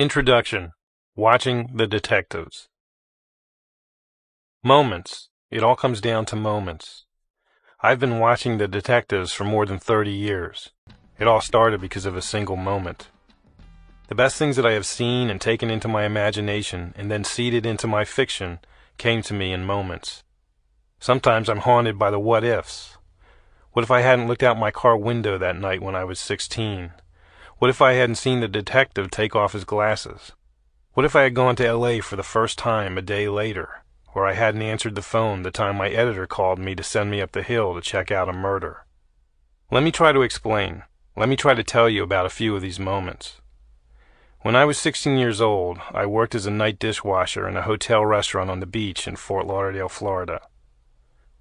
Introduction. Watching the detectives. Moments. It all comes down to moments. I've been watching the detectives for more than 30 years. It all started because of a single moment. The best things that I have seen and taken into my imagination and then seeded into my fiction came to me in moments. Sometimes I'm haunted by the what-ifs. What if I hadn't looked out my car window that night when I was 16? What if I hadn't seen the detective take off his glasses? What if I had gone to L.A. for the first time a day later, or I hadn't answered the phone the time my editor called me to send me up the hill to check out a murder? Let me try to explain. Let me try to tell you about a few of these moments. When I was 16 years old, I worked as a night dishwasher in a hotel restaurant on the beach in Fort Lauderdale, Florida.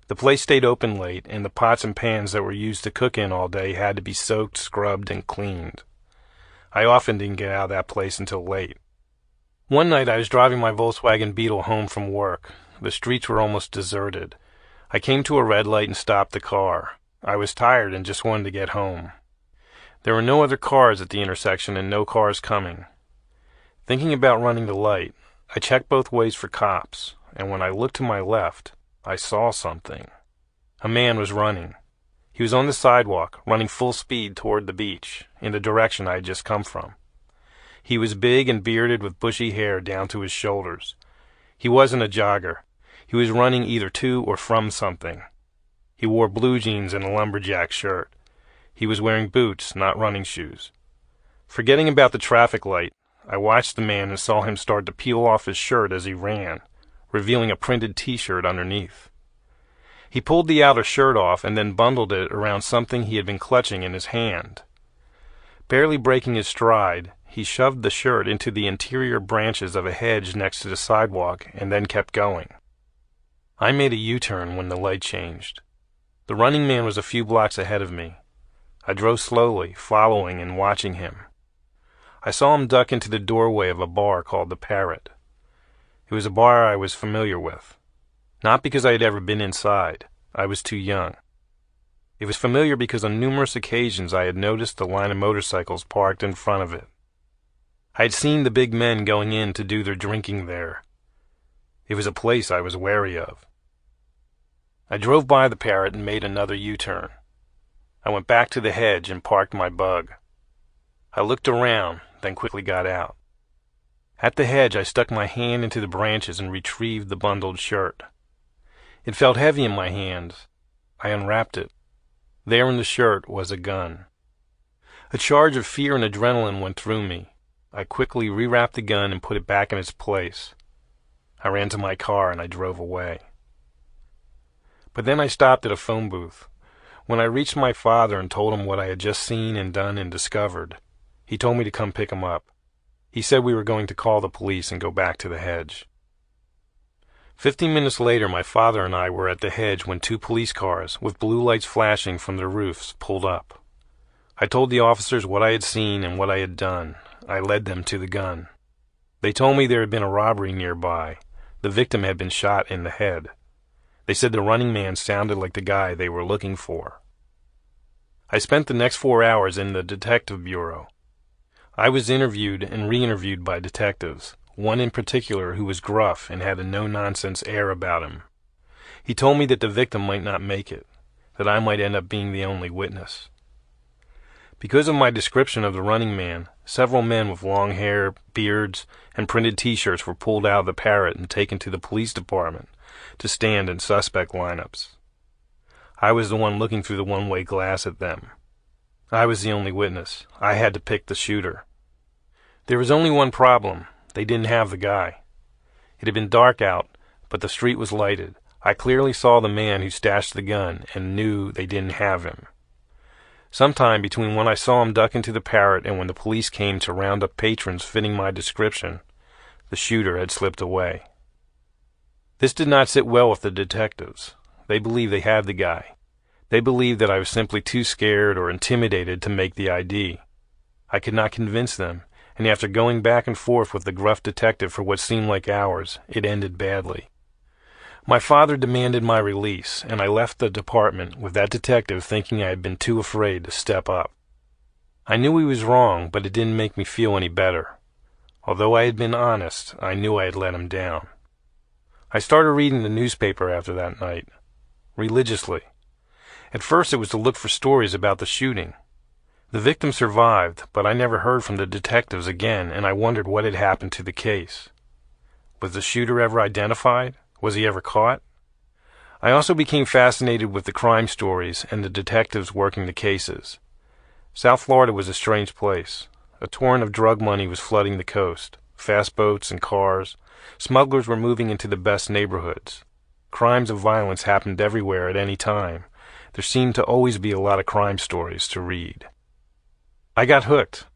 The place stayed open late, and the pots and pans that were used to cook in all day had to be soaked, scrubbed, and cleaned. I often didn't get out of that place until late. One night I was driving my Volkswagen Beetle home from work. The streets were almost deserted. I came to a red light and stopped the car. I was tired and just wanted to get home. There were no other cars at the intersection and no cars coming. Thinking about running the light, I checked both ways for cops, and when I looked to my left, I saw something. A man was running. He was on the sidewalk, running full speed toward the beach, in the direction I had just come from. He was big and bearded with bushy hair down to his shoulders. He wasn't a jogger. He was running either to or from something. He wore blue jeans and a lumberjack shirt. He was wearing boots, not running shoes. Forgetting about the traffic light, I watched the man and saw him start to peel off his shirt as he ran, revealing a printed T-shirt underneath. He pulled the outer shirt off and then bundled it around something he had been clutching in his hand. Barely breaking his stride, he shoved the shirt into the interior branches of a hedge next to the sidewalk and then kept going. I made a U-turn when the light changed. The running man was a few blocks ahead of me. I drove slowly, following and watching him. I saw him duck into the doorway of a bar called the Parrot. It was a bar I was familiar with. Not because I had ever been inside. I was too young. It was familiar because on numerous occasions I had noticed the line of motorcycles parked in front of it. I had seen the big men going in to do their drinking there. It was a place I was wary of. I drove by the Parrot and made another U-turn. I went back to the hedge and parked my bug. I looked around, then quickly got out. At the hedge I stuck my hand into the branches and retrieved the bundled shirt. It felt heavy in my hands. I unwrapped it. There in the shirt was a gun. A charge of fear and adrenaline went through me. I quickly rewrapped the gun and put it back in its place. I ran to my car and I drove away. But then I stopped at a phone booth. When I reached my father and told him what I had just seen and done and discovered, he told me to come pick him up. He said we were going to call the police and go back to the hedge. 15 minutes later, my father and I were at the hedge when two police cars, with blue lights flashing from their roofs, pulled up. I told the officers what I had seen and what I had done. I led them to the gun. They told me there had been a robbery nearby. The victim had been shot in the head. They said the running man sounded like the guy they were looking for. I spent the next 4 hours in the detective bureau. I was interviewed and re-interviewed by detectives. One in particular who was gruff and had a no-nonsense air about him. He told me that the victim might not make it, that I might end up being the only witness. Because of my description of the running man, several men with long hair, beards, and printed T-shirts were pulled out of the Parrot and taken to the police department to stand in suspect lineups. I was the one looking through the one-way glass at them. I was the only witness. I had to pick the shooter. There was only one problem. They didn't have the guy. It had been dark out, but the street was lighted. I clearly saw the man who stashed the gun and knew they didn't have him. Sometime between when I saw him duck into the Parrot and when the police came to round up patrons fitting my description, the shooter had slipped away. This did not sit well with the detectives. They believed they had the guy. They believed that I was simply too scared or intimidated to make the ID. I could not convince them. And after going back and forth with the gruff detective for what seemed like hours, it ended badly. My father demanded my release, and I left the department with that detective thinking I had been too afraid to step up. I knew he was wrong, but it didn't make me feel any better. Although I had been honest, I knew I had let him down. I started reading the newspaper after that night, religiously. At first it was to look for stories about the shooting. The victim survived, but I never heard from the detectives again, and I wondered what had happened to the case. Was the shooter ever identified? Was he ever caught? I also became fascinated with the crime stories and the detectives working the cases. South Florida was a strange place. A torrent of drug money was flooding the coast. Fast boats and cars. Smugglers were moving into the best neighborhoods. Crimes of violence happened everywhere at any time. There seemed to always be a lot of crime stories to read. I got hooked.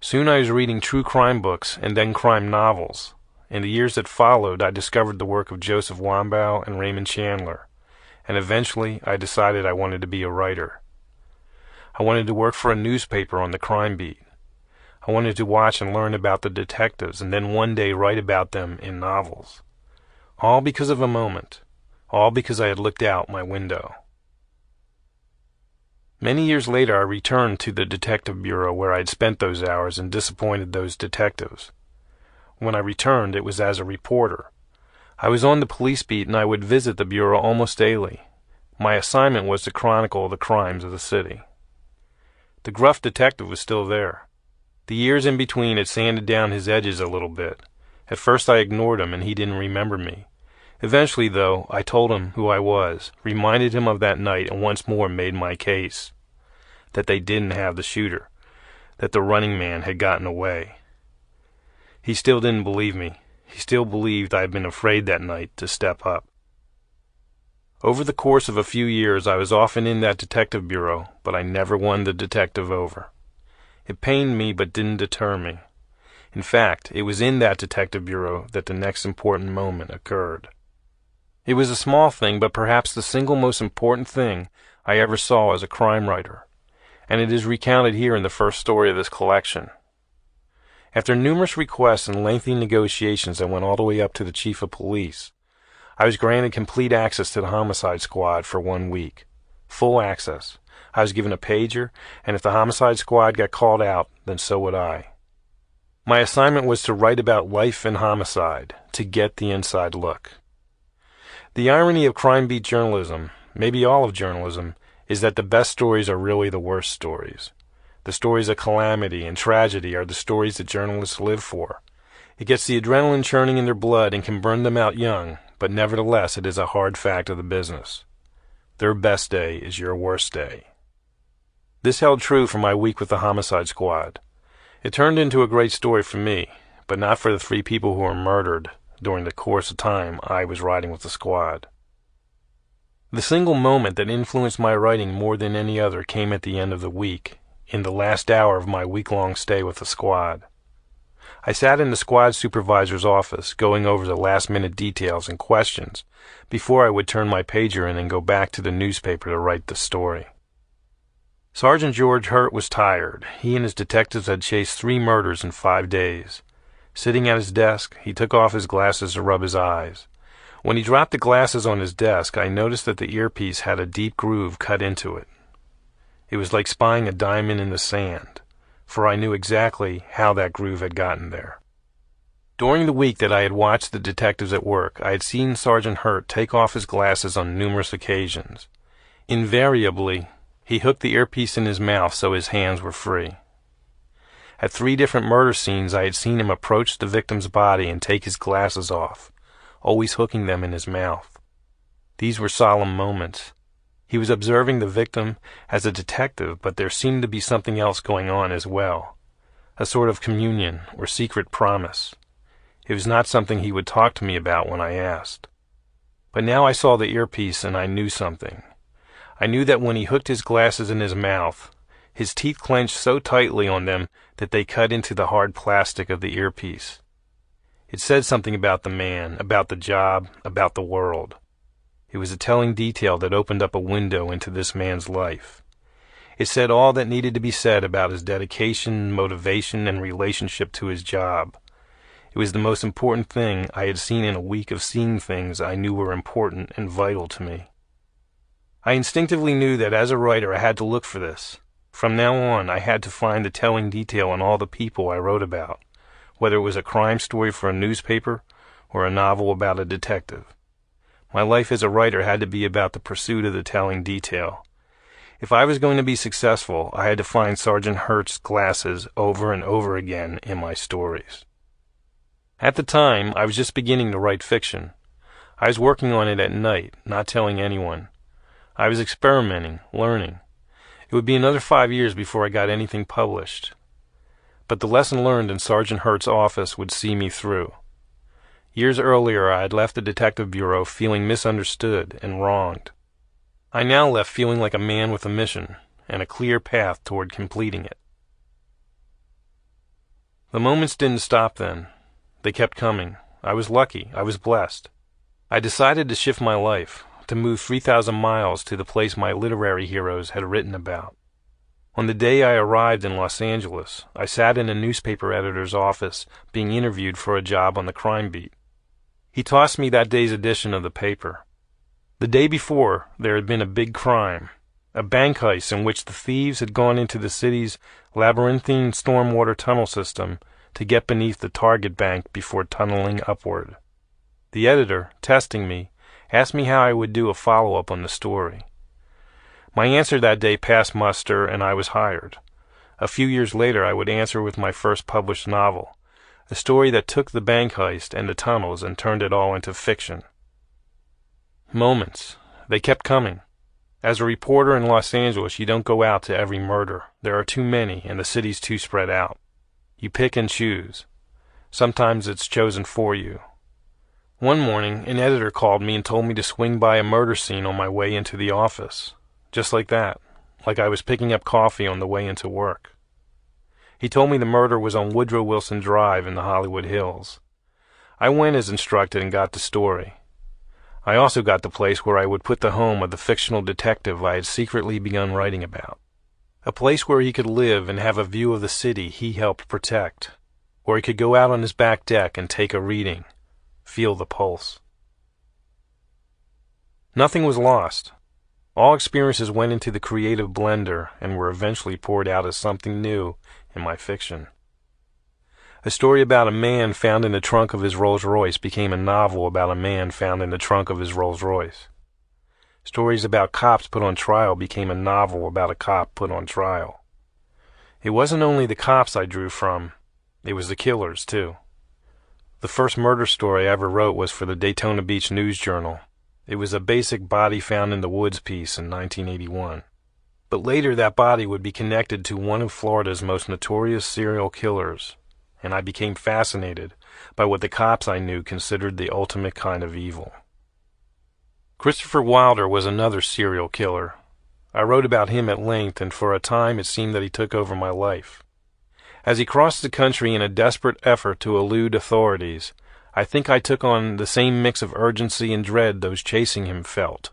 Soon I was reading true crime books and then crime novels. In the years that followed, I discovered the work of Joseph Wambaugh and Raymond Chandler, and eventually I decided I wanted to be a writer. I wanted to work for a newspaper on the crime beat. I wanted to watch and learn about the detectives and then one day write about them in novels. All because of a moment. All because I had looked out my window. Many years later I returned to the detective bureau where I had spent those hours and disappointed those detectives. When I returned, it was as a reporter. I was on the police beat and I would visit the bureau almost daily. My assignment was to chronicle the crimes of the city. The gruff detective was still there. The years in between had sanded down his edges a little bit. At first I ignored him and he didn't remember me. Eventually, though, I told him who I was, reminded him of that night, and once more made my case. That they didn't have the shooter. That the running man had gotten away. He still didn't believe me. He still believed I had been afraid that night to step up. Over the course of a few years I was often in that detective bureau, but I never won the detective over. It pained me but didn't deter me. In fact, it was in that detective bureau that the next important moment occurred. It was a small thing, but perhaps the single most important thing I ever saw as a crime writer, and it is recounted here in the first story of this collection. After numerous requests and lengthy negotiations that went all the way up to the chief of police, I was granted complete access to the homicide squad for 1 week. Full access. I was given a pager, and if the homicide squad got called out, then so would I. My assignment was to write about life and homicide, to get the inside look. The irony of crime beat journalism, maybe all of journalism, is that the best stories are really the worst stories. The stories of calamity and tragedy are the stories that journalists live for. It gets the adrenaline churning in their blood and can burn them out young, but nevertheless it is a hard fact of the business. Their best day is your worst day. This held true for my week with the homicide squad. It turned into a great story for me, but not for the 3 people who were murdered during the course of time I was riding with the squad. The single moment that influenced my writing more than any other came at the end of the week, in the last hour of my week-long stay with the squad. I sat in the squad supervisor's office, going over the last-minute details and questions before I would turn my pager in and go back to the newspaper to write the story. Sergeant George Hurt was tired. He and his detectives had chased 3 murders in 5 days. Sitting at his desk, he took off his glasses to rub his eyes. When he dropped the glasses on his desk, I noticed that the earpiece had a deep groove cut into it. It was like spying a diamond in the sand, for I knew exactly how that groove had gotten there. During the week that I had watched the detectives at work, I had seen Sergeant Hurt take off his glasses on numerous occasions. Invariably, he hooked the earpiece in his mouth so his hands were free. At 3 different murder scenes, I had seen him approach the victim's body and take his glasses off, always hooking them in his mouth. These were solemn moments. He was observing the victim as a detective, but there seemed to be something else going on as well, a sort of communion or secret promise. It was not something he would talk to me about when I asked. But now I saw the earpiece and I knew something. I knew that when he hooked his glasses in his mouth, his teeth clenched so tightly on them that they cut into the hard plastic of the earpiece. It said something about the man, about the job, about the world. It was a telling detail that opened up a window into this man's life. It said all that needed to be said about his dedication, motivation, and relationship to his job. It was the most important thing I had seen in a week of seeing things I knew were important and vital to me. I instinctively knew that as a writer I had to look for this. From now on, I had to find the telling detail in all the people I wrote about, whether it was a crime story for a newspaper or a novel about a detective. My life as a writer had to be about the pursuit of the telling detail. If I was going to be successful, I had to find Sergeant Hurt's glasses over and over again in my stories. At the time, I was just beginning to write fiction. I was working on it at night, not telling anyone. I was experimenting, learning. It would be another 5 years before I got anything published. But the lesson learned in Sergeant Hurt's office would see me through. Years earlier, I had left the detective bureau feeling misunderstood and wronged. I now left feeling like a man with a mission and a clear path toward completing it. The moments didn't stop then. They kept coming. I was lucky. I was blessed. I decided to shift my life, to move 3,000 miles to the place my literary heroes had written about. On the day I arrived in Los Angeles, I sat in a newspaper editor's office being interviewed for a job on the crime beat. He tossed me that day's edition of the paper. The day before, there had been a big crime, a bank heist in which the thieves had gone into the city's labyrinthine stormwater tunnel system to get beneath the target bank before tunneling upward. The editor, testing me, asked me how I would do a follow-up on the story. My answer that day passed muster, and I was hired. A few years later, I would answer with my first published novel, a story that took the bank heist and the tunnels and turned it all into fiction. Moments. They kept coming. As a reporter in Los Angeles, you don't go out to every murder. There are too many, and the city's too spread out. You pick and choose. Sometimes it's chosen for you. One morning, an editor called me and told me to swing by a murder scene on my way into the office. Just like that, like I was picking up coffee on the way into work. He told me the murder was on Woodrow Wilson Drive in the Hollywood Hills. I went as instructed and got the story. I also got the place where I would put the home of the fictional detective I had secretly begun writing about. A place where he could live and have a view of the city he helped protect, where he could go out on his back deck and take a reading, feel the pulse. Nothing was lost. All experiences went into the creative blender and were eventually poured out as something new in my fiction. A story about a man found in the trunk of his Rolls-Royce became a novel about a man found in the trunk of his Rolls-Royce. Stories about cops put on trial became a novel about a cop put on trial. It wasn't only the cops I drew from, it was the killers, too. The first murder story I ever wrote was for the Daytona Beach News Journal. It was a basic body found in the woods piece in 1981. But later that body would be connected to one of Florida's most notorious serial killers, and I became fascinated by what the cops I knew considered the ultimate kind of evil. Christopher Wilder was another serial killer. I wrote about him at length, and for a time it seemed that he took over my life. As he crossed the country in a desperate effort to elude authorities, I think I took on the same mix of urgency and dread those chasing him felt.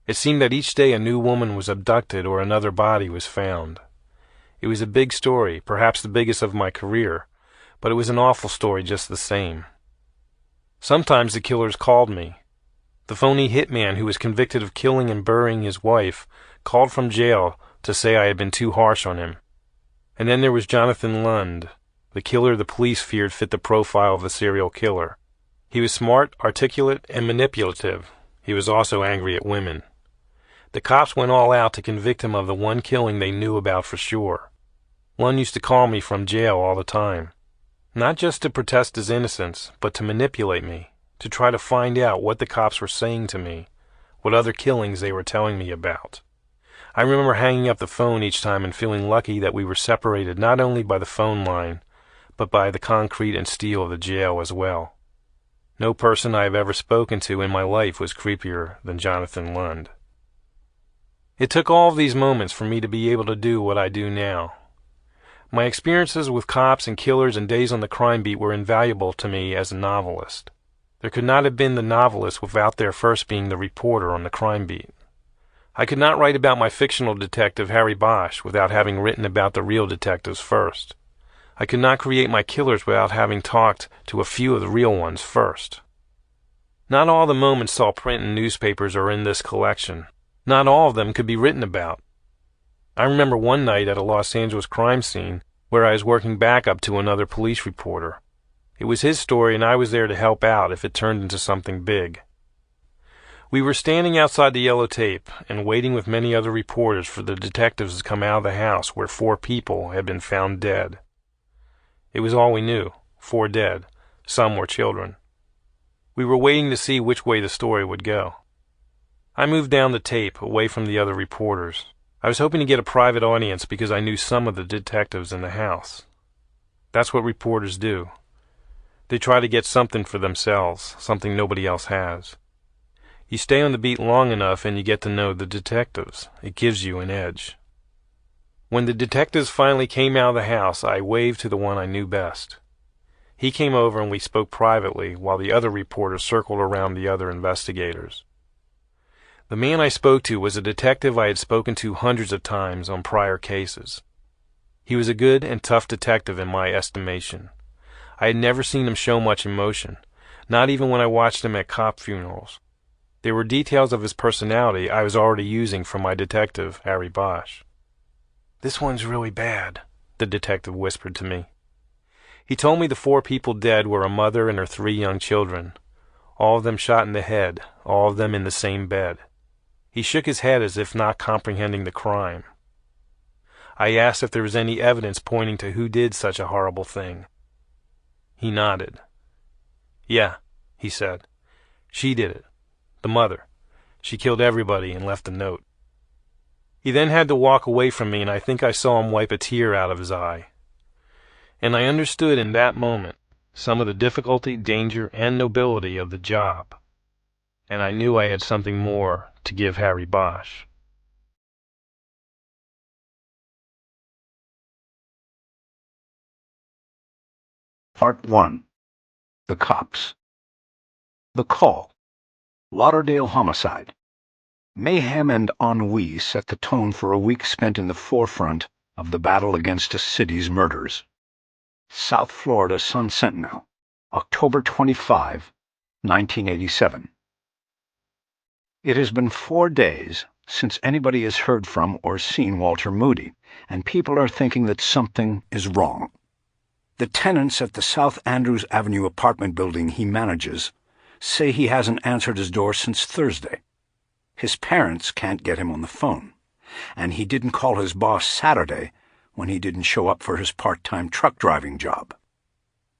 It seemed that each day a new woman was abducted or another body was found. It was a big story, perhaps the biggest of my career, but it was an awful story just the same. Sometimes the killers called me. The phony hitman who was convicted of killing and burying his wife called from jail to say I had been too harsh on him. And then there was Jonathan Lund, the killer the police feared fit the profile of a serial killer. He was smart, articulate, and manipulative. He was also angry at women. The cops went all out to convict him of the one killing they knew about for sure. Lund used to call me from jail all the time. Not just to protest his innocence, but to manipulate me, to try to find out what the cops were saying to me, what other killings they were telling me about. I remember hanging up the phone each time and feeling lucky that we were separated not only by the phone line, but by the concrete and steel of the jail as well. No person I have ever spoken to in my life was creepier than Jonathan Lund. It took all of these moments for me to be able to do what I do now. My experiences with cops and killers and days on the crime beat were invaluable to me as a novelist. There could not have been the novelist without there first being the reporter on the crime beat. I could not write about my fictional detective Harry Bosch without having written about the real detectives first. I could not create my killers without having talked to a few of the real ones first. Not all the moments saw print in newspapers or in this collection. Not all of them could be written about. I remember one night at a Los Angeles crime scene where I was working backup to another police reporter. It was his story, and I was there to help out if it turned into something big. We were standing outside the yellow tape and waiting with many other reporters for the detectives to come out of the house where 4 people had been found dead. It was all we knew, 4 dead. Some were children. We were waiting to see which way the story would go. I moved down the tape, away from the other reporters. I was hoping to get a private audience because I knew some of the detectives in the house. That's what reporters do. They try to get something for themselves, something nobody else has. You stay on the beat long enough and you get to know the detectives. It gives you an edge. When the detectives finally came out of the house, I waved to the one I knew best. He came over and we spoke privately while the other reporters circled around the other investigators. The man I spoke to was a detective I had spoken to hundreds of times on prior cases. He was a good and tough detective in my estimation. I had never seen him show much emotion, not even when I watched him at cop funerals. There were details of his personality I was already using for my detective, Harry Bosch. "This one's really bad," the detective whispered to me. He told me the 4 people dead were a mother and her 3 young children, all of them shot in the head, all of them in the same bed. He shook his head as if not comprehending the crime. I asked if there was any evidence pointing to who did such a horrible thing. He nodded. "Yeah," he said. "She did it. The mother. She killed everybody and left a note." He then had to walk away from me, and I think I saw him wipe a tear out of his eye. And I understood in that moment some of the difficulty, danger, and nobility of the job. And I knew I had something more to give Harry Bosch. Part 1. The Cops. The Call. Lauderdale Homicide. Mayhem and ennui set the tone for a week spent in the forefront of the battle against a city's murders. South Florida Sun-Sentinel, October 25, 1987. It has been 4 days since anybody has heard from or seen Walter Moody, and people are thinking that something is wrong. The tenants at the South Andrews Avenue apartment building he manages say he hasn't answered his door since Thursday. His parents can't get him on the phone, and he didn't call his boss Saturday when he didn't show up for his part-time truck driving job.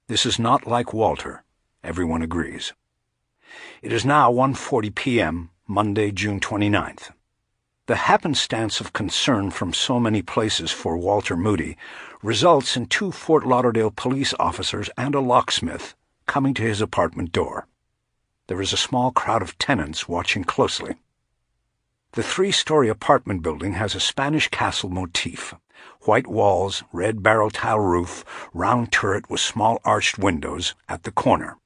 This is not like Walter, everyone agrees. It is now 1:40 p.m., Monday, June 29th. The happenstance of concern from so many places for Walter Moody results in 2 Fort Lauderdale police officers and a locksmith coming to his apartment door. There is a small crowd of tenants watching closely. The 3-story apartment building has a Spanish castle motif: white walls, red barrel tile roof, round turret with small arched windows at the corner.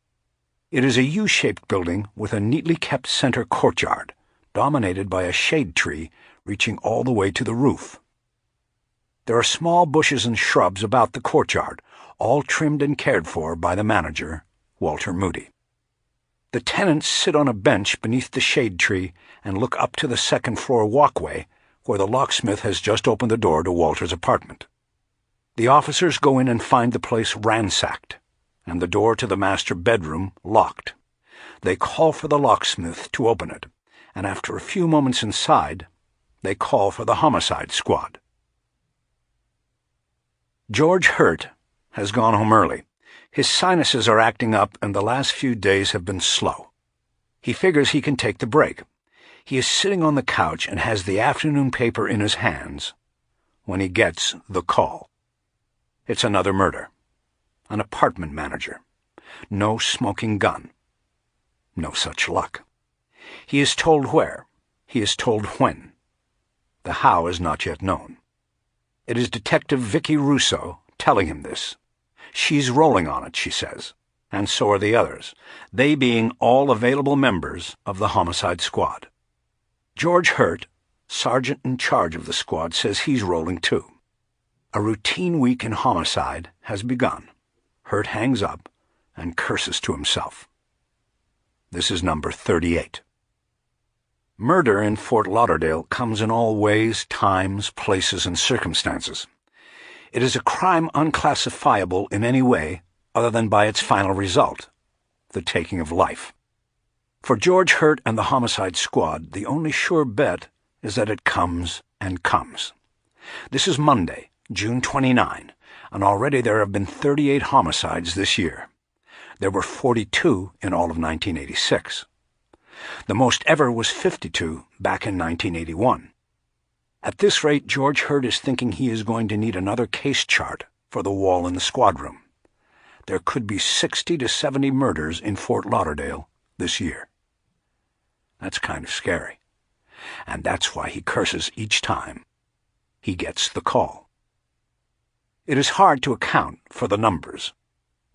It is a U-shaped building with a neatly kept center courtyard, dominated by a shade tree reaching all the way to the roof. There are small bushes and shrubs about the courtyard, all trimmed and cared for by the manager, Walter Moody. The tenants sit on a bench beneath the shade tree and look up to the second-floor walkway where the locksmith has just opened the door to Walter's apartment. The officers go in and find the place ransacked, and the door to the master bedroom locked. They call for the locksmith to open it, and after a few moments inside, they call for the homicide squad. George Hurt has gone home early. His sinuses are acting up, and the last few days have been slow. He figures he can take the break. He is sitting on the couch and has the afternoon paper in his hands when he gets the call. It's another murder. An apartment manager. No smoking gun. No such luck. He is told where. He is told when. The how is not yet known. It is Detective Vicky Russo telling him this. She's rolling on it, she says, and so are the others, they being all available members of the homicide squad. George Hurt, sergeant in charge of the squad, says he's rolling too. A routine week in homicide has begun. Hurt hangs up and curses to himself. This is number 38. Murder in Fort Lauderdale comes in all ways, times, places, and circumstances. It is a crime unclassifiable in any way other than by its final result, the taking of life. For George Hurt and the homicide squad, the only sure bet is that it comes and comes. This is Monday, June 29, and already there have been 38 homicides this year. There were 42 in all of 1986. The most ever was 52 back in 1981. At this rate, George Hurt is thinking he is going to need another case chart for the wall in the squad room. There could be 60 to 70 murders in Fort Lauderdale this year. That's kind of scary. And that's why he curses each time he gets the call. It is hard to account for the numbers.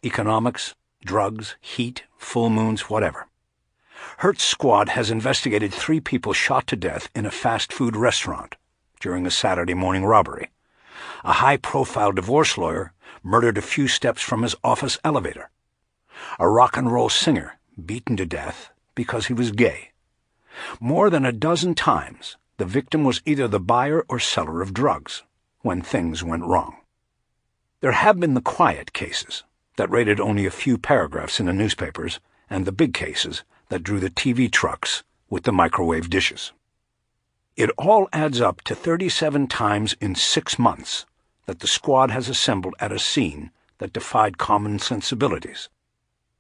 Economics, drugs, heat, full moons, whatever. Hurt's squad has investigated 3 people shot to death in a fast food restaurant during a Saturday morning robbery. A high-profile divorce lawyer murdered a few steps from his office elevator. A rock and roll singer beaten to death because he was gay. More than a dozen times, the victim was either the buyer or seller of drugs when things went wrong. There have been the quiet cases that rated only a few paragraphs in the newspapers, and the big cases that drew the TV trucks with the microwave dishes. It all adds up to 37 times in 6 months that the squad has assembled at a scene that defied common sensibilities,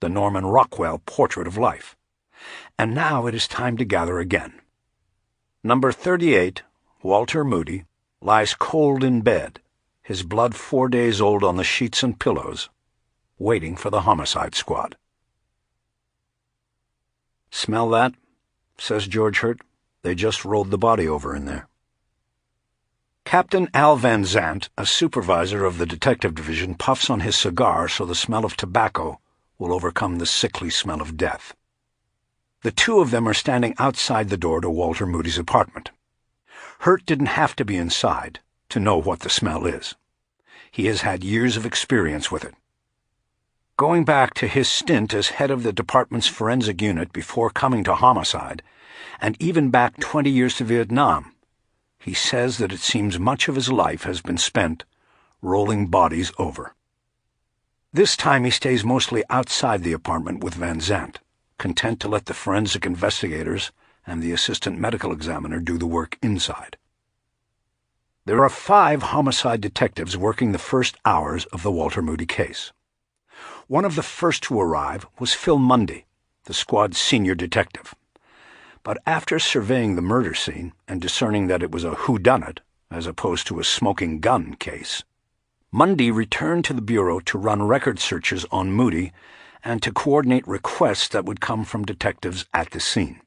the Norman Rockwell portrait of life. And now it is time to gather again. Number 38, Walter Moody, lies cold in bed, his blood 4 days old on the sheets and pillows, waiting for the homicide squad. "Smell that?" says George Hurt. "They just rolled the body over in there." Captain Al Van Zandt, a supervisor of the detective division, puffs on his cigar so the smell of tobacco will overcome the sickly smell of death. The 2 of them are standing outside the door to Walter Moody's apartment. Hurt didn't have to be inside to know what the smell is. He has had years of experience with it. Going back to his stint as head of the department's forensic unit before coming to homicide, and even back 20 years to Vietnam, he says that it seems much of his life has been spent rolling bodies over. This time he stays mostly outside the apartment with Van Zandt, content to let the forensic investigators and the assistant medical examiner do the work inside. There are 5 homicide detectives working the first hours of the Walter Moody case. One of the first to arrive was Phil Mundy, the squad's senior detective. But after surveying the murder scene and discerning that it was a whodunit as opposed to a smoking gun case, Mundy returned to the bureau to run record searches on Moody and to coordinate requests that would come from detectives at the scene.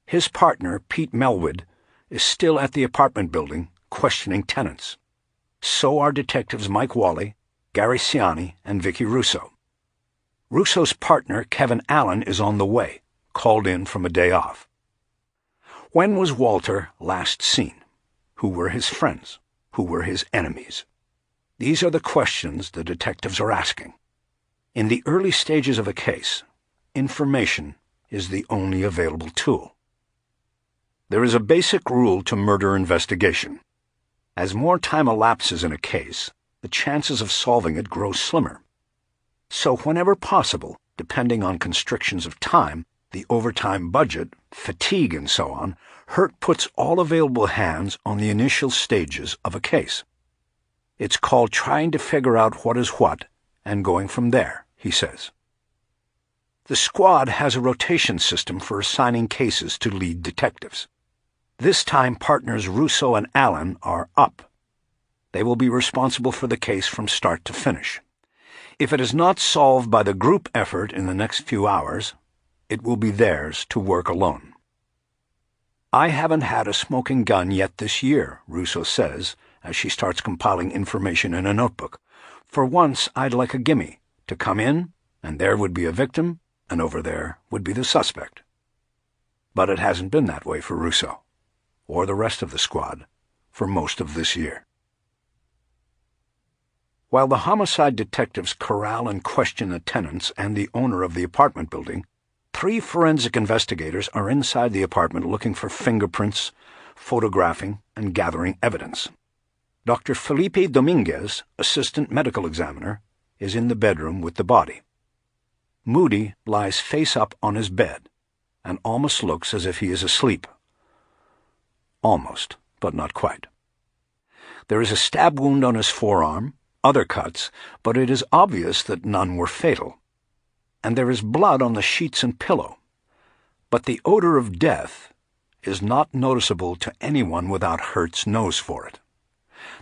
His partner, Pete Melwood, is still at the apartment building questioning tenants. So are detectives Mike Wally, Gary Ciani, and Vicky Russo. Russo's partner, Kevin Allen, is on the way, called in from a day off. When was Walter last seen? Who were his friends? Who were his enemies? These are the questions the detectives are asking. In the early stages of a case, information is the only available tool. There is a basic rule to murder investigation. As more time elapses in a case, the chances of solving it grow slimmer. So whenever possible, depending on constrictions of time, the overtime budget, fatigue, and so on, Hurt puts all available hands on the initial stages of a case. It's called trying to figure out what is what and going from there, he says. The squad has a rotation system for assigning cases to lead detectives. This time partners Russo and Allen are up. They will be responsible for the case from start to finish. If it is not solved by the group effort in the next few hours, it will be theirs to work alone. "I haven't had a smoking gun yet this year," Russo says, as she starts compiling information in a notebook. "For once, I'd like a gimme, to come in, and there would be a victim, and over there would be the suspect." But it hasn't been that way for Russo, or the rest of the squad, for most of this year. While the homicide detectives corral and question the tenants and the owner of the apartment building, 3 forensic investigators are inside the apartment looking for fingerprints, photographing, and gathering evidence. Dr. Felipe Dominguez, assistant medical examiner, is in the bedroom with the body. Moody lies face up on his bed and almost looks as if he is asleep. Almost, but not quite. There is a stab wound on his forearm, other cuts, but it is obvious that none were fatal. And there is blood on the sheets and pillow. But the odor of death is not noticeable to anyone without Hurt's nose for it.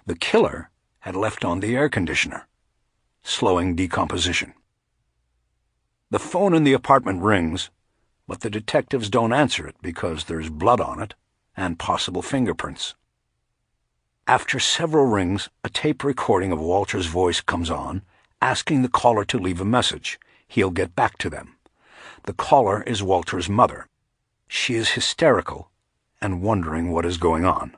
The killer had left on the air conditioner, slowing decomposition. The phone in the apartment rings, but the detectives don't answer it because there's blood on it and possible fingerprints. After several rings, a tape recording of Walter's voice comes on, asking the caller to leave a message. He'll get back to them. The caller is Walter's mother. She is hysterical and wondering what is going on.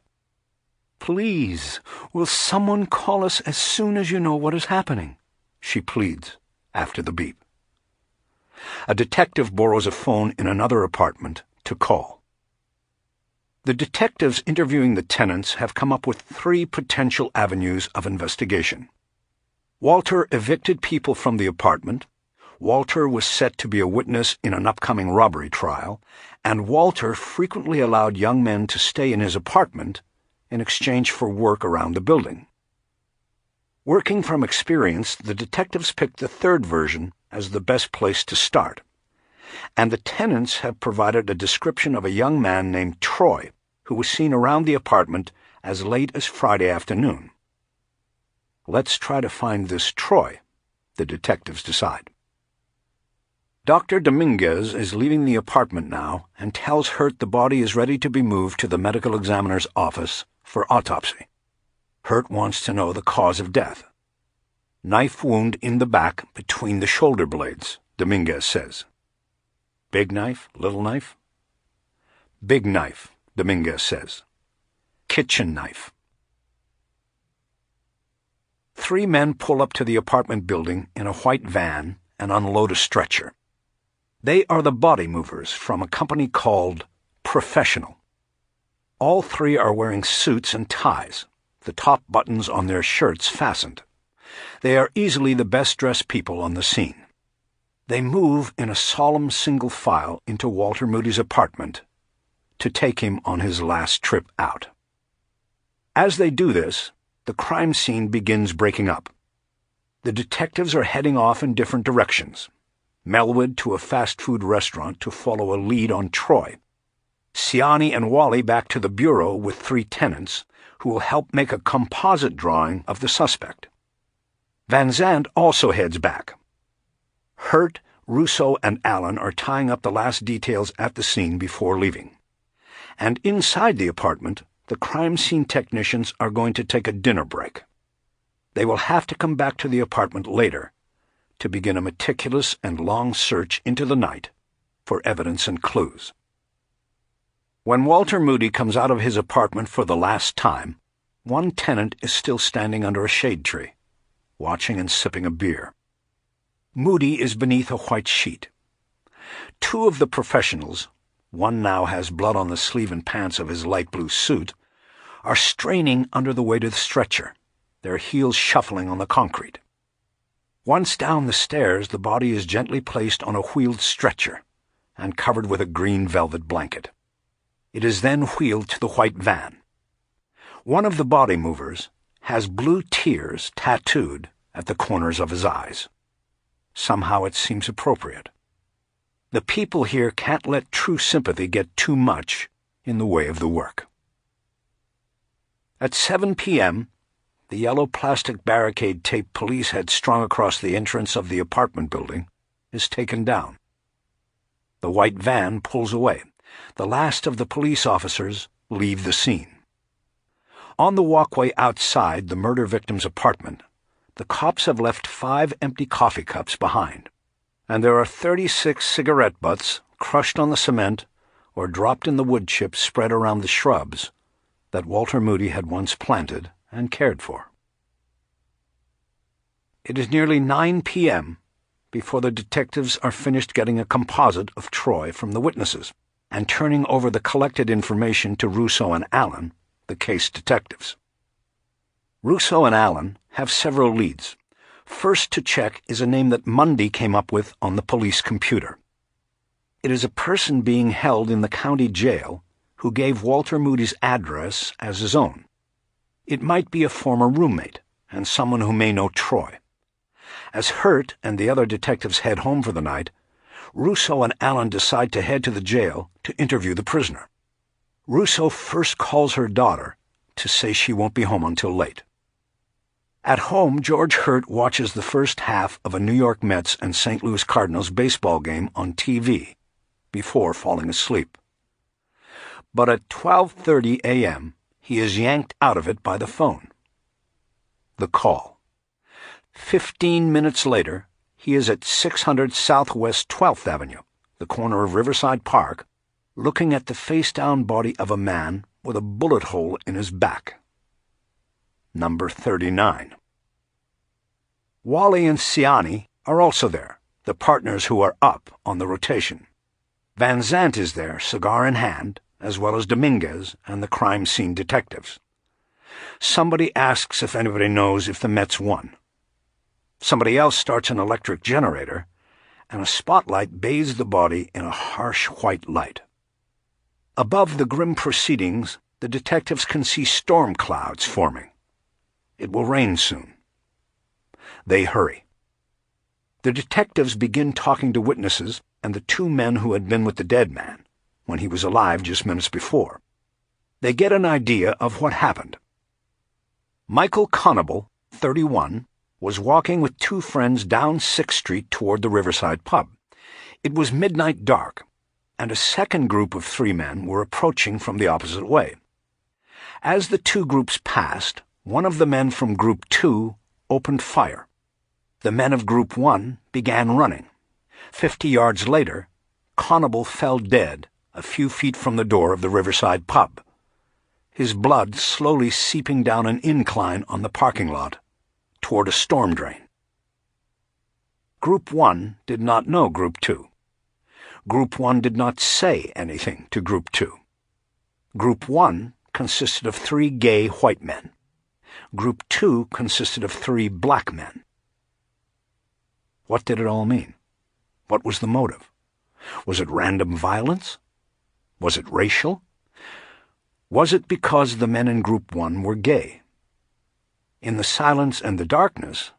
"Please, will someone call us as soon as you know what is happening?" she pleads after the beep. A detective borrows a phone in another apartment to call. The detectives interviewing the tenants have come up with 3 potential avenues of investigation. Walter evicted people from the apartment, Walter was set to be a witness in an upcoming robbery trial, and Walter frequently allowed young men to stay in his apartment in exchange for work around the building. Working from experience, the detectives picked the 3rd version as the best place to start, and the tenants have provided a description of a young man named Troy, who was seen around the apartment as late as Friday afternoon. Let's try to find this Troy, the detectives decide. Dr. Dominguez is leaving the apartment now and tells Hurt the body is ready to be moved to the medical examiner's office for autopsy. Hurt wants to know the cause of death. "Knife wound in the back between the shoulder blades," Dominguez says. "Big knife, little knife?" "Big knife," Dominguez says. "Kitchen knife." 3 men pull up to the apartment building in a white van and unload a stretcher. They are the body movers from a company called Professional. All 3 are wearing suits and ties, the top buttons on their shirts fastened. They are easily the best-dressed people on the scene. They move in a solemn single file into Walter Moody's apartment to take him on his last trip out. As they do this, the crime scene begins breaking up. The detectives are heading off in different directions. Melwood to a fast-food restaurant to follow a lead on Troy. Siani and Wally back to the bureau with 3 tenants who will help make a composite drawing of the suspect. Van Zandt also heads back. Hurt, Russo, and Allen are tying up the last details at the scene before leaving. And inside the apartment, the crime scene technicians are going to take a dinner break. They will have to come back to the apartment later to begin a meticulous and long search into the night for evidence and clues. When Walter Moody comes out of his apartment for the last time, one tenant is still standing under a shade tree, watching and sipping a beer. Moody is beneath a white sheet. 2 of the professionals, one now has blood on the sleeve and pants of his light blue suit, are straining under the weight of the stretcher, their heels shuffling on the concrete. Once down the stairs, the body is gently placed on a wheeled stretcher and covered with a green velvet blanket. It is then wheeled to the white van. One of the body movers has blue tears tattooed at the corners of his eyes. Somehow it seems appropriate. The people here can't let true sympathy get too much in the way of the work. At 7 p.m., the yellow plastic barricade tape police had strung across the entrance of the apartment building is taken down. The white van pulls away. The last of the police officers leave the scene. On the walkway outside the murder victim's apartment, the cops have left 5 empty coffee cups behind, and there are 36 cigarette butts crushed on the cement or dropped in the wood chips spread around the shrubs that Walter Moody had once planted and cared for. It is nearly 9 p.m. before the detectives are finished getting a composite of Troy from the witnesses and turning over the collected information to Russo and Allen, the case detectives. Russo and Allen have several leads. First to check is a name that Mundy came up with on the police computer. It is a person being held in the county jail who gave Walter Moody's address as his own. It might be a former roommate and someone who may know Troy. As Hurt and the other detectives head home for the night, Russo and Allen decide to head to the jail to interview the prisoner. Russo first calls her daughter to say she won't be home until late. At home, George Hurt watches the first half of a New York Mets and St. Louis Cardinals baseball game on TV before falling asleep. But at 12:30 a.m., he is yanked out of it by the phone. The call. 15 minutes later, he is at 600 Southwest 12th Avenue, the corner of Riverside Park, looking at the face-down body of a man with a bullet hole in his back. Number 39. Wally and Ciani are also there, the partners who are up on the rotation. Van Zandt is there, cigar in hand, as well as Dominguez and the crime scene detectives. Somebody asks if anybody knows if the Mets won. Somebody else starts an electric generator, and a spotlight bathes the body in a harsh white light. Above the grim proceedings, the detectives can see storm clouds forming. It will rain soon. They hurry. The detectives begin talking to witnesses and the two men who had been with the dead man when he was alive just minutes before. They get an idea of what happened. Michael Connelly, 31, was walking with two friends down 6th Street toward the Riverside pub. It was midnight dark, and a second group of 3 men were approaching from the opposite way. As the two groups passed, one of the men from Group 2 opened fire. The men of Group 1 began running. 50 yards later, Connelly fell dead a few feet from the door of the Riverside pub, his blood slowly seeping down an incline on the parking lot toward a storm drain. Group 1 did not know Group 2. Group 1 did not say anything to Group 2. Group 1 consisted of 3 gay white men. Group 2 consisted of 3 black men. What did it all mean? What was the motive? Was it random violence? Was it racial? Was it because the men in Group 1 were gay? In the silence and the darkness,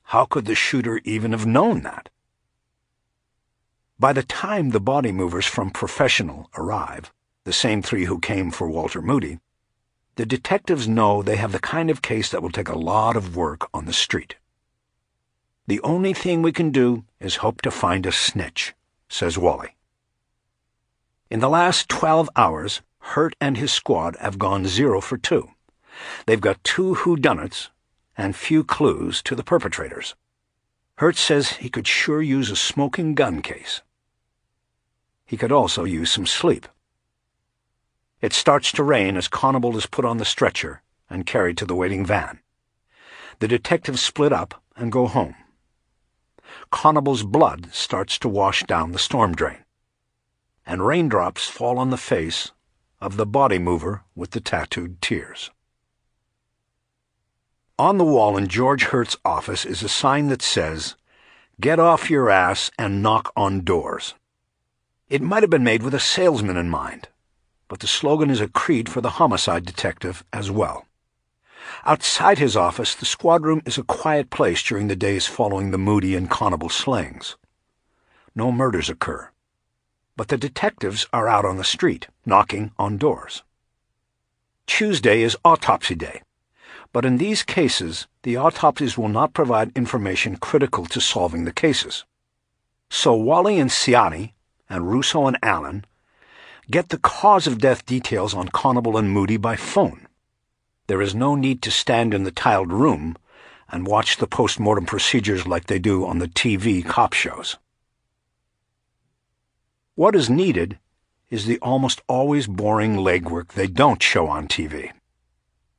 how could the shooter even have known that? By the time the body movers from Professional arrive, the same 3 who came for Walter Moody, the detectives know they have the kind of case that will take a lot of work on the street. The only thing we can do is hope to find a snitch, says Wally. In the last 12 hours, Hurt and his squad have gone 0 for 2. They've got 2 whodunits and few clues to the perpetrators. Hurt says he could sure use a smoking gun case. He could also use some sleep. It starts to rain as Connelly is put on the stretcher and carried to the waiting van. The detectives split up and go home. Connelly's blood starts to wash down the storm drain, and raindrops fall on the face of the body mover with the tattooed tears. On the wall in George Hurt's office is a sign that says, "Get off your ass and knock on doors." It might have been made with a salesman in mind, but the slogan is a creed for the homicide detective as well. Outside his office, the squad room is a quiet place during the days following the Moody and Connelly slayings. No murders occur, but the detectives are out on the street, knocking on doors. Tuesday is autopsy day, but in these cases, the autopsies will not provide information critical to solving the cases. So Wally and Ciani, and Russo and Allen, get the cause of death details on Connelly and Moody by phone. There is no need to stand in the tiled room and watch the post-mortem procedures like they do on the TV cop shows. What is needed is the almost always boring legwork they don't show on TV.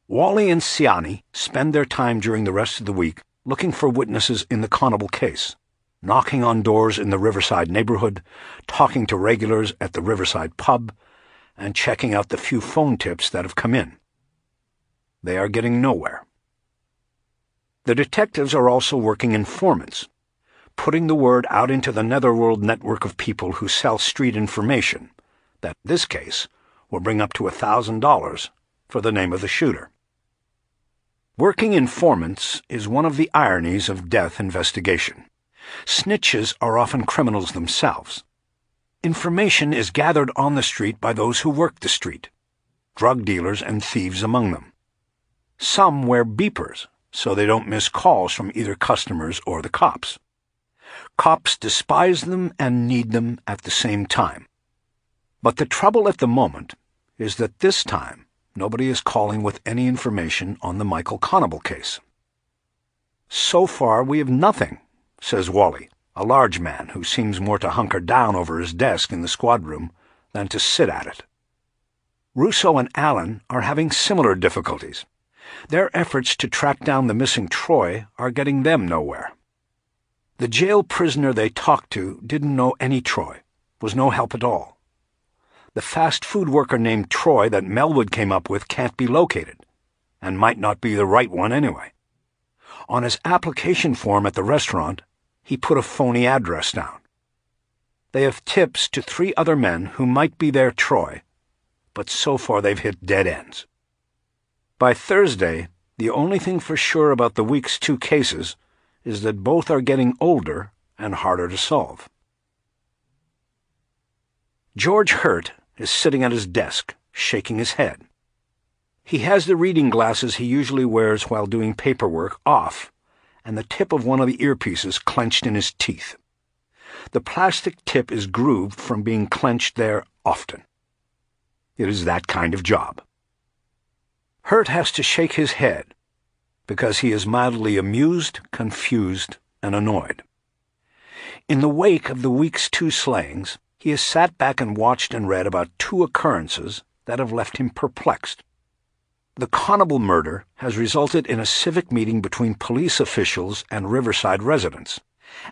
Wally and Ciani spend their time during the rest of the week looking for witnesses in the Connelly case, knocking on doors in the Riverside neighborhood, talking to regulars at the Riverside pub, and checking out the few phone tips that have come in. They are getting nowhere. The detectives are also working informants, putting the word out into the netherworld network of people who sell street information that, in this case, will bring up to $1,000 for the name of the shooter. Working informants is one of the ironies of death investigation. Snitches are often criminals themselves. Information is gathered on the street by those who work the street, drug dealers and thieves among them. Some wear beepers so they don't miss calls from either customers or the cops. Cops despise them and need them at the same time. But the trouble at the moment is that this time nobody is calling with any information on the Michael Connelly case. "So far we have nothing," says Wally, a large man who seems more to hunker down over his desk in the squad room than to sit at it. Russo and Allen are having similar difficulties. Their efforts to track down the missing Troy are getting them nowhere. The jail prisoner they talked to didn't know any Troy, was no help at all. The fast food worker named Troy that Melwood came up with can't be located, and might not be the right one anyway. On his application form at the restaurant, he put a phony address down. They have tips to 3 other men who might be their Troy, but so far they've hit dead ends. By Thursday, the only thing for sure about the week's 2 cases is that both are getting older and harder to solve. George Hurt is sitting at his desk, shaking his head. He has the reading glasses he usually wears while doing paperwork off, and the tip of one of the earpieces clenched in his teeth. The plastic tip is grooved from being clenched there often. It is that kind of job. Hurt has to shake his head because he is mildly amused, confused, and annoyed. In the wake of the week's 2 slayings, he has sat back and watched and read about 2 occurrences that have left him perplexed. The Connelly murder has resulted in a civic meeting between police officials and Riverside residents,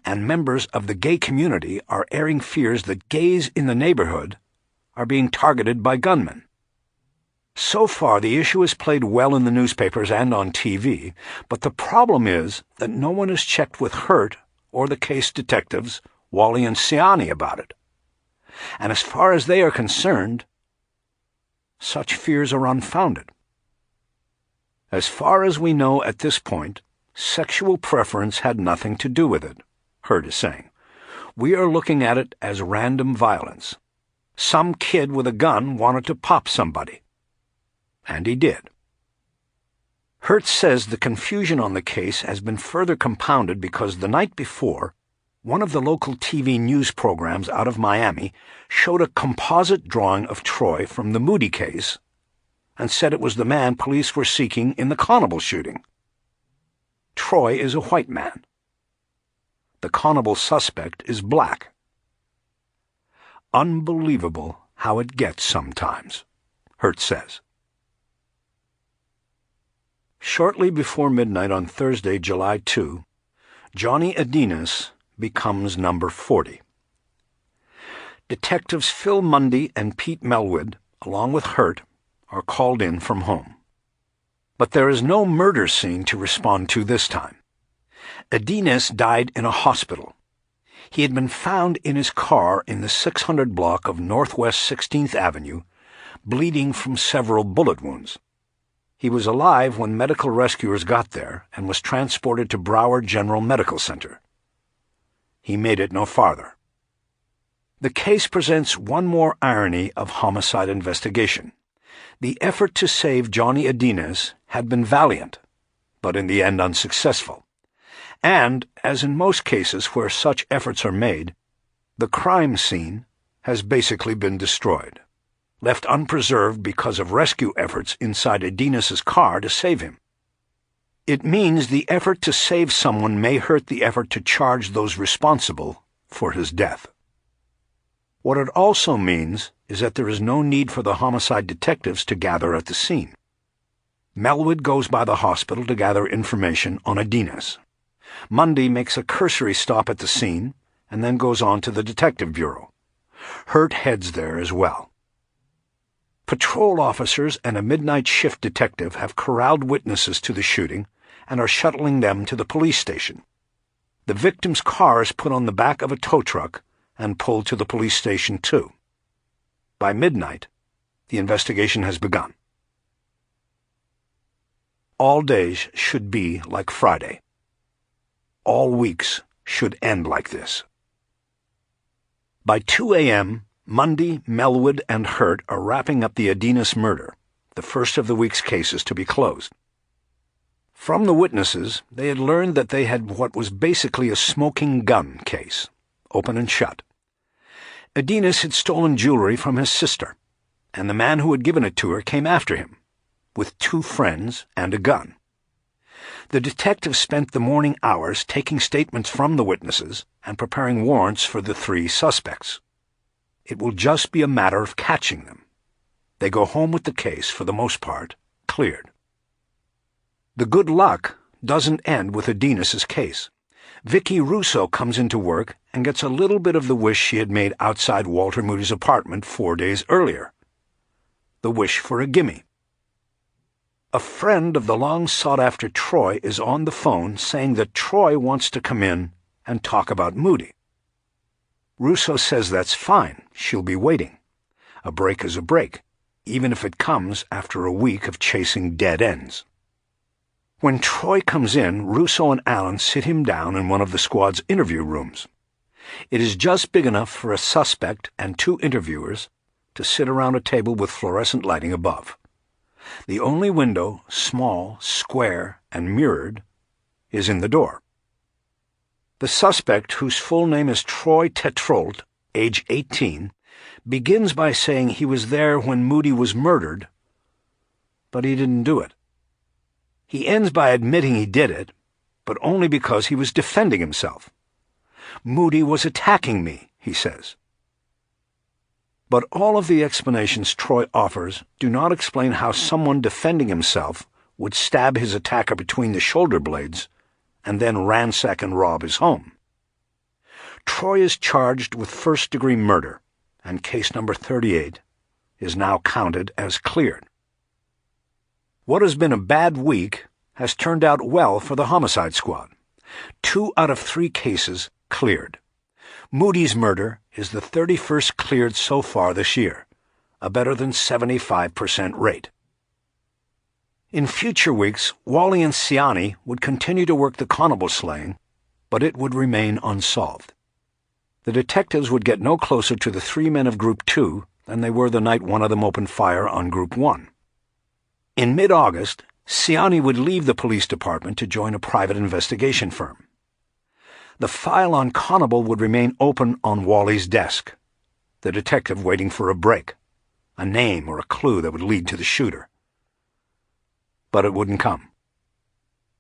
and members of the gay community are airing fears that gays in the neighborhood are being targeted by gunmen. So far, the issue is played well in the newspapers and on TV, but the problem is that no one has checked with Hurt or the case detectives, Wally and Ciani, about it. And as far as they are concerned, such fears are unfounded. As far as we know at this point, sexual preference had nothing to do with it, Hurt is saying. We are looking at it as random violence. Some kid with a gun wanted to pop somebody. And he did. Hurt says the confusion on the case has been further compounded because the night before, one of the local TV news programs out of Miami showed a composite drawing of Troy from the Moody case and said it was the man police were seeking in the Connelly shooting. Troy is a white man. The Connelly suspect is black. Unbelievable how it gets sometimes, Hurt says. Shortly before midnight on Thursday, July 2, Johnny Adenas becomes number 40. Detectives Phil Mundy and Pete Melwood, along with Hurt, are called in from home. But there is no murder scene to respond to this time. Adenas died in a hospital. He had been found in his car in the 600 block of Northwest 16th Avenue, bleeding from several bullet wounds. He was alive when medical rescuers got there and was transported to Broward General Medical Center. He made it no farther. The case presents one more irony of homicide investigation. The effort to save Johnny Adenas had been valiant, but in the end unsuccessful. And, as in most cases where such efforts are made, the crime scene has basically been destroyed, left unpreserved because of rescue efforts inside Adenas's car to save him. It means the effort to save someone may hurt the effort to charge those responsible for his death. What it also means is that there is no need for the homicide detectives to gather at the scene. Melwood goes by the hospital to gather information on Adenas. Mundy makes a cursory stop at the scene and then goes on to the detective bureau. Hurt heads there as well. Patrol officers and a midnight shift detective have corralled witnesses to the shooting and are shuttling them to the police station. The victim's car is put on the back of a tow truck and pulled to the police station too. By midnight, the investigation has begun. All days should be like Friday. All weeks should end like this. By 2 a.m., Mundy, Melwood, and Hurt are wrapping up the Adenis murder, the first of the week's cases to be closed. From the witnesses, they had learned that they had what was basically a smoking gun case, open and shut. Adenis had stolen jewelry from his sister, and the man who had given it to her came after him, with 2 friends and a gun. The detective spent the morning hours taking statements from the witnesses and preparing warrants for the 3 suspects. It will just be a matter of catching them. They go home with the case, for the most part, cleared. The good luck doesn't end with Adenis's case. Vicky Russo comes into work and gets a little bit of the wish she had made outside Walter Moody's apartment 4 days earlier. The wish for a gimme. A friend of the long-sought-after Troy is on the phone saying that Troy wants to come in and talk about Moody. Russo says that's fine, she'll be waiting. A break is a break, even if it comes after a week of chasing dead ends. When Troy comes in, Russo and Allen sit him down in one of the squad's interview rooms. It is just big enough for a suspect and 2 interviewers to sit around a table with fluorescent lighting above. The only window, small, square, and mirrored, is in the door. The suspect, whose full name is Troy Tetrolt, age 18, begins by saying he was there when Moody was murdered, but he didn't do it. He ends by admitting he did it, but only because he was defending himself. Moody was attacking me, he says. But all of the explanations Troy offers do not explain how someone defending himself would stab his attacker between the shoulder blades and then ransack and rob his home. Troy is charged with first-degree murder, and case number 38 is now counted as cleared. What has been a bad week has turned out well for the homicide squad. 2 out of 3 cases cleared. Moody's murder is the 31st cleared so far this year, a better than 75% rate. In future weeks, Wally and Ciani would continue to work the Connell slaying, but it would remain unsolved. The detectives would get no closer to the 3 men of Group 2 than they were the night one of them opened fire on Group 1. In mid-August, Ciani would leave the police department to join a private investigation firm. The file on Connell would remain open on Wally's desk, the detective waiting for a break, a name or a clue that would lead to the shooter. But it wouldn't come,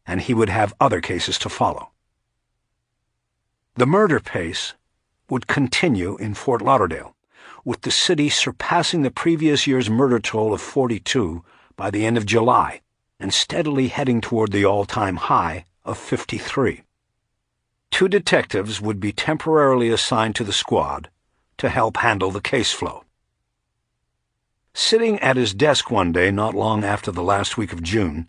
and he would have other cases to follow. The murder pace would continue in Fort Lauderdale, with the city surpassing the previous year's murder toll of 42 by the end of July, and steadily heading toward the all-time high of 53. 2 detectives would be temporarily assigned to the squad to help handle the case flow. Sitting at his desk one day not long after the last week of June,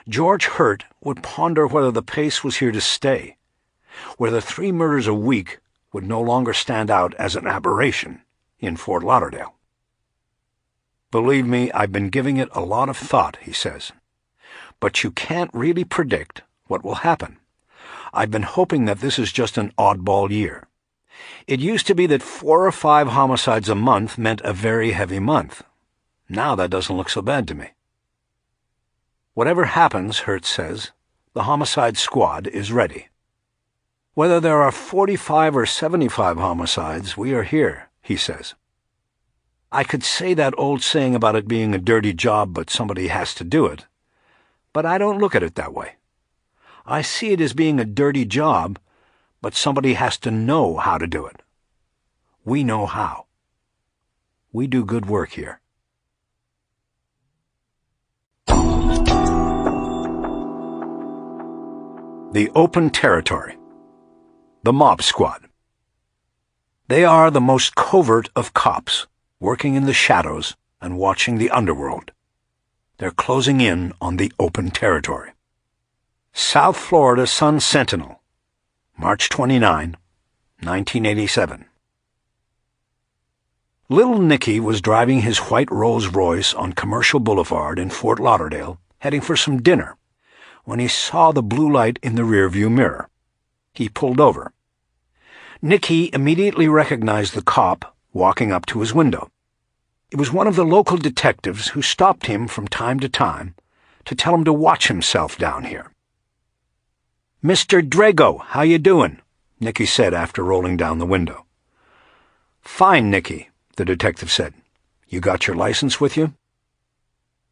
George Hurt would ponder whether the pace was here to stay, whether 3 murders a week would no longer stand out as an aberration in Fort Lauderdale. "Believe me, I've been giving it a lot of thought," he says. "But you can't really predict what will happen. I've been hoping that this is just an oddball year. It used to be that 4 or 5 homicides a month meant a very heavy month. Now that doesn't look so bad to me." Whatever happens, Hurt says, the homicide squad is ready. "Whether there are 45 or 75 homicides, we are here," he says. "I could say that old saying about it being a dirty job, but somebody has to do it. But I don't look at it that way. I see it as being a dirty job, but somebody has to know how to do it. We know how. We do good work here." The Open Territory. The Mob Squad. They are the most covert of cops, working in the shadows and watching the underworld. They're closing in on the open territory. South Florida Sun-Sentinel, March 29, 1987. Little Nicky was driving his white Rolls-Royce on Commercial Boulevard in Fort Lauderdale, heading for some dinner, when he saw the blue light in the rearview mirror. He pulled over. Nicky immediately recognized the cop walking up to his window. It was one of the local detectives who stopped him from time to tell him to watch himself down here. "Mr. Drago, how you doing?" Nicky said after rolling down the window. "Fine, Nicky," the detective said. "You got your license with you?"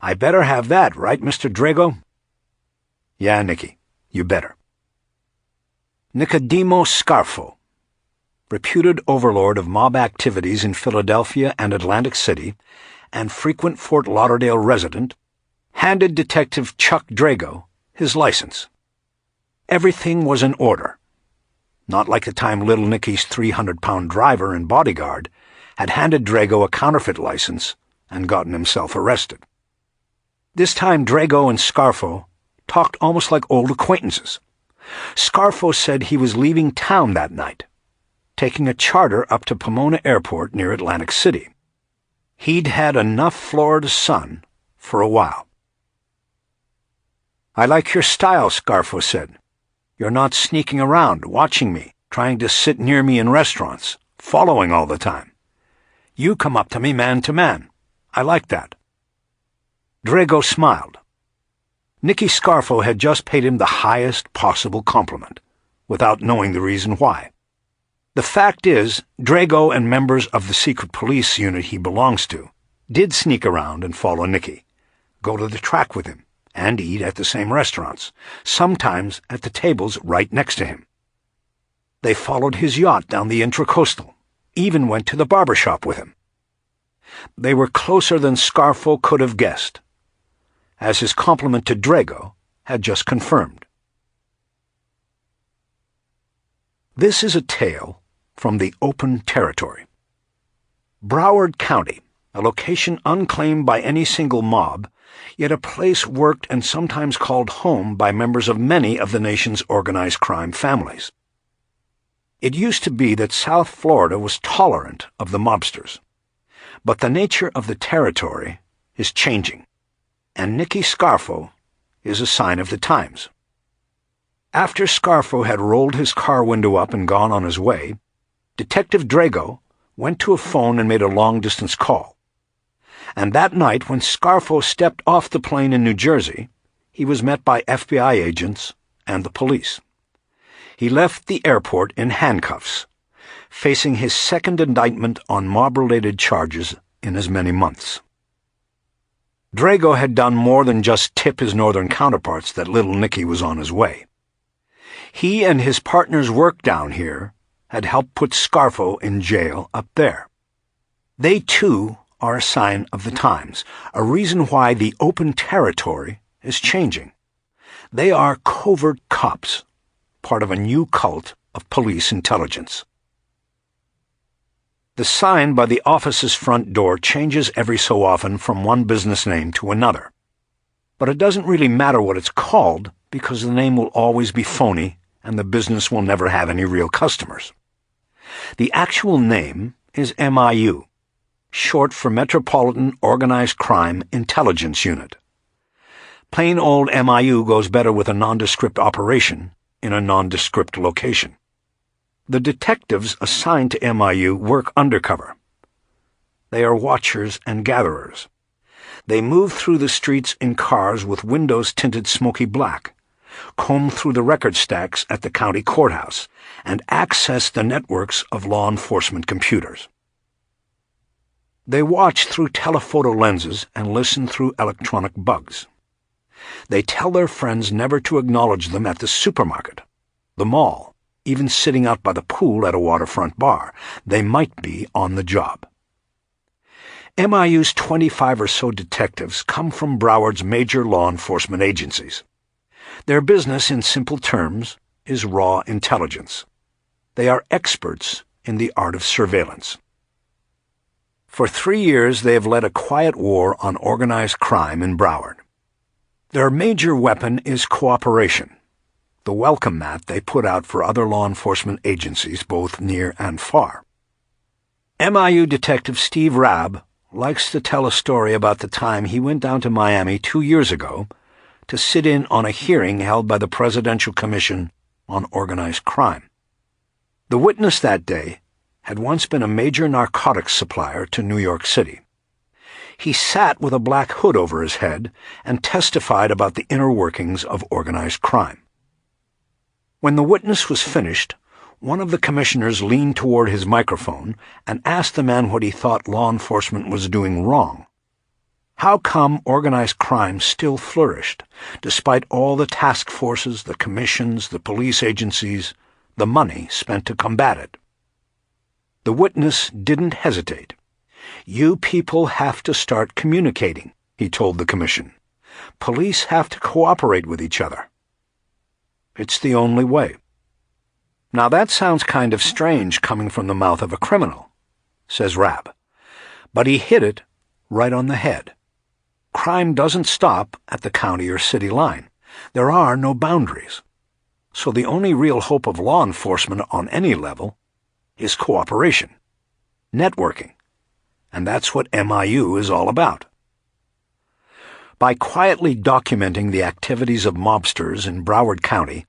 "I better have that, right, Mr. Drago?" "Yeah, Nicky, you better." Nicodemo Scarfo, reputed overlord of mob activities in Philadelphia and Atlantic City, and frequent Fort Lauderdale resident, handed Detective Chuck Drago his license. Everything was in order. Not like the time little Nicky's 300-pound driver and bodyguard had handed Drago a counterfeit license and gotten himself arrested. This time Drago and Scarfo talked almost like old acquaintances. Scarfo said he was leaving town that night, taking a charter up to Pomona Airport near Atlantic City. He'd had enough Florida sun for a while. "I like your style," Scarfo said. "You're not sneaking around, watching me, trying to sit near me in restaurants, following all the time. You come up to me man to man. I like that." Drago smiled. Nicky Scarfo had just paid him the highest possible compliment, without knowing the reason why. The fact is, Drago and members of the secret police unit he belongs to did sneak around and follow Nicky, go to the track with him, and eat at the same restaurants, sometimes at the tables right next to him. They followed his yacht down the Intracoastal, even went to the barber shop with him. They were closer than Scarfo could have guessed, as his compliment to Drago had just confirmed. This is a tale from the open territory. Broward County, a location unclaimed by any single mob, yet a place worked and sometimes called home by members of many of the nation's organized crime families. It used to be that South Florida was tolerant of the mobsters, but the nature of the territory is changing, and Nicky Scarfo is a sign of the times. After Scarfo had rolled his car window up and gone on his way, Detective Drago went to a phone and made a long-distance call. And that night, when Scarfo stepped off the plane in New Jersey, he was met by FBI agents and the police. He left the airport in handcuffs, facing his second indictment on mob-related charges in as many months. Drago had done more than just tip his northern counterparts that little Nicky was on his way. He and his partner's work down here had helped put Scarfo in jail up there. They, too, are a sign of the times, a reason why the open territory is changing. They are covert cops, part of a new cult of police intelligence. The sign by the office's front door changes every so often from one business name to another. But it doesn't really matter what it's called, because the name will always be phony and the business will never have any real customers. The actual name is MIU, short for Metropolitan Organized Crime Intelligence Unit. Plain old MIU goes better with a nondescript operation in a nondescript location. The detectives assigned to MIU work undercover. They are watchers and gatherers. They move through the streets in cars with windows tinted smoky black, comb through the record stacks at the county courthouse, and access the networks of law enforcement computers. They watch through telephoto lenses and listen through electronic bugs. They tell their friends never to acknowledge them at the supermarket, the mall, even sitting out by the pool at a waterfront bar. They might be on the job. MIU's 25 or so detectives come from Broward's major law enforcement agencies. Their business, in simple terms, is raw intelligence. They are experts in the art of surveillance. For 3 years they have led a quiet war on organized crime in Broward. Their major weapon is cooperation, the welcome mat they put out for other law enforcement agencies, both near and far. MIU Detective Steve Rabb likes to tell a story about the time he went down to Miami 2 years ago to sit in on a hearing held by the Presidential Commission on Organized Crime. The witness that day had once been a major narcotics supplier to New York City. He sat with a black hood over his head and testified about the inner workings of organized crime. When the witness was finished, one of the commissioners leaned toward his microphone and asked the man what he thought law enforcement was doing wrong. How come organized crime still flourished, despite all the task forces, the commissions, the police agencies, the money spent to combat it? The witness didn't hesitate. "You people have to start communicating," he told the commission. "Police have to cooperate with each other. It's the only way." Now that sounds kind of strange coming from the mouth of a criminal, says Rabb, but he hit it right on the head. Crime doesn't stop at the county or city line. There are no boundaries. So the only real hope of law enforcement on any level is cooperation, networking, and that's what MIU is all about. By quietly documenting the activities of mobsters in Broward County,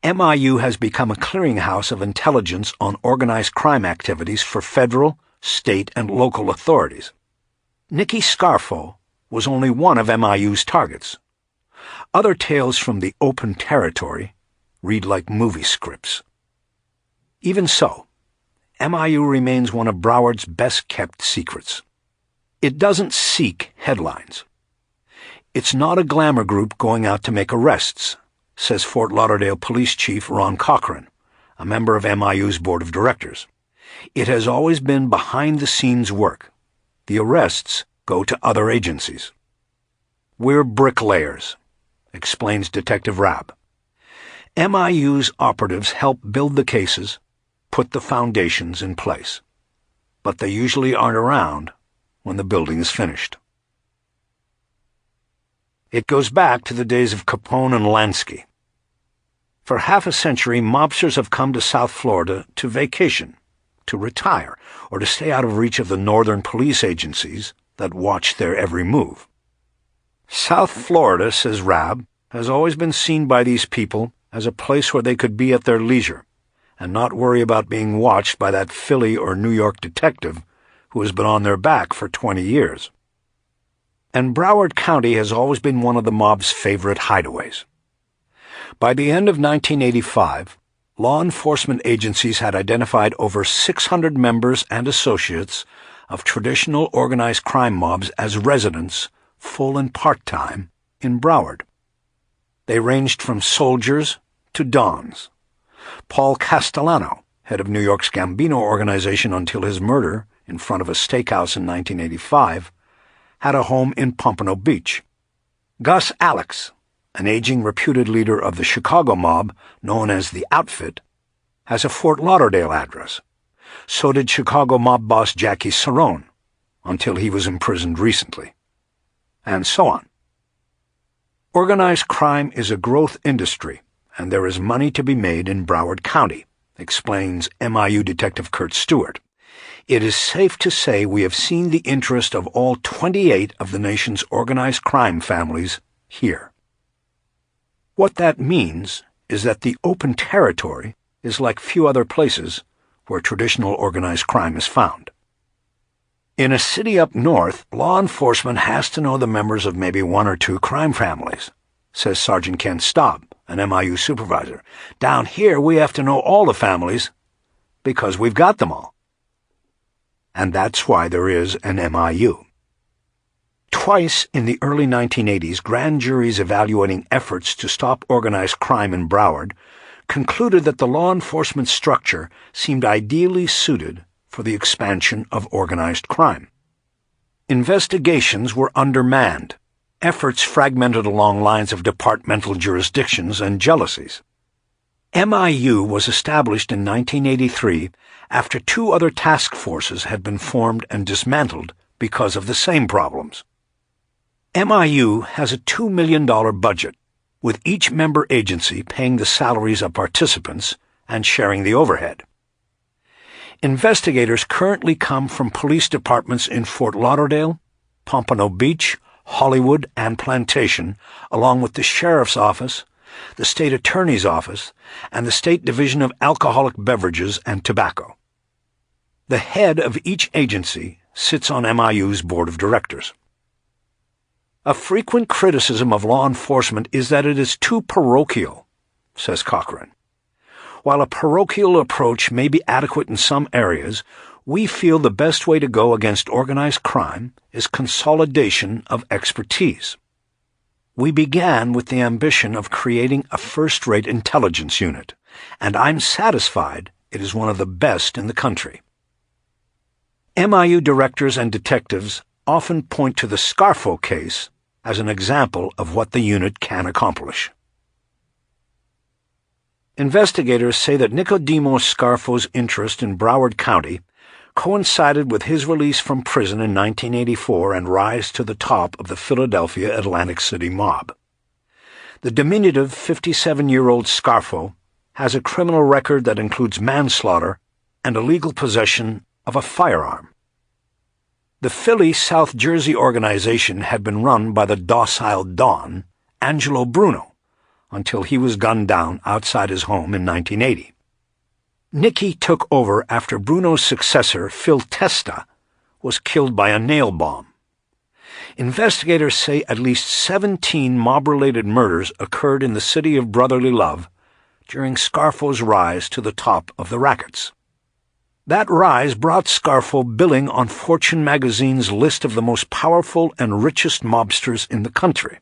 MIU has become a clearinghouse of intelligence on organized crime activities for federal, state, and local authorities. Nicky Scarfo was only one of MIU's targets. Other tales from the open territory read like movie scripts. Even so, MIU remains one of Broward's best-kept secrets. It doesn't seek headlines. It's not a glamour group going out to make arrests, says Fort Lauderdale Police Chief Ron Cochran, a member of MIU's board of directors. It has always been behind-the-scenes work. The arrests go to other agencies. "We're bricklayers," explains Detective Rabb. MIU's operatives help build the cases, put the foundations in place. But they usually aren't around when the building is finished. It goes back to the days of Capone and Lansky. For half a century, mobsters have come to South Florida to vacation, to retire, or to stay out of reach of the northern police agencies that watch their every move. South Florida, says Rabb, has always been seen by these people as a place where they could be at their leisure and not worry about being watched by that Philly or New York detective who has been on their back for 20 years. And Broward County has always been one of the mob's favorite hideaways. By the end of 1985, law enforcement agencies had identified over 600 members and associates of traditional organized crime mobs as residents, full and part-time, in Broward. They ranged from soldiers to dons. Paul Castellano, head of New York's Gambino organization until his murder in front of a steakhouse in 1985, had a home in Pompano Beach. Gus Alex, an aging reputed leader of the Chicago mob known as the Outfit, has a Fort Lauderdale address. So did Chicago mob boss Jackie Cerrone, until he was imprisoned recently. And so on. Organized crime is a growth industry, and there is money to be made in Broward County, explains MIU Detective Kurt Stewart. It is safe to say we have seen the interest of all 28 of the nation's organized crime families here. What that means is that the open territory is like few other places where traditional organized crime is found. In a city up north, law enforcement has to know the members of maybe one or two crime families, says Sergeant Ken Staub, an MIU supervisor. Down here, we have to know all the families because we've got them all. And that's why there is an MIU. Twice in the early 1980s, grand juries evaluating efforts to stop organized crime in Broward concluded that the law enforcement structure seemed ideally suited for the expansion of organized crime. Investigations were undermanned, efforts fragmented along lines of departmental jurisdictions and jealousies. MIU was established in 1983 after two other task forces had been formed and dismantled because of the same problems. MIU has a $2 million budget, with each member agency paying the salaries of participants and sharing the overhead. Investigators currently come from police departments in Fort Lauderdale, Pompano Beach, Hollywood, and Plantation, along with the Sheriff's Office, the State Attorney's Office, and the State Division of Alcoholic Beverages and Tobacco. The head of each agency sits on MIU's Board of Directors. A frequent criticism of law enforcement is that it is too parochial, says Cochran. While a parochial approach may be adequate in some areas, we feel the best way to go against organized crime is consolidation of expertise. We began with the ambition of creating a first-rate intelligence unit, and I'm satisfied it is one of the best in the country. MIU directors and detectives often point to the Scarfo case as an example of what the unit can accomplish. Investigators say that Nicodemos Scarfo's interest in Broward County coincided with his release from prison in 1984 and rise to the top of the Philadelphia Atlantic City mob. The diminutive 57-year-old Scarfo has a criminal record that includes manslaughter and illegal possession of a firearm. The Philly South Jersey organization had been run by the docile Don, Angelo Bruno, until he was gunned down outside his home in 1980. Nicky took over after Bruno's successor, Phil Testa, was killed by a nail bomb. Investigators say at least 17 mob-related murders occurred in the city of brotherly love during Scarfo's rise to the top of the rackets. That rise brought Scarfo billing on Fortune magazine's list of the most powerful and richest mobsters in the country,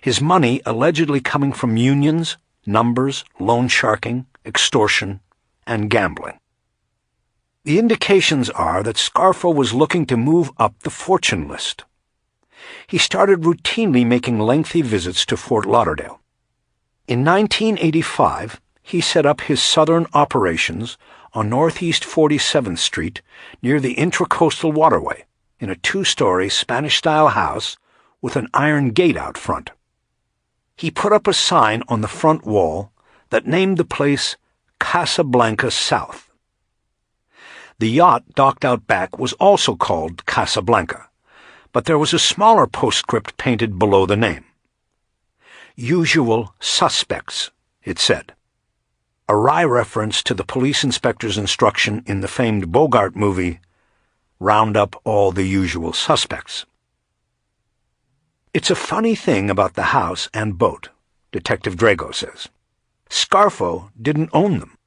his money allegedly coming from unions, numbers, loan sharking, extortion, and gambling. The indications are that Scarfo was looking to move up the Fortune list. He started routinely making lengthy visits to Fort Lauderdale. In 1985, he set up his southern operations on Northeast 47th Street near the Intracoastal Waterway in a 2-story Spanish-style house with an iron gate out front. He put up a sign on the front wall that named the place Casablanca South. The yacht docked out back was also called Casablanca, but there was a smaller postscript painted below the name. Usual suspects, it said, a wry reference to the police inspector's instruction in the famed Bogart movie, Round Up All the Usual Suspects. It's a funny thing about the house and boat, Detective Drago says. Scarfo didn't own them.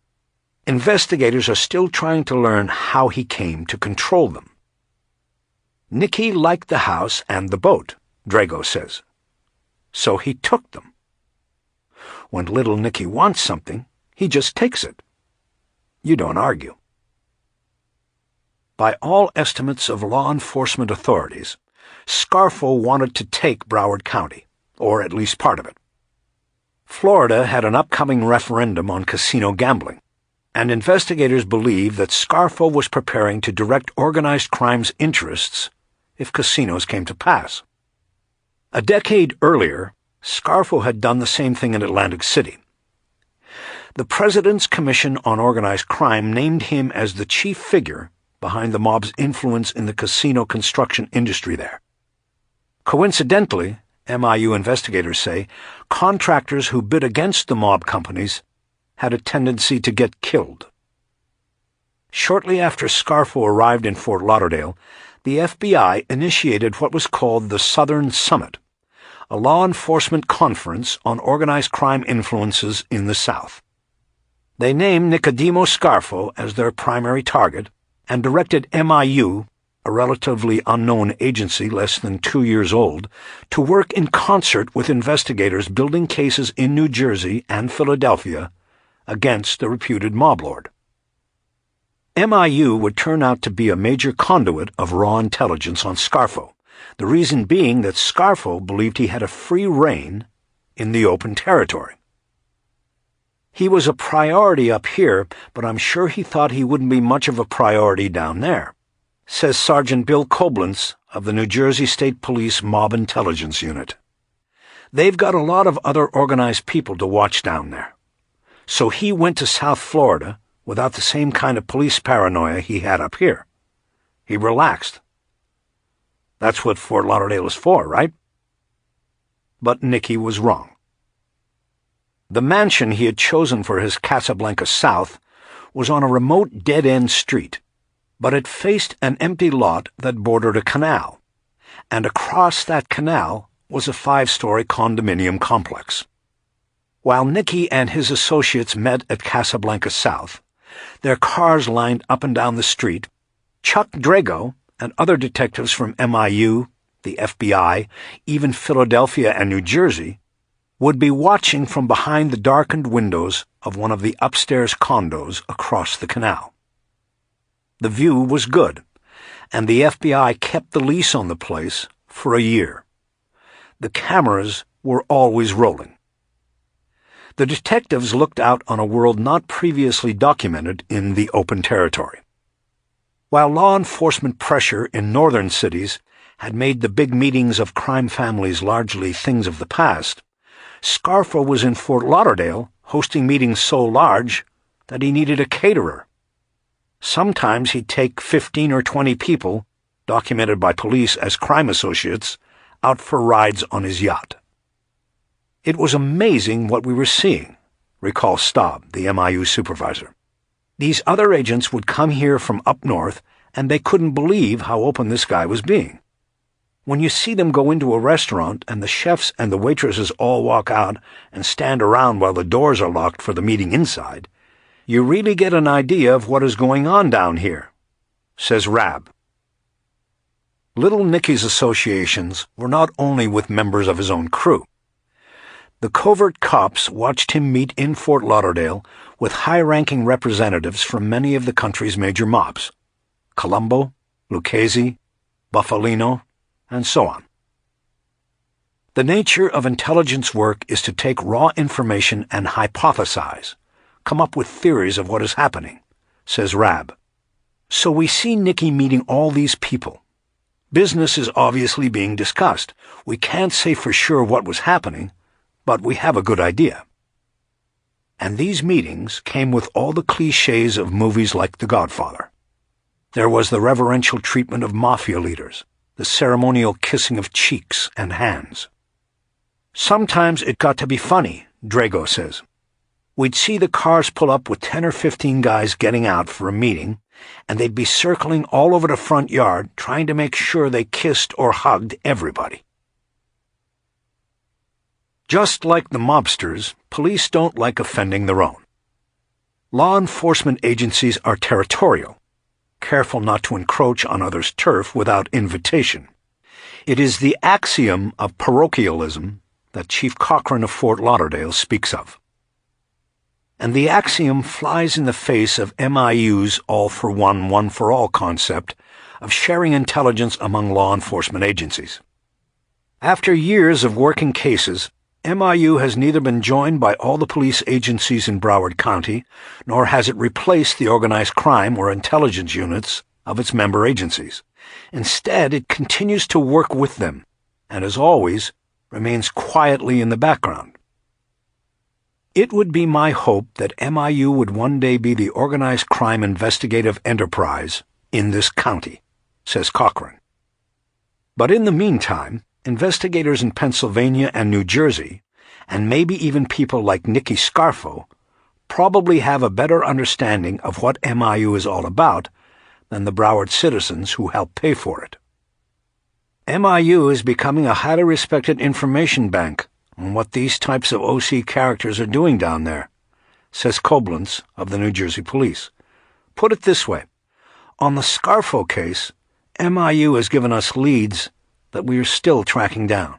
Investigators are still trying to learn how he came to control them. Nicky liked the house and the boat, Drago says. So he took them. When little Nicky wants something, he just takes it. You don't argue. By all estimates of law enforcement authorities, Scarfo wanted to take Broward County, or at least part of it. Florida had an upcoming referendum on casino gambling, and investigators believe that Scarfo was preparing to direct organized crime's interests if casinos came to pass. A decade earlier, Scarfo had done the same thing in Atlantic City. The President's Commission on Organized Crime named him as the chief figure behind the mob's influence in the casino construction industry there. Coincidentally, MIU investigators say, contractors who bid against the mob companies had a tendency to get killed. Shortly after Scarfo arrived in Fort Lauderdale, the FBI initiated what was called the Southern Summit, a law enforcement conference on organized crime influences in the South. They named Nicodemos Scarfo as their primary target and directed MIU, a relatively unknown agency less than 2 years old, to work in concert with investigators building cases in New Jersey and Philadelphia against the reputed mob lord. MIU would turn out to be a major conduit of raw intelligence on Scarfo, the reason being that Scarfo believed he had a free rein in the open territory. He was a priority up here, but I'm sure he thought he wouldn't be much of a priority down there, says Sergeant Bill Koblenz of the New Jersey State Police Mob Intelligence Unit. They've got a lot of other organized people to watch down there. So he went to South Florida without the same kind of police paranoia he had up here. He relaxed. That's what Fort Lauderdale is for, right? But Nicky was wrong. The mansion he had chosen for his Casablanca South was on a remote dead-end street, but it faced an empty lot that bordered a canal, and across that canal was a 5-story condominium complex. While Nicky and his associates met at Casablanca South, their cars lined up and down the street, Chuck Drago and other detectives from MIU, the FBI, even Philadelphia and New Jersey, would be watching from behind the darkened windows of one of the upstairs condos across the canal. The view was good, and the FBI kept the lease on the place for a year. The cameras were always rolling. The detectives looked out on a world not previously documented in the open territory. While law enforcement pressure in northern cities had made the big meetings of crime families largely things of the past, Scarfo was in Fort Lauderdale hosting meetings so large that he needed a caterer. Sometimes he'd take 15 or 20 people, documented by police as crime associates, out for rides on his yacht. It was amazing what we were seeing, recalls Staub, the MIU supervisor. These other agents would come here from up north, and they couldn't believe how open this guy was being. When you see them go into a restaurant and the chefs and the waitresses all walk out and stand around while the doors are locked for the meeting inside, you really get an idea of what is going on down here, says Rab. Little Nicky's associations were not only with members of his own crew. The covert cops watched him meet in Fort Lauderdale with high-ranking representatives from many of the country's major mobs, Colombo, Lucchese, Buffalino, and so on. The nature of intelligence work is to take raw information and hypothesize, come up with theories of what is happening, says Rab. So we see Nicky meeting all these people. Business is obviously being discussed. We can't say for sure what was happening, but we have a good idea. And these meetings came with all the cliches of movies like The Godfather. There was the reverential treatment of mafia leaders, the ceremonial kissing of cheeks and hands. Sometimes it got to be funny, Drago says. We'd see the cars pull up with 10 or 15 guys getting out for a meeting, and they'd be circling all over the front yard trying to make sure they kissed or hugged everybody. Just like the mobsters, police don't like offending their own. Law enforcement agencies are territorial, careful not to encroach on others' turf without invitation. It is the axiom of parochialism that Chief Cochran of Fort Lauderdale speaks of. And the axiom flies in the face of MIU's all-for-one, one-for-all concept of sharing intelligence among law enforcement agencies. After years of working cases, MIU has neither been joined by all the police agencies in Broward County, nor has it replaced the organized crime or intelligence units of its member agencies. Instead, it continues to work with them, and as always, remains quietly in the background. It would be my hope that MIU would one day be the organized crime investigative enterprise in this county, says Cochran. But in the meantime, investigators in Pennsylvania and New Jersey, and maybe even people like Nicky Scarfo, probably have a better understanding of what MIU is all about than the Broward citizens who help pay for it. MIU is becoming a highly respected information bank on what these types of OC characters are doing down there, says Koblenz of the New Jersey Police. Put it this way, on the Scarfo case, MIU has given us leads that we are still tracking down.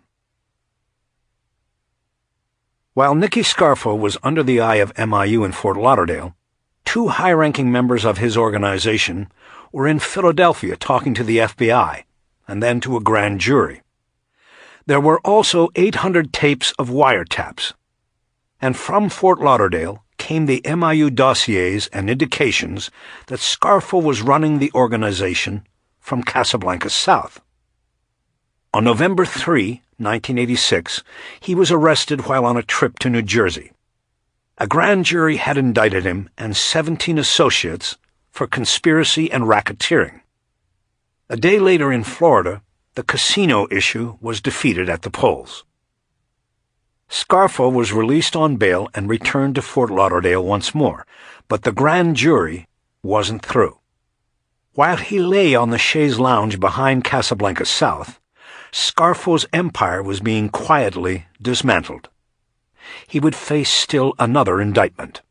While Nicky Scarfo was under the eye of MIU in Fort Lauderdale, 2 high-ranking members of his organization were in Philadelphia talking to the FBI and then to a grand jury. There were also 800 tapes of wiretaps, and from Fort Lauderdale came the MIU dossiers and indications that Scarfo was running the organization from Casablanca South. On November 3, 1986, he was arrested while on a trip to New Jersey. A grand jury had indicted him and 17 associates for conspiracy and racketeering. A day later in Florida, the casino issue was defeated at the polls. Scarfo was released on bail and returned to Fort Lauderdale once more, but the grand jury wasn't through. While he lay on the chaise lounge behind Casablanca South, Scarfo's empire was being quietly dismantled. He would face still another indictment.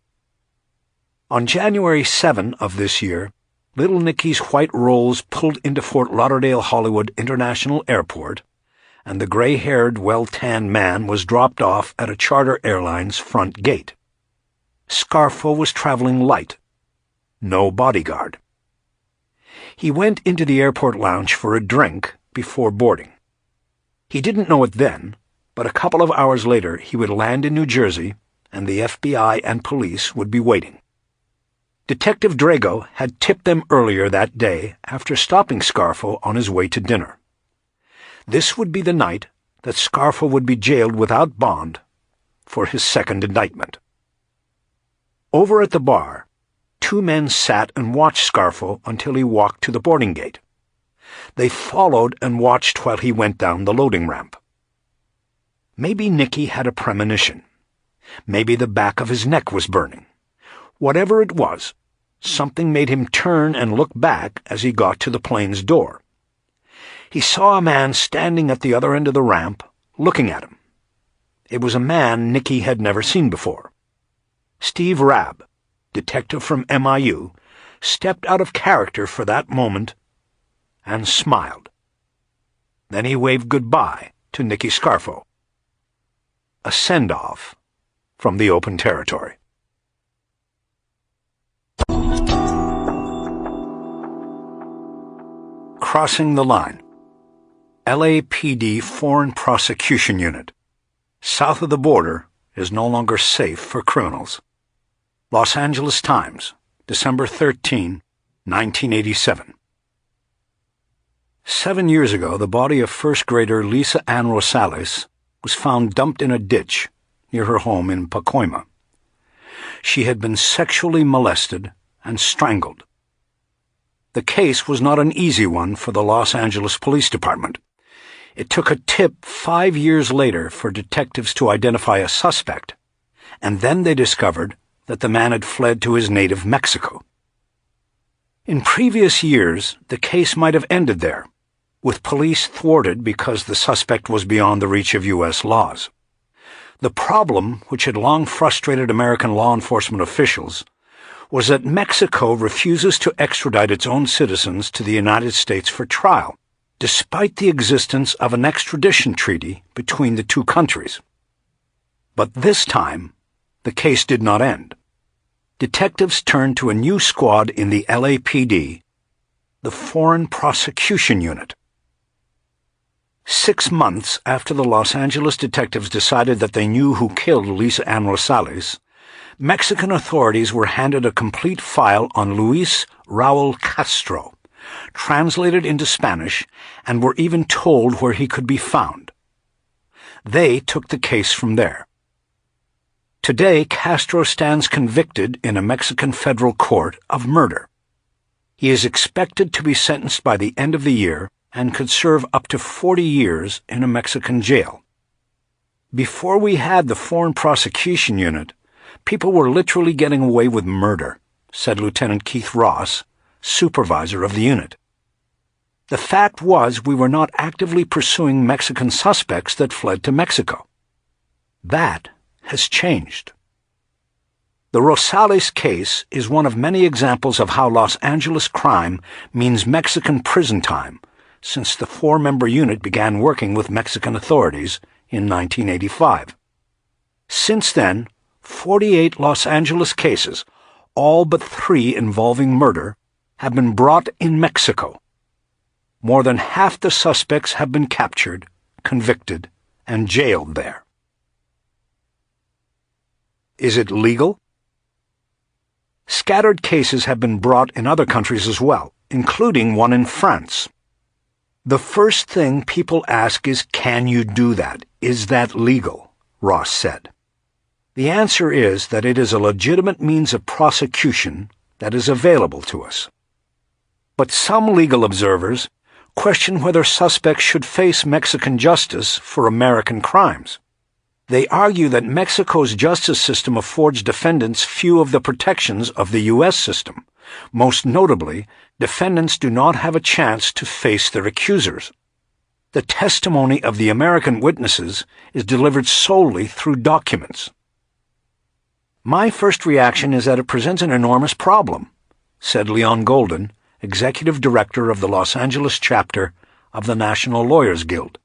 On January 7 of this year, Little Nicky's white Rolls pulled into Fort Lauderdale Hollywood International Airport, and the gray-haired, well-tanned man was dropped off at a charter airline's front gate. Scarfo was traveling light. No bodyguard. He went into the airport lounge for a drink before boarding. He didn't know it then, but a couple of hours later he would land in New Jersey, and the FBI and police would be waiting. Detective Drago had tipped them earlier that day after stopping Scarfo on his way to dinner. This would be the night that Scarfo would be jailed without bond for his second indictment. Over at the bar, two men sat and watched Scarfo until he walked to the boarding gate. They followed and watched while he went down the loading ramp. Maybe Nicky had a premonition. Maybe the back of his neck was burning. Whatever it was, something made him turn and look back as he got to the plane's door. He saw a man standing at the other end of the ramp, looking at him. It was a man Nicky had never seen before. Steve Rabb, detective from MIU, stepped out of character for that moment and smiled. Then he waved goodbye to Nicky Scarfo. A send-off from the open territory. Crossing the line. LAPD Foreign Prosecution Unit. South of the border is no longer safe for criminals. Los Angeles Times, December 13, 1987. 7 years ago, the body of first-grader Lisa Ann Rosales was found dumped in a ditch near her home in Pacoima. She had been sexually molested and strangled. The case was not an easy one for the Los Angeles Police Department. It took a tip 5 years later for detectives to identify a suspect, and then they discovered that the man had fled to his native Mexico. In previous years, the case might have ended there, with police thwarted because the suspect was beyond the reach of U.S. laws. The problem, which had long frustrated American law enforcement officials, was that Mexico refuses to extradite its own citizens to the United States for trial, despite the existence of an extradition treaty between the two countries. But this time, the case did not end. Detectives turned to a new squad in the LAPD, the Foreign Prosecution Unit. 6 months after the Los Angeles detectives decided that they knew who killed Lisa Ann Rosales, Mexican authorities were handed a complete file on Luis Raul Castro, translated into Spanish, and were even told where he could be found. They took the case from there. Today, Castro stands convicted in a Mexican federal court of murder. He is expected to be sentenced by the end of the year and could serve up to 40 years in a Mexican jail. Before we had the Foreign Prosecution Unit, people were literally getting away with murder, said Lieutenant Keith Ross, supervisor of the unit. The fact was we were not actively pursuing Mexican suspects that fled to Mexico. That has changed. The Rosales case is one of many examples of how Los Angeles crime means Mexican prison time since the 4-member unit began working with Mexican authorities in 1985. Since then, 48 Los Angeles cases, all but 3 involving murder, have been brought in Mexico. More than half the suspects have been captured, convicted, and jailed there. Is it legal? Scattered cases have been brought in other countries as well, including one in France. The first thing people ask is, can you do that? Is that legal? Ross said. The answer is that it is a legitimate means of prosecution that is available to us. But some legal observers question whether suspects should face Mexican justice for American crimes. They argue that Mexico's justice system affords defendants few of the protections of the U.S. system. Most notably, defendants do not have a chance to face their accusers. The testimony of the American witnesses is delivered solely through documents. My first reaction is that it presents an enormous problem, said Leon Golden, executive director of the Los Angeles chapter of the National Lawyers Guild.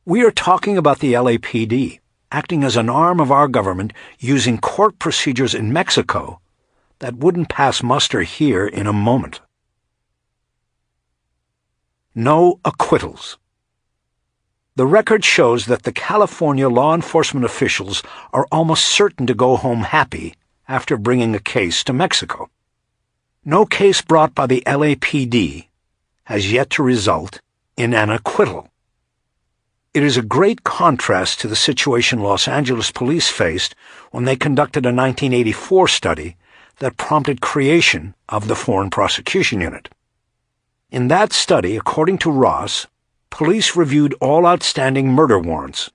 We are talking about the LAPD, acting as an arm of our government using court procedures in Mexico that wouldn't pass muster here in a moment. No acquittals. The record shows that the California law enforcement officials are almost certain to go home happy after bringing a case to Mexico. No case brought by the LAPD has yet to result in an acquittal. It is a great contrast to the situation Los Angeles police faced when they conducted a 1984 study that prompted creation of the Foreign Prosecution Unit. In that study, according to Ross, police reviewed all outstanding murder warrants,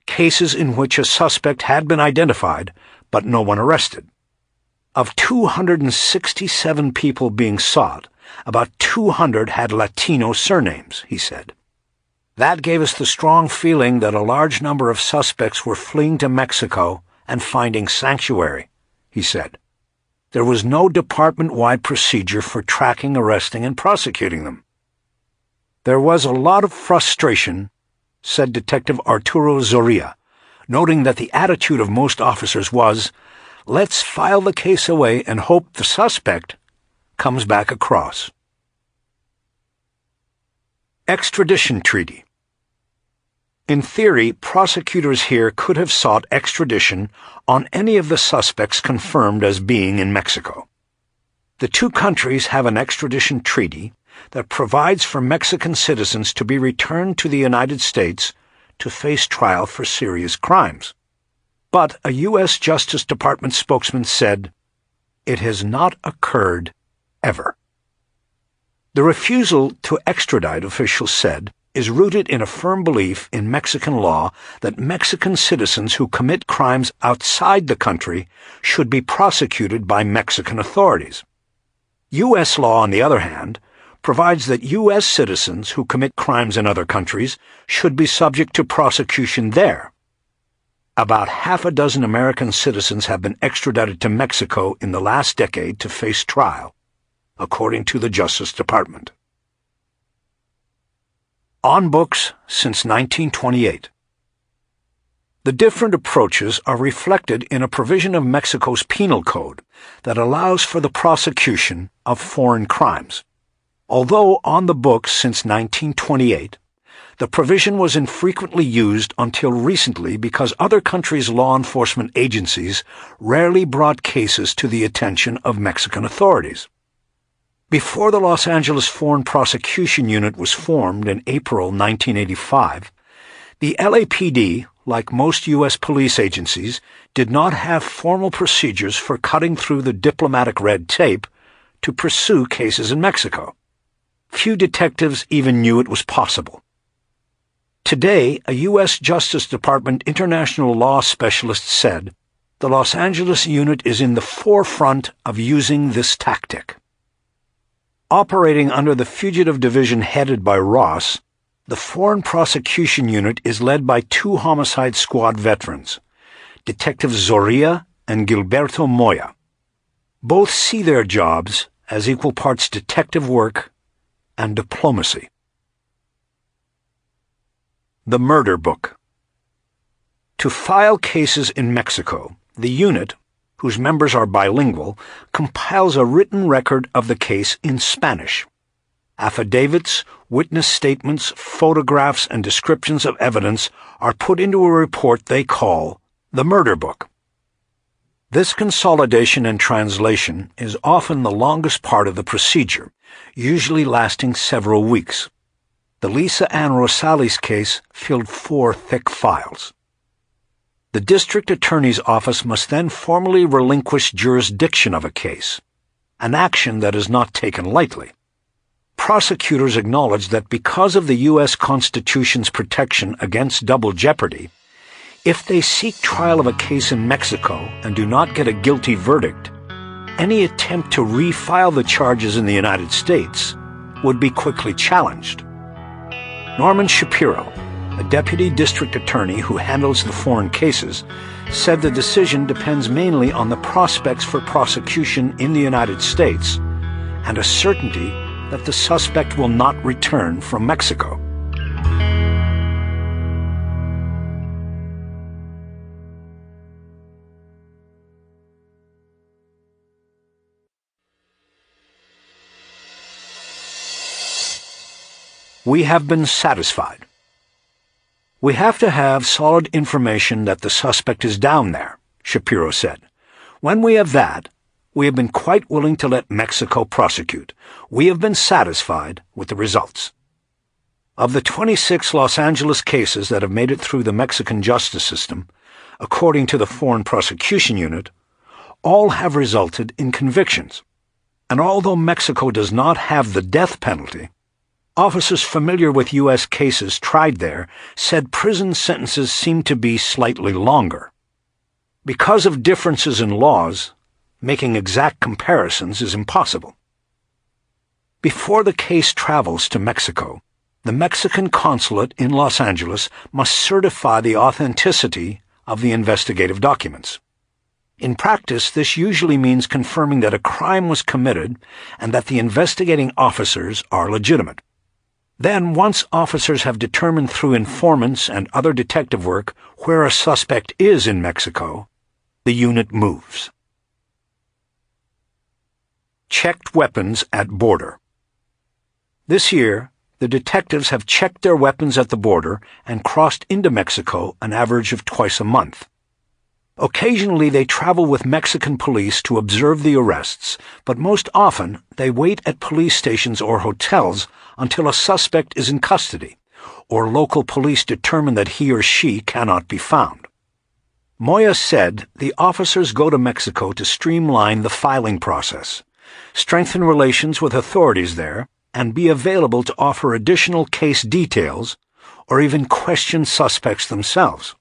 cases in which a suspect had been identified but no one arrested. Of 267 people being sought, about 200 had Latino surnames, he said. That gave us the strong feeling that a large number of suspects were fleeing to Mexico and finding sanctuary, he said. There was no department-wide procedure for tracking, arresting, and prosecuting them. There was a lot of frustration, said Detective Arturo Zorrilla, noting that the attitude of most officers was, let's file the case away and hope the suspect comes back across. Extradition Treaty. In theory, prosecutors here could have sought extradition on any of the suspects confirmed as being in Mexico. The two countries have an extradition treaty that provides for Mexican citizens to be returned to the United States to face trial for serious crimes. But a U.S. Justice Department spokesman said, "It has not occurred ever." The refusal to extradite, officials said, is rooted in a firm belief in Mexican law that Mexican citizens who commit crimes outside the country should be prosecuted by Mexican authorities. U.S. law, on the other hand, provides that U.S. citizens who commit crimes in other countries should be subject to prosecution there. About half a dozen American citizens have been extradited to Mexico in the last decade to face trial, according to the Justice Department. On books since 1928. The different approaches are reflected in a provision of Mexico's penal code that allows for the prosecution of foreign crimes. Although on the books since 1928, the provision was infrequently used until recently because other countries' law enforcement agencies rarely brought cases to the attention of Mexican authorities. Before the Los Angeles Foreign Prosecution Unit was formed in April 1985, the LAPD, like most U.S. police agencies, did not have formal procedures for cutting through the diplomatic red tape to pursue cases in Mexico. Few detectives even knew it was possible. Today, a U.S. Justice Department international law specialist said, the Los Angeles unit is in the forefront of using this tactic. Operating under the Fugitive Division headed by Ross, the Foreign Prosecution Unit is led by two homicide squad veterans, Detectives Zorrilla and Gilberto Moya. Both see their jobs as equal parts detective work and diplomacy. The Murder Book. To file cases in Mexico, the unit, whose members are bilingual, compiles a written record of the case in Spanish. Affidavits, witness statements, photographs, and descriptions of evidence are put into a report they call the Murder Book. This consolidation and translation is often the longest part of the procedure, usually lasting several weeks. The Lisa Ann Rosales case filled 4 thick files. The district attorney's office must then formally relinquish jurisdiction of a case, an action that is not taken lightly. Prosecutors acknowledge that because of the U.S. Constitution's protection against double jeopardy, if they seek trial of a case in Mexico and do not get a guilty verdict, any attempt to refile the charges in the United States would be quickly challenged. Norman Shapiro, a deputy district attorney who handles the foreign cases, said the decision depends mainly on the prospects for prosecution in the United States and a certainty that the suspect will not return from Mexico. We have been satisfied. We have to have solid information that the suspect is down there, Shapiro said. When we have that, we have been quite willing to let Mexico prosecute. We have been satisfied with the results. Of the 26 Los Angeles cases that have made it through the Mexican justice system, according to the Foreign Prosecution Unit, all have resulted in convictions. And although Mexico does not have the death penalty, officers familiar with U.S. cases tried there said prison sentences seem to be slightly longer. Because of differences in laws, making exact comparisons is impossible. Before the case travels to Mexico, the Mexican consulate in Los Angeles must certify the authenticity of the investigative documents. In practice, this usually means confirming that a crime was committed and that the investigating officers are legitimate. Then, once officers have determined through informants and other detective work where a suspect is in Mexico, the unit moves. Checked weapons at border. This year, the detectives have checked their weapons at the border and crossed into Mexico an average of twice a month. Occasionally they travel with Mexican police to observe the arrests, but most often they wait at police stations or hotels until a suspect is in custody, or local police determine that he or she cannot be found. Moya said the officers go to Mexico to streamline the filing process, strengthen relations with authorities there, and be available to offer additional case details or even question suspects themselves.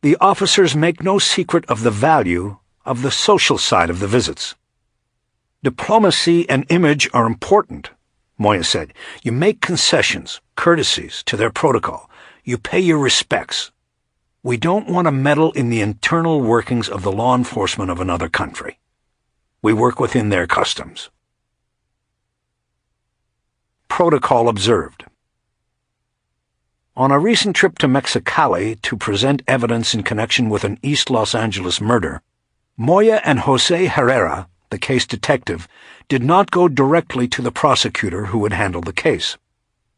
The officers make no secret of the value of the social side of the visits. Diplomacy and image are important, Moya said. You make concessions, courtesies to their protocol. You pay your respects. We don't want to meddle in the internal workings of the law enforcement of another country. We work within their customs. Protocol observed. On a recent trip to Mexicali to present evidence in connection with an East Los Angeles murder, Moya and Jose Herrera, the case detective, did not go directly to the prosecutor who would handle the case.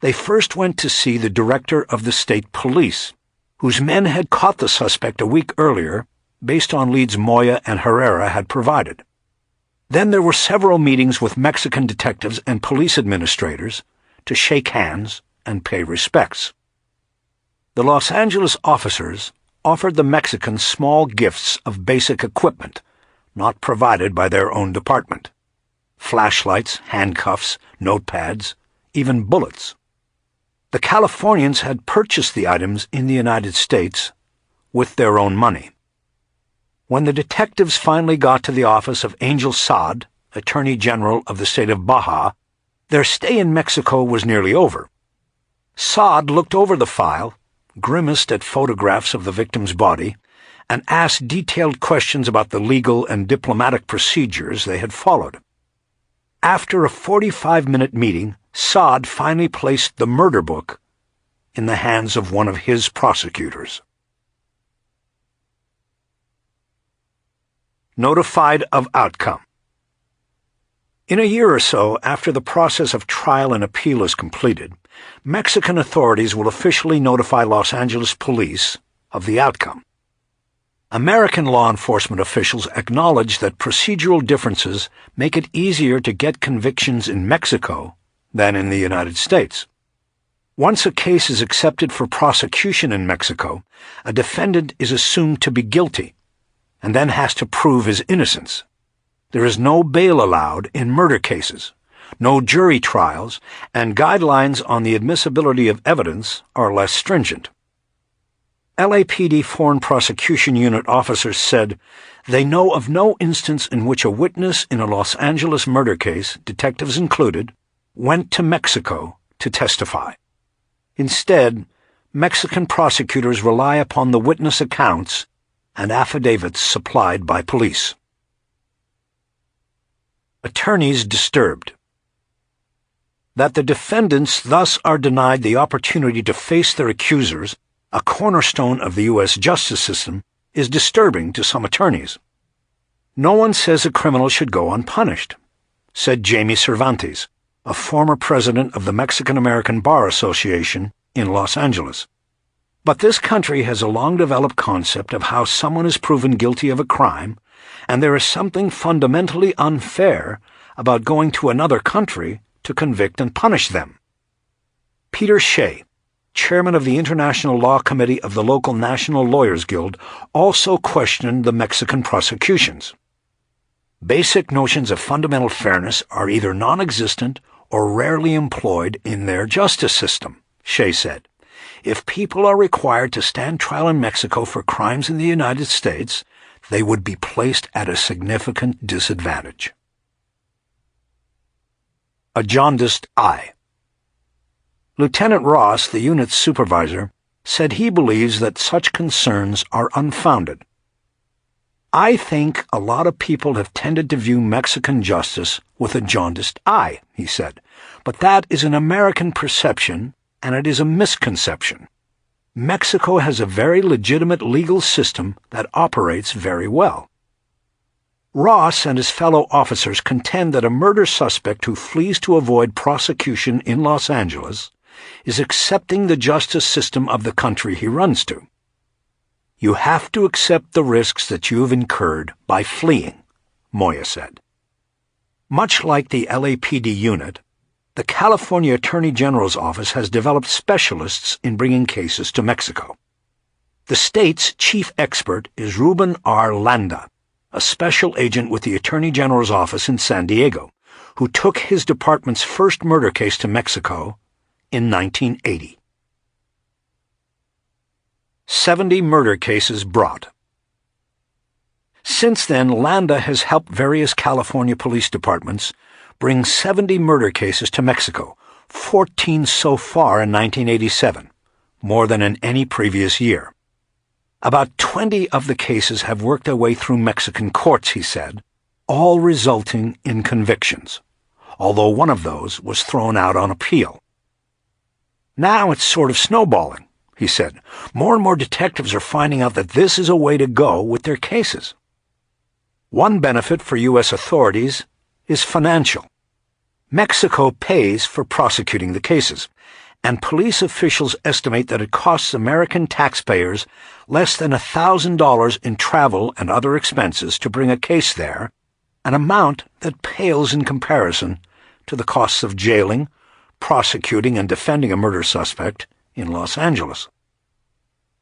They first went to see the director of the state police, whose men had caught the suspect a week earlier based on leads Moya and Herrera had provided. Then there were several meetings with Mexican detectives and police administrators to shake hands and pay respects. The Los Angeles officers offered the Mexicans small gifts of basic equipment, not provided by their own department. Flashlights, handcuffs, notepads, even bullets. The Californians had purchased the items in the United States with their own money. When the detectives finally got to the office of Angel Saad, Attorney General of the state of Baja, their stay in Mexico was nearly over. Saad looked over the file, grimaced at photographs of the victim's body, and asked detailed questions about the legal and diplomatic procedures they had followed. After a 45-minute meeting, Saad finally placed the murder book in the hands of one of his prosecutors. Notified of outcome. In a year or so after the process of trial and appeal is completed, Mexican authorities will officially notify Los Angeles police of the outcome. American law enforcement officials acknowledge that procedural differences make it easier to get convictions in Mexico than in the United States. Once a case is accepted for prosecution in Mexico, a defendant is assumed to be guilty and then has to prove his innocence. There is no bail allowed in murder cases, no jury trials, and guidelines on the admissibility of evidence are less stringent. LAPD Foreign Prosecution Unit officers said they know of no instance in which a witness in a Los Angeles murder case, detectives included, went to Mexico to testify. Instead, Mexican prosecutors rely upon the witness accounts and affidavits supplied by police. Attorneys disturbed. That the defendants thus are denied the opportunity to face their accusers, a cornerstone of the U.S. justice system, is disturbing to some attorneys. No one says a criminal should go unpunished, said Jamie Cervantes, a former president of the Mexican-American Bar Association in Los Angeles. But this country has a long-developed concept of how someone is proven guilty of a crime, and there is something fundamentally unfair about going to another country to convict and punish them. Peter Shea, chairman of the International Law Committee of the local National Lawyers Guild, also questioned the Mexican prosecutions. Basic notions of fundamental fairness are either non-existent or rarely employed in their justice system, Shea said. If people are required to stand trial in Mexico for crimes in the United States, they would be placed at a significant disadvantage. A jaundiced eye. Lieutenant Ross, the unit's supervisor, said he believes that such concerns are unfounded. I think a lot of people have tended to view Mexican justice with a jaundiced eye, he said, but that is an American perception, and it is a misconception. Mexico has a very legitimate legal system that operates very well. Ross and his fellow officers contend that a murder suspect who flees to avoid prosecution in Los Angeles is accepting the justice system of the country he runs to. You have to accept the risks that you have incurred by fleeing, Moya said. Much like the LAPD unit, the California Attorney General's office has developed specialists in bringing cases to Mexico. The state's chief expert is Ruben R. Landa, a special agent with the Attorney General's office in San Diego, who took his department's first murder case to Mexico in 1980. 70 murder cases brought. Since then, Landa has helped various California police departments bring 70 murder cases to Mexico, 14 so far in 1987, more than in any previous year. About 20 of the cases have worked their way through Mexican courts, he said, all resulting in convictions, although one of those was thrown out on appeal. Now it's sort of snowballing, he said. More and more detectives are finding out that this is a way to go with their cases. One benefit for U.S. authorities is financial. Mexico pays for prosecuting the cases, and police officials estimate that it costs American taxpayers less than $1,000 in travel and other expenses to bring a case there, an amount that pales in comparison to the costs of jailing, prosecuting, and defending a murder suspect in Los Angeles.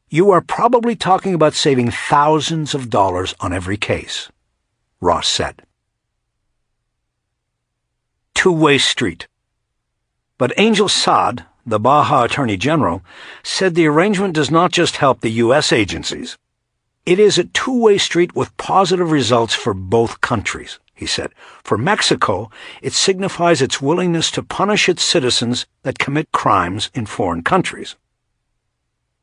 You are probably talking about saving thousands of dollars on every case, Ross said. Two-way street. But Angel Saad, the Baja Attorney General, said the arrangement does not just help the U.S. agencies. It is a two-way street with positive results for both countries, he said. For Mexico, it signifies its willingness to punish its citizens that commit crimes in foreign countries.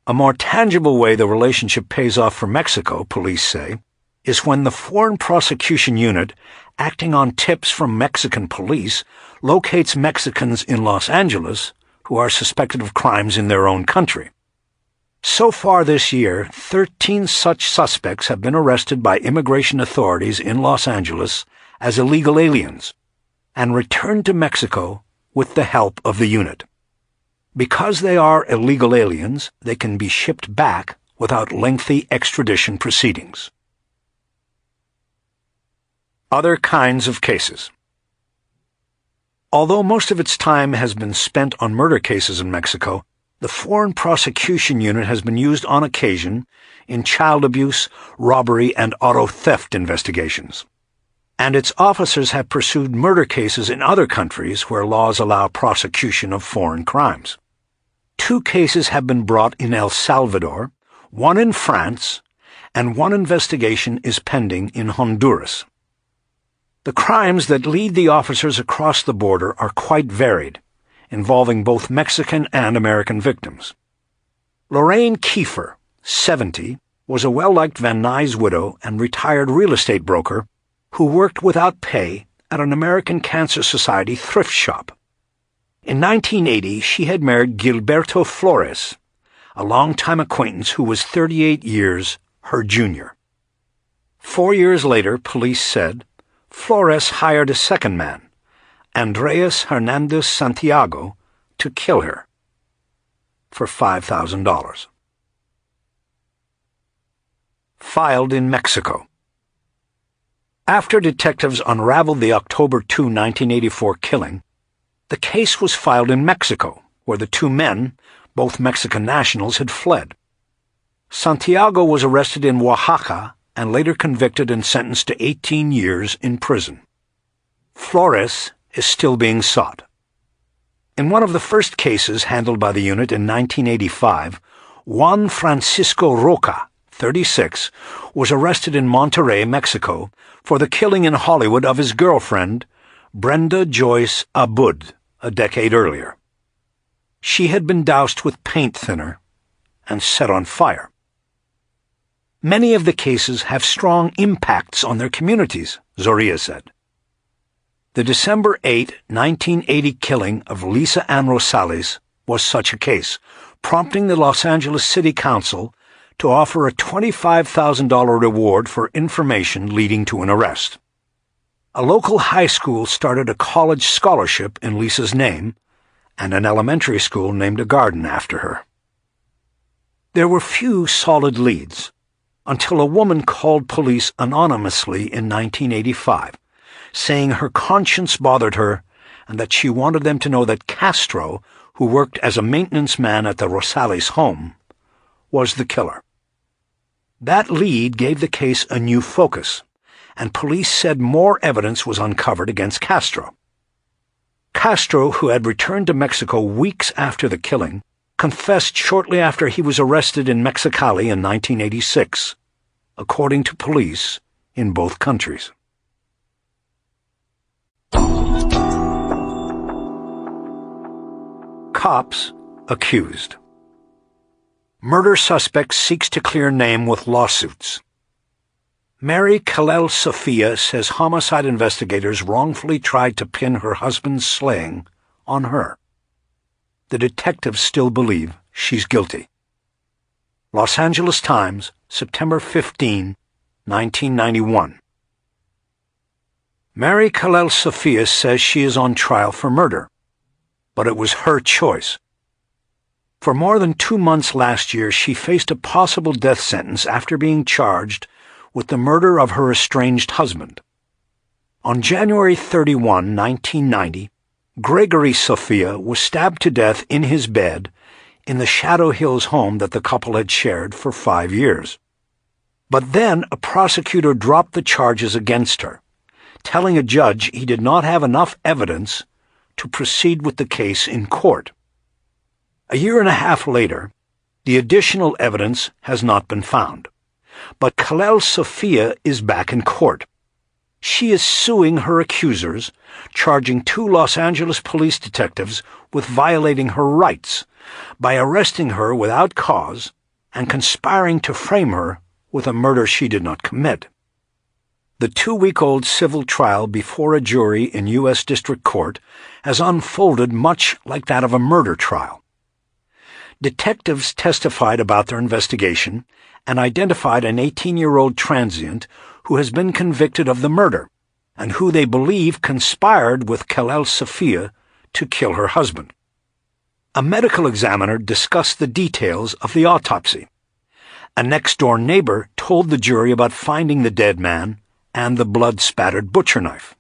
A more tangible way the relationship pays off for Mexico, police say, is when the Foreign Prosecution Unit, acting on tips from Mexican police, locates Mexicans in Los Angeles who are suspected of crimes in their own country. So far this year, 13 such suspects have been arrested by immigration authorities in Los Angeles as illegal aliens and returned to Mexico with the help of the unit. Because they are illegal aliens, they can be shipped back without lengthy extradition proceedings. Other kinds of cases. Although most of its time has been spent on murder cases in Mexico, the Foreign Prosecution Unit has been used on occasion in child abuse, robbery, and auto theft investigations. And its officers have pursued murder cases in other countries where laws allow prosecution of foreign crimes. 2 cases have been brought in El Salvador, 1 in France, and 1 investigation is pending in Honduras. The crimes that lead the officers across the border are quite varied, involving both Mexican and American victims. Lorraine Kiefer, 70, was a well-liked Van Nuys widow and retired real estate broker who worked without pay at an American Cancer Society thrift shop. In 1980, she had married Gilberto Flores, a longtime acquaintance who was 38 years her junior. 4 years later, police said, Flores hired a second man, Andreas Hernandez Santiago, to kill her for $5,000. Filed in Mexico. After detectives unraveled the October 2, 1984 killing, the case was filed in Mexico, where the 2 men, both Mexican nationals, had fled. Santiago was arrested in Oaxaca and later convicted and sentenced to 18 years in prison. Flores is still being sought. In one of the first cases handled by the unit in 1985, Juan Francisco Roca, 36, was arrested in Monterrey, Mexico, for the killing in Hollywood of his girlfriend, Brenda Joyce Abud, a decade earlier. She had been doused with paint thinner and set on fire. Many of the cases have strong impacts on their communities, Zoria said. The December 8, 1980 killing of Lisa Ann Rosales was such a case, prompting the Los Angeles City Council to offer a $25,000 reward for information leading to an arrest. A local high school started a college scholarship in Lisa's name, and an elementary school named a garden after her. There were few solid leads, until a woman called police anonymously in 1985, saying her conscience bothered her and that she wanted them to know that Castro, who worked as a maintenance man at the Rosales home, was the killer. That lead gave the case a new focus, and police said more evidence was uncovered against Castro. Castro, who had returned to Mexico weeks after the killing, confessed shortly after he was arrested in Mexicali in 1986, according to police in both countries. Cops accused. Murder suspect seeks to clear name with lawsuits. Mary Kalel Sophia says homicide investigators wrongfully tried to pin her husband's slaying on her. The detectives still believe she's guilty. Los Angeles Times, September 15, 1991. Mary Kalel Sophia says she is on trial for murder, but it was her choice. For more than 2 months last year, she faced a possible death sentence after being charged with the murder of her estranged husband. On January 31, 1990, Gregory Sophia was stabbed to death in his bed in the Shadow Hills home that the couple had shared for 5 years. But then a prosecutor dropped the charges against her, telling a judge he did not have enough evidence to proceed with the case in court. A year and a half later, the additional evidence has not been found. But Kalel Sophia is back in court. She is suing her accusers, charging 2 Los Angeles police detectives with violating her rights by arresting her without cause and conspiring to frame her with a murder she did not commit. The 2-week-old civil trial before a jury in U.S. District Court has unfolded much like that of a murder trial. Detectives testified about their investigation and identified an 18-year-old transient who has been convicted of the murder and who they believe conspired with Kalel Sophia to kill her husband. A medical examiner discussed the details of the autopsy. A next-door neighbor told the jury about finding the dead man and the blood-spattered butcher knife.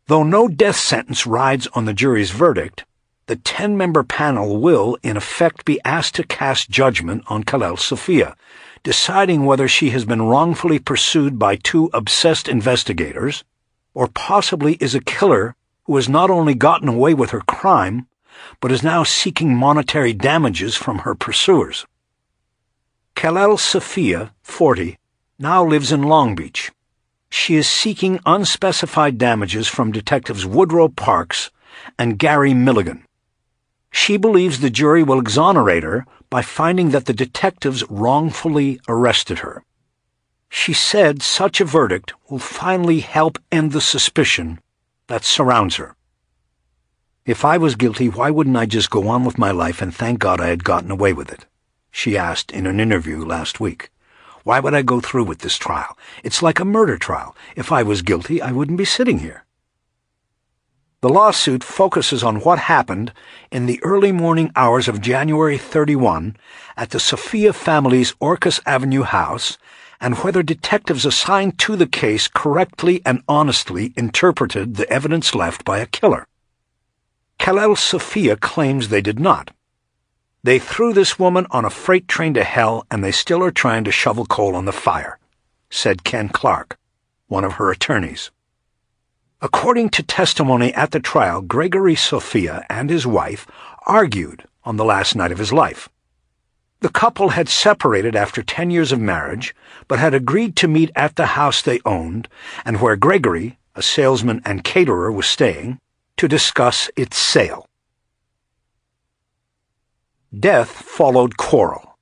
Though no death sentence rides on the jury's verdict, the 10-member panel will, in effect, be asked to cast judgment on Khalil Sophia, deciding whether she has been wrongfully pursued by two obsessed investigators, or possibly is a killer who has not only gotten away with her crime, but is now seeking monetary damages from her pursuers. Khalil Sophia, 40, now lives in Long Beach. She is seeking unspecified damages from Detectives Woodrow Parks and Gary Milligan. She believes the jury will exonerate her by finding that the detectives wrongfully arrested her. She said such a verdict will finally help end the suspicion that surrounds her. "If I was guilty, why wouldn't I just go on with my life and thank God I had gotten away with it?" she asked in an interview last week. "Why would I go through with this trial? It's like a murder trial. If I was guilty, I wouldn't be sitting here." The lawsuit focuses on what happened in the early morning hours of January 31 at the Sophia family's Orcas Avenue house and whether detectives assigned to the case correctly and honestly interpreted the evidence left by a killer. Khalil Sophia claims they did not. "They threw this woman on a freight train to hell and they still are trying to shovel coal on the fire," said Ken Clark, one of her attorneys. According to testimony at the trial, Gregory Sophia and his wife argued on the last night of his life. The couple had separated after 10 years of marriage, but had agreed to meet at the house they owned and where Gregory, a salesman and caterer, was staying, to discuss its sale. Death followed quarrel.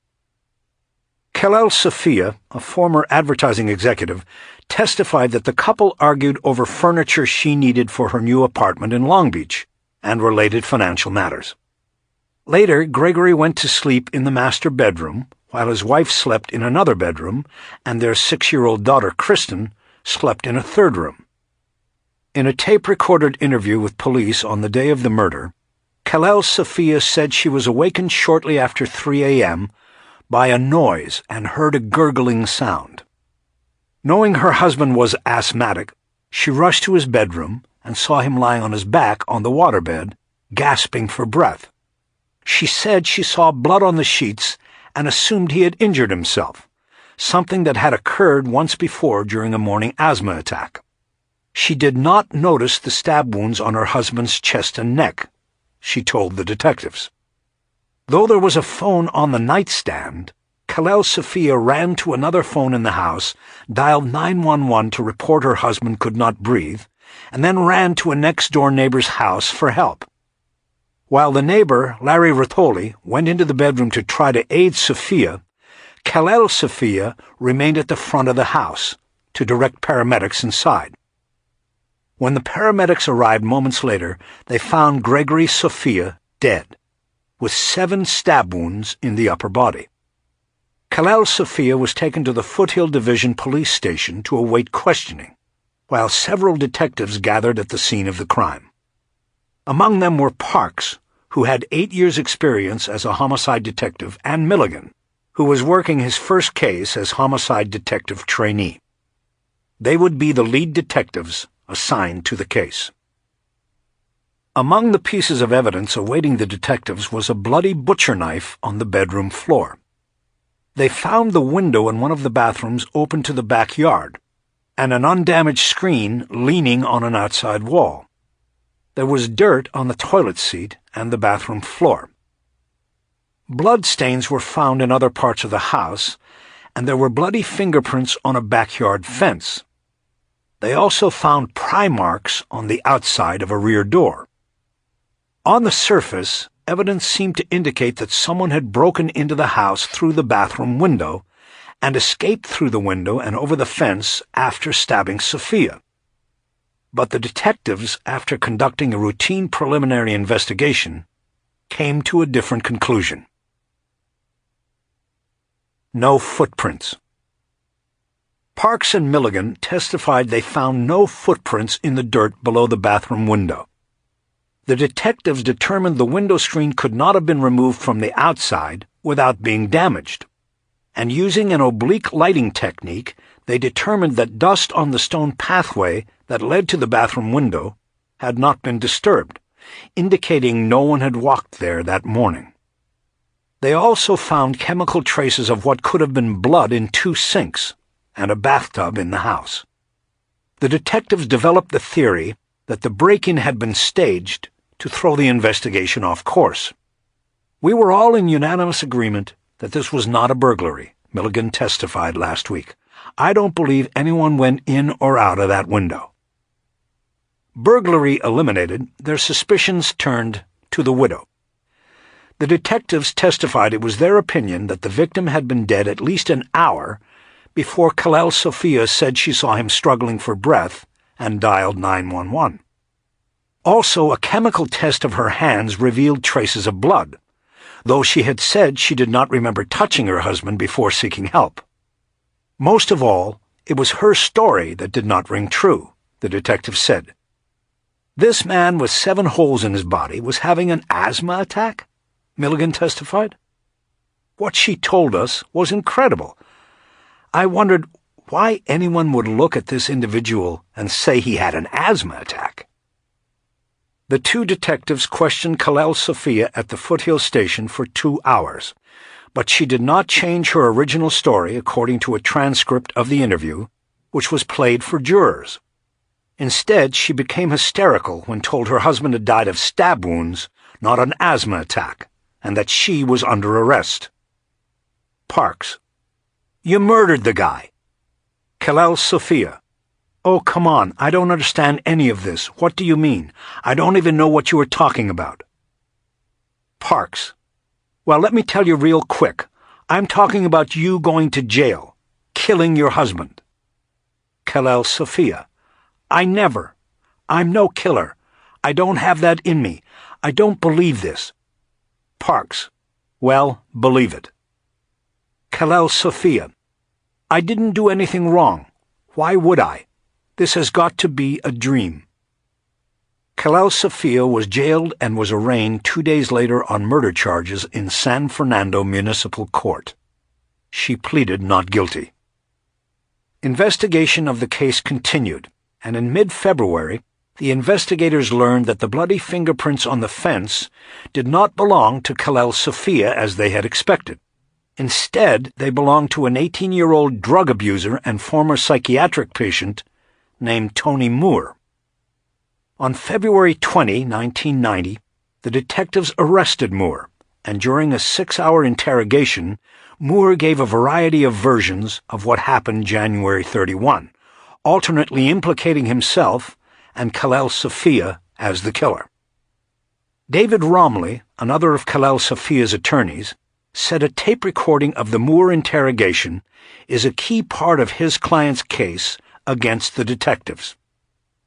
Khalil Sophia, a former advertising executive, testified that the couple argued over furniture she needed for her new apartment in Long Beach and related financial matters. Later, Gregory went to sleep in the master bedroom, while his wife slept in another bedroom, and their 6-year-old daughter, Kristen, slept in a third room. In a tape-recorded interview with police on the day of the murder, Khalil Sophia said she was awakened shortly after 3 a.m. by a noise and heard a gurgling sound. Knowing her husband was asthmatic, she rushed to his bedroom and saw him lying on his back on the waterbed, gasping for breath. She said she saw blood on the sheets and assumed he had injured himself, something that had occurred once before during a morning asthma attack. She did not notice the stab wounds on her husband's chest and neck, she told the detectives. Though there was a phone on the nightstand, Khalil Sophia ran to another phone in the house, dialed 911 to report her husband could not breathe, and then ran to a next-door neighbor's house for help. While the neighbor, Larry Rotoli, went into the bedroom to try to aid Sophia, Khalil Sophia remained at the front of the house to direct paramedics inside. When the paramedics arrived moments later, they found Gregory Sophia dead, with 7 stab wounds in the upper body. Khalil Sophia was taken to the Foothill Division police station to await questioning, while several detectives gathered at the scene of the crime. Among them were Parks, who had 8 years' experience as a homicide detective, and Milligan, who was working his first case as homicide detective trainee. They would be the lead detectives assigned to the case. Among the pieces of evidence awaiting the detectives was a bloody butcher knife on the bedroom floor. They found the window in one of the bathrooms open to the backyard, and an undamaged screen leaning on an outside wall. There was dirt on the toilet seat and the bathroom floor. Blood stains were found in other parts of the house, and there were bloody fingerprints on a backyard fence. They also found pry marks on the outside of a rear door. On the surface, evidence seemed to indicate that someone had broken into the house through the bathroom window and escaped through the window and over the fence after stabbing Sophia. But the detectives, after conducting a routine preliminary investigation, came to a different conclusion. No footprints. Parks and Milligan testified they found no footprints in the dirt below the bathroom window. The detectives determined the window screen could not have been removed from the outside without being damaged, and using an oblique lighting technique, they determined that dust on the stone pathway that led to the bathroom window had not been disturbed, indicating no one had walked there that morning. They also found chemical traces of what could have been blood in 2 sinks and a bathtub in the house. The detectives developed the theory that the break-in had been staged to throw the investigation off course. We were all in unanimous agreement that this was not a burglary, Milligan testified last week. I don't believe anyone went in or out of that window. Burglary eliminated, their suspicions turned to the widow. The detectives testified it was their opinion that the victim had been dead at least an hour before Kalel Sophia said she saw him struggling for breath and dialed 911. Also, a chemical test of her hands revealed traces of blood, though she had said she did not remember touching her husband before seeking help. Most of all, it was her story that did not ring true, the detective said. This man with 7 holes in his body was having an asthma attack, Milligan testified. What she told us was incredible. I wondered why anyone would look at this individual and say he had an asthma attack. The 2 detectives questioned Kalel Sophia at the foothill station for 2 hours, but she did not change her original story according to a transcript of the interview, which was played for jurors. Instead, she became hysterical when told her husband had died of stab wounds, not an asthma attack, and that she was under arrest. Parks: You murdered the guy. Kalel Sophia: Oh, come on, I don't understand any of this. What do you mean? I don't even know what you were talking about. Parks: Well, let me tell you real quick. I'm talking about you going to jail, killing your husband. Kalel Sophia: I'm no killer. I don't have that in me. I don't believe this. Parks: Well, believe it. Kalel Sophia: I didn't do anything wrong. Why would I? This has got to be a dream. Kalel Sophia was jailed and was arraigned 2 days later on murder charges in San Fernando Municipal Court. She pleaded not guilty. Investigation of the case continued, and in mid-February, the investigators learned that the bloody fingerprints on the fence did not belong to Kalel Sophia as they had expected. Instead, they belonged to an 18-year-old drug abuser and former psychiatric patient named Tony Moore. On February 20, 1990, the detectives arrested Moore, and during a 6-hour interrogation, Moore gave a variety of versions of what happened January 31, alternately implicating himself and Kalel Sophia as the killer. David Romley, another of Kalel Sophia's attorneys, said a tape recording of the Moore interrogation is a key part of his client's case against the detectives.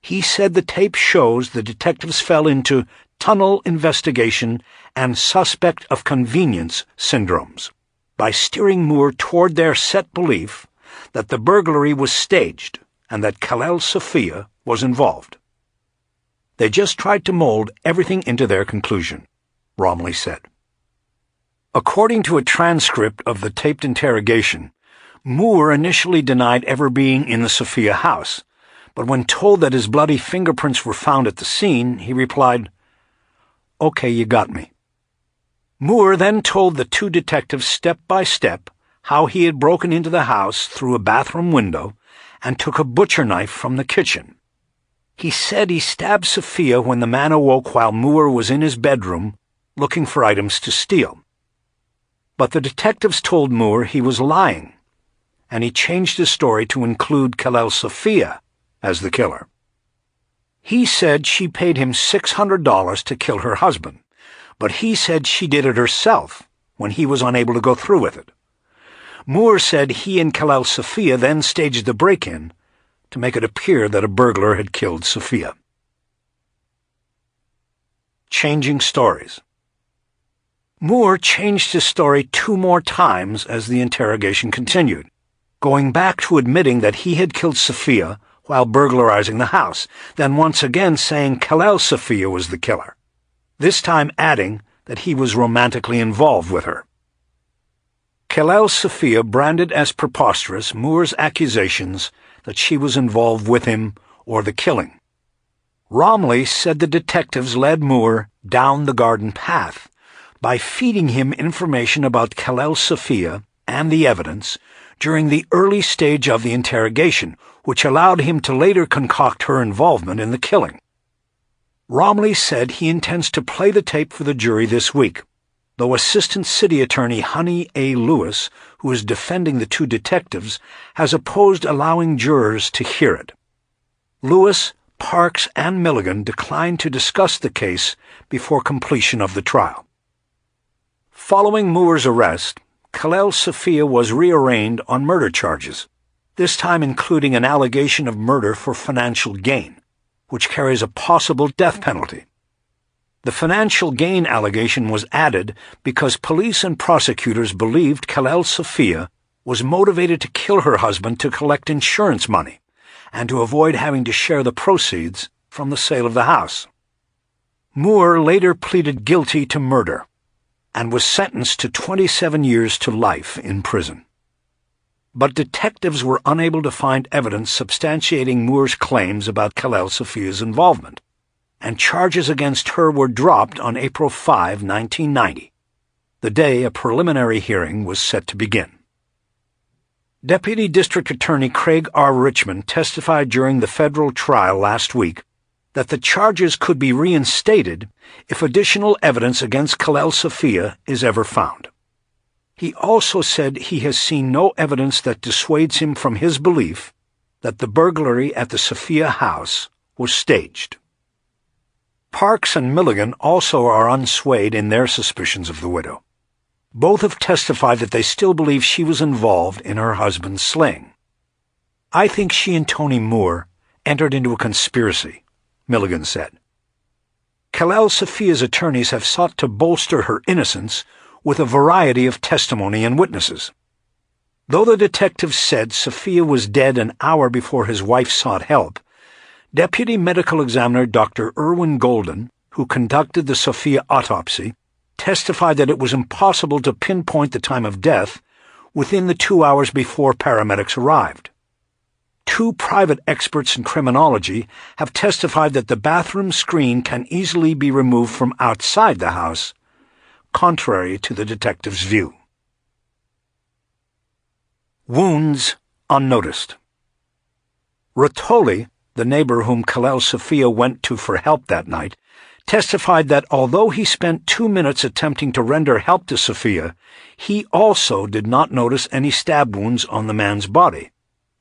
He said the tape shows the detectives fell into tunnel investigation and suspect of convenience syndromes by steering Moore toward their set belief that the burglary was staged and that Kalel Sophia was involved. They just tried to mold everything into their conclusion, Romley said. According to a transcript of the taped interrogation, Moore initially denied ever being in the Sophia house, but when told that his bloody fingerprints were found at the scene, he replied, "Okay, you got me." Moore then told the 2 detectives step by step how he had broken into the house through a bathroom window and took a butcher knife from the kitchen. He said he stabbed Sophia when the man awoke while Moore was in his bedroom looking for items to steal. But the detectives told Moore he was lying, and he changed his story to include Kalel Sophia as the killer. He said she paid him $600 to kill her husband, but he said she did it herself when he was unable to go through with it. Moore said he and Kalel Sophia then staged the break-in to make it appear that a burglar had killed Sophia. Changing stories. Moore changed his story 2 more times as the interrogation continued, going back to admitting that he had killed Sophia while burglarizing the house, then once again saying Kalel Sophia was the killer, this time adding that he was romantically involved with her. Kalel Sophia branded as preposterous Moore's accusations that she was involved with him or the killing. Romley said the detectives led Moore down the garden path by feeding him information about Khalel Sophia and the evidence during the early stage of the interrogation, which allowed him to later concoct her involvement in the killing. Romley said he intends to play the tape for the jury this week, though Assistant City Attorney Honey A. Lewis, who is defending the two detectives, has opposed allowing jurors to hear it. Lewis, Parks, and Milligan declined to discuss the case before completion of the trial. Following Moore's arrest, Khalel Sophia was rearraigned on murder charges, this time including an allegation of murder for financial gain, which carries a possible death penalty. The financial gain allegation was added because police and prosecutors believed Khalel Sophia was motivated to kill her husband to collect insurance money and to avoid having to share the proceeds from the sale of the house. Moore later pleaded guilty to murder and was sentenced to 27 years to life in prison. But detectives were unable to find evidence substantiating Moore's claims about Khalel Sophia's involvement, and charges against her were dropped on April 5, 1990, the day a preliminary hearing was set to begin. Deputy District Attorney Craig R. Richmond testified during the federal trial last week that the charges could be reinstated if additional evidence against Khalel Sophia is ever found. He also said he has seen no evidence that dissuades him from his belief that the burglary at the Sophia house was staged. Parks and Milligan also are unswayed in their suspicions of the widow. Both have testified that they still believe she was involved in her husband's slaying. "I think she and Tony Moore entered into a conspiracy," Milligan said. Khalel Sophia's attorneys have sought to bolster her innocence with a variety of testimony and witnesses. Though the detectives said Sophia was dead an hour before his wife sought help, Deputy Medical Examiner Dr. Irwin Golden, who conducted the Sophia autopsy, testified that it was impossible to pinpoint the time of death within the 2 hours before paramedics arrived. Two private experts in criminology have testified that the bathroom screen can easily be removed from outside the house, contrary to the detective's view. Wounds unnoticed. Rotoli, the neighbor whom Khalel Sophia went to for help that night, testified that although he spent 2 minutes attempting to render help to Sophia, he also did not notice any stab wounds on the man's body,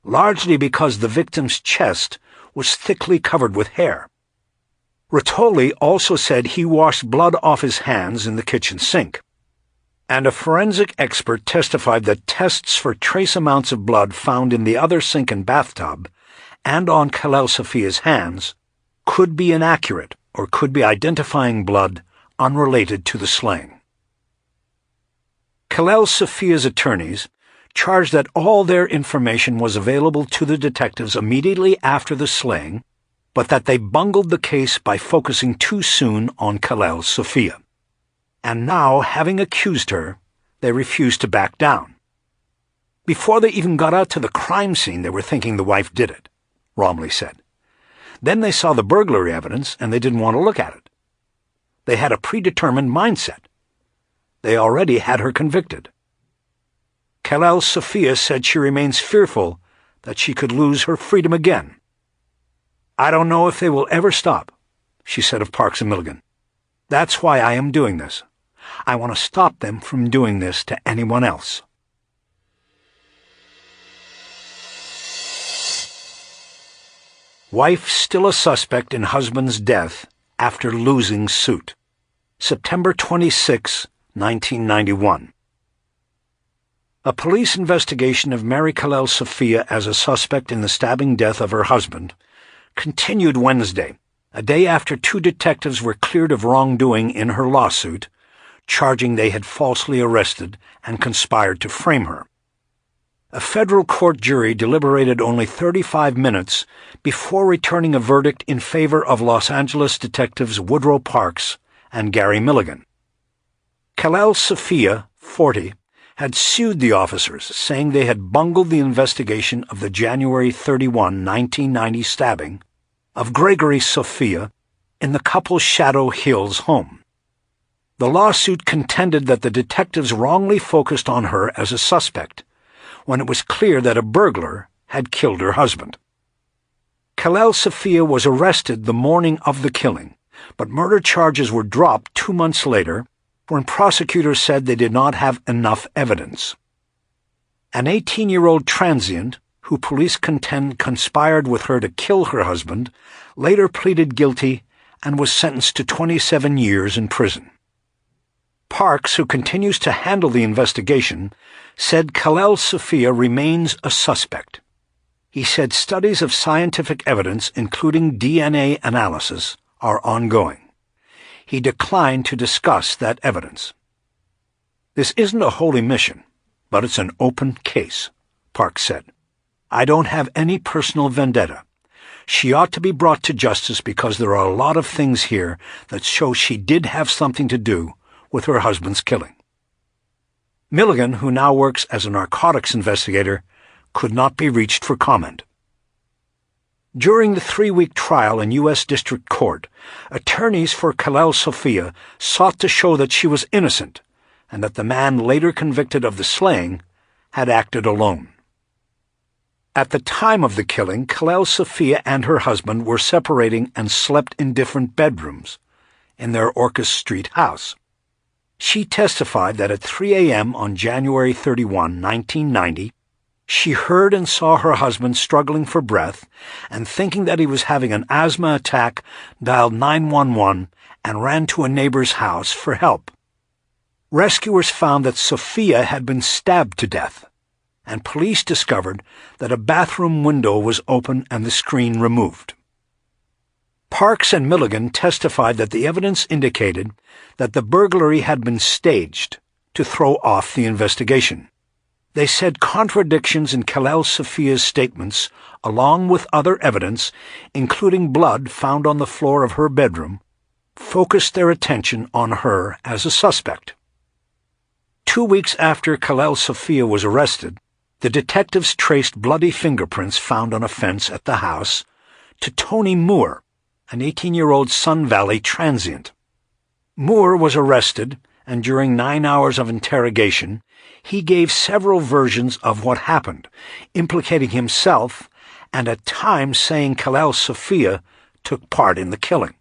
largely because the victim's chest was thickly covered with hair. Rotoli also said he washed blood off his hands in the kitchen sink, and a forensic expert testified that tests for trace amounts of blood found in the other sink and bathtub and on Khalel Sophia's hands could be inaccurate or could be identifying blood unrelated to the slaying. Khalel Sophia's attorneys charged that all their information was available to the detectives immediately after the slaying, but that they bungled the case by focusing too soon on Khalel Sophia. And now, having accused her, they refused to back down. Before they even got out to the crime scene, they were thinking the wife did it, Romley said. Then they saw the burglary evidence and they didn't want to look at it. They had a predetermined mindset. They already had her convicted. Khalel Sophia said she remains fearful that she could lose her freedom again. "I don't know if they will ever stop," she said of Parks and Milligan. "That's why I am doing this. I want to stop them from doing this to anyone else." Wife still a suspect in husband's death after losing suit. September 26, 1991. A police investigation of Mary Khalel Sophia as a suspect in the stabbing death of her husband continued Wednesday, a day after two detectives were cleared of wrongdoing in her lawsuit, charging they had falsely arrested and conspired to frame her. A federal court jury deliberated only 35 minutes before returning a verdict in favor of Los Angeles detectives Woodrow Parks and Gary Milligan. Khalel Sophia, 40, had sued the officers, saying they had bungled the investigation of the January 31, 1990 stabbing of Gregory Sophia in the couple's Shadow Hills home. The lawsuit contended that the detectives wrongly focused on her as a suspect, when it was clear that a burglar had killed her husband. Khalil Sophia was arrested the morning of the killing, but murder charges were dropped 2 months later when prosecutors said they did not have enough evidence. An 18-year-old transient, who police contend conspired with her to kill her husband, later pleaded guilty and was sentenced to 27 years in prison. Parks, who continues to handle the investigation, said Khalil Sophia remains a suspect. He said studies of scientific evidence, including DNA analysis, are ongoing. He declined to discuss that evidence. "This isn't a holy mission, but it's an open case," Parks said. "I don't have any personal vendetta. She ought to be brought to justice because there are a lot of things here that show she did have something to do with her husband's killing." Milligan, who now works as a narcotics investigator, could not be reached for comment. During the 3-week trial in U.S. District Court, attorneys for Khalil Sophia sought to show that she was innocent and that the man later convicted of the slaying had acted alone. At the time of the killing, Khalil Sophia and her husband were separating and slept in different bedrooms in their Orcas Street house. She testified that at 3 a.m. on January 31, 1990, she heard and saw her husband struggling for breath and, thinking that he was having an asthma attack, dialed 911 and ran to a neighbor's house for help. Rescuers found that Sophia had been stabbed to death, and police discovered that a bathroom window was open and the screen removed. Parks and Milligan testified that the evidence indicated that the burglary had been staged to throw off the investigation. They said contradictions in Khalil Sophia's statements, along with other evidence, including blood found on the floor of her bedroom, focused their attention on her as a suspect. 2 weeks after Khalil Sophia was arrested, the detectives traced bloody fingerprints found on a fence at the house to Tony Moore, an 18-year-old Sun Valley transient. Moore was arrested, and during 9 hours of interrogation, he gave several versions of what happened, implicating himself and at times saying Khalil Sophia took part in the killing.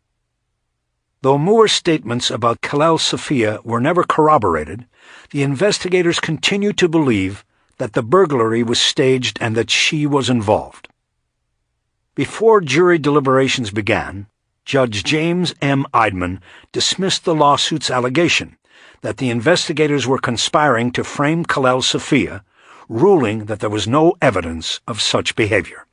Though Moore's statements about Khalil Sophia were never corroborated, the investigators continued to believe that the burglary was staged and that she was involved. Before jury deliberations began, Judge James M. Eidman dismissed the lawsuit's allegation that the investigators were conspiring to frame Khalil Sophia, ruling that there was no evidence of such behavior.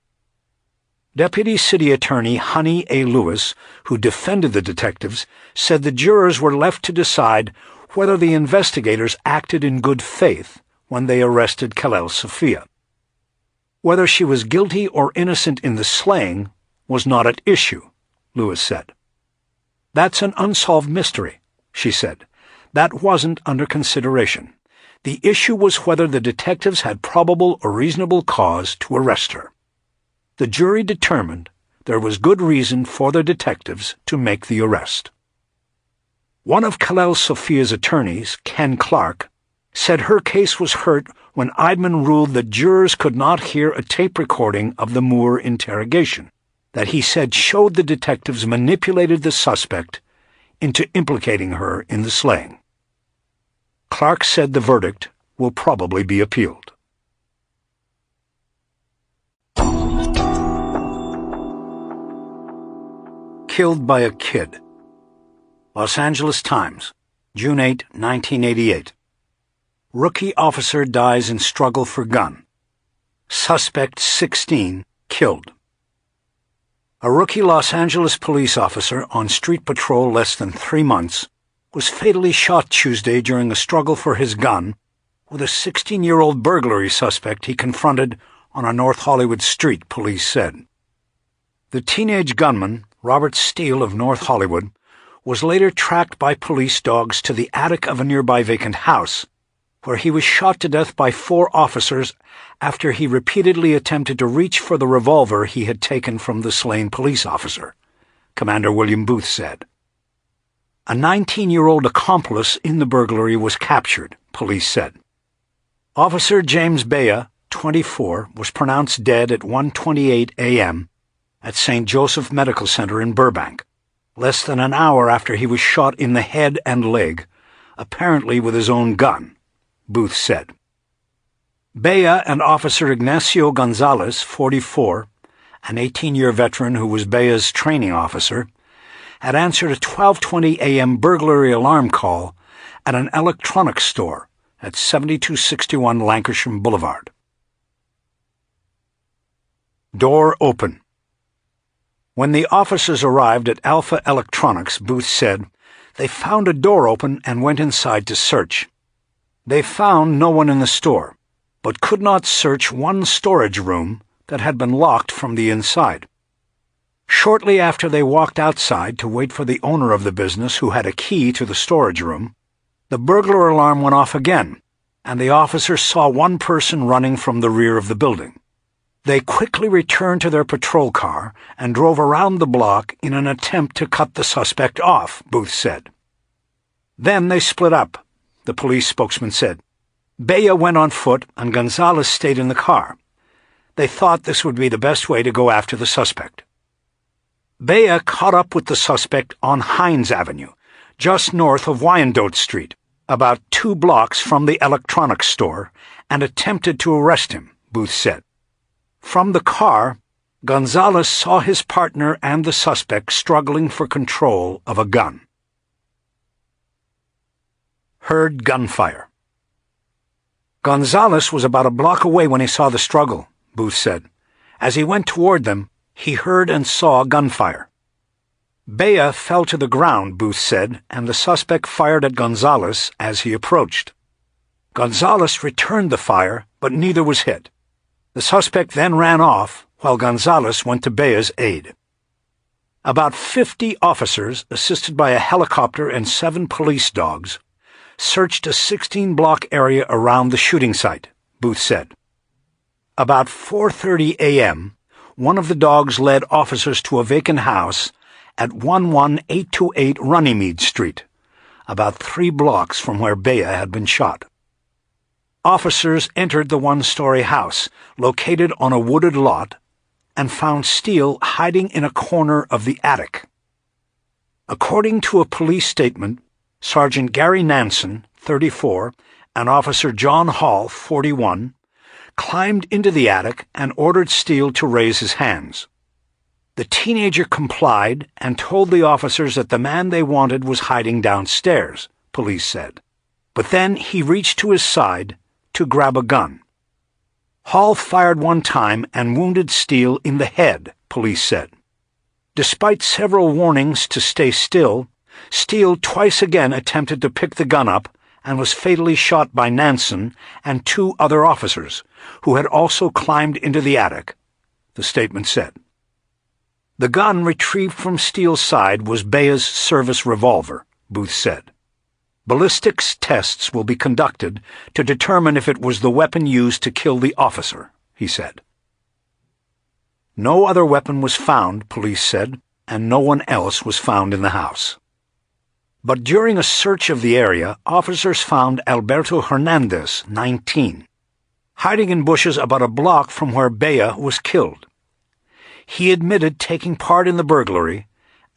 Deputy City Attorney Honey A. Lewis, who defended the detectives, said the jurors were left to decide whether the investigators acted in good faith when they arrested Khalil Sophia. Whether she was guilty or innocent in the slaying was not at issue, Lewis said. "That's an unsolved mystery," she said. "That wasn't under consideration. The issue was whether the detectives had probable or reasonable cause to arrest her. The jury determined there was good reason for the detectives to make the arrest." One of Khalil Sophia's attorneys, Ken Clark, said her case was hurt when Eidman ruled that jurors could not hear a tape recording of the Moore interrogation, that he said showed the detectives manipulated the suspect into implicating her in the slaying. Clark said the verdict will probably be appealed. Killed by a kid. Los Angeles Times, June 8, 1988. Rookie officer dies in struggle for gun. Suspect 16 killed. A rookie Los Angeles police officer on street patrol less than 3 months was fatally shot Tuesday during a struggle for his gun with a 16-year-old burglary suspect he confronted on a North Hollywood street, police said. The teenage gunman, Robert Steele of North Hollywood, was later tracked by police dogs to the attic of a nearby vacant house where he was shot to death by 4 officers after he repeatedly attempted to reach for the revolver he had taken from the slain police officer, Commander William Booth said. A 19-year-old accomplice in the burglary was captured, police said. Officer James Bea, 24, was pronounced dead at 1:28 a.m. at St. Joseph Medical Center in Burbank, less than an hour after he was shot in the head and leg, apparently with his own gun, Booth said. Bea and Officer Ignacio Gonzalez, 44, an 18-year veteran who was Bea's training officer, had answered a 12:20 a.m. burglary alarm call at an electronics store at 7261 Lancashire Boulevard. Door open. When the officers arrived at Alpha Electronics, Booth said, they found a door open and went inside to search. They found no one in the store, but could not search one storage room that had been locked from the inside. Shortly after they walked outside to wait for the owner of the business, who had a key to the storage room, the burglar alarm went off again, and the officers saw one person running from the rear of the building. They quickly returned to their patrol car and drove around the block in an attempt to cut the suspect off, Booth said. Then they split up, the police spokesman said. Bea went on foot and Gonzalez stayed in the car. They thought this would be the best way to go after the suspect. Bea caught up with the suspect on Hines Avenue, just north of Wyandotte Street, about 2 blocks from the electronics store, and attempted to arrest him, Booth said. From the car, Gonzalez saw his partner and the suspect struggling for control of a gun. Heard gunfire. Gonzalez was about a block away when he saw the struggle, Booth said. As he went toward them, he heard and saw gunfire. Bea fell to the ground, Booth said, and the suspect fired at Gonzalez as he approached. Gonzalez returned the fire, but neither was hit. The suspect then ran off, while Gonzalez went to Bea's aid. About 50 officers, assisted by a helicopter and 7 police dogs, searched a 16-block area around the shooting site, Booth said. About 4:30 a.m., one of the dogs led officers to a vacant house at 11828 Runnymede Street, about 3 blocks from where Bea had been shot. Officers entered the 1-story house, located on a wooded lot, and found Steele hiding in a corner of the attic. According to a police statement, Sergeant Gary Nansen, 34, and Officer John Hall, 41, climbed into the attic and ordered Steele to raise his hands. The teenager complied and told the officers that the man they wanted was hiding downstairs, police said. But then he reached to his side to grab a gun. Hall fired one time and wounded Steele in the head, police said. Despite several warnings to stay still, Steele twice again attempted to pick the gun up and was fatally shot by Nansen and 2 other officers, who had also climbed into the attic, the statement said. The gun retrieved from Steele's side was Bea's service revolver, Booth said. Ballistics tests will be conducted to determine if it was the weapon used to kill the officer, he said. No other weapon was found, police said, and no one else was found in the house. But during a search of the area, officers found Alberto Hernandez, 19, hiding in bushes about a block from where Bea was killed. He admitted taking part in the burglary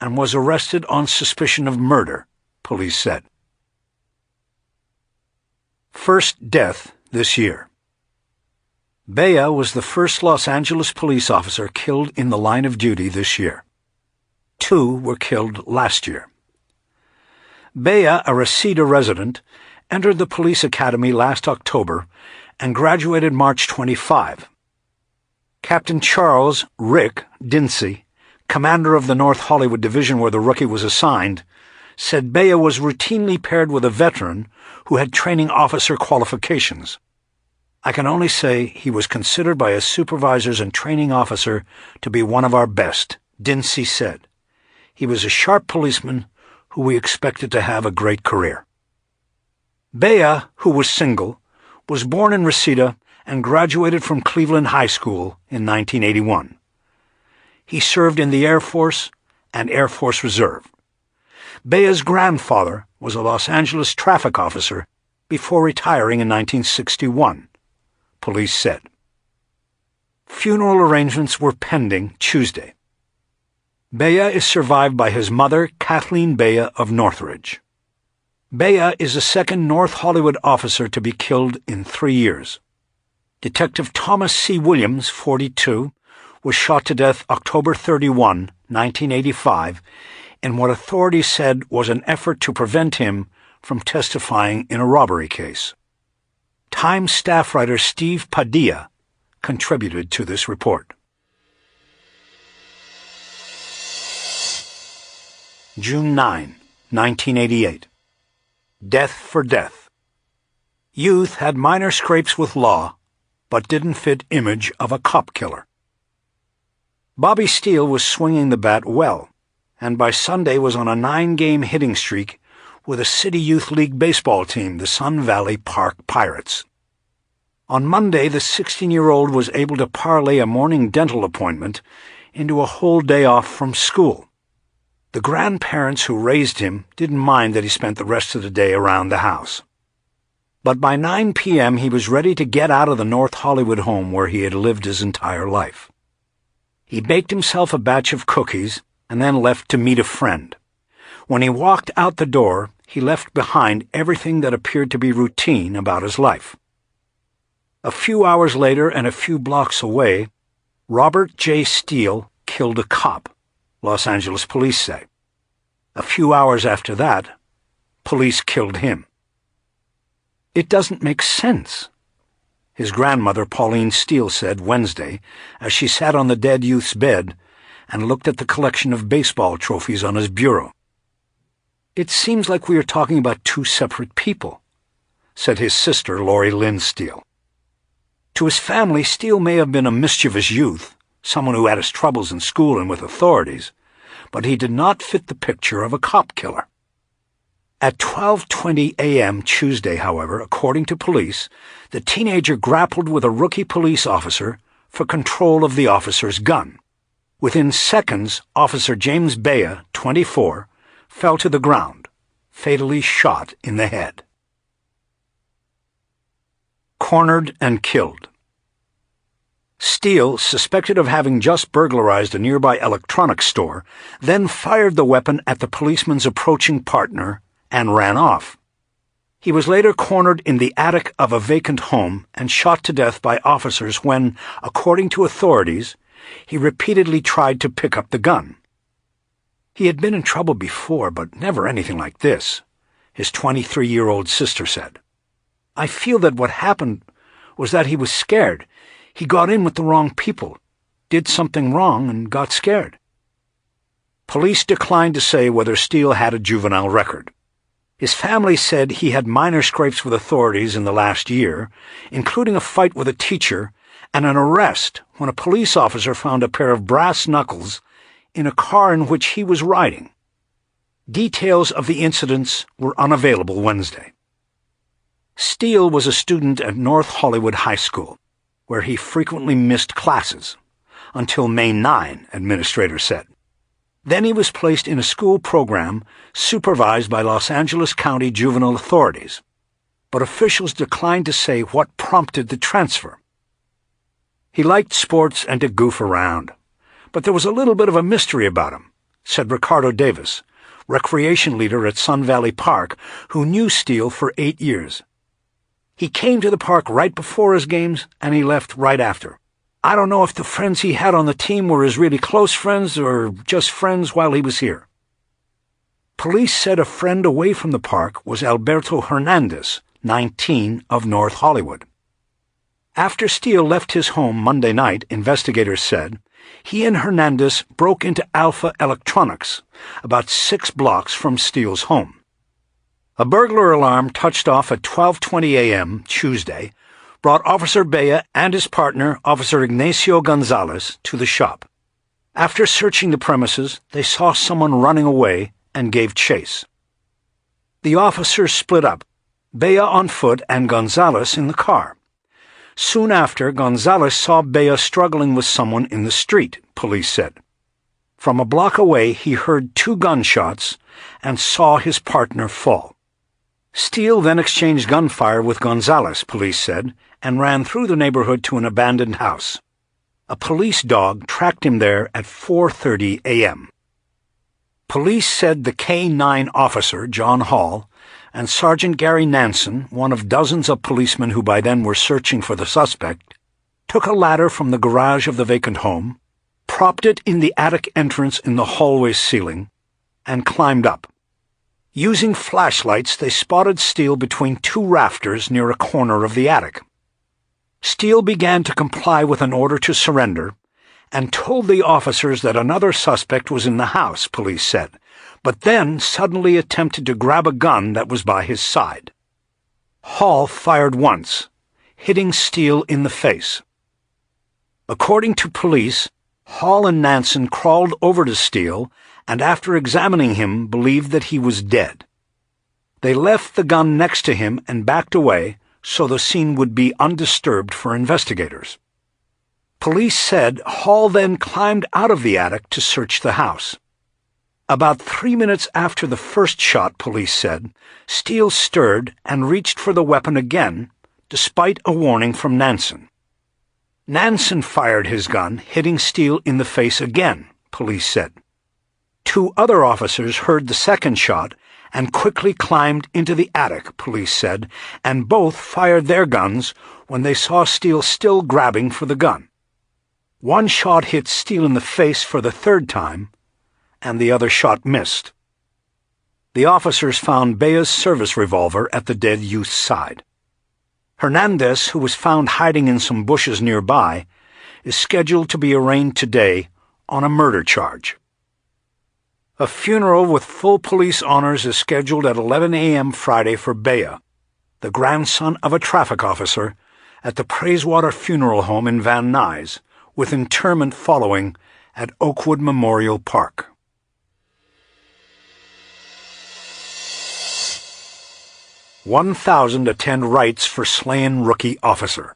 and was arrested on suspicion of murder, police said. First death this year. Bea was the first Los Angeles police officer killed in the line of duty this year. 2 were killed last year. Bea, a Reseda resident, entered the police academy last October and graduated March 25. Captain Charles "Rick" Dinsey, commander of the North Hollywood division where the rookie was assigned, said Bea was routinely paired with a veteran who had training officer qualifications. I can only say he was considered by his supervisors and training officer to be one of our best, Dinsey said. He was a sharp policeman who we expected to have a great career. Bea, who was single, was born in Reseda and graduated from Cleveland High School in 1981. He served in the Air Force and Air Force Reserve. Bea's grandfather was a Los Angeles traffic officer before retiring in 1961, police said. Funeral arrangements were pending Tuesday. Bea is survived by his mother, Kathleen Bea of Northridge. Bea is the second North Hollywood officer to be killed in 3 years. Detective Thomas C. Williams, 42, was shot to death October 31, 1985, in what authorities said was an effort to prevent him from testifying in a robbery case. Times staff writer Steve Padilla contributed to this report. June 9, 1988. Death for death. Youth had minor scrapes with law, but didn't fit image of a cop killer. Bobby Steele was swinging the bat well, and by Sunday was on a 9-game hitting streak with a City Youth League baseball team, the Sun Valley Park Pirates. On Monday, the 16-year-old was able to parlay a morning dental appointment into a whole day off from school. The grandparents who raised him didn't mind that he spent the rest of the day around the house. But by 9 p.m. he was ready to get out of the North Hollywood home where he had lived his entire life. He baked himself a batch of cookies and then left to meet a friend. When he walked out the door, he left behind everything that appeared to be routine about his life. A few hours later and a few blocks away, Robert J. Steele killed a cop, Los Angeles police say. A few hours after that, police killed him. It doesn't make sense, his grandmother Pauline Steele said Wednesday as she sat on the dead youth's bed and looked at the collection of baseball trophies on his bureau. It seems like we are talking about two separate people, said his sister Lori Lynn Steele. To his family, Steele may have been a mischievous youth, someone who had his troubles in school and with authorities, but he did not fit the picture of a cop killer. At 12:20 a.m. Tuesday, however, according to police, the teenager grappled with a rookie police officer for control of the officer's gun. Within seconds, Officer James Bea, 24, fell to the ground, fatally shot in the head. Cornered and killed. Steele, suspected of having just burglarized a nearby electronics store, then fired the weapon at the policeman's approaching partner and ran off. He was later cornered in the attic of a vacant home and shot to death by officers when, according to authorities, he repeatedly tried to pick up the gun. He had been in trouble before, but never anything like this, his 23-year-old sister said. I feel that what happened was that he was scared. He got in with the wrong people, did something wrong, and got scared. Police declined to say whether Steele had a juvenile record. His family said he had minor scrapes with authorities in the last year, including a fight with a teacher and an arrest when a police officer found a pair of brass knuckles in a car in which he was riding. Details of the incidents were unavailable Wednesday. Steele was a student at North Hollywood High School, where he frequently missed classes, until May 9, administrators said. Then he was placed in a school program supervised by Los Angeles County juvenile authorities, but officials declined to say what prompted the transfer. He liked sports and to goof around, but there was a little bit of a mystery about him, said Ricardo Davis, recreation leader at Sun Valley Park, who knew Steele for 8 years. He came to the park right before his games, and he left right after. I don't know if the friends he had on the team were his really close friends or just friends while he was here. Police said a friend away from the park was Alberto Hernandez, 19, of North Hollywood. After Steele left his home Monday night, investigators said, he and Hernandez broke into Alpha Electronics, about 6 blocks from Steele's home. A burglar alarm touched off at 12:20 a.m. Tuesday, brought Officer Bea and his partner, Officer Ignacio Gonzalez, to the shop. After searching the premises, they saw someone running away and gave chase. The officers split up. Bea on foot and Gonzalez in the car. Soon after, Gonzalez saw Bea struggling with someone in the street, police said. From a block away, he heard 2 gunshots and saw his partner fall. Steele then exchanged gunfire with Gonzalez, police said, and ran through the neighborhood to an abandoned house. A police dog tracked him there at 4:30 a.m. Police said the K-9 officer, John Hall, and Sergeant Gary Nansen, one of dozens of policemen who by then were searching for the suspect, took a ladder from the garage of the vacant home, propped it in the attic entrance in the hallway ceiling, and climbed up. Using flashlights, they spotted Steele between 2 rafters near a corner of the attic. Steele began to comply with an order to surrender and told the officers that another suspect was in the house, police said, but then suddenly attempted to grab a gun that was by his side. Hall fired once, hitting Steele in the face. According to police, Hall and Nansen crawled over to Steele and after examining him believed that he was dead. They left the gun next to him and backed away so the scene would be undisturbed for investigators. Police said Hall then climbed out of the attic to search the house. About 3 minutes after the first shot, police said, Steele stirred and reached for the weapon again, despite a warning from Nansen. Nansen fired his gun, hitting Steele in the face again, police said. 2 other officers heard the second shot and quickly climbed into the attic, police said, and both fired their guns when they saw Steele still grabbing for the gun. 1 shot hit Steele in the face for the 3rd time, and the other shot missed. The officers found Bea's service revolver at the dead youth's side. Hernandez, who was found hiding in some bushes nearby, is scheduled to be arraigned today on a murder charge. A funeral with full police honors is scheduled at 11 a.m. Friday for Bea, the grandson of a traffic officer, at the Praisewater Funeral Home in Van Nuys, with interment following at Oakwood Memorial Park. $1,000 attend rites for slain rookie officer.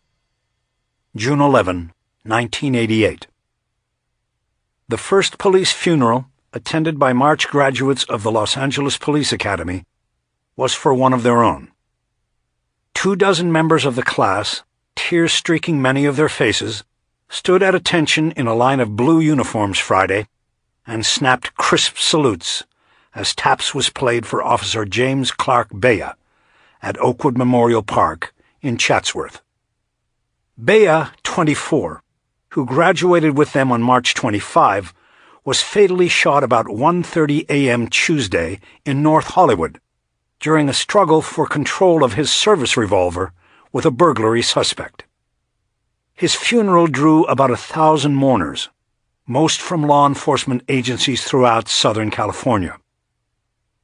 June 11, 1988. The first police funeral, attended by March graduates of the Los Angeles Police Academy, was for one of their own. 24 members of the class, tears streaking many of their faces, stood at attention in a line of blue uniforms Friday and snapped crisp salutes as taps was played for Officer James Clark Bea at Oakwood Memorial Park in Chatsworth. Bea, 24, who graduated with them on March 25, was fatally shot about 1:30 a.m. Tuesday in North Hollywood during a struggle for control of his service revolver with a burglary suspect. His funeral drew about 1,000 mourners, most from law enforcement agencies throughout Southern California.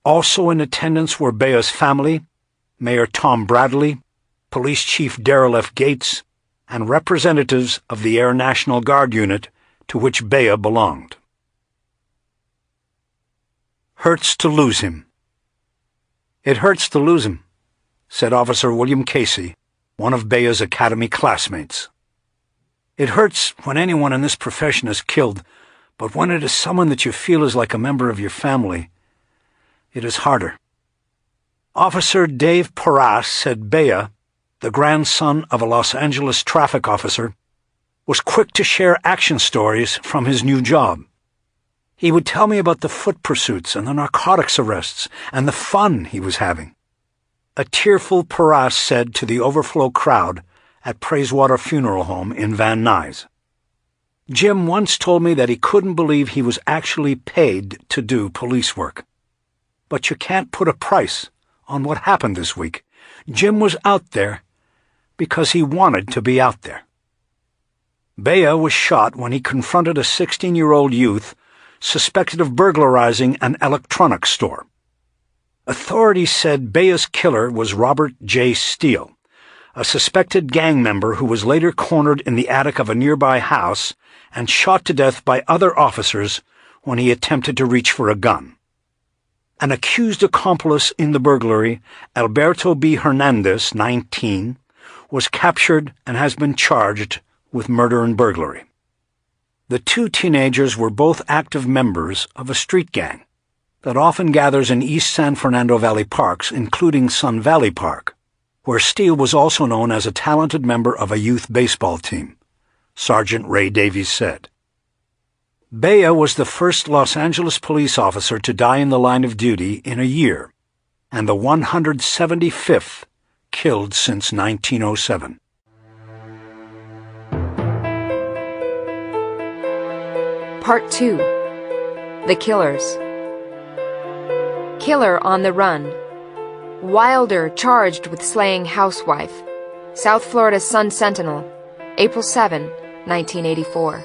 Also in attendance were Bea's family, Mayor Tom Bradley, Police Chief Darrell F. Gates, and representatives of the Air National Guard unit to which Bea belonged. Hurts to lose him. It hurts to lose him, said Officer William Casey, one of Bea's academy classmates. It hurts when anyone in this profession is killed, but when it is someone that you feel is like a member of your family, it is harder. Officer Dave Porras said Bea, the grandson of a Los Angeles traffic officer, was quick to share action stories from his new job. He would tell me about the foot pursuits and the narcotics arrests and the fun he was having. A tearful Porras said to the overflow crowd at Praisewater Funeral Home in Van Nuys. Jim once told me that he couldn't believe he was actually paid to do police work. But you can't put a price on what happened this week. Jim was out there because he wanted to be out there. Bea was shot when he confronted a 16-year-old youth suspected of burglarizing an electronics store. Authorities said Bea's killer was Robert J. Steele, a suspected gang member who was later cornered in the attic of a nearby house and shot to death by other officers when he attempted to reach for a gun. An accused accomplice in the burglary, Alberto B. Hernandez, 19, was captured and has been charged with murder and burglary. The two teenagers were both active members of a street gang that often gathers in East San Fernando Valley parks, including Sun Valley Park, where Steele was also known as a talented member of a youth baseball team, Sergeant Ray Davies said. Bea was the first Los Angeles police officer to die in the line of duty in a year, and the 175th killed since 1907. Part 2. The Killers. Killer on the run. Wilder charged with slaying housewife. South Florida Sun-Sentinel, April 7, 1984.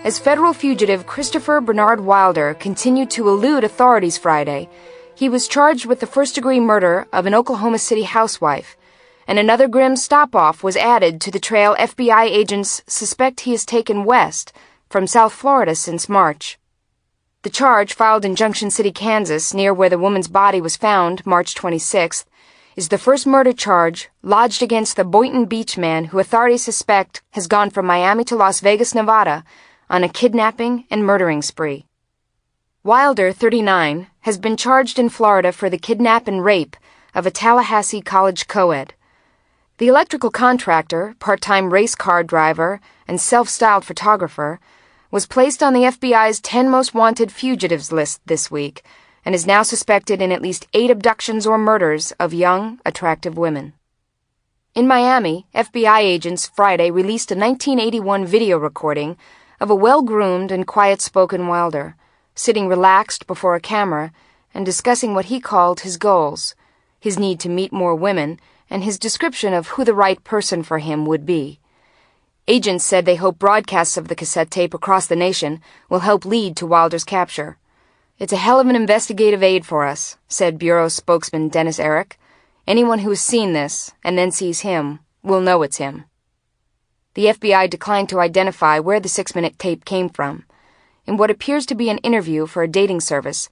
As federal fugitive Christopher Bernard Wilder continued to elude authorities Friday, he was charged with the first-degree murder of an Oklahoma City housewife, and another grim stop-off was added to the trail FBI agents suspect he has taken west from South Florida since March. The charge, filed in Junction City, Kansas, near where the woman's body was found March 26th, is the first murder charge lodged against the Boynton Beach man who authorities suspect has gone from Miami to Las Vegas, Nevada, on a kidnapping and murdering spree. Wilder, 39, has been charged in Florida for the kidnap and rape of a Tallahassee college co-ed. The electrical contractor, part-time race car driver, and self-styled photographer was placed on the FBI's 10 most wanted fugitives list this week and is now suspected in at least 8 abductions or murders of young, attractive women. In Miami, FBI agents Friday released a 1981 video recording of a well-groomed and quiet-spoken Wilder, sitting relaxed before a camera and discussing what he called his goals, his need to meet more women, and his description of who the right person for him would be. Agents said they hope broadcasts of the cassette tape across the nation will help lead to Wilder's capture. "It's a hell of an investigative aid for us," said Bureau spokesman Dennis Eric. "Anyone who has seen this, and then sees him, will know it's him." The FBI declined to identify where the 6-minute tape came from. In what appears to be an interview for a dating service,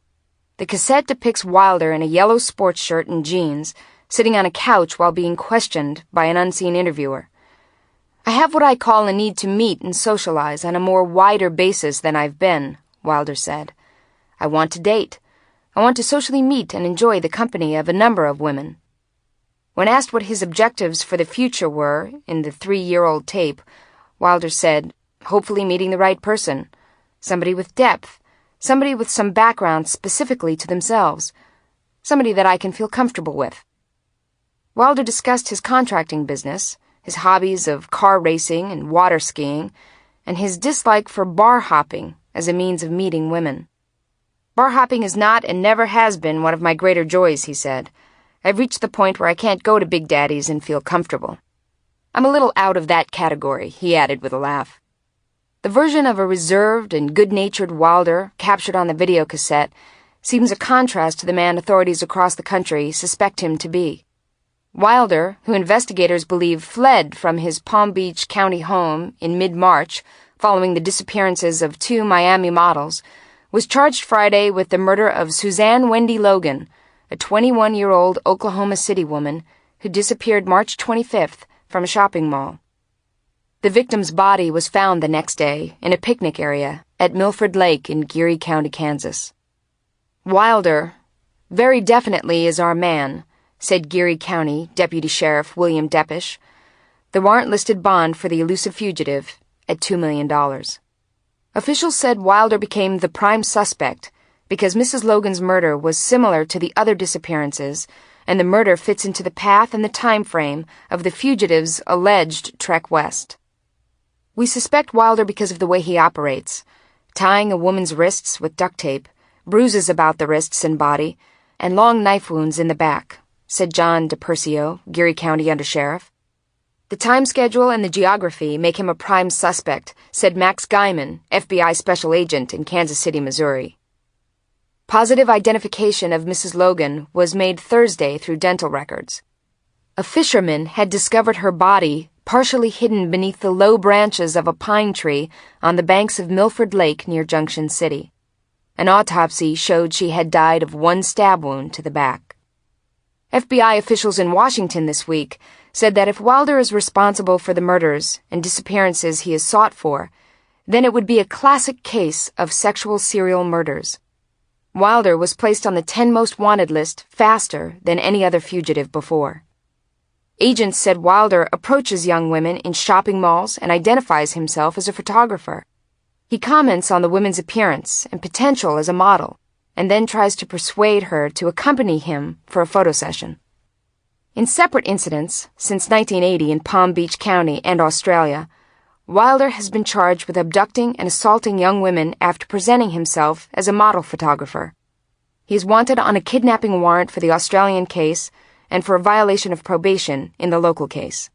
the cassette depicts Wilder in a yellow sports shirt and jeans, sitting on a couch while being questioned by an unseen interviewer. "I have what I call a need to meet and socialize on a more wider basis than I've been," Wilder said. "I want to date. I want to socially meet and enjoy the company of a number of women." When asked what his objectives for the future were in the 3-year-old tape, Wilder said, "Hopefully meeting the right person. Somebody with depth. Somebody with some background specifically to themselves. Somebody that I can feel comfortable with." Wilder discussed his contracting business, his hobbies of car racing and water skiing, and his dislike for bar hopping as a means of meeting women. "Bar hopping is not and never has been one of my greater joys," he said. "I've reached the point where I can't go to Big Daddy's and feel comfortable. I'm a little out of that category," he added with a laugh. The version of a reserved and good-natured Wilder captured on the videocassette seems a contrast to the man authorities across the country suspect him to be. Wilder, who investigators believe fled from his Palm Beach County home in mid-March following the disappearances of 2 Miami models, was charged Friday with the murder of Suzanne Wendy Logan, a 21-year-old Oklahoma City woman who disappeared March 25th from a shopping mall. The victim's body was found the next day in a picnic area at Milford Lake in Geary County, Kansas. "Wilder very definitely is our man," said Geary County Deputy Sheriff William Deppish. The warrant listed bond for the elusive fugitive at $2 million. Officials said Wilder became the prime suspect because Mrs. Logan's murder was similar to the other disappearances, and the murder fits into the path and the time frame of the fugitive's alleged trek west. "We suspect Wilder because of the way he operates, tying a woman's wrists with duct tape, bruises about the wrists and body, and long knife wounds in the back," said John DePercio, Geary County Undersheriff. "The time schedule and the geography make him a prime suspect," said Max Guyman, FBI Special Agent in Kansas City, Missouri. Positive identification of Mrs. Logan was made Thursday through dental records. A fisherman had discovered her body partially hidden beneath the low branches of a pine tree on the banks of Milford Lake near Junction City. An autopsy showed she had died of one stab wound to the back. FBI officials in Washington this week said that if Wilder is responsible for the murders and disappearances he is sought for, then it would be a classic case of sexual serial murders. Wilder was placed on the 10 most wanted list faster than any other fugitive before. Agents said Wilder approaches young women in shopping malls and identifies himself as a photographer. He comments on the women's appearance and potential as a model, and then tries to persuade her to accompany him for a photo session. In separate incidents, since 1980 in Palm Beach County and Australia, Wilder has been charged with abducting and assaulting young women after presenting himself as a model photographer. He is wanted on a kidnapping warrant for the Australian case and for a violation of probation in the local case.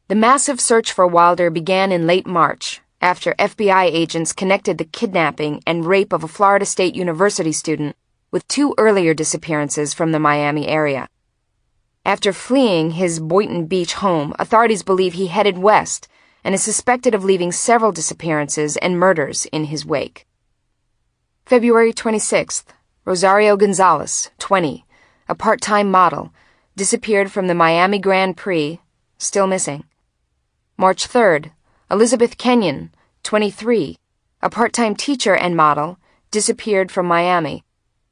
The massive search for Wilder began in late March after FBI agents connected the kidnapping and rape of a Florida State University student with 2 earlier disappearances from the Miami area. After fleeing his Boynton Beach home, authorities believe he headed west and is suspected of leaving several disappearances and murders in his wake. February 26th, Rosario Gonzalez, 20, a part-time model, disappeared from the Miami Grand Prix, still missing. March 3rd, Elizabeth Kenyon, 23, a part-time teacher and model, disappeared from Miami.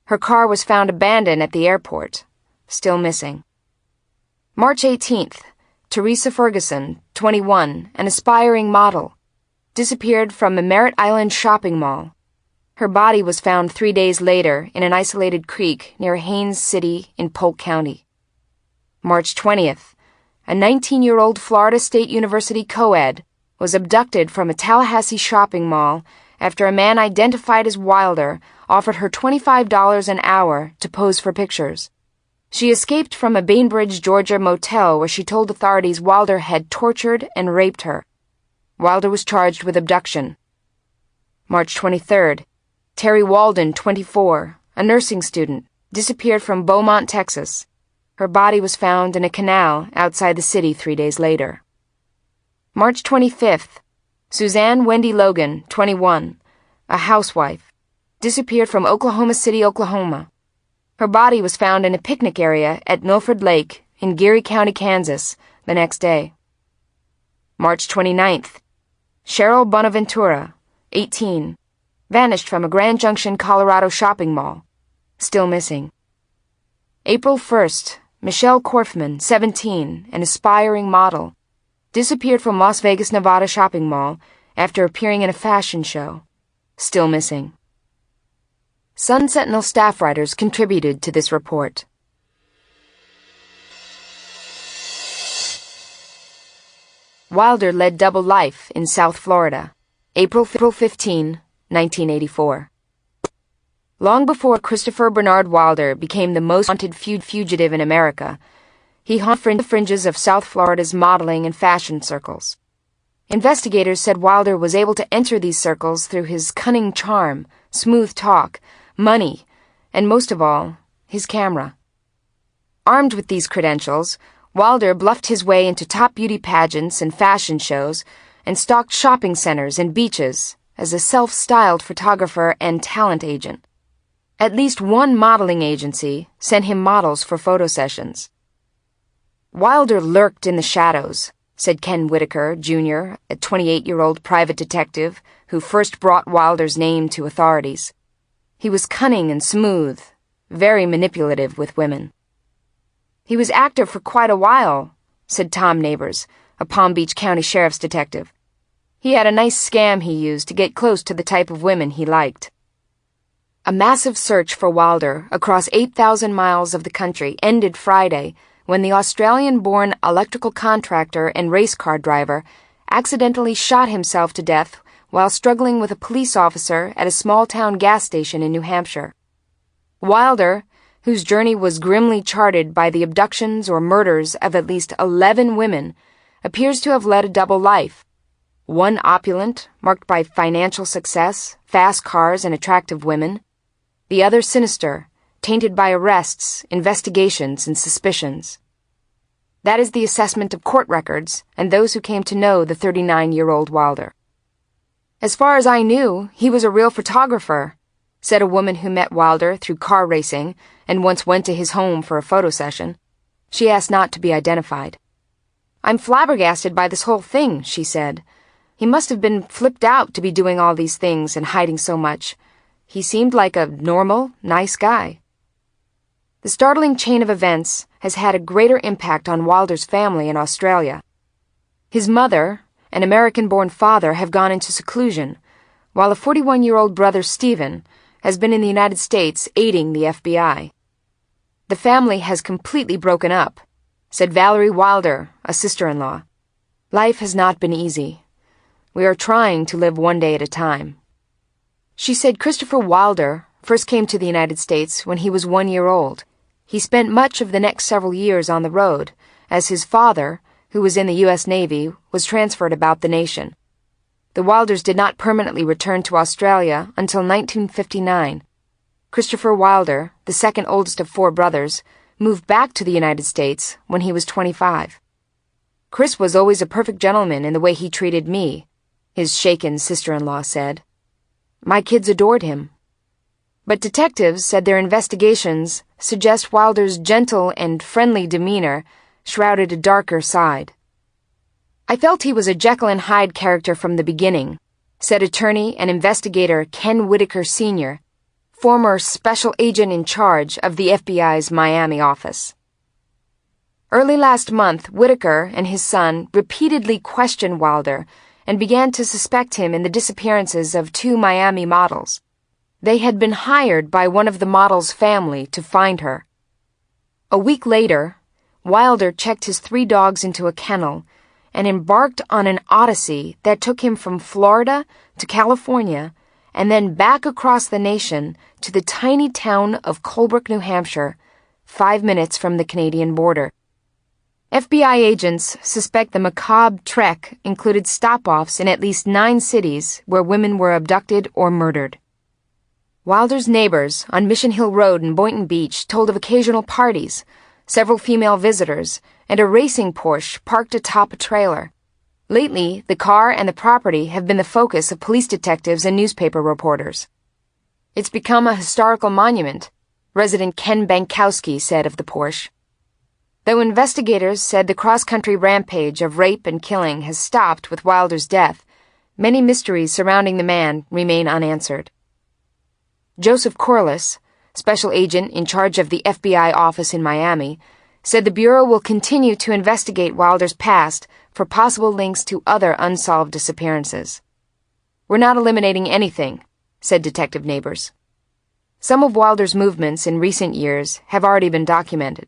Her car was found abandoned at the airport, still missing. March 18th, Teresa Ferguson, 21, an aspiring model, disappeared from the Merritt Island shopping mall. Her body was found 3 days later in an isolated creek near Haines City in Polk County. March 20th, a 19-year-old Florida State University co-ed was abducted from a Tallahassee shopping mall after a man identified as Wilder offered her $25 an hour to pose for pictures. She escaped from a Bainbridge, Georgia motel where she told authorities Wilder had tortured and raped her. Wilder was charged with abduction. March 23rd, Terry Walden, 24, a nursing student, disappeared from Beaumont, Texas. Her body was found in a canal outside the city 3 days later. March 25th, Suzanne Wendy Logan, 21, a housewife, disappeared from Oklahoma City, Oklahoma. Her body was found in a picnic area at Milford Lake in Geary County, Kansas, the next day. March 29th, Cheryl Bonaventura, 18, vanished from a Grand Junction, Colorado shopping mall, still missing. April 1st, Michelle Korfman, 17, an aspiring model, disappeared from Las Vegas, Nevada shopping mall after appearing in a fashion show, still missing. Sun Sentinel staff writers contributed to this report. Wilder led double life in South Florida, April 15, 1984. Long before Christopher Bernard Wilder became the most wanted fugitive in America, he haunted the fringes of South Florida's modeling and fashion circles. Investigators said Wilder was able to enter these circles through his cunning charm, smooth talk, money, and most of all, his camera. Armed with these credentials, Wilder bluffed his way into top beauty pageants and fashion shows and stalked shopping centers and beaches as a self-styled photographer and talent agent. At least one modeling agency sent him models for photo sessions. Wilder lurked in the shadows, said Ken Whitaker, Jr., a 28-year-old private detective who first brought Wilder's name to authorities. He was cunning and smooth, very manipulative with women. He was active for quite a while, said Tom Neighbors, a Palm Beach County Sheriff's detective. He had a nice scam he used to get close to the type of women he liked. A massive search for Wilder across 8,000 miles of the country ended Friday when the Australian-born electrical contractor and race car driver accidentally shot himself to death while struggling with a police officer at a small-town gas station in New Hampshire. Wilder, whose journey was grimly charted by the abductions or murders of at least 11 women, appears to have led a double life. One opulent, marked by financial success, fast cars, and attractive women. The other sinister, tainted by arrests, investigations, and suspicions. That is the assessment of court records and those who came to know the 39-year-old Wilder. As far as I knew, he was a real photographer, said a woman who met Wilder through car racing and once went to his home for a photo session. She asked not to be identified. "I'm flabbergasted by this whole thing," she said. "He must have been flipped out to be doing all these things and hiding so much. He seemed like a normal, nice guy." The startling chain of events has had a greater impact on Wilder's family in Australia. His mother, an American-born father, have gone into seclusion, while a 41-year-old brother, Stephen, has been in the United States aiding the FBI. "The family has completely broken up," said Valerie Wilder, a sister-in-law. "Life has not been easy. We are trying to live one day at a time." She said Christopher Wilder first came to the United States when he was 1 year old. He spent much of the next several years on the road, as his father, who was in the U.S. Navy, was transferred about the nation. The Wilders did not permanently return to Australia until 1959. Christopher Wilder, the second oldest of 4 brothers, moved back to the United States when he was 25. "Chris was always a perfect gentleman in the way he treated me," his shaken sister-in-law said. "My kids adored him." But detectives said their investigations suggest Wilder's gentle and friendly demeanor shrouded a darker side. "I felt he was a Jekyll and Hyde character from the beginning," said attorney and investigator Ken Whitaker Sr., former special agent in charge of the FBI's Miami office. Early last month, Whitaker and his son repeatedly questioned Wilder and began to suspect him in the disappearances of 2 Miami models. They had been hired by one of the models' family to find her. A week later, Wilder checked his 3 dogs into a kennel and embarked on an odyssey that took him from Florida to California and then back across the nation to the tiny town of Colebrook, New Hampshire, 5 minutes from the Canadian border. FBI agents suspect the macabre trek included stop-offs in at least 9 cities where women were abducted or murdered. Wilder's neighbors on Mission Hill Road in Boynton Beach told of occasional parties, several female visitors, and a racing Porsche parked atop a trailer. Lately, the car and the property have been the focus of police detectives and newspaper reporters. "It's become a historical monument," resident Ken Bankowski said of the Porsche. Though investigators said the cross-country rampage of rape and killing has stopped with Wilder's death, many mysteries surrounding the man remain unanswered. Joseph Corliss, special agent in charge of the FBI office in Miami, said the Bureau will continue to investigate Wilder's past for possible links to other unsolved disappearances. "We're not eliminating anything," said Detective Neighbors. Some of Wilder's movements in recent years have already been documented.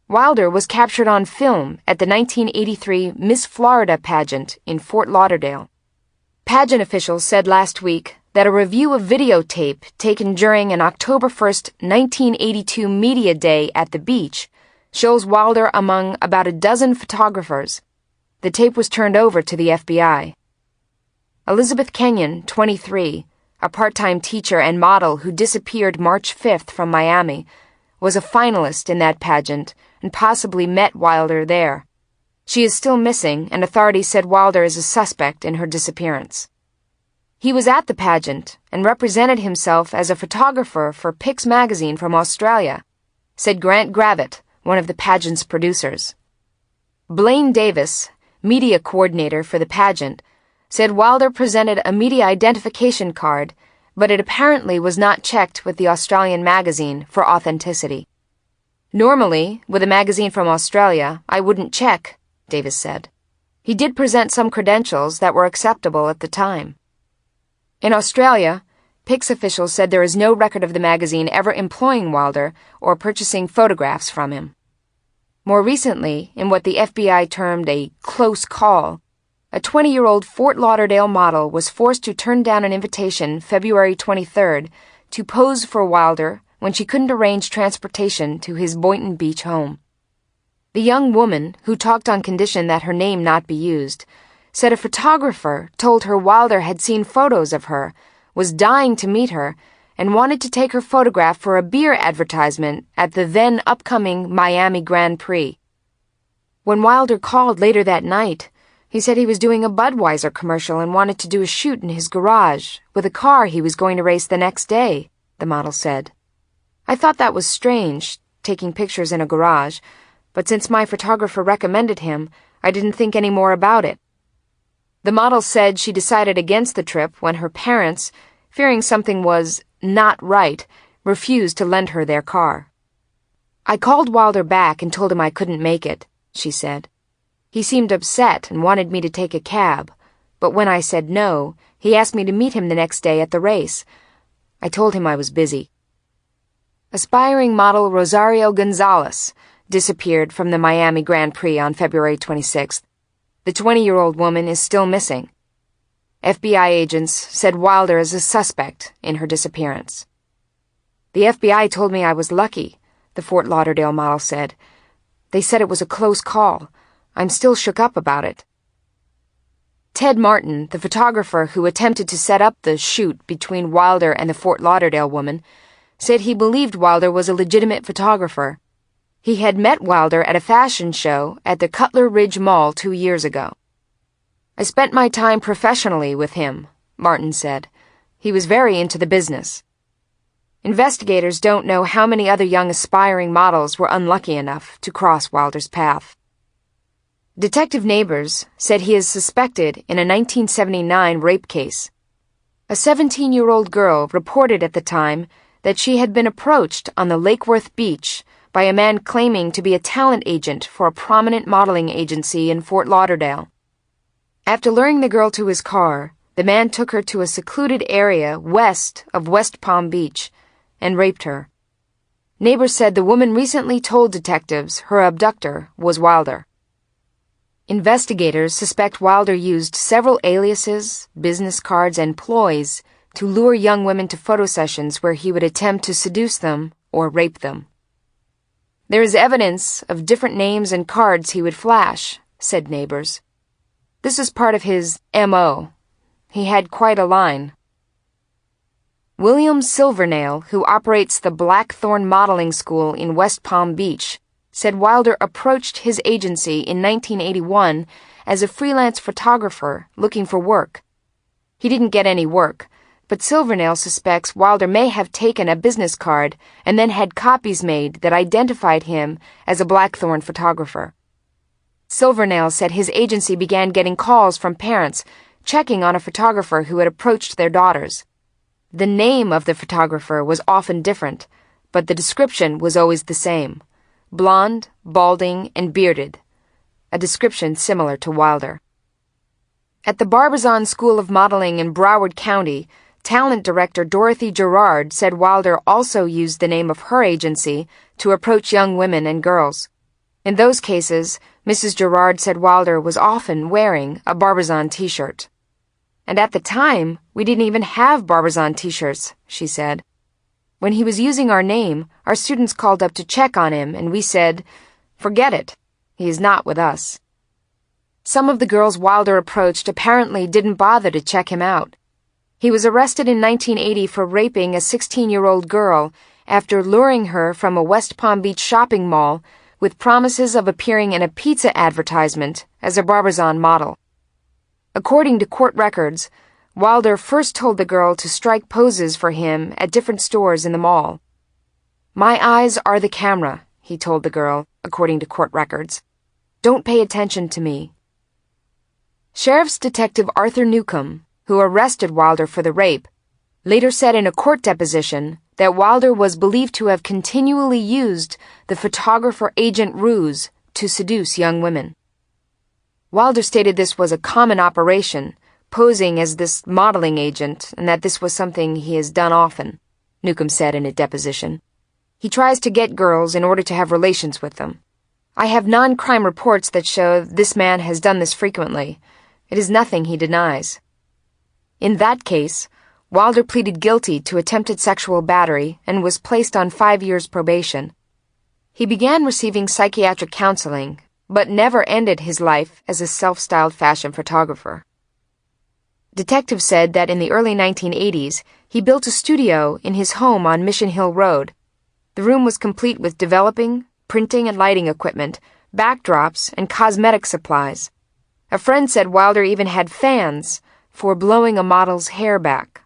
Wilder was captured on film at the 1983 Miss Florida pageant in Fort Lauderdale. Pageant officials said last week that a review of videotape taken during an October 1, 1982 media day at the beach shows Wilder among about a dozen photographers. The tape was turned over to the FBI. Elizabeth Kenyon, 23, a part-time teacher and model who disappeared March 5th from Miami, was a finalist in that pageant and possibly met Wilder there. She is still missing, and authorities said Wilder is a suspect in her disappearance. He was at the pageant and represented himself as a photographer for Pix magazine from Australia, said Grant Gravitt, one of the pageant's producers. Blaine Davis, media coordinator for the pageant, said Wilder presented a media identification card, but it apparently was not checked with the Australian magazine for authenticity. "Normally, with a magazine from Australia, I wouldn't check," Davis said. He did present some credentials that were acceptable at the time. In Australia, Pix officials said there is no record of the magazine ever employing Wilder or purchasing photographs from him. More recently, in what the FBI termed a close call, a 20-year-old Fort Lauderdale model was forced to turn down an invitation February 23rd to pose for Wilder when she couldn't arrange transportation to his Boynton Beach home. The young woman, who talked on condition that her name not be used, said a photographer told her Wilder had seen photos of her, was dying to meet her, and wanted to take her photograph for a beer advertisement at the then-upcoming Miami Grand Prix. When Wilder called later that night, he said he was doing a Budweiser commercial and wanted to do a shoot in his garage with a car he was going to race the next day. the model said. I thought that was strange, taking pictures in a garage, but since my photographer recommended him, I didn't think any more about it. The model said she decided against the trip when her parents, fearing something was not right, refused to lend her their car. I called Wilder back and told him I couldn't make it, she said. He seemed upset and wanted me to take a cab, but when I said no, he asked me to meet him the next day at the race. I told him I was busy. Aspiring model Rosario Gonzalez disappeared from the Miami Grand Prix on February 26th. The 20-year-old woman is still missing. FBI agents said Wilder is a suspect in her disappearance. The FBI told me I was lucky, the Fort Lauderdale model said. They said it was a close call. I'm still shook up about it. Ted Martin, the photographer who attempted to set up the shoot between Wilder and the Fort Lauderdale woman, said he believed Wilder was a legitimate photographer. He had met Wilder at a fashion show at the Cutler Ridge Mall 2 years ago. I spent my time professionally with him, Martin said. He was very into the business. Investigators don't know how many other young aspiring models were unlucky enough to cross Wilder's path. Detective Neighbors said he is suspected in a 1979 rape case. A 17-year-old girl reported at the time that she had been approached on the Lake Worth beach by a man claiming to be a talent agent for a prominent modeling agency in Fort Lauderdale. After luring the girl to his car, the man took her to a secluded area west of West Palm Beach and raped her. Neighbors said the woman recently told detectives her abductor was Wilder. Investigators suspect Wilder used several aliases, business cards, and ploys to lure young women to photo sessions where he would attempt to seduce them or rape them. There is evidence of different names and cards he would flash, said Neighbors. This is part of his M.O. He had quite a line. William Silvernail, who operates the Blackthorn Modeling School in West Palm Beach, said Wilder approached his agency in 1981 as a freelance photographer looking for work. He didn't get any work, but Silvernail suspects Wilder may have taken a business card and then had copies made that identified him as a Blackthorn photographer. Silvernail said his agency began getting calls from parents checking on a photographer who had approached their daughters. The name of the photographer was often different, but the description was always the same: blonde, balding, and bearded, a description similar to Wilder. At the Barbizon School of Modeling in Broward County, talent director Dorothy Gerard said Wilder also used the name of her agency to approach young women and girls. In those cases, Mrs. Gerard said Wilder was often wearing a Barbizon t-shirt. And at the time, we didn't even have Barbizon t-shirts, she said. When he was using our name, our students called up to check on him, and we said, "Forget it. He is not with us." Some of the girls Wilder approached apparently didn't bother to check him out. He was arrested in 1980 for raping a 16-year-old girl after luring her from a West Palm Beach shopping mall with promises of appearing in a pizza advertisement as a Barbizon model. According to court records, Wilder first told the girl to strike poses for him at different stores in the mall. "My eyes are the camera," he told the girl, according to court records. "Don't pay attention to me." Sheriff's Detective Arthur Newcomb, who arrested Wilder for the rape, later said in a court deposition that Wilder was believed to have continually used the photographer-agent ruse to seduce young women. Wilder stated this was a common operation, posing as this modeling agent, and that this was something he has done often, Newcomb said in a deposition. He tries to get girls in order to have relations with them. I have non-crime reports that show this man has done this frequently. It is nothing he denies. In that case, Wilder pleaded guilty to attempted sexual battery and was placed on 5 years probation. He began receiving psychiatric counseling, but never ended his life as a self-styled fashion photographer. Detectives said that in the early 1980s, he built a studio in his home on Mission Hill Road. The room was complete with developing, printing, and lighting equipment, backdrops, and cosmetic supplies. A friend said Wilder even had fans for blowing a model's hair back.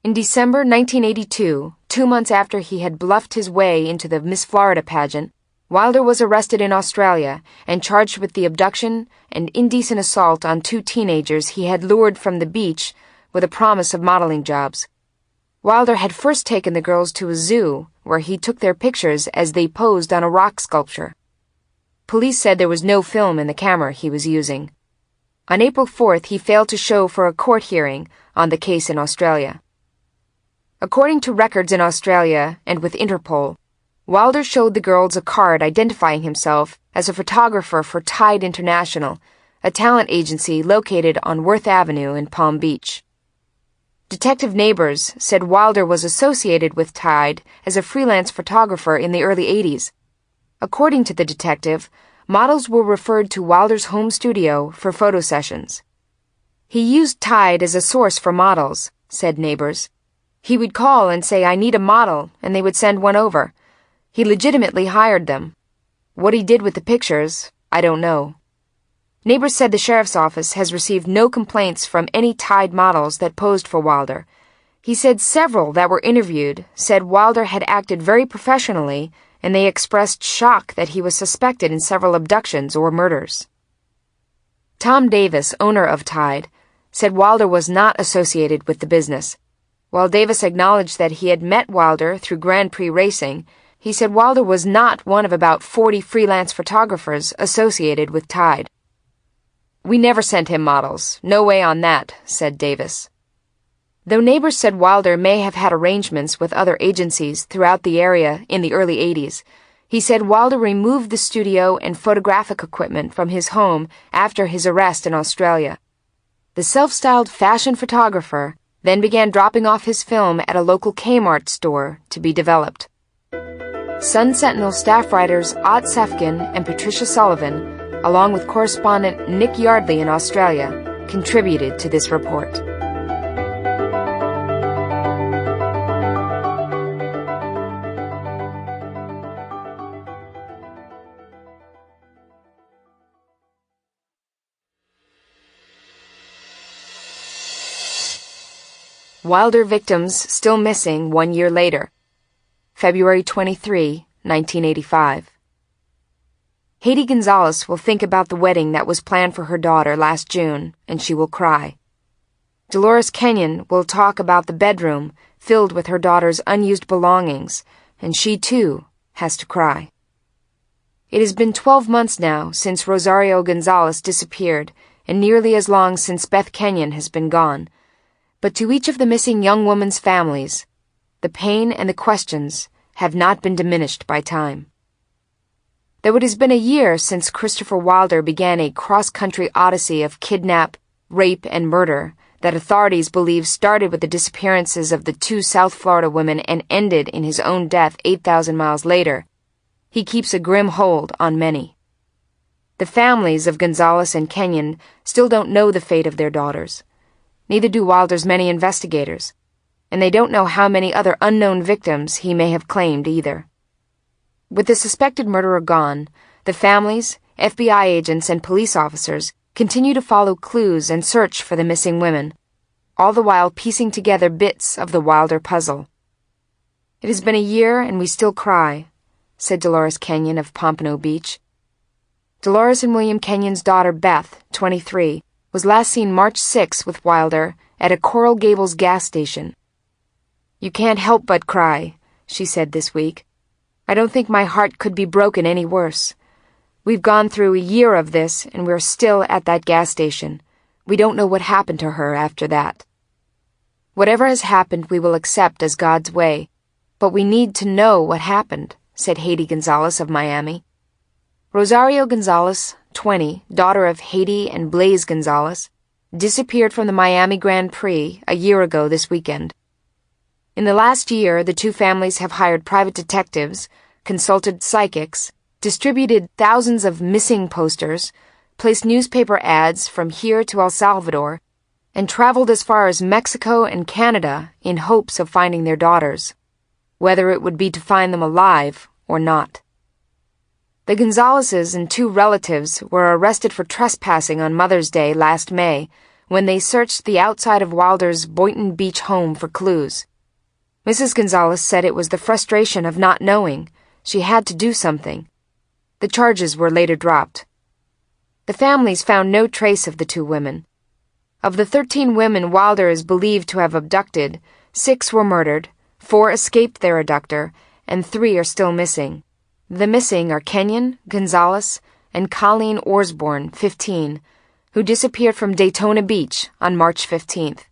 In December 1982, 2 months after he had bluffed his way into the Miss Florida pageant, Wilder was arrested in Australia and charged with the abduction and indecent assault on 2 teenagers he had lured from the beach with a promise of modeling jobs. Wilder had first taken the girls to a zoo where he took their pictures as they posed on a rock sculpture. Police said there was no film in the camera he was using. On April 4th, he failed to show for a court hearing on the case in Australia. According to records in Australia and with Interpol, Wilder showed the girls a card identifying himself as a photographer for Tide International, a talent agency located on Worth Avenue in Palm Beach. Detective Neighbors said Wilder was associated with Tide as a freelance photographer in the early 80s. According to the detective, models were referred to Wilder's home studio for photo sessions. He used Tide as a source for models, said Neighbors. He would call and say, "I need a model," and they would send one over. He legitimately hired them. What he did with the pictures, I don't know. Neighbors said the sheriff's office has received no complaints from any Tide models that posed for Wilder. He said several that were interviewed said Wilder had acted very professionally, and they expressed shock that he was suspected in several abductions or murders. Tom Davis, owner of Tide, said Wilder was not associated with the business. While Davis acknowledged that he had met Wilder through Grand Prix racing, he said Wilder was not one of about 40 freelance photographers associated with Tide. "We never sent him models. No way on that," said Davis. Though Neighbors said Wilder may have had arrangements with other agencies throughout the area in the early 80s, he said Wilder removed the studio and photographic equipment from his home after his arrest in Australia. The self-styled fashion photographer then began dropping off his film at a local Kmart store to be developed. Sun Sentinel staff writers Ott Sefkin and Patricia Sullivan, along with correspondent Nick Yardley in Australia, contributed to this report. Wilder victims still missing 1 year later. February 23, 1985. Haiti Gonzalez will think about the wedding that was planned for her daughter last June, and she will cry. Dolores Kenyon will talk about the bedroom filled with her daughter's unused belongings, and she, too, has to cry. It has been 12 months now since Rosario Gonzalez disappeared, and nearly as long since Beth Kenyon has been gone. But to each of the missing young women's families, the pain and the questions have not been diminished by time. Though it has been a year since Christopher Wilder began a cross-country odyssey of kidnap, rape, and murder that authorities believe started with the disappearances of the 2 South Florida women and ended in his own death 8,000 miles later, he keeps a grim hold on many. The families of Gonzalez and Kenyon still don't know the fate of their daughters. Neither do Wilder's many investigators, and they don't know how many other unknown victims he may have claimed either. With the suspected murderer gone, the families, FBI agents, and police officers continue to follow clues and search for the missing women, all the while piecing together bits of the Wilder puzzle. "It has been a year and we still cry," said Dolores Kenyon of Pompano Beach. Dolores and William Kenyon's daughter Beth, 23, was last seen March 6 with Wilder at a Coral Gables gas station. "You can't help but cry," she said this week. "I don't think my heart could be broken any worse. We've gone through a year of this, and we're still at that gas station. We don't know what happened to her after that. Whatever has happened we will accept as God's way, but we need to know what happened," said Haiti Gonzalez of Miami. Rosario Gonzalez, 20, daughter of Haiti and Blaze Gonzalez, disappeared from the Miami Grand Prix a year ago this weekend. In the last year, the 2 families have hired private detectives, consulted psychics, distributed thousands of missing posters, placed newspaper ads from here to El Salvador, and traveled as far as Mexico and Canada in hopes of finding their daughters, whether it would be to find them alive or not. The Gonzalezes and 2 relatives were arrested for trespassing on Mother's Day last May when they searched the outside of Wilder's Boynton Beach home for clues. Mrs. Gonzalez said it was the frustration of not knowing. She had to do something. The charges were later dropped. The families found no trace of the two women. Of the 13 women Wilder is believed to have abducted, 6 were murdered, 4 escaped their abductor, and 3 are still missing. The missing are Kenyon, Gonzalez, and Colleen Orsborn, 15, who disappeared from Daytona Beach on March 15th.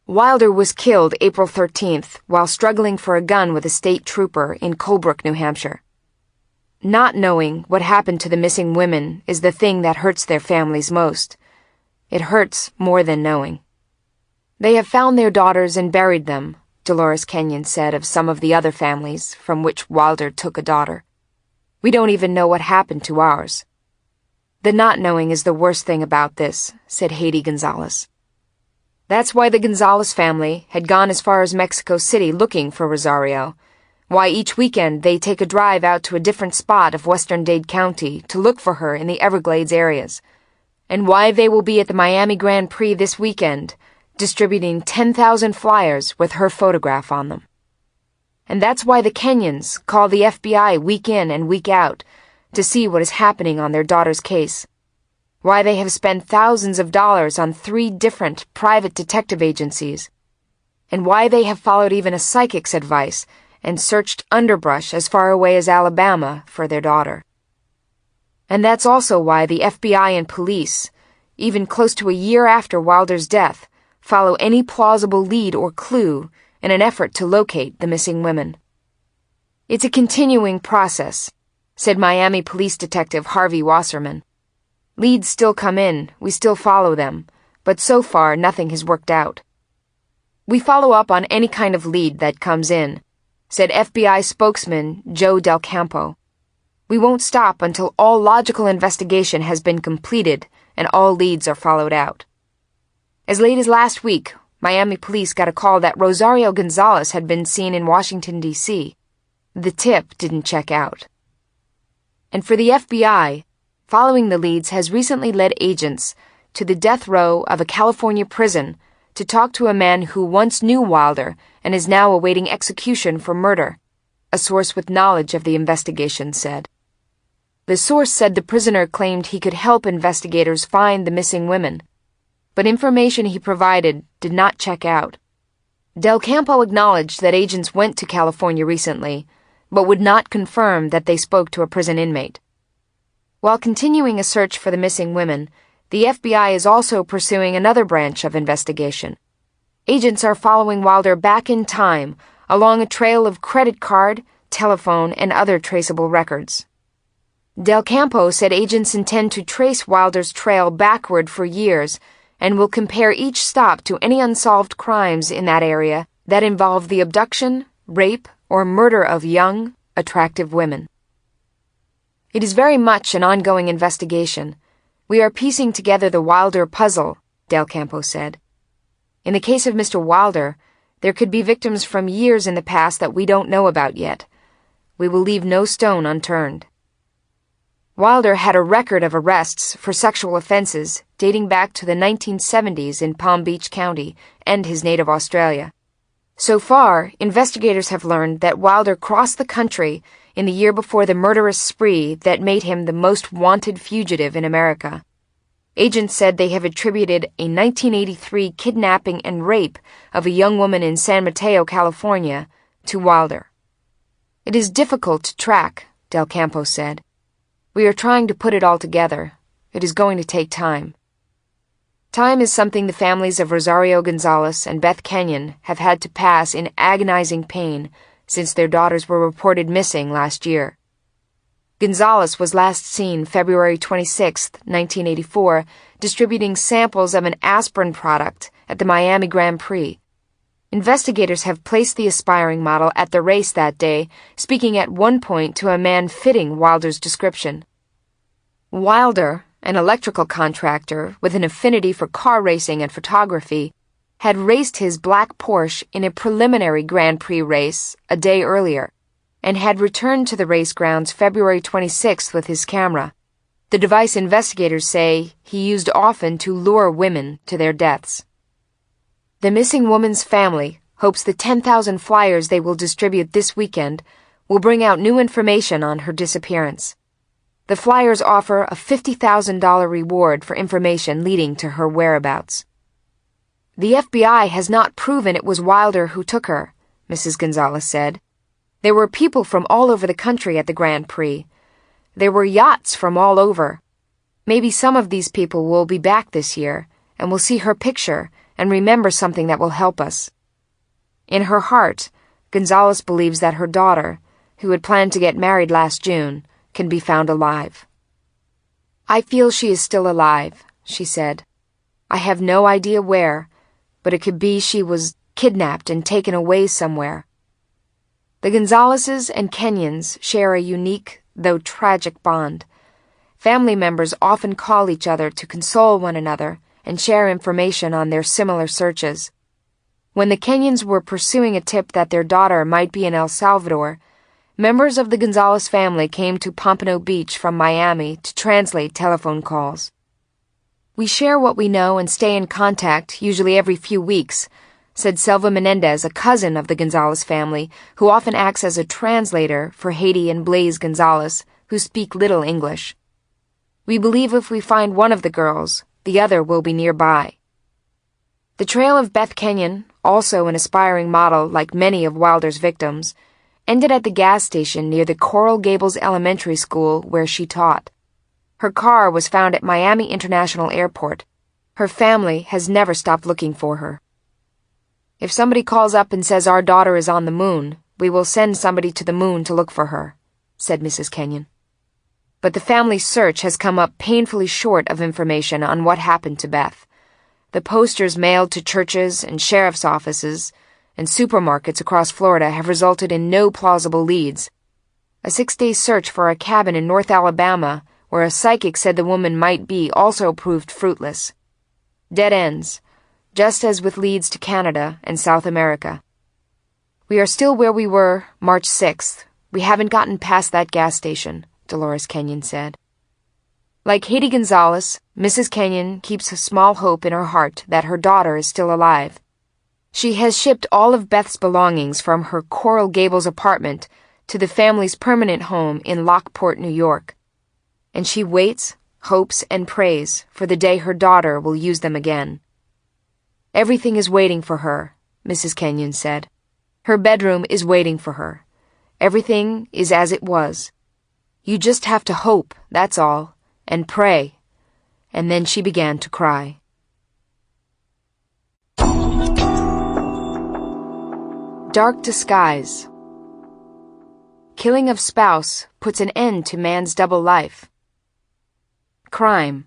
Wilder was killed April 13th while struggling for a gun with a state trooper in Colebrook, New Hampshire. Not knowing what happened to the missing women is the thing that hurts their families most. It hurts more than knowing. They have found their daughters and buried them, Dolores Kenyon said of some of the other families from which Wilder took a daughter. We don't even know what happened to ours. The not knowing is the worst thing about this, said Haiti Gonzalez. That's why the Gonzalez family had gone as far as Mexico City looking for Rosario, why each weekend they take a drive out to a different spot of western Dade County to look for her in the Everglades areas, and why they will be at the Miami Grand Prix this weekend, distributing 10,000 flyers with her photograph on them. And that's why the Kenyons call the FBI week in and week out to see what is happening on their daughter's case. Why they have spent thousands of dollars on 3 different private detective agencies, and why they have followed even a psychic's advice and searched underbrush as far away as Alabama for their daughter. And that's also why the FBI and police, even close to a year after Wilder's death, follow any plausible lead or clue in an effort to locate the missing women. It's a continuing process, said Miami Police Detective Harvey Wasserman. Leads still come in, we still follow them, but so far nothing has worked out. We follow up on any kind of lead that comes in, said FBI spokesman Joe Del Campo. We won't stop until all logical investigation has been completed and all leads are followed out. As late as last week, Miami police got a call that Rosario Gonzalez had been seen in Washington, D.C. The tip didn't check out. And for the FBI, following the leads has recently led agents to the death row of a California prison to talk to a man who once knew Wilder and is now awaiting execution for murder, a source with knowledge of the investigation said. The source said the prisoner claimed he could help investigators find the missing women, but information he provided did not check out. Del Campo acknowledged that agents went to California recently, but would not confirm that they spoke to a prison inmate. While continuing a search for the missing women, the FBI is also pursuing another branch of investigation. Agents are following Wilder back in time along a trail of credit card, telephone, and other traceable records. Del Campo said agents intend to trace Wilder's trail backward for years and will compare each stop to any unsolved crimes in that area that involve the abduction, rape, or murder of young, attractive women. It is very much an ongoing investigation. We are piecing together the Wilder puzzle, Del Campo said. In the case of Mr. Wilder, there could be victims from years in the past that we don't know about yet. We will leave no stone unturned. Wilder had a record of arrests for sexual offenses dating back to the 1970s in Palm Beach County and his native Australia. So far, investigators have learned that Wilder crossed the country in the year before the murderous spree that made him the most wanted fugitive in America. Agents said they have attributed a 1983 kidnapping and rape of a young woman in San Mateo, California, to Wilder. It is difficult to track, Del Campo said. We are trying to put it all together. It is going to take time. Time is something the families of Rosario Gonzalez and Beth Kenyon have had to pass in agonizing pain since their daughters were reported missing last year. Gonzalez was last seen February 26, 1984, distributing samples of an aspirin product at the Miami Grand Prix. Investigators have placed the aspiring model at the race that day, speaking at one point to a man fitting Wilder's description. Wilder, an electrical contractor with an affinity for car racing and photography, had raced his black Porsche in a preliminary Grand Prix race a day earlier, and had returned to the race grounds February 26th with his camera. the device investigators say he used often to lure women to their deaths. The missing woman's family hopes the 10,000 flyers they will distribute this weekend will bring out new information on her disappearance. The flyers offer a $50,000 reward for information leading to her whereabouts. The FBI has not proven it was Wilder who took her, Mrs. Gonzalez said. There were people from all over the country at the Grand Prix. There were yachts from all over. Maybe some of these people will be back this year and will see her picture and remember something that will help us. In her heart, Gonzalez believes that her daughter, who had planned to get married last June, can be found alive. I feel she is still alive, she said. I have no idea where, but it could be she was kidnapped and taken away somewhere. The Gonzalezes and Kenyans share a unique, though tragic bond. Family members often call each other to console one another and share information on their similar searches. When the Kenyans were pursuing a tip that their daughter might be in El Salvador, members of the Gonzalez family came to Pompano Beach from Miami to translate telephone calls. We share what we know and stay in contact, usually every few weeks, said Selva Menendez, a cousin of the Gonzalez family, who often acts as a translator for Haiti and Blaise Gonzalez, who speak little English. We believe if we find one of the girls, the other will be nearby. The trail of Beth Kenyon, also an aspiring model like many of Wilder's victims, ended at the gas station near the Coral Gables Elementary School where she taught. Her car was found at Miami International Airport. Her family has never stopped looking for her. If somebody calls up and says our daughter is on the moon, we will send somebody to the moon to look for her, said Mrs. Kenyon. But the family's search has come up painfully short of information on what happened to Beth. The posters mailed to churches and sheriff's offices and supermarkets across Florida have resulted in no plausible leads. A 6-day search for a cabin in North Alabama, where a psychic said the woman might be, also proved fruitless. Dead ends, just as with leads to Canada and South America. We are still where we were March 6th. We haven't gotten past that gas station, Dolores Kenyon said. Like Haiti Gonzalez, Mrs. Kenyon keeps a small hope in her heart that her daughter is still alive. She has shipped all of Beth's belongings from her Coral Gables apartment to the family's permanent home in Lockport, New York. And she waits, hopes, and prays for the day her daughter will use them again. Everything is waiting for her, Mrs. Kenyon said. Her bedroom is waiting for her. Everything is as it was. You just have to hope, that's all, and pray. And then she began to cry. Dark Disguise. Killing of spouse puts an end to man's double life. Crime.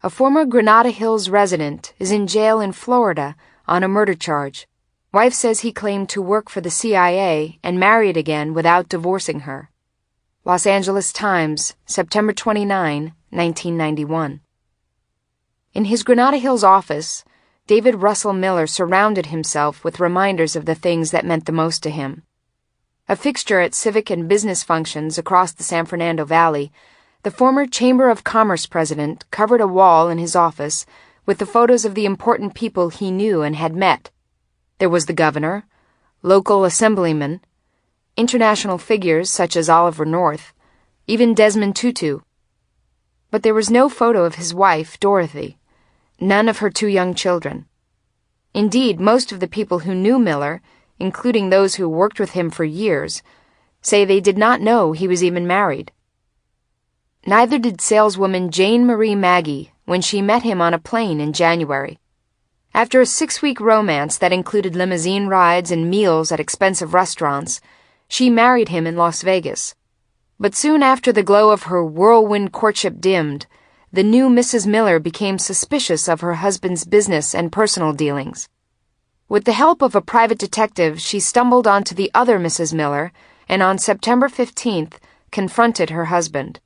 A former Granada Hills resident is in jail in Florida on a murder charge. Wife says he claimed to work for the CIA and married again without divorcing her. Los Angeles Times, September 29, 1991. In his Granada Hills office, David Russell Miller surrounded himself with reminders of the things that meant the most to him. A fixture at civic and business functions across the San Fernando Valley, the former Chamber of Commerce president covered a wall in his office with the photos of the important people he knew and had met. There was the governor, local assemblymen, international figures such as Oliver North, even Desmond Tutu. But there was no photo of his wife, Dorothy, none of her 2 young children. Indeed, most of the people who knew Miller, including those who worked with him for years, say they did not know he was even married. Neither did saleswoman Jane Marie Maggie when she met him on a plane in January. After a 6-week romance that included limousine rides and meals at expensive restaurants, she married him in Las Vegas. But soon after the glow of her whirlwind courtship dimmed, the new Mrs. Miller became suspicious of her husband's business and personal dealings. With the help of a private detective, she stumbled onto the other Mrs. Miller and on September 15th confronted her husband.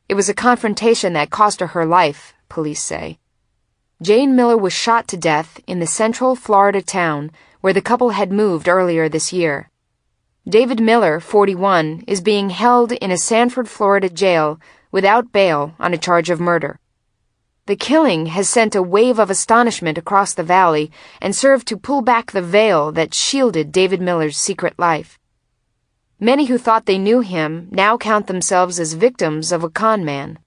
It was a confrontation that cost her life, police say. Jane Miller was shot to death in the central Florida town where the couple had moved earlier this year. David Miller, 41, is being held in a Sanford, Florida jail without bail on a charge of murder. The killing has sent a wave of astonishment across the valley and served to pull back the veil that shielded David Miller's secret life. Many who thought they knew him now count themselves as victims of a con man.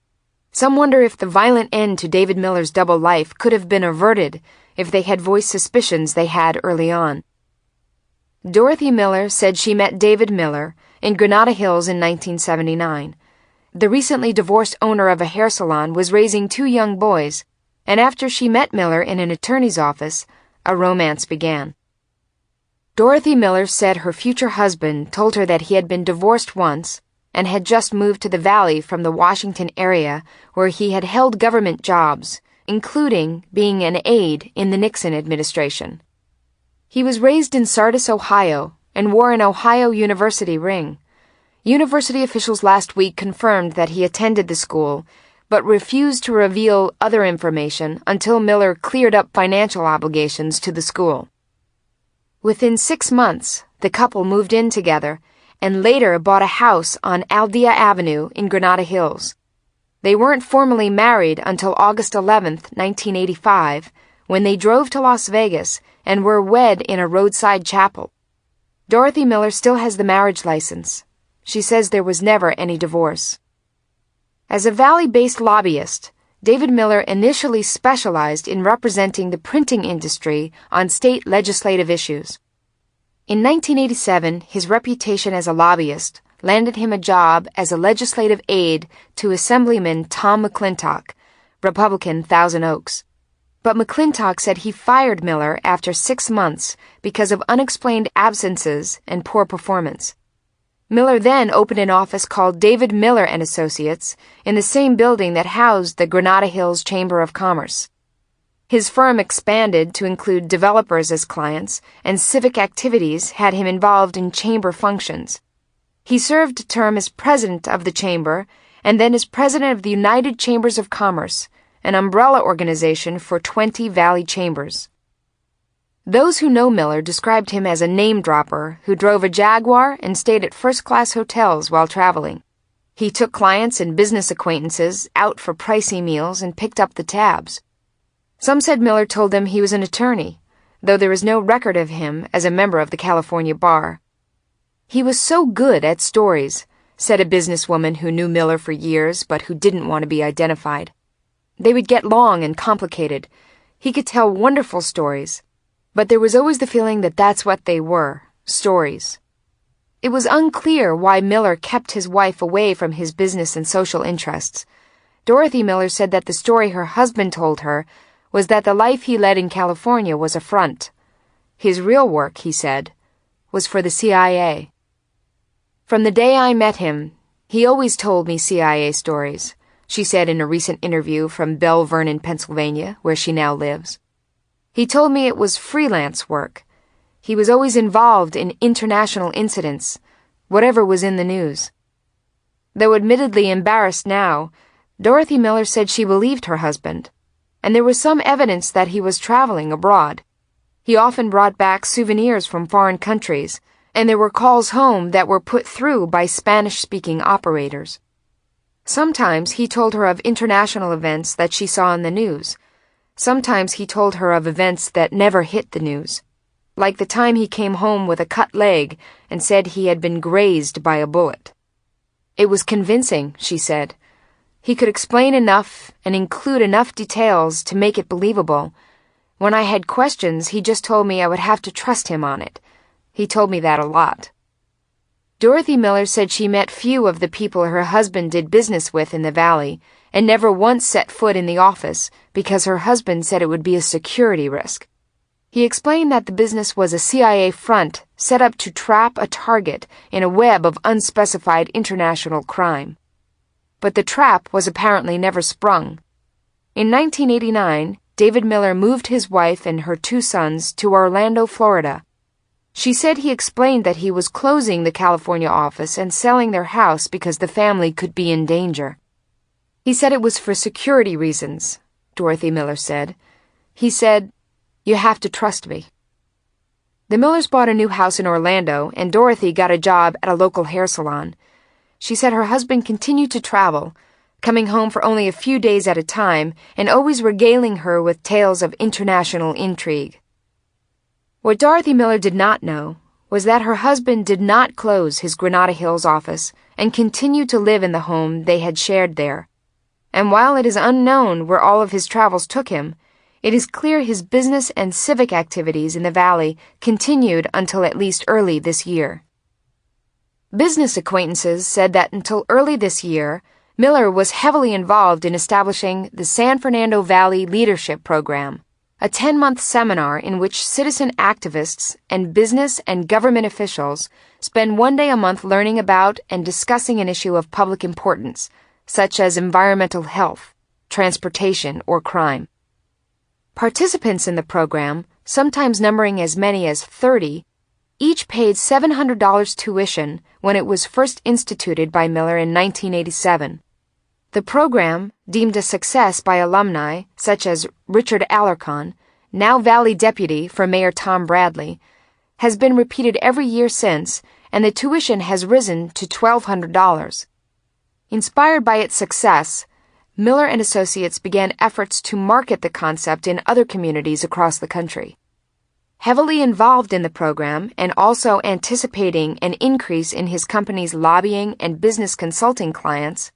Some wonder if the violent end to David Miller's double life could have been averted if they had voiced suspicions they had early on. Dorothy Miller said she met David Miller in Granada Hills in 1979. The recently divorced owner of a hair salon was raising 2 young boys, and after she met Miller in an attorney's office, a romance began. Dorothy Miller said her future husband told her that he had been divorced once and had just moved to the Valley from the Washington area where he had held government jobs, including being an aide in the Nixon administration. He was raised in Sardis, Ohio, and wore an Ohio University ring. University officials last week confirmed that he attended the school, but refused to reveal other information until Miller cleared up financial obligations to the school. Within 6 months, the couple moved in together and later bought a house on Aldea Avenue in Granada Hills. They weren't formally married until August 11, 1985, when they drove to Las Vegas and were wed in a roadside chapel. Dorothy Miller still has the marriage license. She says there was never any divorce. As a Valley-based lobbyist, David Miller initially specialized in representing the printing industry on state legislative issues. In 1987, his reputation as a lobbyist landed him a job as a legislative aide to Assemblyman Tom McClintock, Republican, Thousand Oaks. But McClintock said he fired Miller after 6 months because of unexplained absences and poor performance. Miller then opened an office called David Miller & Associates in the same building that housed the Granada Hills Chamber of Commerce. His firm expanded to include developers as clients, and civic activities had him involved in chamber functions. He served a term as president of the chamber and then as president of the United Chambers of Commerce, an umbrella organization for 20 Valley chambers. Those who know Miller described him as a name-dropper who drove a Jaguar and stayed at first-class hotels while traveling. He took clients and business acquaintances out for pricey meals and picked up the tabs. Some said Miller told them he was an attorney, though there is no record of him as a member of the California bar. He was so good at stories, said a businesswoman who knew Miller for years but who didn't want to be identified. They would get long and complicated. He could tell wonderful stories. But there was always the feeling that that's what they were, stories. It was unclear why Miller kept his wife away from his business and social interests. Dorothy Miller said that the story her husband told her was that the life he led in California was a front. His real work, he said, was for the CIA. From the day I met him, he always told me CIA stories, she said in a recent interview from Belle Vernon, Pennsylvania, where she now lives. He told me it was freelance work. He was always involved in international incidents, whatever was in the news. Though admittedly embarrassed now, Dorothy Miller said she believed her husband, and there was some evidence that he was traveling abroad. He often brought back souvenirs from foreign countries, and there were calls home that were put through by Spanish-speaking operators. Sometimes he told her of international events that she saw in the news. Sometimes he told her of events that never hit the news, like the time he came home with a cut leg and said he had been grazed by a bullet. It was convincing, she said. He could explain enough and include enough details to make it believable. When I had questions, he just told me I would have to trust him on it. He told me that a lot. Dorothy Miller said she met few of the people her husband did business with in the Valley, and never once set foot in the office because her husband said it would be a security risk. He explained that the business was a CIA front set up to trap a target in a web of unspecified international crime. But the trap was apparently never sprung. In 1989, David Miller moved his wife and her 2 sons to Orlando, Florida. She said he explained that he was closing the California office and selling their house because the family could be in danger. He said it was for security reasons, Dorothy Miller said. He said, "You have to trust me." The Millers bought a new house in Orlando, and Dorothy got a job at a local hair salon. She said her husband continued to travel, coming home for only a few days at a time and always regaling her with tales of international intrigue. What Dorothy Miller did not know was that her husband did not close his Granada Hills office and continued to live in the home they had shared there. And while it is unknown where all of his travels took him, it is clear his business and civic activities in the valley continued until at least early this year. Business acquaintances said that until early this year, Miller was heavily involved in establishing the San Fernando Valley Leadership Program, a 10-month seminar in which citizen activists and business and government officials spend one day a month learning about and discussing an issue of public importance, such as environmental health, transportation, or crime. Participants in the program, sometimes numbering as many as 30, each paid $700 tuition when it was first instituted by Miller in 1987. The program, deemed a success by alumni such as Richard Alarcon, now Valley Deputy for Mayor Tom Bradley, has been repeated every year since, and the tuition has risen to $1,200. Inspired by its success, Miller and Associates began efforts to market the concept in other communities across the country. Heavily involved in the program and also anticipating an increase in his company's lobbying and business consulting clients,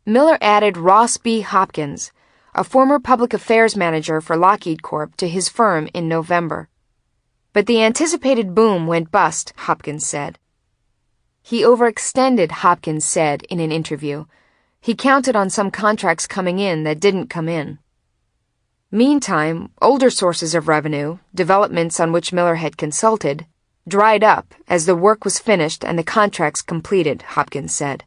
Miller added Ross B. Hopkins, a former public affairs manager for Lockheed Corp., to his firm in November. But the anticipated boom went bust, Hopkins said. He overextended, Hopkins said in an interview. He counted on some contracts coming in that didn't come in. Meantime, older sources of revenue, developments on which Miller had consulted, dried up as the work was finished and the contracts completed, Hopkins said.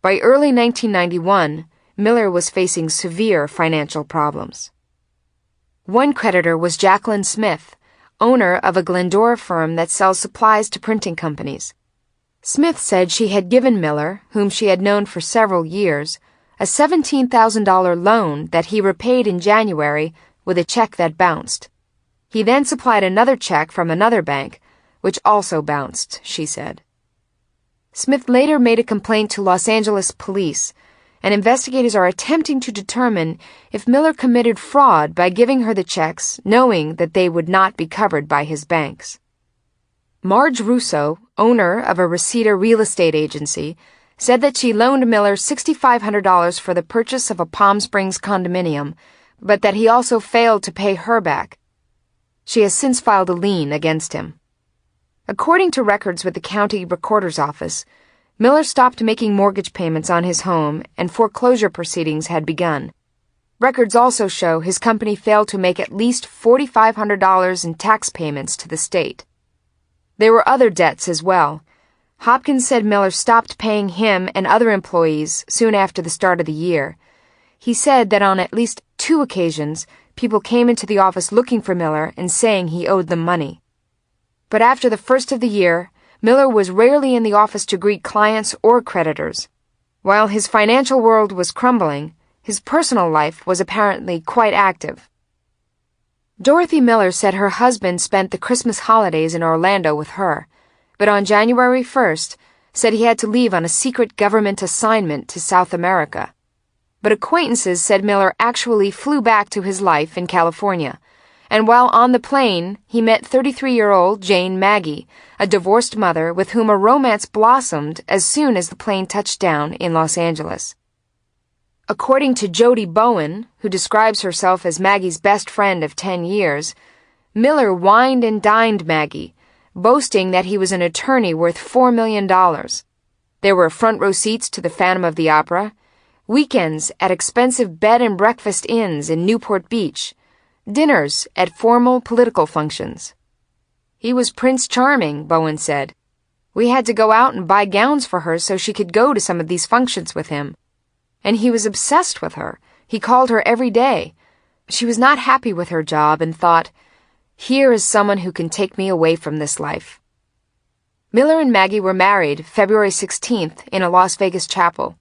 By early 1991, Miller was facing severe financial problems. One creditor was Jacqueline Smith, owner of a Glendora firm that sells supplies to printing companies. Smith said she had given Miller, whom she had known for several years, a $17,000 loan that he repaid in January with a check that bounced. He then supplied another check from another bank, which also bounced, she said. Smith later made a complaint to Los Angeles police, and investigators are attempting to determine if Miller committed fraud by giving her the checks, knowing that they would not be covered by his banks. Marge Russo, owner of a Reseda real estate agency, said that she loaned Miller $6,500 for the purchase of a Palm Springs condominium, but that he also failed to pay her back. She has since filed a lien against him. According to records with the county recorder's office, Miller stopped making mortgage payments on his home and foreclosure proceedings had begun. Records also show his company failed to make at least $4,500 in tax payments to the state. There were other debts as well. Hopkins said Miller stopped paying him and other employees soon after the start of the year. He said that on at least 2 occasions, people came into the office looking for Miller and saying he owed them money. But after the first of the year, Miller was rarely in the office to greet clients or creditors. While his financial world was crumbling, his personal life was apparently quite active. Dorothy Miller said her husband spent the Christmas holidays in Orlando with her, but on January 1st said he had to leave on a secret government assignment to South America. But acquaintances said Miller actually flew back to his life in California, and while on the plane, he met 33-year-old Jane Maggie, a divorced mother with whom a romance blossomed as soon as the plane touched down in Los Angeles. According to Jody Bowen, who describes herself as Maggie's best friend of 10 years, Miller wined and dined Maggie, boasting that he was an attorney worth $4 million. There were front-row seats to the Phantom of the Opera, weekends at expensive bed and breakfast inns in Newport Beach, dinners at formal political functions. He was Prince Charming, Bowen said. We had to go out and buy gowns for her so she could go to some of these functions with him. And he was obsessed with her. He called her every day. She was not happy with her job and thought, here is someone who can take me away from this life. Miller and Maggie were married February 16th in a Las Vegas chapel.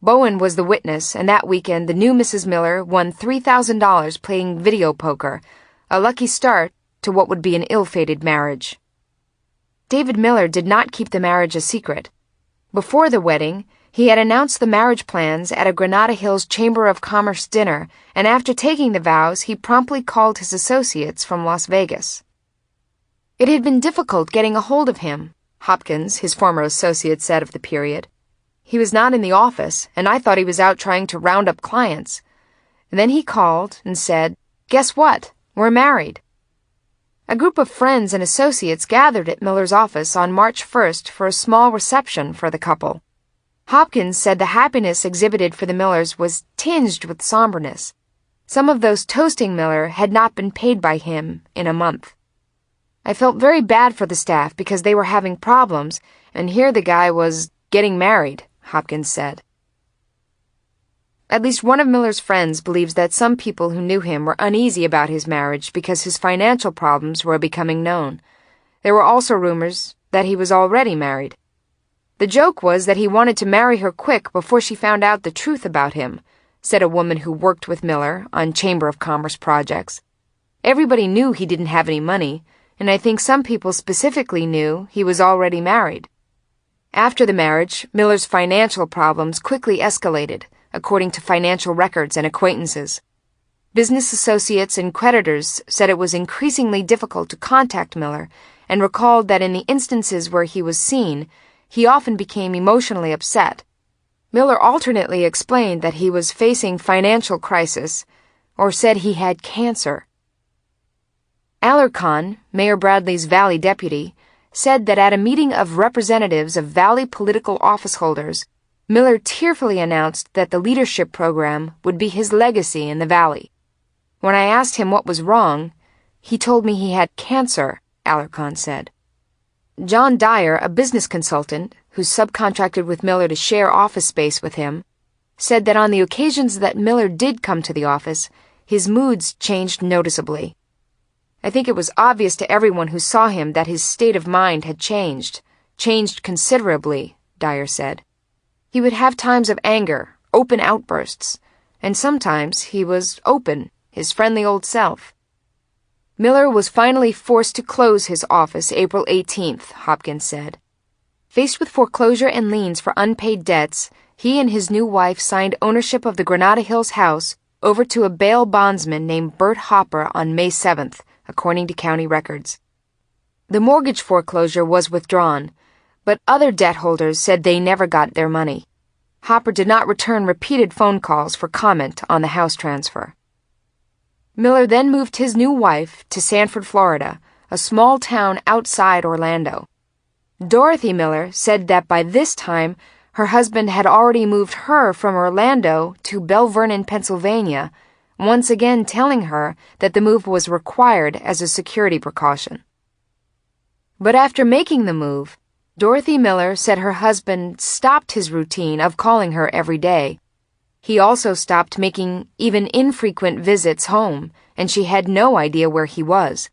Bowen was the witness, and that weekend the new Mrs. Miller won $3,000 playing video poker, a lucky start to what would be an ill-fated marriage. David Miller did not keep the marriage a secret. Before the wedding, He had announced the marriage plans at a Granada Hills Chamber of Commerce dinner, and after taking the vows, he promptly called his associates from Las Vegas. It had been difficult getting a hold of him, Hopkins, his former associate, said of the period. He was not in the office, and I thought he was out trying to round up clients. And then he called and said, "Guess what? We're married." A group of friends and associates gathered at Miller's office on March 1st for a small reception for the couple. Hopkins said the happiness exhibited for the Millers was tinged with somberness. Some of those toasting Miller had not been paid by him in a month. "I felt very bad for the staff because they were having problems, and here the guy was getting married," Hopkins said. At least one of Miller's friends believes that some people who knew him were uneasy about his marriage because his financial problems were becoming known. There were also rumors that he was already married. "The joke was that he wanted to marry her quick before she found out the truth about him," said a woman who worked with Miller on Chamber of Commerce projects. "Everybody knew he didn't have any money, and I think some people specifically knew he was already married." After the marriage, Miller's financial problems quickly escalated, according to financial records and acquaintances. Business associates and creditors said it was increasingly difficult to contact Miller and recalled that in the instances where he was seen, he often became emotionally upset. Miller alternately explained that he was facing financial crisis or said he had cancer. Alarcon, Mayor Bradley's Valley deputy, said that at a meeting of representatives of Valley political office holders, Miller tearfully announced that the leadership program would be his legacy in the Valley. "When I asked him what was wrong, he told me he had cancer," Alarcon said. John Dyer, a business consultant who subcontracted with Miller to share office space with him, said that on the occasions that Miller did come to the office, his moods changed noticeably. "I think it was obvious to everyone who saw him that his state of mind had changed considerably," Dyer said. "He would have times of anger, open outbursts, and sometimes he was open, his friendly old self." Miller was finally forced to close his office April 18th, Hopkins said. Faced with foreclosure and liens for unpaid debts, he and his new wife signed ownership of the Granada Hills house over to a bail bondsman named Bert Hopper on May 7th, according to county records. The mortgage foreclosure was withdrawn, but other debt holders said they never got their money. Hopper did not return repeated phone calls for comment on the house transfer. Miller then moved his new wife to Sanford, Florida, a small town outside Orlando. Dorothy Miller said that by this time, her husband had already moved her from Orlando to Belle Vernon, Pennsylvania, once again telling her that the move was required as a security precaution. But after making the move, Dorothy Miller said her husband stopped his routine of calling her every day. He also stopped making even infrequent visits home, and she had no idea where he was.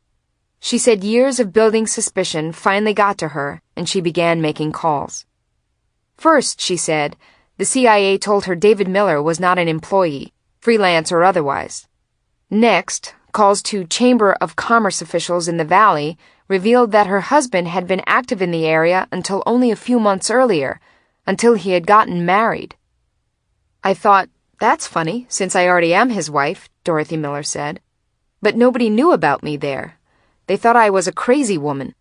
She said years of building suspicion finally got to her, and she began making calls. First, she said, the CIA told her David Miller was not an employee, freelance or otherwise. Next, calls to Chamber of Commerce officials in the Valley revealed that her husband had been active in the area until only a few months earlier, until he had gotten married. "I thought, that's funny, since I already am his wife," Dorothy Miller said. "But nobody knew about me there. They thought I was a crazy woman."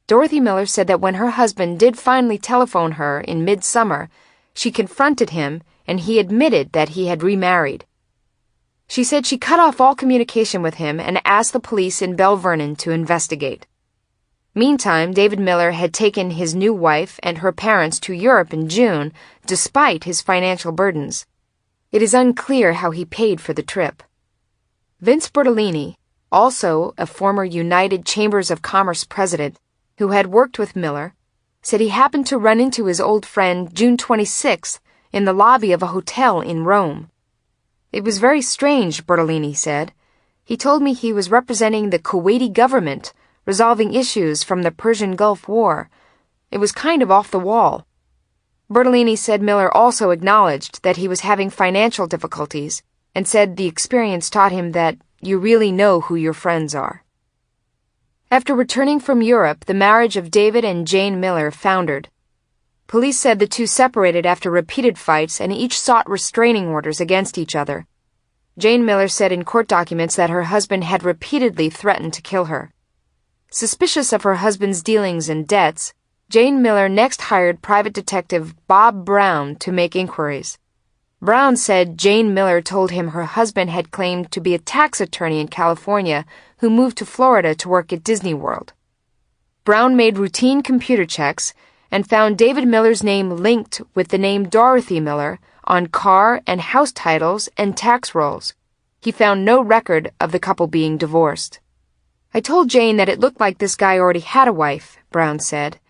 Dorothy Miller said that when her husband did finally telephone her in midsummer, she confronted him and he admitted that he had remarried. She said she cut off all communication with him and asked the police in Belle Vernon to investigate. Meantime, David Miller had taken his new wife and her parents to Europe in June, despite his financial burdens. It is unclear how he paid for the trip. Vince Bertolini, also a former United Chambers of Commerce president, who had worked with Miller, said he happened to run into his old friend June 26th in the lobby of a hotel in Rome. "It was very strange," Bertolini said. "He told me he was representing the Kuwaiti government, resolving issues from the Persian Gulf War. It was kind of off the wall." Bertolini said Miller also acknowledged that he was having financial difficulties and said the experience taught him that you really know who your friends are. After returning from Europe, the marriage of David and Jane Miller foundered. Police said the two separated after repeated fights and each sought restraining orders against each other. Jane Miller said in court documents that her husband had repeatedly threatened to kill her. Suspicious of her husband's dealings and debts, Jane Miller next hired private detective Bob Brown to make inquiries. Brown said Jane Miller told him her husband had claimed to be a tax attorney in California who moved to Florida to work at Disney World. Brown made routine computer checks and found David Miller's name linked with the name Dorothy Miller on car and house titles and tax rolls. He found no record of the couple being divorced. I told Jane that it looked like this guy already had a wife, Brown said.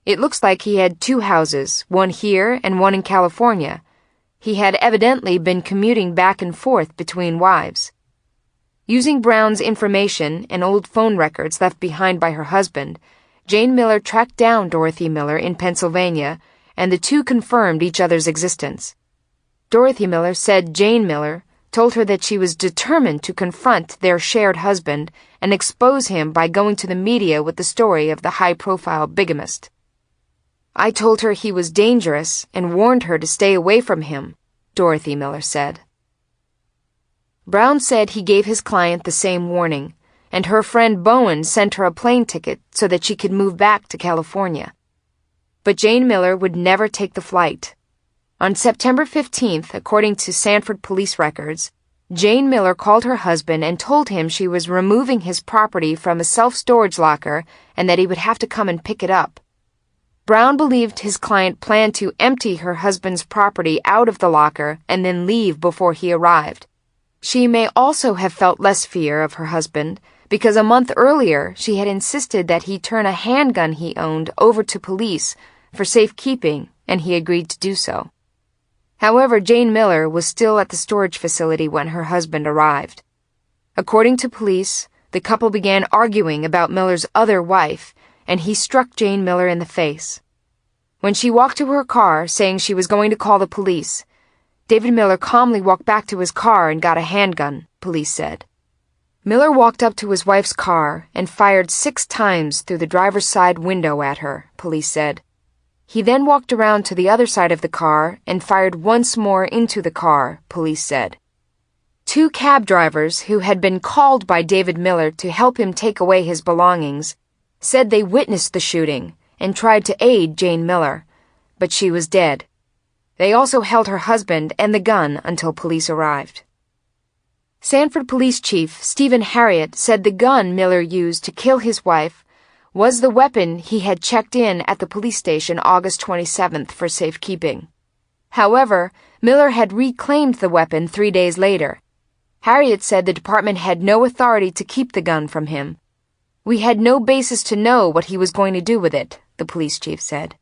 It looks like he had two houses, one here and one in California. He had evidently been commuting back and forth between wives. Using Brown's information and old phone records left behind by her husband, Jane Miller tracked down Dorothy Miller in Pennsylvania, and the two confirmed each other's existence. Dorothy Miller said Jane Miller told her that she was determined to confront their shared husband and expose him by going to the media with the story of the high-profile bigamist. I told her he was dangerous and warned her to stay away from him, Dorothy Miller said. Brown said he gave his client the same warning, and her friend Bowen sent her a plane ticket so that she could move back to California. But Jane Miller would never take the flight. On September 15th, according to Sanford police records, Jane Miller called her husband and told him she was removing his property from a self-storage locker and that he would have to come and pick it up. Brown believed his client planned to empty her husband's property out of the locker and then leave before he arrived. She may also have felt less fear of her husband because a month earlier she had insisted that he turn a handgun he owned over to police for safekeeping, and he agreed to do so. However, Jane Miller was still at the storage facility when her husband arrived. According to police, the couple began arguing about Miller's other wife, and he struck Jane Miller in the face. When she walked to her car, saying she was going to call the police, David Miller calmly walked back to his car and got a handgun, police said. Miller walked up to his wife's car and fired 6 times through the driver's side window at her, police said. He then walked around to the other side of the car and fired once more into the car, police said. 2 cab drivers who had been called by David Miller to help him take away his belongings said they witnessed the shooting and tried to aid Jane Miller, but she was dead. They also held her husband and the gun until police arrived. Sanford Police Chief Stephen Harriott said the gun Miller used to kill his wife was the weapon he had checked in at the police station August 27th for safekeeping. However, Miller had reclaimed the weapon 3 days later. Harriott said the department had no authority to keep the gun from him. We had no basis to know what he was going to do with it, the police chief said.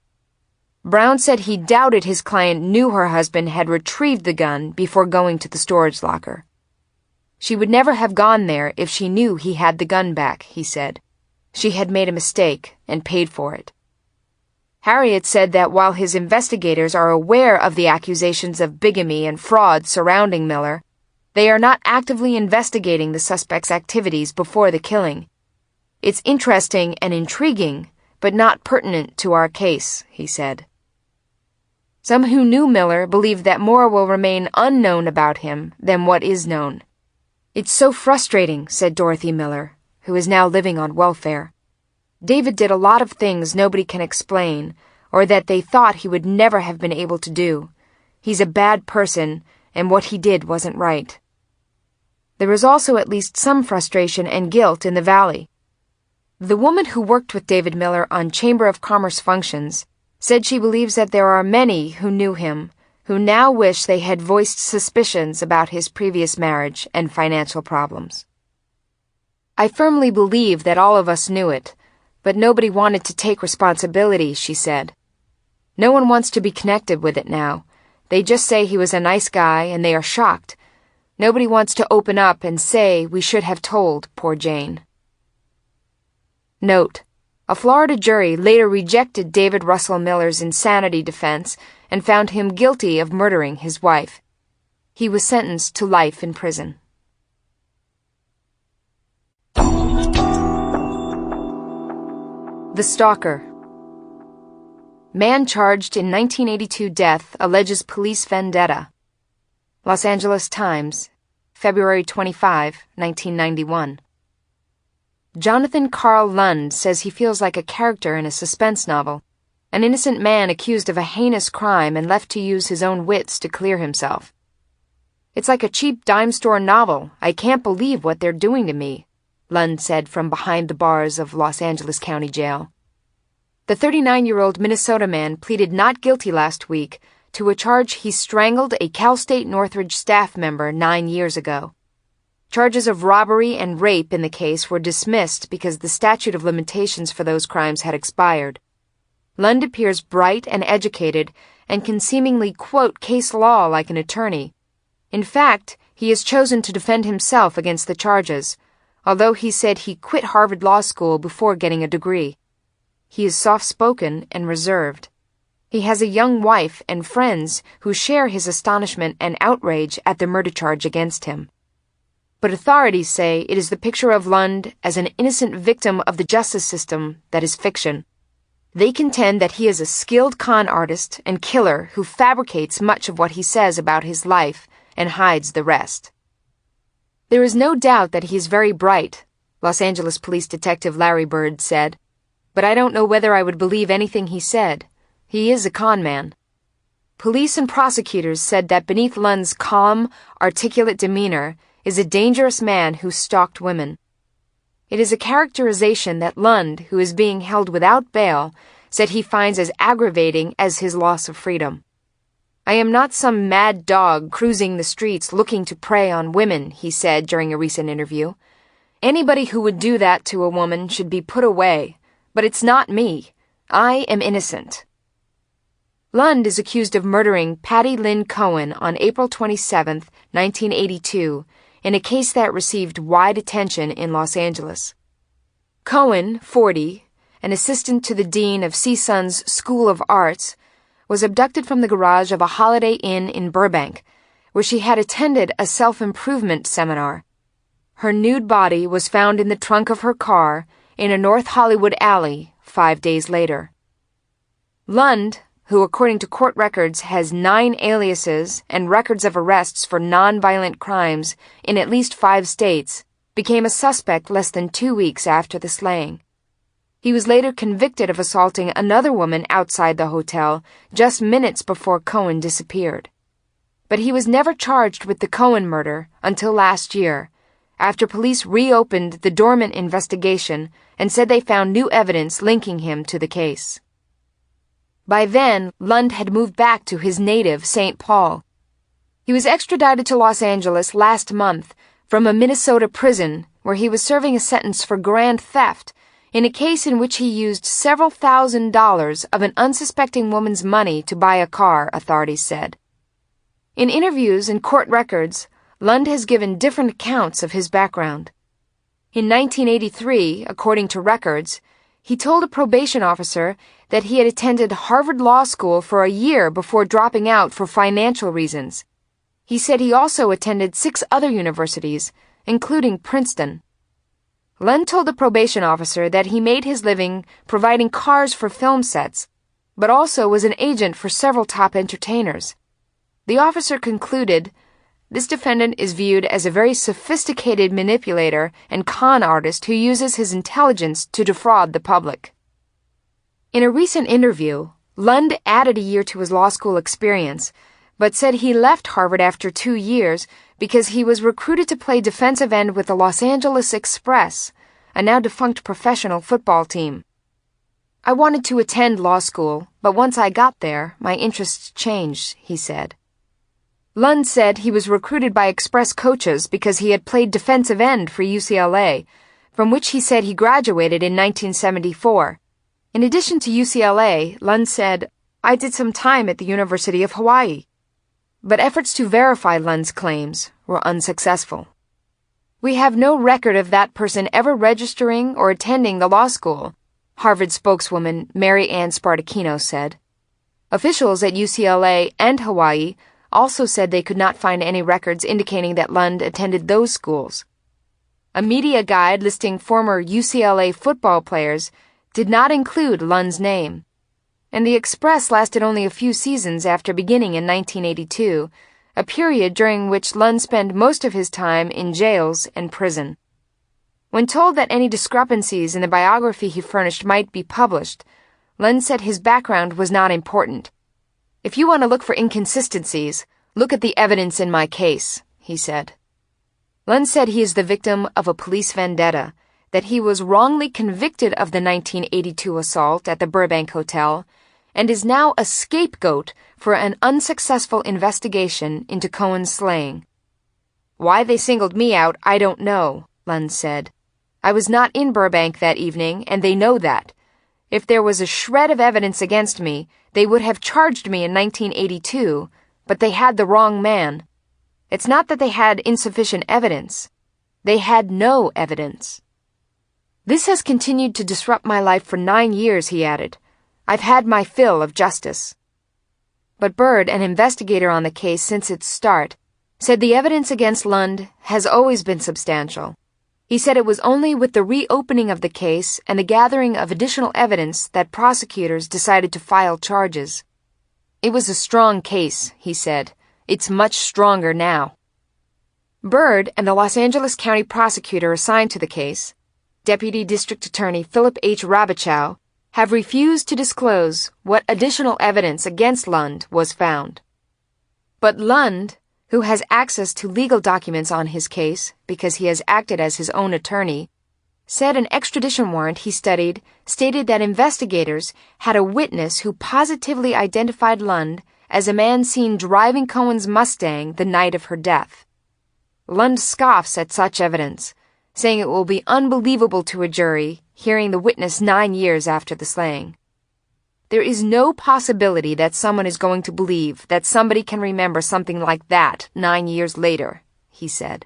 Brown said he doubted his client knew her husband had retrieved the gun before going to the storage locker. She would never have gone there if she knew he had the gun back, he said. She had made a mistake and paid for it. Harriott said that while his investigators are aware of the accusations of bigamy and fraud surrounding Miller, they are not actively investigating the suspect's activities before the killing. It's interesting and intriguing, but not pertinent to our case, he said. Some who knew Miller believe that more will remain unknown about him than what is known. It's so frustrating, said Dorothy Miller, who is now living on welfare. David did a lot of things nobody can explain, or that they thought he would never have been able to do. He's a bad person, and what he did wasn't right. There is also at least some frustration and guilt in the valley. The woman who worked with David Miller on Chamber of Commerce functions said she believes that there are many who knew him who now wish they had voiced suspicions about his previous marriage and financial problems. I firmly believe that all of us knew it, but nobody wanted to take responsibility, she said. No one wants to be connected with it now. They just say he was a nice guy and they are shocked. Nobody wants to open up and say we should have told poor Jane. Note: a Florida jury later rejected David Russell Miller's insanity defense and found him guilty of murdering his wife. He was sentenced to life in prison. The Stalker. Man charged in 1982 death alleges police vendetta. Los Angeles Times, February 25, 1991. Jonathan Carl Lund says he feels like a character in a suspense novel, an innocent man accused of a heinous crime and left to use his own wits to clear himself. It's like a cheap dime store novel. I can't believe what they're doing to me, Lund said from behind the bars of Los Angeles County Jail. The 39-year-old Minnesota man pleaded not guilty last week to a charge he strangled a Cal State Northridge staff member 9 years ago. Charges of robbery and rape in the case were dismissed because the statute of limitations for those crimes had expired. Lund appears bright and educated and can seemingly quote case law like an attorney. In fact, he has chosen to defend himself against the charges, although he said he quit Harvard Law School before getting a degree. He is soft-spoken and reserved. He has a young wife and friends who share his astonishment and outrage at the murder charge against him. But authorities say it is the picture of Lund as an innocent victim of the justice system that is fiction. They contend that he is a skilled con artist and killer who fabricates much of what he says about his life and hides the rest. There is no doubt that he is very bright, Los Angeles Police Detective Larry Bird said, but I don't know whether I would believe anything he said. He is a con man. Police and prosecutors said that beneath Lund's calm, articulate demeanor is a dangerous man who stalked women. It is a characterization that Lund, who is being held without bail, said he finds as aggravating as his loss of freedom. I am not some mad dog cruising the streets looking to prey on women, he said during a recent interview. Anybody who would do that to a woman should be put away, but it's not me. I am innocent. Lund is accused of murdering Patty Lynn Cohen on April 27, 1982, in a case that received wide attention in Los Angeles. Cohen, 40, an assistant to the dean of CSUN's School of Arts, was abducted from the garage of a Holiday Inn in Burbank, where she had attended a self-improvement seminar. Her nude body was found in the trunk of her car in a North Hollywood alley 5 days later. Lund, who according to court records has 9 aliases and records of arrests for non-violent crimes in at least 5 states, became a suspect less than 2 weeks after the slaying. He was later convicted of assaulting another woman outside the hotel just minutes before Cohen disappeared. But he was never charged with the Cohen murder until last year, after police reopened the dormant investigation and said they found new evidence linking him to the case. By then, Lund had moved back to his native St. Paul. He was extradited to Los Angeles last month from a Minnesota prison where he was serving a sentence for grand theft in a case in which he used several $1,000s of an unsuspecting woman's money to buy a car, authorities said. In interviews and court records, Lund has given different accounts of his background. In 1983, according to records, he told a probation officer that he had attended Harvard Law School for a year before dropping out for financial reasons. He said he also attended 6 other universities, including Princeton. Lund told the probation officer that he made his living providing cars for film sets, but also was an agent for several top entertainers. The officer concluded, "This defendant is viewed as a very sophisticated manipulator and con artist who uses his intelligence to defraud the public." In a recent interview, Lund added a year to his law school experience, but said he left Harvard after 2 years because he was recruited to play defensive end with the Los Angeles Express, a now-defunct professional football team. "I wanted to attend law school, but once I got there, my interests changed," he said. Lund said he was recruited by Express coaches because he had played defensive end for UCLA, from which he said he graduated in 1974. In addition to UCLA, Lund said, "I did some time at the University of Hawaii." But efforts to verify Lund's claims were unsuccessful. "We have no record of that person ever registering or attending the law school," Harvard spokeswoman Mary Ann Spartacino said. Officials at UCLA and Hawaii also said they could not find any records indicating that Lund attended those schools. A media guide listing former UCLA football players did not include Lund's name. and the Express lasted only a few seasons after beginning in 1982, a period during which Lund spent most of his time in jails and prison. When told that any discrepancies in the biography he furnished might be published, Lund said his background was not important. "If you want to look for inconsistencies, look at the evidence in my case," he said. Lund said he is the victim of a police vendetta, that he was wrongly convicted of the 1982 assault at the Burbank Hotel, and is now a scapegoat for an unsuccessful investigation into Cohen's slaying. "Why they singled me out, I don't know," Lund said. "I was not in Burbank that evening, and they know that. If there was a shred of evidence against me, they would have charged me in 1982, but they had the wrong man. It's not that they had insufficient evidence. They had no evidence." "This has continued to disrupt my life for 9 years," he added. "I've had my fill of justice." But Bird, an investigator on the case since its start, said the evidence against Lund has always been substantial. He said it was only with the reopening of the case and the gathering of additional evidence that prosecutors decided to file charges. "It was a strong case," he said. "It's much stronger now." Bird and the Los Angeles County prosecutor assigned to the case, Deputy District Attorney Philip H. Rabichow, have refused to disclose what additional evidence against Lund was found. But Lund, who has access to legal documents on his case because he has acted as his own attorney, said an extradition warrant he studied stated that investigators had a witness who positively identified Lund as a man seen driving Cohen's Mustang the night of her death. Lund scoffs at such evidence, saying it will be unbelievable to a jury hearing the witness 9 years after the slaying. "There is no possibility that someone is going to believe that somebody can remember something like that 9 years later," he said.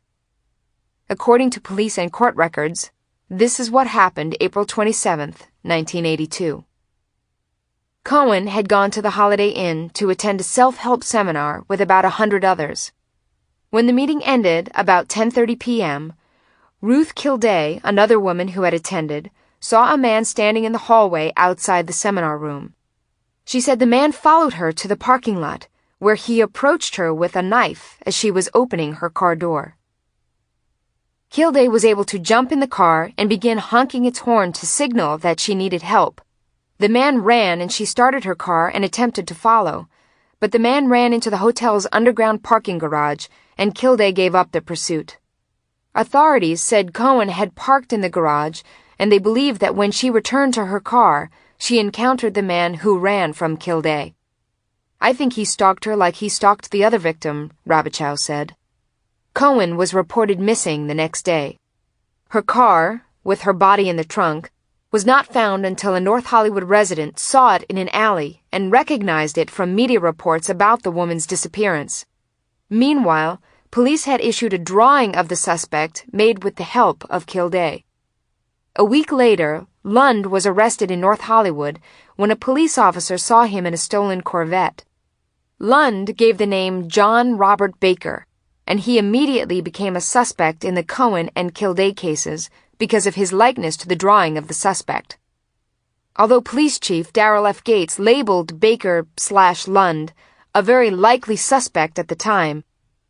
According to police and court records, this is what happened April 27, 1982. Cohen had gone to the Holiday Inn to attend a self-help seminar with about 100 others. When the meeting ended about 10:30 p.m., Ruth Kilday, another woman who had attended, saw a man standing in the hallway outside the seminar room. She said the man followed her to the parking lot, where he approached her with a knife as she was opening her car door. Kilday was able to jump in the car and begin honking its horn to signal that she needed help. The man ran and she started her car and attempted to follow, but the man ran into the hotel's underground parking garage and Kilday gave up the pursuit. Authorities said Cohen had parked in the garage, and they believed that when she returned to her car, she encountered the man who ran from Kilday. "I think he stalked her like he stalked the other victim," Rabichow said. Cohen was reported missing the next day. Her car, with her body in the trunk, was not found until a North Hollywood resident saw it in an alley and recognized it from media reports about the woman's disappearance. Meanwhile, police had issued a drawing of the suspect made with the help of Kilday. A week later, Lund was arrested in North Hollywood when a police officer saw him in a stolen Corvette. Lund gave the name John Robert Baker, and he immediately became a suspect in the Cohen and Kilday cases because of his likeness to the drawing of the suspect. Although Police Chief Darrell F. Gates labeled Baker/Lund a very likely suspect at the time,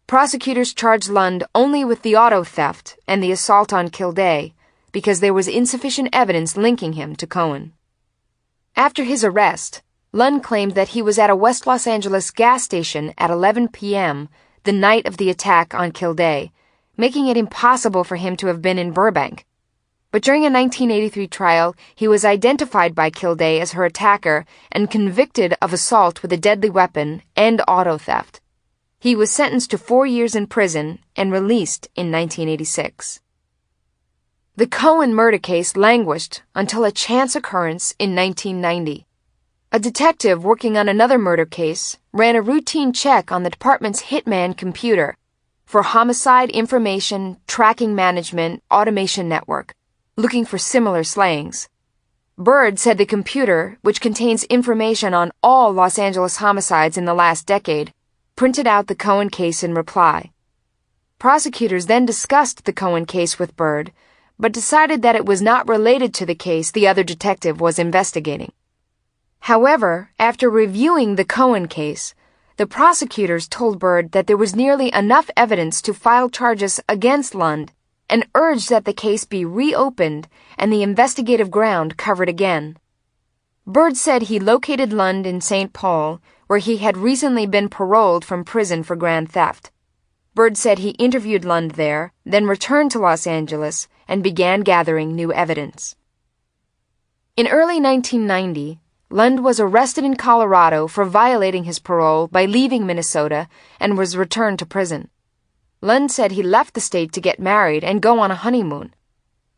prosecutors charged Lund only with the auto theft and the assault on Kilday because there was insufficient evidence linking him to Cohen. After his arrest, Lund claimed that he was at a West Los Angeles gas station at 11 p.m. the night of the attack on Kilday, making it impossible for him to have been in Burbank. But during a 1983 trial, he was identified by Kilday as her attacker and convicted of assault with a deadly weapon and auto theft. He was sentenced to 4 years in prison and released in 1986. The Cohen murder case languished until a chance occurrence in 1990. A detective working on another murder case ran a routine check on the department's Hitman computer for homicide information tracking management automation network, looking for similar slayings. Bird said the computer, which contains information on all Los Angeles homicides in the last decade, printed out the Cohen case in reply. Prosecutors then discussed the Cohen case with Bird, but decided that it was not related to the case the other detective was investigating. However, after reviewing the Cohen case, the prosecutors told Bird that there was nearly enough evidence to file charges against Lund and urged that the case be reopened and the investigative ground covered again. Bird said he located Lund in St. Paul, where he had recently been paroled from prison for grand theft. Bird said he interviewed Lund there, then returned to Los Angeles and began gathering new evidence. In early 1990, Lund was arrested in Colorado for violating his parole by leaving Minnesota and was returned to prison. Lund said he left the state to get married and go on a honeymoon.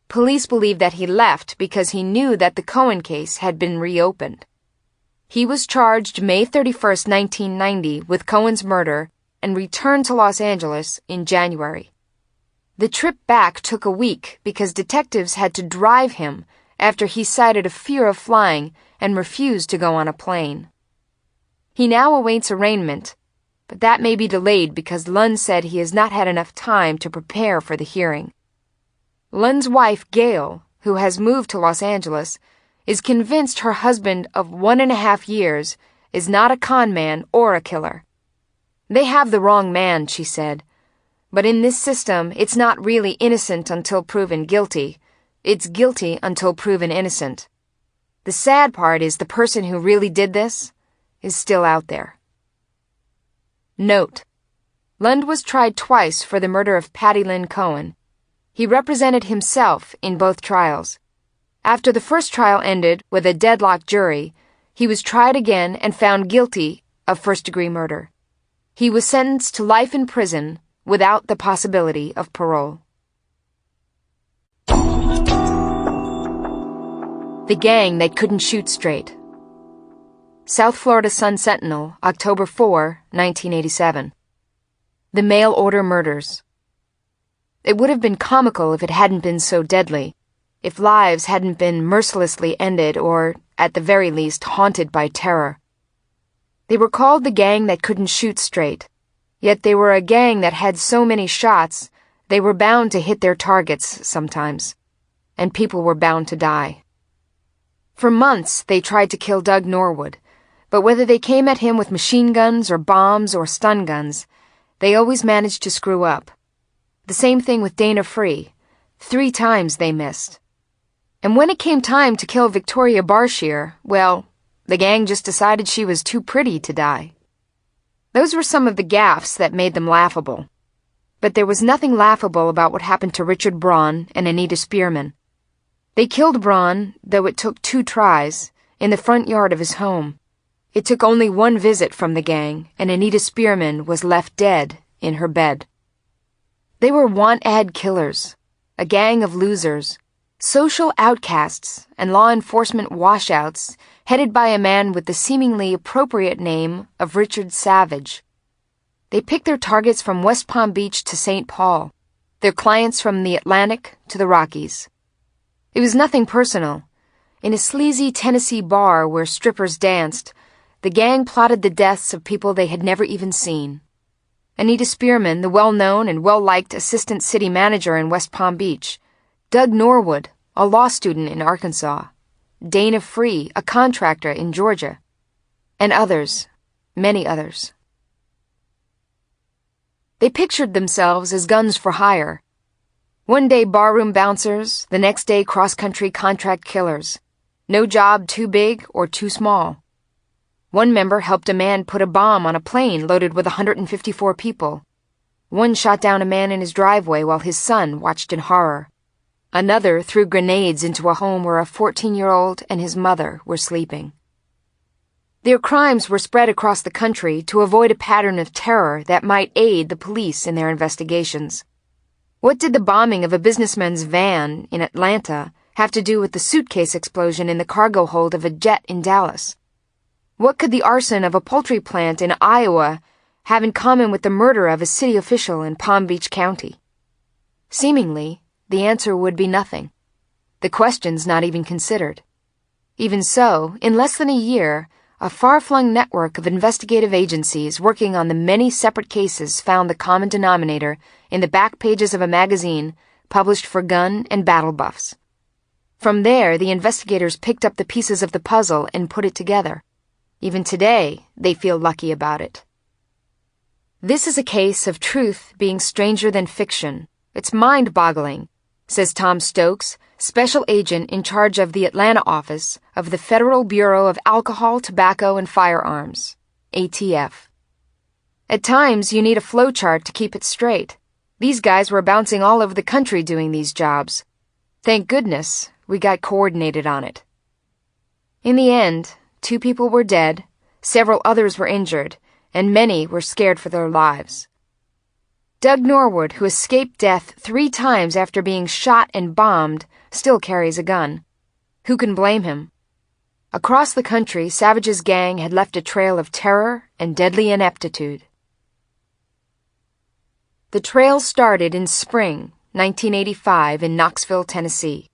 Police believe that he left because he knew that the Cohen case had been reopened. He was charged May 31, 1990, with Cohen's murder and returned to Los Angeles in January. The trip back took a week because detectives had to drive him after he cited a fear of flying and refused to go on a plane. He now awaits arraignment, but that may be delayed because Lund said he has not had enough time to prepare for the hearing. Lund's wife, Gail, who has moved to Los Angeles, is convinced her husband of 1.5 years is not a con man or a killer. They have the wrong man, she said. But in this system, it's not really innocent until proven guilty. It's guilty until proven innocent. The sad part is the person who really did this is still out there. Note: Lund was tried twice for the murder of Patty Lynn Cohen. He represented himself in both trials. After the first trial ended with a deadlocked jury, he was tried again and found guilty of first-degree murder. He was sentenced to life in prison without the possibility of parole. The Gang That Couldn't Shoot Straight. South Florida Sun-Sentinel, October 4, 1987. The Mail Order Murders. It would have been comical if it hadn't been so deadly, if lives hadn't been mercilessly ended or, at the very least, haunted by terror. They were called the Gang That Couldn't Shoot Straight, yet they were a gang that had so many shots they were bound to hit their targets sometimes, and people were bound to die. For months they tried to kill Doug Norwood, but whether they came at him with machine guns or bombs or stun guns, they always managed to screw up. The same thing with Dana Free. 3 times they missed. And when it came time to kill Victoria Barshear, well, the gang just decided she was too pretty to die. Those were some of the gaffes that made them laughable. But there was nothing laughable about what happened to Richard Braun and Anita Spearman. They killed Braun, though it took 2 tries, in the front yard of his home. It took only 1 visit from the gang, and Anita Spearman was left dead in her bed. They were want-ad killers, a gang of losers, social outcasts, and law enforcement washouts headed by a man with the seemingly appropriate name of Richard Savage. They picked their targets from West Palm Beach to St. Paul, their clients from the Atlantic to the Rockies. It was nothing personal. In a sleazy Tennessee bar where strippers danced, the gang plotted the deaths of people they had never even seen. Anita Spearman, the well-known and well-liked assistant city manager in West Palm Beach, Doug Norwood, a law student in Arkansas, Dana Free, a contractor in Georgia, and others, many others. They pictured themselves as guns for hire. One day barroom bouncers, the next day cross-country contract killers. No job too big or too small. One member helped a man put a bomb on a plane loaded with 154 people. One shot down a man in his driveway while his son watched in horror. Another threw grenades into a home where a 14-year-old and his mother were sleeping. Their crimes were spread across the country to avoid a pattern of terror that might aid the police in their investigations. What did the bombing of a businessman's van in Atlanta have to do with the suitcase explosion in the cargo hold of a jet in Dallas? What could the arson of a poultry plant in Iowa have in common with the murder of a city official in Palm Beach County? Seemingly, the answer would be nothing. The questions not even considered. Even so, in less than a year, a far-flung network of investigative agencies working on the many separate cases found the common denominator in the back pages of a magazine published for gun and battle buffs. From there, the investigators picked up the pieces of the puzzle and put it together. Even today, they feel lucky about it. This is a case of truth being stranger than fiction. It's mind-boggling, says Tom Stokes, special agent in charge of the Atlanta office of the Federal Bureau of Alcohol, Tobacco, and Firearms, ATF. At times, you need a flowchart to keep it straight. These guys were bouncing all over the country doing these jobs. Thank goodness we got coordinated on it. In the end, 2 people were dead, several others were injured, and many were scared for their lives. Doug Norwood, who escaped death 3 times after being shot and bombed, still carries a gun. Who can blame him? Across the country, Savage's gang had left a trail of terror and deadly ineptitude. The trail started in spring 1985 in Knoxville, Tennessee.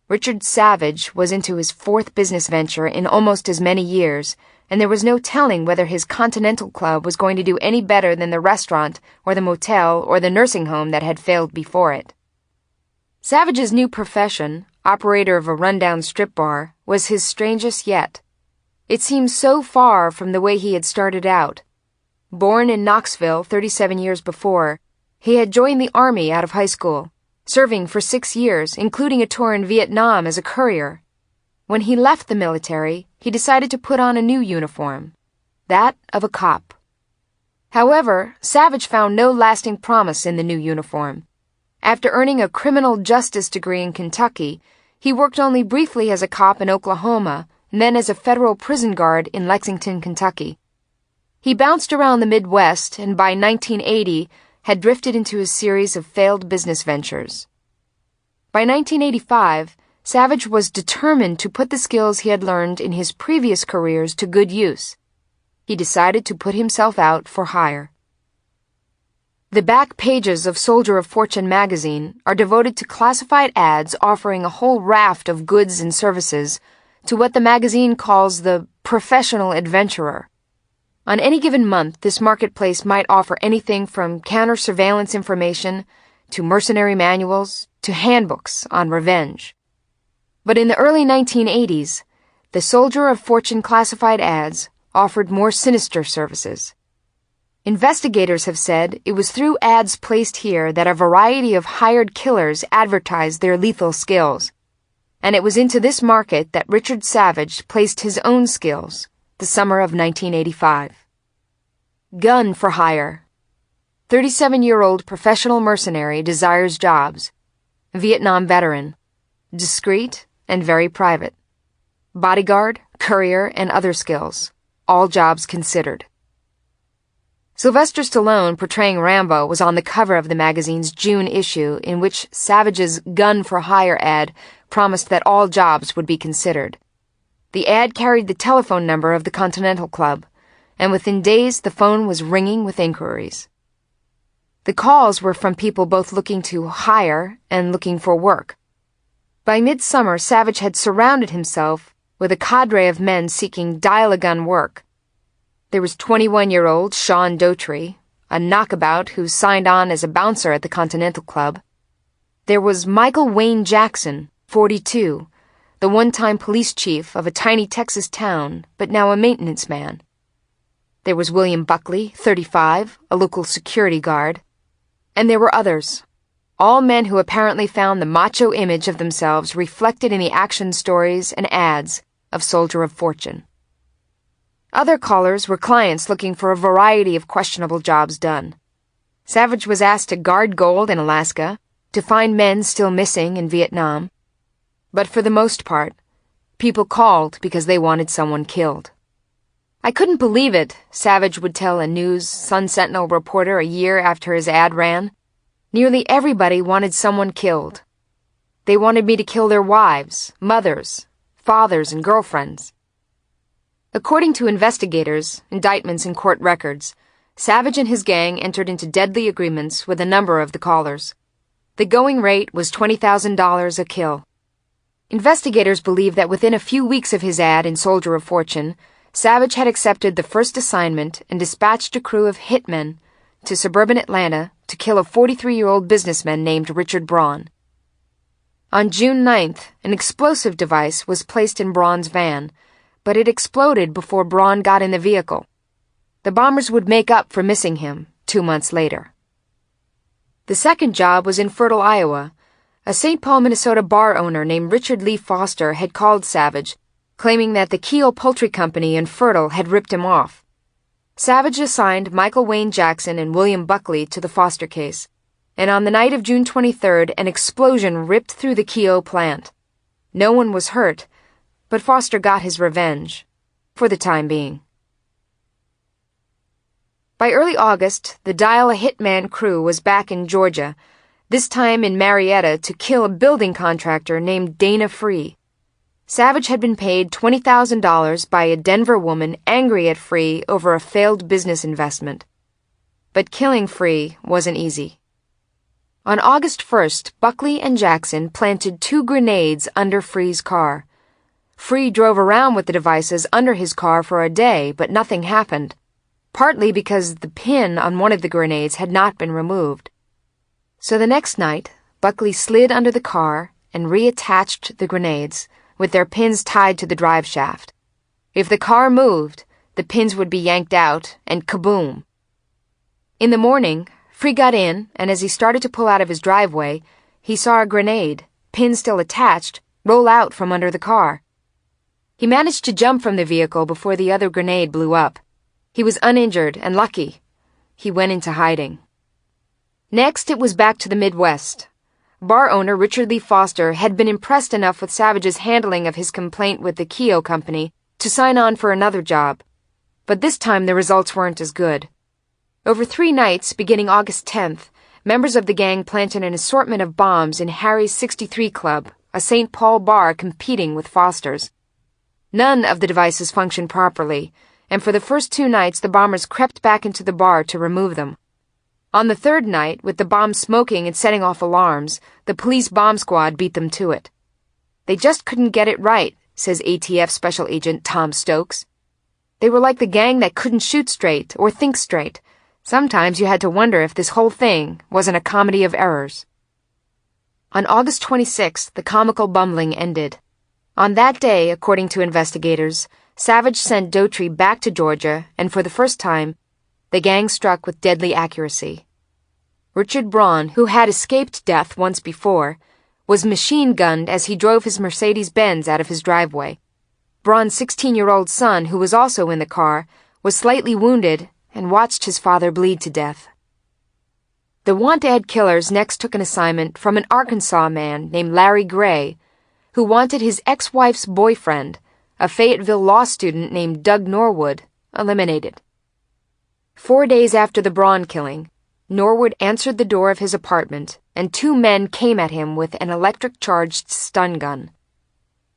Richard Savage was into his 4th business venture in almost as many years, and there was no telling whether his Continental Club was going to do any better than the restaurant or the motel or the nursing home that had failed before it. Savage's new profession, operator of a rundown strip bar, was his strangest yet. It seemed so far from the way he had started out. Born in Knoxville 37 years before, he had joined the Army out of high school, serving for 6 years, including a tour in Vietnam as a courier. When he left the military, he decided to put on a new uniform, that of a cop. However, Savage found no lasting promise in the new uniform. After earning a criminal justice degree in Kentucky, he worked only briefly as a cop in Oklahoma and then as a federal prison guard in Lexington, Kentucky. He bounced around the Midwest and by 1980 had drifted into a series of failed business ventures. By 1985, Savage was determined to put the skills he had learned in his previous careers to good use. He decided to put himself out for hire. The back pages of Soldier of Fortune magazine are devoted to classified ads offering a whole raft of goods and services to what the magazine calls the professional adventurer. On any given month, this marketplace might offer anything from counter-surveillance information to mercenary manuals to handbooks on revenge. But in the early 1980s, the Soldier of Fortune classified ads offered more sinister services. Investigators have said it was through ads placed here that a variety of hired killers advertised their lethal skills. And it was into this market that Richard Savage placed his own skills, the summer of 1985. Gun for hire. 37-year-old professional mercenary desires jobs. Vietnam veteran. Discreet and very private. Bodyguard, courier, and other skills. All jobs considered. Sylvester Stallone, portraying Rambo, was on the cover of the magazine's June issue, in which Savage's Gun for Hire ad promised that all jobs would be considered. The ad carried the telephone number of the Continental Club, and within days the phone was ringing with inquiries. The calls were from people both looking to hire and looking for work. By midsummer, Savage had surrounded himself with a cadre of men seeking dial-a-gun work. There was 21-year-old Sean Daughtry, a knockabout who signed on as a bouncer at the Continental Club. There was Michael Wayne Jackson, 42, the one-time police chief of a tiny Texas town, but now a maintenance man. There was William Buckley, 35, a local security guard. And there were others, all men who apparently found the macho image of themselves reflected in the action stories and ads of Soldier of Fortune. Other callers were clients looking for a variety of questionable jobs done. Savage was asked to guard gold in Alaska, to find men still missing in Vietnam. But for the most part, people called because they wanted someone killed. I couldn't believe it, Savage would tell a News Sun-Sentinel reporter a year after his ad ran. Nearly everybody wanted someone killed. They wanted me to kill their wives, mothers, fathers, and girlfriends. According to investigators, indictments, and court records, Savage and his gang entered into deadly agreements with a number of the callers. The going rate was $20,000 a kill. Investigators believe that within a few weeks of his ad in Soldier of Fortune, Savage had accepted the first assignment and dispatched a crew of hitmen to suburban Atlanta to kill a 43-year-old businessman named Richard Braun. On June 9th, an explosive device was placed in Braun's van, but it exploded before Braun got in the vehicle. The bombers would make up for missing him 2 months later. The second job was in Fertile, Iowa. A St. Paul, Minnesota bar owner named Richard Lee Foster had called Savage, claiming that the Keogh Poultry Company in Fertile had ripped him off. Savage assigned Michael Wayne Jackson and William Buckley to the Foster case, and on the night of June 23rd, an explosion ripped through the Keogh plant. No one was hurt, but Foster got his revenge, for the time being. By early August, the Dial-A-Hitman crew was back in Georgia, this time in Marietta to kill a building contractor named Dana Free. Savage had been paid $20,000 by a Denver woman angry at Free over a failed business investment. But killing Free wasn't easy. On August 1st, Buckley and Jackson planted 2 grenades under Free's car. Free drove around with the devices under his car for a day, but nothing happened, partly because the pin on one of the grenades had not been removed. So the next night, Buckley slid under the car and reattached the grenades, with their pins tied to the drive shaft. If the car moved, the pins would be yanked out, and kaboom. In the morning, Free got in, and as he started to pull out of his driveway, he saw a grenade, pin still attached, roll out from under the car. He managed to jump from the vehicle before the other grenade blew up. He was uninjured and lucky. He went into hiding. Next, it was back to the Midwest. Bar owner Richard Lee Foster had been impressed enough with Savage's handling of his complaint with the Keogh Company to sign on for another job. But this time the results weren't as good. Over 3 nights, beginning August 10th, members of the gang planted an assortment of bombs in Harry's 63 Club, a St. Paul bar competing with Foster's. None of the devices functioned properly, and for the first 2 nights the bombers crept back into the bar to remove them. On the 3rd night, with the bombs smoking and setting off alarms, the police bomb squad beat them to it. They just couldn't get it right, says ATF Special Agent Tom Stokes. They were like the gang that couldn't shoot straight or think straight. Sometimes you had to wonder if this whole thing wasn't a comedy of errors. On August 26th, the comical bumbling ended. On that day, according to investigators, Savage sent Daughtry back to Georgia, and for the first time, the gang struck with deadly accuracy. Richard Braun, who had escaped death once before, was machine-gunned as he drove his Mercedes-Benz out of his driveway. Braun's 16-year-old son, who was also in the car, was slightly wounded and watched his father bleed to death. The want-ad killers next took an assignment from an Arkansas man named Larry Gray, who wanted his ex-wife's boyfriend, a Fayetteville law student named Doug Norwood, eliminated. 4 days after the Braun killing, Norwood answered the door of his apartment, and 2 men came at him with an electric-charged stun gun.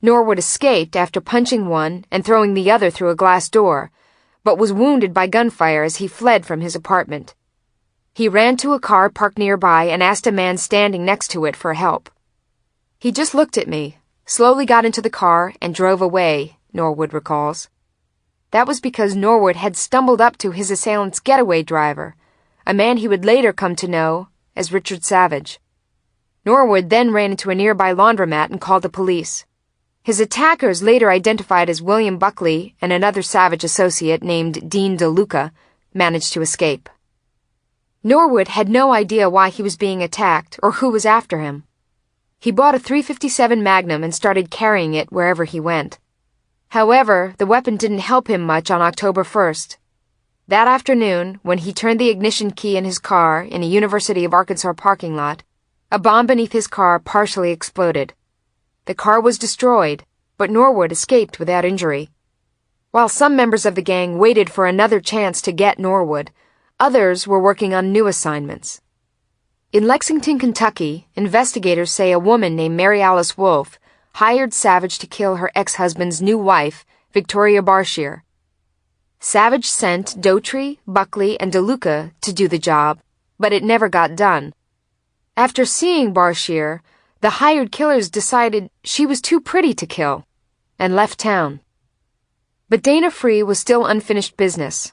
Norwood escaped after punching one and throwing the other through a glass door, but was wounded by gunfire as he fled from his apartment. He ran to a car parked nearby and asked a man standing next to it for help. He just looked at me, slowly got into the car, and drove away, Norwood recalls. That was because Norwood had stumbled up to his assailant's getaway driver, a man he would later come to know as Richard Savage. Norwood then ran into a nearby laundromat and called the police. His attackers, later identified as William Buckley and another Savage associate named Dean DeLuca, managed to escape. Norwood had no idea why he was being attacked or who was after him. He bought a .357 Magnum and started carrying it wherever he went. However, the weapon didn't help him much on October 1st. That afternoon, when he turned the ignition key in his car in a University of Arkansas parking lot, a bomb beneath his car partially exploded. The car was destroyed, but Norwood escaped without injury. While some members of the gang waited for another chance to get Norwood, others were working on new assignments. In Lexington, Kentucky, investigators say a woman named Mary Alice Wolfe hired Savage to kill her ex-husband's new wife, Victoria Barshear. Savage sent Daughtry, Buckley, and DeLuca to do the job, but it never got done. After seeing Barshear, the hired killers decided she was too pretty to kill, and left town. But Dana Free was still unfinished business,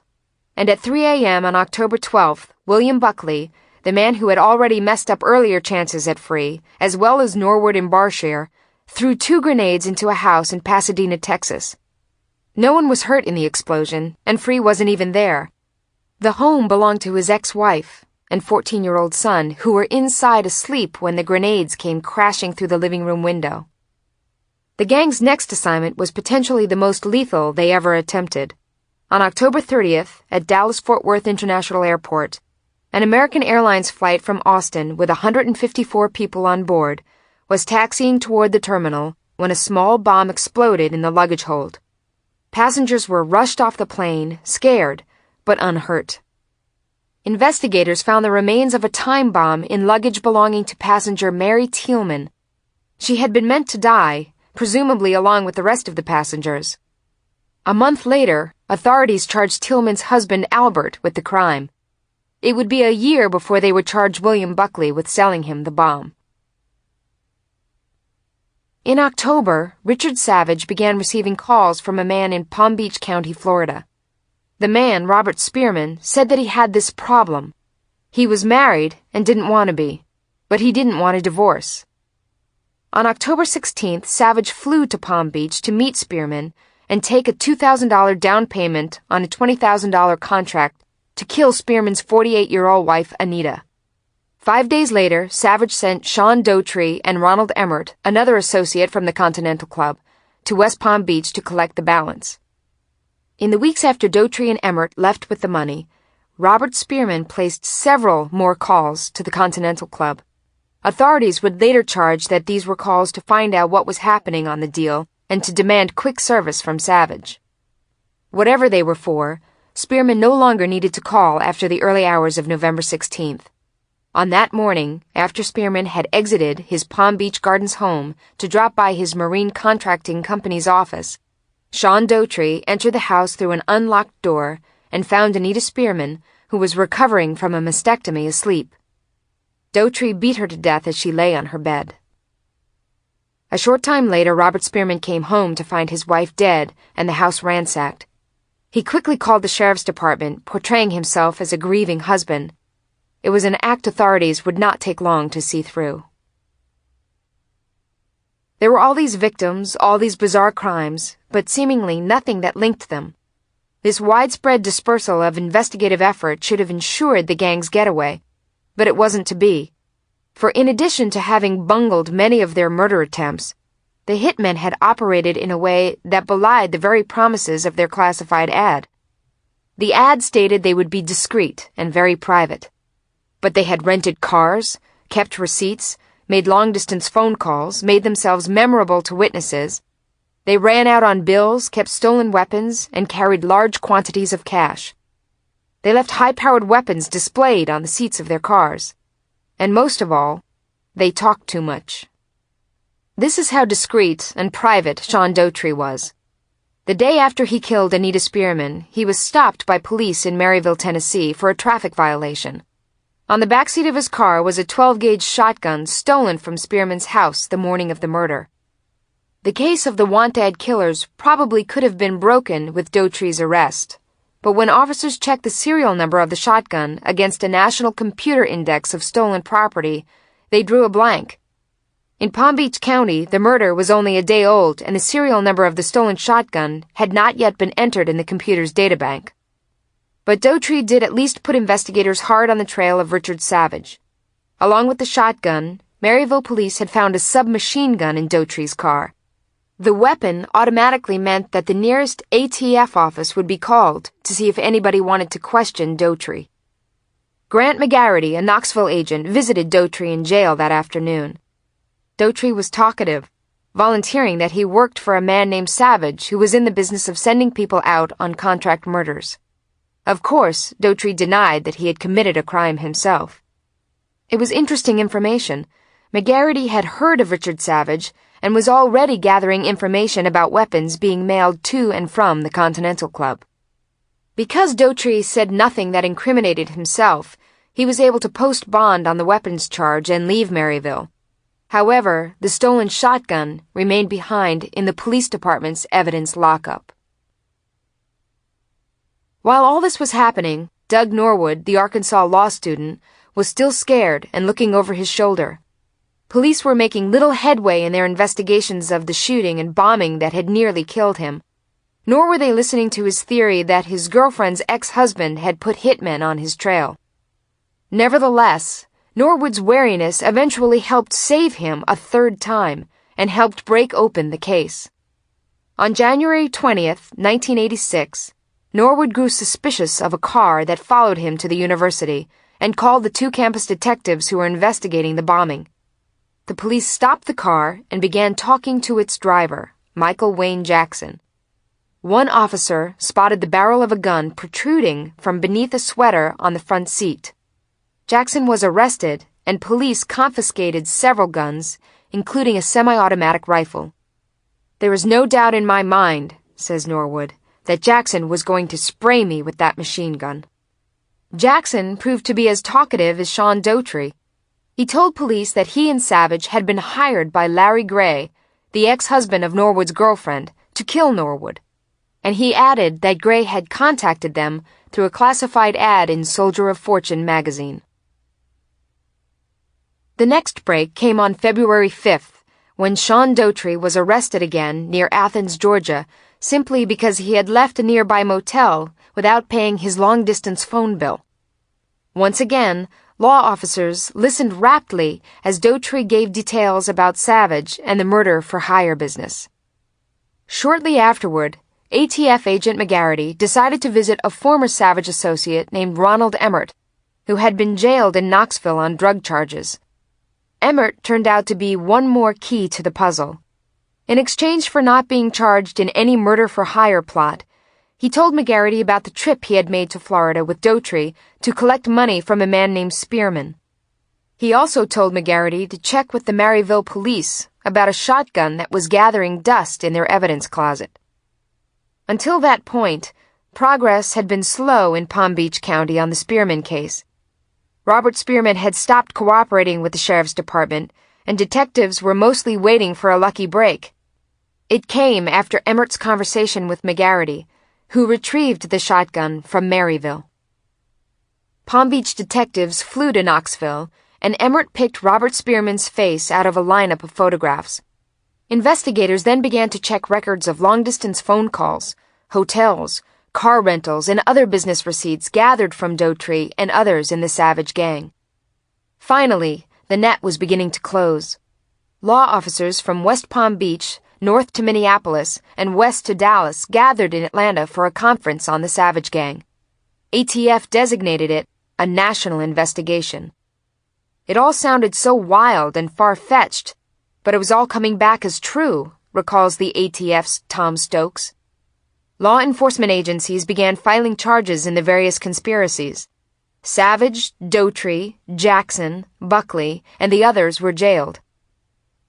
and at 3 a.m. on October 12th, William Buckley, the man who had already messed up earlier chances at Free, as well as Norwood and Barshire, threw 2 grenades into a house in Pasadena, Texas. No one was hurt in the explosion, and Free wasn't even there. The home belonged to his ex-wife and 14-year-old son, who were inside asleep when the grenades came crashing through the living room window. The gang's next assignment was potentially the most lethal they ever attempted. On October 30th, at Dallas-Fort Worth International Airport, an American Airlines flight from Austin with 154 people on board was taxiing toward the terminal when a small bomb exploded in the luggage hold. Passengers were rushed off the plane, scared, but unhurt. Investigators found the remains of a time bomb in luggage belonging to passenger Mary Thielman. She had been meant to die, presumably along with the rest of the passengers. A month later, authorities charged Thielman's husband Albert with the crime. It would be a year before they would charge William Buckley with selling him the bomb. In October, Richard Savage began receiving calls from a man in Palm Beach County, Florida. The man, Robert Spearman, said that he had this problem. He was married and didn't want to be, but he didn't want a divorce. On October 16th, Savage flew to Palm Beach to meet Spearman and take a $2,000 down payment on a $20,000 contract to kill Spearman's 48-year-old wife, Anita. 5 days later, Savage sent Sean Dotree and Ronald Emmert, another associate from the Continental Club, to West Palm Beach to collect the balance. In the weeks after Dotree and Emmert left with the money, Robert Spearman placed several more calls to the Continental Club. Authorities would later charge that these were calls to find out what was happening on the deal and to demand quick service from Savage. Whatever they were for, Spearman no longer needed to call after the early hours of November 16th. On that morning, after Spearman had exited his Palm Beach Gardens home to drop by his marine contracting company's office, Sean Dotree entered the house through an unlocked door and found Anita Spearman, who was recovering from a mastectomy, asleep. Dotree beat her to death as she lay on her bed. A short time later, Robert Spearman came home to find his wife dead and the house ransacked. He quickly called the sheriff's department, portraying himself as a grieving husband. It was an act authorities would not take long to see through. There were all these victims, all these bizarre crimes, but seemingly nothing that linked them. This widespread dispersal of investigative effort should have ensured the gang's getaway, but it wasn't to be. For in addition to having bungled many of their murder attempts, the hitmen had operated in a way that belied the very promises of their classified ad. The ad stated they would be discreet and very private. But they had rented cars, kept receipts, made long-distance phone calls, made themselves memorable to witnesses. They ran out on bills, kept stolen weapons, and carried large quantities of cash. They left high-powered weapons displayed on the seats of their cars. And most of all, they talked too much. This is how discreet and private Sean Dotree was. The day after he killed Anita Spearman, he was stopped by police in Maryville, Tennessee, for a traffic violation. On the backseat of his car was a 12-gauge shotgun stolen from Spearman's house the morning of the murder. The case of the want-ad killers probably could have been broken with Dotree's arrest, but when officers checked the serial number of the shotgun against a national computer index of stolen property, they drew a blank. In Palm Beach County, the murder was only a day old and the serial number of the stolen shotgun had not yet been entered in the computer's databank. But Dotree did at least put investigators hard on the trail of Richard Savage. Along with the shotgun, Maryville police had found a submachine gun in Dotree's car. The weapon automatically meant that the nearest ATF office would be called to see if anybody wanted to question Dotree. Grant McGarity, a Knoxville agent, visited Dotree in jail that afternoon. Dotree was talkative, volunteering that he worked for a man named Savage who was in the business of sending people out on contract murders. Of course, Dotree denied that he had committed a crime himself. It was interesting information. McGarity had heard of Richard Savage and was already gathering information about weapons being mailed to and from the Continental Club. Because Dotree said nothing that incriminated himself, he was able to post bond on the weapons charge and leave Maryville. However, the stolen shotgun remained behind in the police department's evidence lockup. While all this was happening, Doug Norwood, the Arkansas law student, was still scared and looking over his shoulder. Police were making little headway in their investigations of the shooting and bombing that had nearly killed him. Nor were they listening to his theory that his girlfriend's ex-husband had put hitmen on his trail. Nevertheless, Norwood's wariness eventually helped save him a third time and helped break open the case. On January 20th, 1986, Norwood grew suspicious of a car that followed him to the university and called the two campus detectives who were investigating the bombing. The police stopped the car and began talking to its driver, Michael Wayne Jackson. One officer spotted the barrel of a gun protruding from beneath a sweater on the front seat. Jackson was arrested, and police confiscated several guns, including a semi-automatic rifle. "There is no doubt in my mind," says Norwood, "that Jackson was going to spray me with that machine gun." Jackson proved to be as talkative as Sean Daughtry. He told police that he and Savage had been hired by Larry Gray, the ex-husband of Norwood's girlfriend, to kill Norwood, and he added that Gray had contacted them through a classified ad in Soldier of Fortune magazine. The next break came on February 5th, when Sean Daughtry was arrested again near Athens, Georgia, simply because he had left a nearby motel without paying his long-distance phone bill. Once again, law officers listened raptly as Daughtry gave details about Savage and the murder-for-hire business. Shortly afterward, ATF agent McGarity decided to visit a former Savage associate named Ronald Emmert, who had been jailed in Knoxville on drug charges. Emmert turned out to be one more key to the puzzle. In exchange for not being charged in any murder-for-hire plot, he told McGarity about the trip he had made to Florida with Daughtry to collect money from a man named Spearman. He also told McGarity to check with the Maryville police about a shotgun that was gathering dust in their evidence closet. Until that point, progress had been slow in Palm Beach County on the Spearman case. Robert Spearman had stopped cooperating with the sheriff's department, and detectives were mostly waiting for a lucky break. It came after Emmert's conversation with McGarity, who retrieved the shotgun from Maryville. Palm Beach detectives flew to Knoxville, and Emmert picked Robert Spearman's face out of a lineup of photographs. Investigators then began to check records of long-distance phone calls, hotels, car rentals, and other business receipts gathered from Daughtry and others in the Savage gang. Finally, the net was beginning to close. Law officers from West Palm Beach, north to Minneapolis, and west to Dallas gathered in Atlanta for a conference on the Savage gang. ATF designated it a national investigation. It all sounded so wild and far-fetched, but it was all coming back as true, recalls the ATF's Tom Stokes. Law enforcement agencies began filing charges in the various conspiracies. Savage, Daughtry, Jackson, Buckley, and the others were jailed.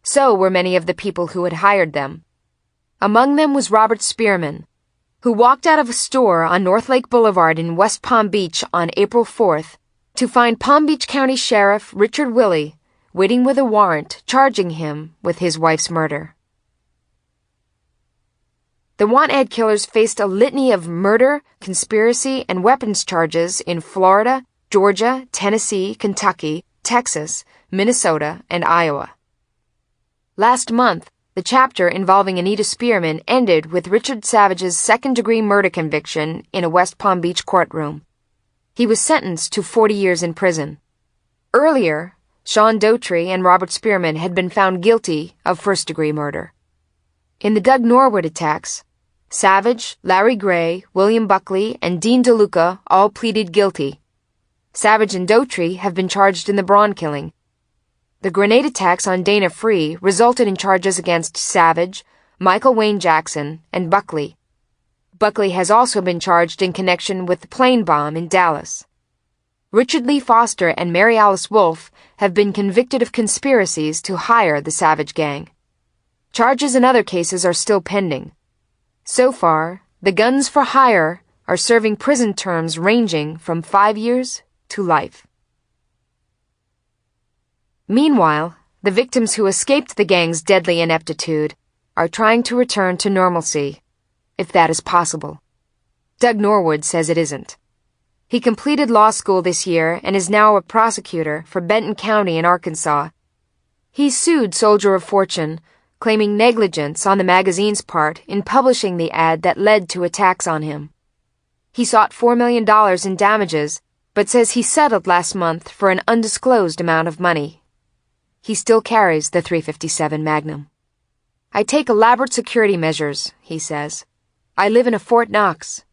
So were many of the people who had hired them. Among them was Robert Spearman, who walked out of a store on North Lake Boulevard in West Palm Beach on April 4th to find Palm Beach County Sheriff Richard Willey waiting with a warrant charging him with his wife's murder. The want-ad killers faced a litany of murder, conspiracy, and weapons charges in Florida, Georgia, Tennessee, Kentucky, Texas, Minnesota, and Iowa. Last month, the chapter involving Anita Spearman ended with Richard Savage's second-degree murder conviction in a West Palm Beach courtroom. He was sentenced to 40 years in prison. Earlier, Sean Daughtry and Robert Spearman had been found guilty of first-degree murder. In the Doug Norwood attacks, Savage, Larry Gray, William Buckley, and Dean DeLuca all pleaded guilty. Savage and Daughtry have been charged in the Braun killing. The grenade attacks on Dana Free resulted in charges against Savage, Michael Wayne Jackson, and Buckley. Buckley has also been charged in connection with the plane bomb in Dallas. Richard Lee Foster and Mary Alice Wolfe have been convicted of conspiracies to hire the Savage gang. Charges in other cases are still pending. So far, the guns for hire are serving prison terms ranging from 5 years to life. Meanwhile, the victims who escaped the gang's deadly ineptitude are trying to return to normalcy, if that is possible. Doug Norwood says it isn't. He completed law school this year and is now a prosecutor for Benton County in Arkansas. He sued Soldier of Fortune, claiming negligence on the magazine's part in publishing the ad that led to attacks on him. He sought $4 million in damages, but says he settled last month for an undisclosed amount of money. He still carries the .357 Magnum. I take elaborate security measures, he says. I live in a Fort Knox.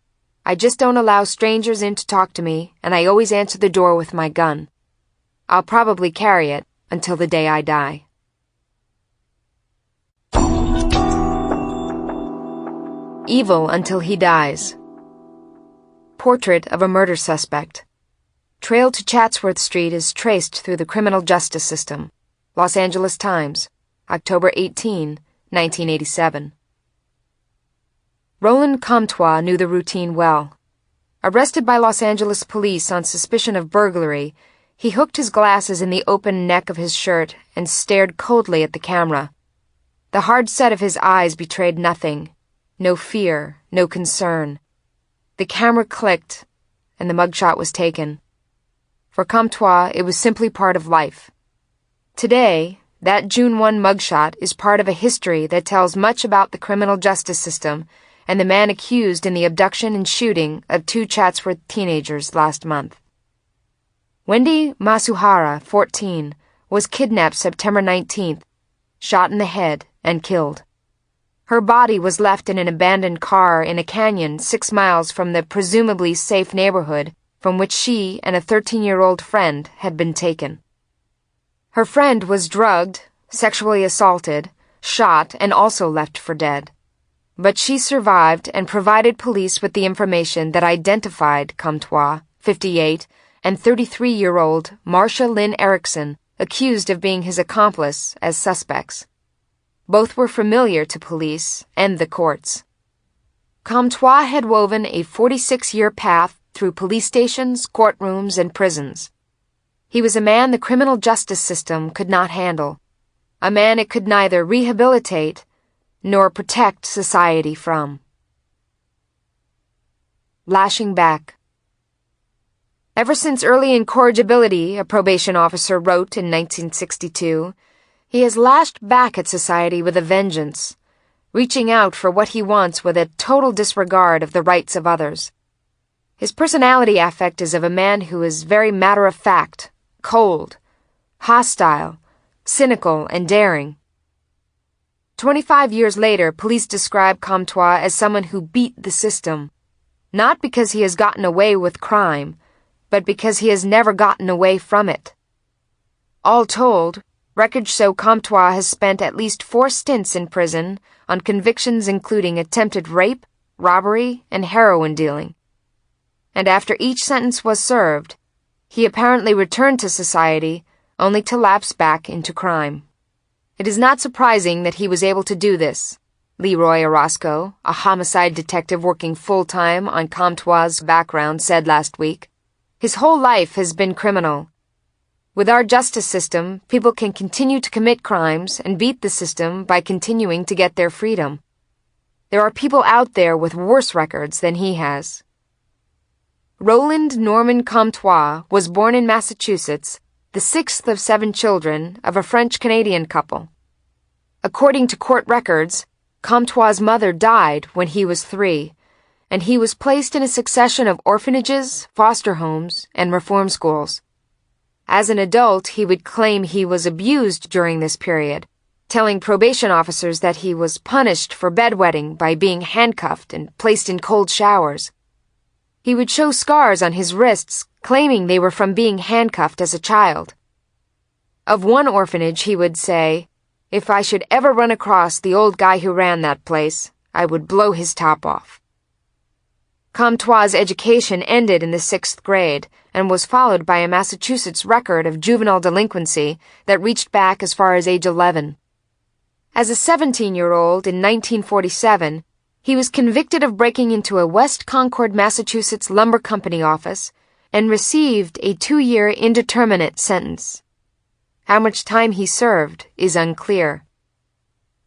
I just don't allow strangers in to talk to me, and I always answer the door with my gun. I'll probably carry it until the day I die. Evil Until He Dies. Portrait of a murder suspect. Trail to Chatsworth Street is traced through the criminal justice system. Los Angeles Times, October 18, 1987. Roland Comtois knew the routine well. Arrested by Los Angeles police on suspicion of burglary, he hooked his glasses in the open neck of his shirt and stared coldly at the camera. The hard set of his eyes betrayed nothing. No fear, no concern. The camera clicked, and the mugshot was taken. For Comtois, it was simply part of life. Today, that June 1 mugshot is part of a history that tells much about the criminal justice system and the man accused in the abduction and shooting of 2 Chatsworth teenagers last month. Wendy Masuhara, 14, was kidnapped September 19th, shot in the head, and killed. Her body was left in an abandoned car in a canyon 6 miles from the presumably safe neighborhood from which she and a 13-year-old friend had been taken. Her friend was drugged, sexually assaulted, shot, and also left for dead. But she survived and provided police with the information that identified Comtois, 58, and 33-year-old Marcia Lynn Erickson, accused of being his accomplice, as suspects. Both were familiar to police and the courts. Comtois had woven a 46-year path through police stations, courtrooms, and prisons. He was a man the criminal justice system could not handle, a man it could neither rehabilitate nor protect society from. Lashing back. Ever since early incorrigibility, a probation officer wrote in 1962, he has lashed back at society with a vengeance, reaching out for what he wants with a total disregard of the rights of others. His personality affect is of a man who is very matter-of-fact, cold, hostile, cynical, and daring. 25 years later, police describe Comtois as someone who beat the system, not because he has gotten away with crime, but because he has never gotten away from it. All told, records show Comtois has spent at least 4 stints in prison on convictions including attempted rape, robbery, and heroin dealing. And after each sentence was served, he apparently returned to society only to lapse back into crime. It is not surprising that he was able to do this, Leroy Orozco, a homicide detective working full-time on Comtois' background, said last week. His whole life has been criminal. With our justice system, people can continue to commit crimes and beat the system by continuing to get their freedom. There are people out there with worse records than he has. Roland Norman Comtois was born in Massachusetts, the 6th of 7 children of a French-Canadian couple. According to court records, Comtois' mother died when he was 3, and he was placed in a succession of orphanages, foster homes, and reform schools. As an adult, he would claim he was abused during this period, telling probation officers that he was punished for bedwetting by being handcuffed and placed in cold showers. He would show scars on his wrists, claiming they were from being handcuffed as a child. Of one orphanage, he would say, "If I should ever run across the old guy who ran that place, I would blow his top off." Comtois' education ended in the 6th grade and was followed by a Massachusetts record of juvenile delinquency that reached back as far as age 11. As a 17-year-old in 1947, he was convicted of breaking into a West Concord, Massachusetts lumber company office and received a 2-year indeterminate sentence. How much time he served is unclear.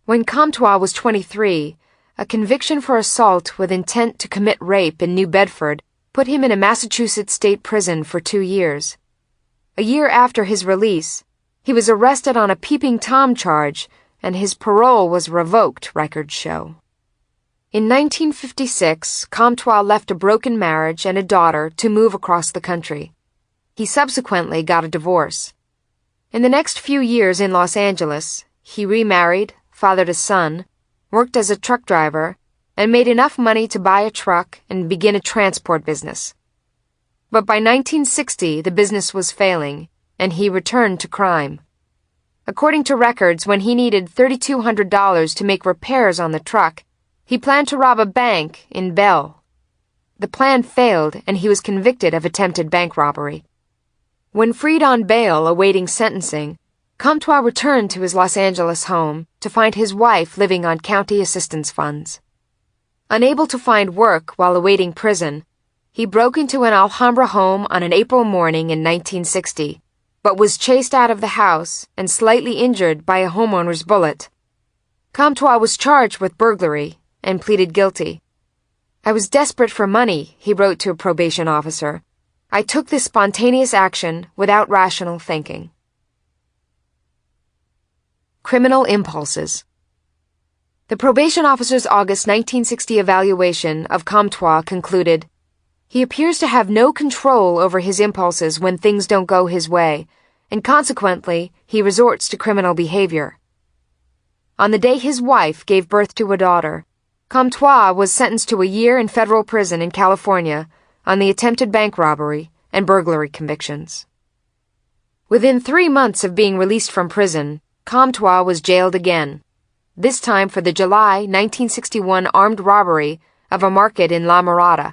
When Comtois was 23, a conviction for assault with intent to commit rape in New Bedford put him in a Massachusetts state prison for 2 years. A year after his release, he was arrested on a peeping Tom charge, and his parole was revoked, records show. In 1956, Comtois left a broken marriage and a daughter to move across the country. He subsequently got a divorce. In the next few years in Los Angeles, he remarried, fathered a son, worked as a truck driver, and made enough money to buy a truck and begin a transport business. But by 1960, the business was failing, and he returned to crime. According to records, when he needed $3,200 to make repairs on the truck, he planned to rob a bank in Bell. The plan failed, and he was convicted of attempted bank robbery. When freed on bail awaiting sentencing, Comtois returned to his Los Angeles home to find his wife living on county assistance funds. Unable to find work while awaiting prison, he broke into an Alhambra home on an April morning in 1960, but was chased out of the house and slightly injured by a homeowner's bullet. Comtois was charged with burglary and pleaded guilty. "I was desperate for money," he wrote to a probation officer. "I took this spontaneous action without rational thinking." Criminal impulses. The probation officer's August 1960 evaluation of Comtois concluded, "He appears to have no control over his impulses when things don't go his way, and consequently, he resorts to criminal behavior." On the day his wife gave birth to a daughter, Comtois was sentenced to a year in federal prison in California on the attempted bank robbery and burglary convictions. Within 3 months of being released from prison, Comtois was jailed again, this time for the July 1961 armed robbery of a market in La Mirada.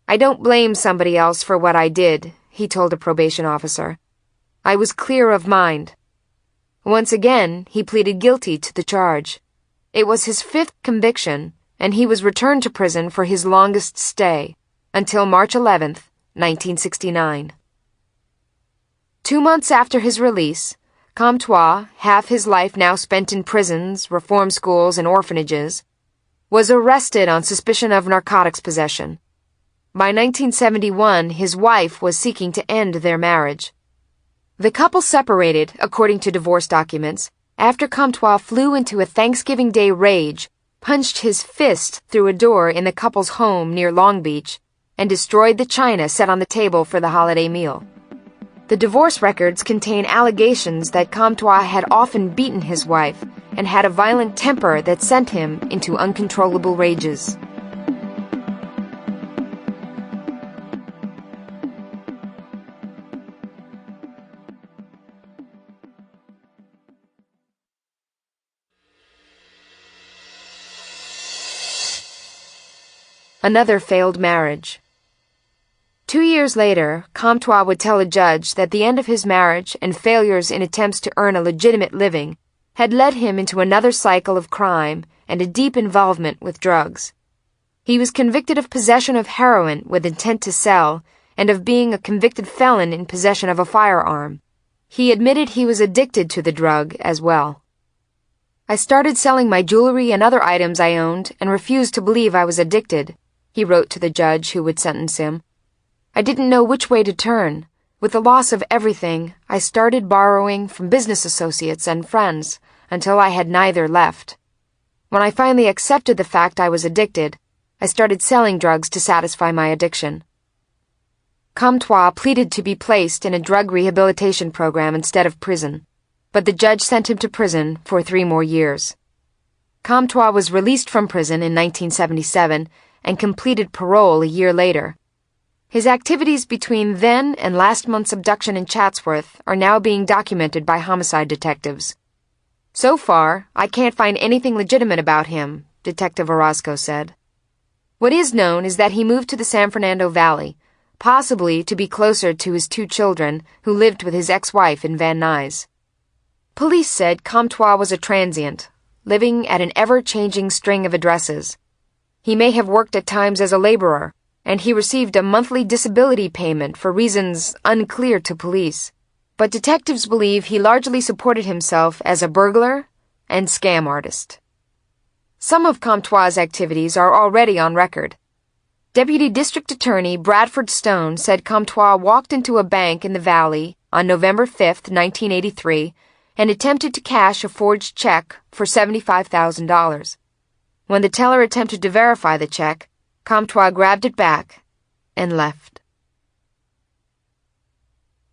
"I don't blame somebody else for what I did," he told a probation officer. "I was clear of mind." Once again, he pleaded guilty to the charge. It was his 5th conviction, and he was returned to prison for his longest stay, until March 11, 1969. 2 months after his release, Comtois, half his life now spent in prisons, reform schools, and orphanages, was arrested on suspicion of narcotics possession. By 1971, his wife was seeking to end their marriage. The couple separated, according to divorce documents, after Comtois flew into a Thanksgiving Day rage, punched his fist through a door in the couple's home near Long Beach, and destroyed the china set on the table for the holiday meal. The divorce records contain allegations that Comtois had often beaten his wife and had a violent temper that sent him into uncontrollable rages. Another failed marriage. 2 years later, Comtois would tell a judge that the end of his marriage and failures in attempts to earn a legitimate living had led him into another cycle of crime and a deep involvement with drugs. He was convicted of possession of heroin with intent to sell and of being a convicted felon in possession of a firearm. He admitted he was addicted to the drug as well. "I started selling my jewelry and other items I owned and refused to believe I was addicted," he wrote to the judge who would sentence him. "I didn't know which way to turn. With the loss of everything, I started borrowing from business associates and friends until I had neither left. When I finally accepted the fact I was addicted, I started selling drugs to satisfy my addiction." Comtois pleaded to be placed in a drug rehabilitation program instead of prison, but the judge sent him to prison for 3 more years. Comtois was released from prison in 1977 and completed parole a year later. His activities between then and last month's abduction in Chatsworth are now being documented by homicide detectives. "So far, I can't find anything legitimate about him," Detective Orozco said. What is known is that he moved to the San Fernando Valley, possibly to be closer to his 2 children who lived with his ex-wife in Van Nuys. Police said Comtois was a transient, living at an ever-changing string of addresses. He may have worked at times as a laborer, and he received a monthly disability payment for reasons unclear to police. But detectives believe he largely supported himself as a burglar and scam artist. Some of Comtois' activities are already on record. Deputy District Attorney Bradford Stone said Comtois walked into a bank in the Valley on November 5, 1983, and attempted to cash a forged check for $75,000. When the teller attempted to verify the check, Comtois grabbed it back and left.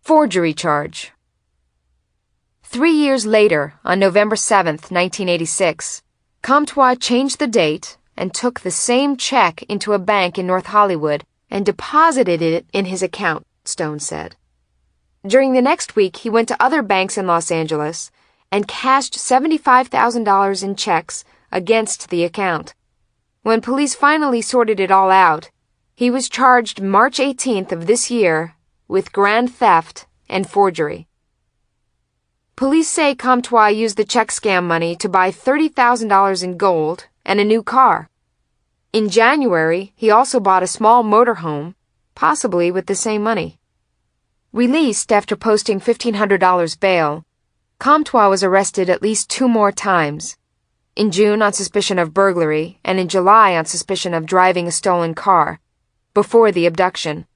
Forgery charge. 3 years later, on November 7, 1986, Comtois changed the date and took the same check into a bank in North Hollywood and deposited it in his account, Stone said. During the next week, he went to other banks in Los Angeles and cashed $75,000 in checks against the account. When police finally sorted it all out, he was charged March 18th of this year with grand theft and forgery. Police say Comtois used the check scam money to buy $30,000 in gold and a new car. In January, he also bought a small motorhome, possibly with the same money. Released after posting $1,500 bail, Comtois was arrested at least 2 more times, in June on suspicion of burglary and in July on suspicion of driving a stolen car, before the abduction.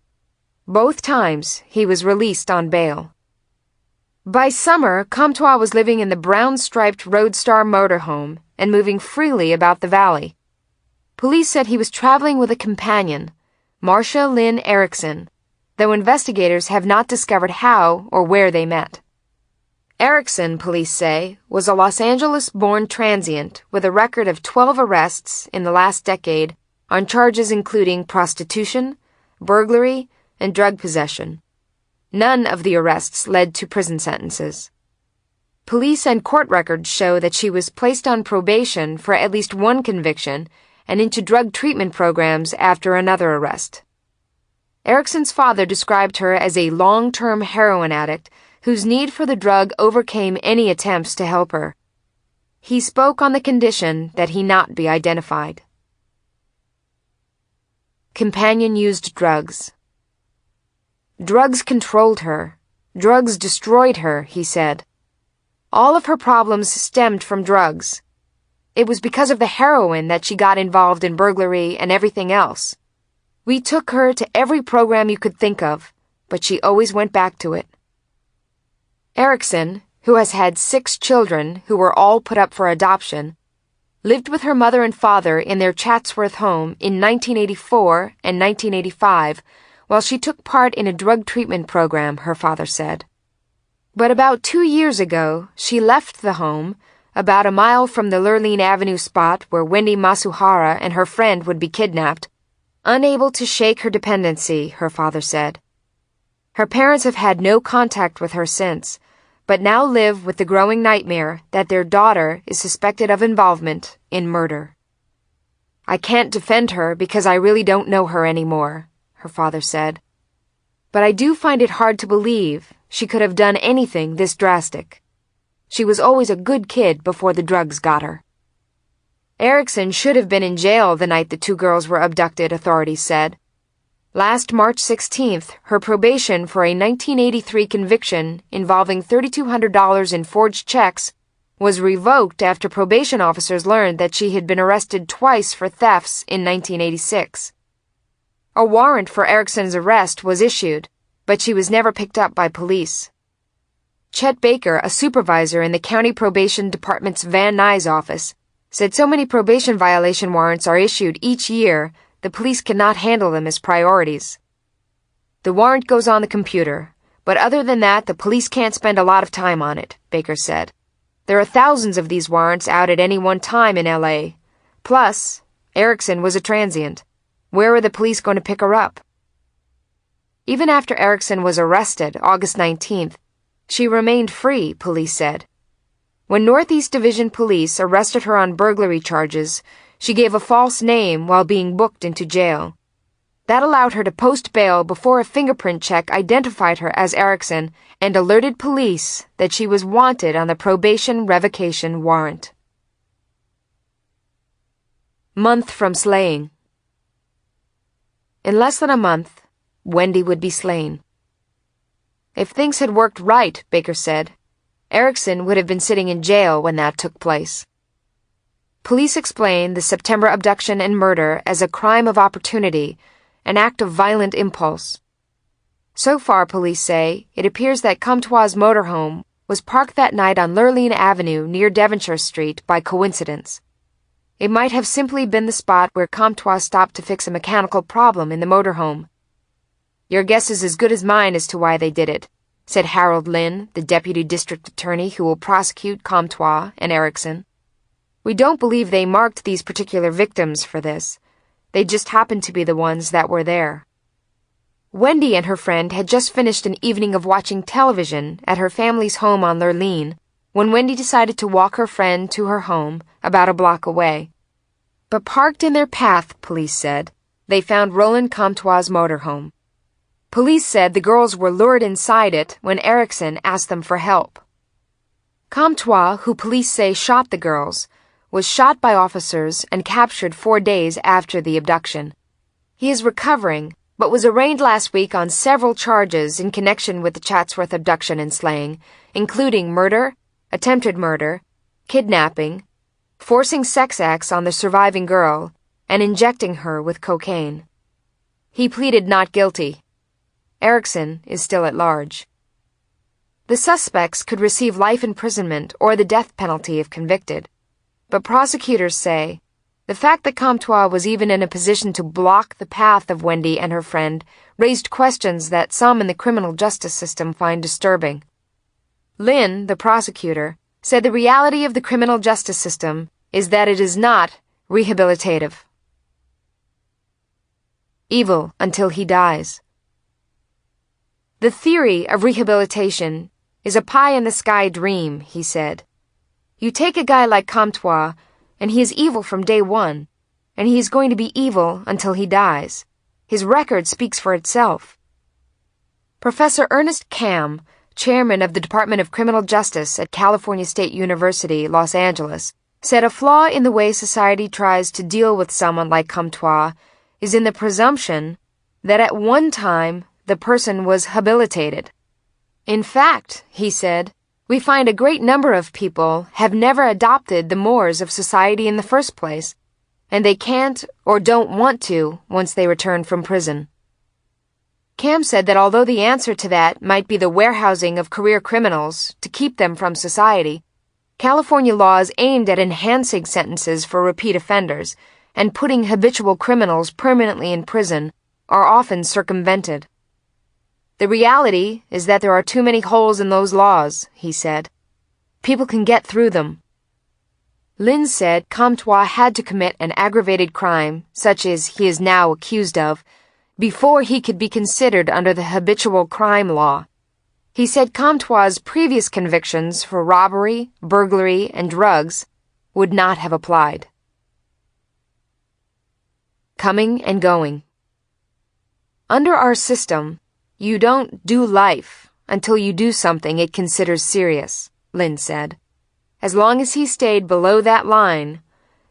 Both times, he was released on bail. By summer, Comtois was living in the brown-striped Roadstar motorhome and moving freely about the valley. Police said he was traveling with a companion, Marcia Lynn Erickson, though investigators have not discovered how or where they met. Erickson, police say, was a Los Angeles-born transient with a record of 12 arrests in the last decade on charges including prostitution, burglary, and drug possession. None of the arrests led to prison sentences. Police and court records show that she was placed on probation for at least one conviction and into drug treatment programs after another arrest. Erickson's father described her as a long-term heroin addict whose need for the drug overcame any attempts to help her. He spoke on the condition that he not be identified. Companion used drugs. Drugs controlled her. Drugs destroyed her, he said. All of her problems stemmed from drugs. It was because of the heroin that she got involved in burglary and everything else. We took her to every program you could think of, but she always went back to it. Erickson, who has had 6 children who were all put up for adoption, lived with her mother and father in their Chatsworth home in 1984 and 1985 while she took part in a drug treatment program, her father said. But about 2 years ago, she left the home, about a mile from the Lurleen Avenue spot where Wendy Masuhara and her friend would be kidnapped, unable to shake her dependency, her father said. Her parents have had no contact with her since, but now live with the growing nightmare that their daughter is suspected of involvement in murder. I can't defend her because I really don't know her anymore, her father said. But I do find it hard to believe she could have done anything this drastic. She was always a good kid before the drugs got her. Erickson should have been in jail the night the 2 girls were abducted, authorities said. Last March 16th, her probation for a 1983 conviction involving $3,200 in forged checks was revoked after probation officers learned that she had been arrested twice for thefts in 1986. A warrant for Erickson's arrest was issued, but she was never picked up by police. Chet Baker, a supervisor in the County Probation Department's Van Nuys office, said so many probation violation warrants are issued each year, the police cannot handle them as priorities. The warrant goes on the computer, but other than that, the police can't spend a lot of time on it, Baker said. There are thousands of these warrants out at any one time in L.A. Plus, Erickson was a transient. Where are the police going to pick her up? Even after Erickson was arrested August 19th, she remained free, police said. When Northeast Division Police arrested her on burglary charges, she gave a false name while being booked into jail. That allowed her to post bail before a fingerprint check identified her as Erickson and alerted police that she was wanted on the probation revocation warrant. Month from slaying. In less than a month, Wendy would be slain. If things had worked right, Baker said, Erickson would have been sitting in jail when that took place. Police explained the September abduction and murder as a crime of opportunity an act of violent impulse. So far, police say, it appears that Comtois' motorhome was parked that night on Lurleen Avenue near Devonshire Street by coincidence. It might have simply been the spot where Comtois stopped to fix a mechanical problem in the motorhome. Your guess is as good as mine as to why they did it, said Harold Lynn, the deputy district attorney who will prosecute Comtois and Erickson. We don't believe they marked these particular victims for this. They just happened to be the ones that were there. Wendy and her friend had just finished an evening of watching television at her family's home on Lurleen when Wendy decided to walk her friend to her home about a block away. But parked in their path, police said, they found Roland Comtois' motorhome. Police said the girls were lured inside it when Erickson asked them for help. Comtois, who police say shot the girls, was shot by officers and captured 4 days after the abduction. He is recovering, but was arraigned last week on several charges in connection with the Chatsworth abduction and slaying, including murder, attempted murder, kidnapping, forcing sex acts on the surviving girl, and injecting her with cocaine. He pleaded not guilty. Erickson is still at large. The suspects could receive life imprisonment or the death penalty if convicted, but prosecutors say the fact that Comtois was even in a position to block the path of Wendy and her friend raised questions that some in the criminal justice system find disturbing. Lynn, the prosecutor, said the reality of the criminal justice system is that it is not rehabilitative. Evil until he dies. The theory of rehabilitation is a pie-in-the-sky dream, he said. You take a guy like Comtois, and he is evil from day one, and he is going to be evil until he dies. His record speaks for itself. Professor Ernest Kamm, chairman of the Department of Criminal Justice at California State University, Los Angeles, said a flaw in the way society tries to deal with someone like Comtois is in the presumption that at one time the person was habilitated. In fact, he said, we find a great number of people have never adopted the mores of society in the first place, and they can't or don't want to once they return from prison. Kamm said that although the answer to that might be the warehousing of career criminals to keep them from society, California laws aimed at enhancing sentences for repeat offenders and putting habitual criminals permanently in prison are often circumvented. The reality is that there are too many holes in those laws, he said. People can get through them. Lynn said Comtois had to commit an aggravated crime, such as he is now accused of, before he could be considered under the habitual crime law. He said Comtois' previous convictions for robbery, burglary, and drugs would not have applied. Coming and going. Under our system, you don't do life until you do something it considers serious, Lynn said. As long as he stayed below that line,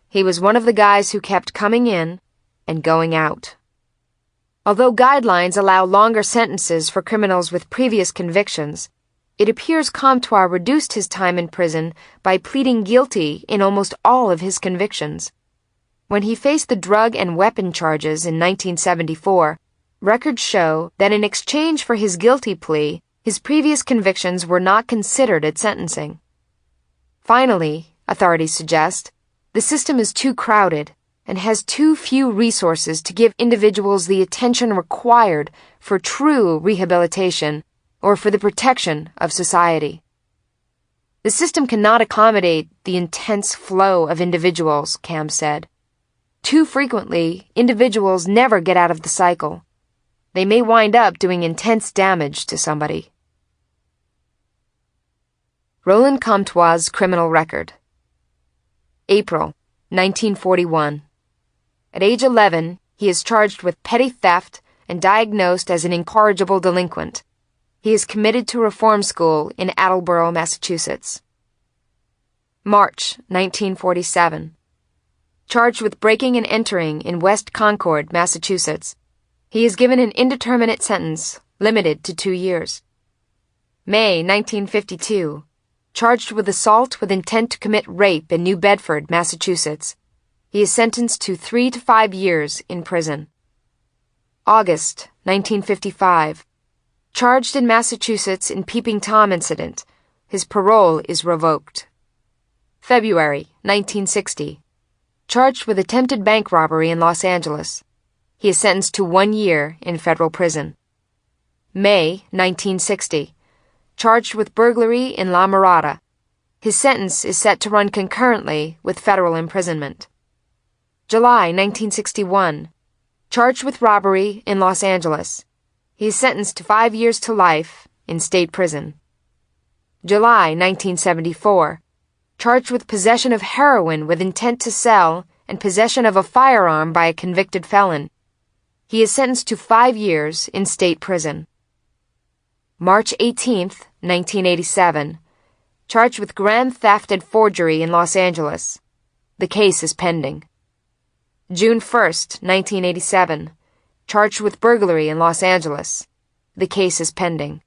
he was one of the guys who kept coming in and going out. Although guidelines allow longer sentences for criminals with previous convictions, it appears Comtois reduced his time in prison by pleading guilty in almost all of his convictions. When he faced the drug and weapon charges in 1974, records show that in exchange for his guilty plea, his previous convictions were not considered at sentencing. Finally, authorities suggest, the system is too crowded and has too few resources to give individuals the attention required for true rehabilitation or for the protection of society. The system cannot accommodate the intense flow of individuals, Kamm said. Too frequently, individuals never get out of the cycle. They may wind up doing intense damage to somebody. Roland Comtois' criminal record. April, 1941. At age 11, he is charged with petty theft and diagnosed as an incorrigible delinquent. He is committed to reform school in Attleboro, Massachusetts. March, 1947. Charged with breaking and entering in West Concord, Massachusetts. He is given an indeterminate sentence, limited to 2 years. May 1952. Charged with assault with intent to commit rape in New Bedford, Massachusetts. He is sentenced to 3 to 5 years in prison. August, 1955. Charged in Massachusetts in Peeping Tom incident. His parole is revoked. February, 1960. Charged with attempted bank robbery in Los Angeles. He is sentenced to 1 year in federal prison. May, 1960. Charged with burglary in La Mirada. His sentence is set to run concurrently with federal imprisonment. July, 1961. Charged with robbery in Los Angeles. He is sentenced to 5 years to life in state prison. July, 1974. Charged with possession of heroin with intent to sell and possession of a firearm by a convicted felon. He is sentenced to 5 years in state prison. March 18, 1987. Charged with grand theft and forgery in Los Angeles. The case is pending. June 1, 1987. Charged with burglary in Los Angeles. The case is pending.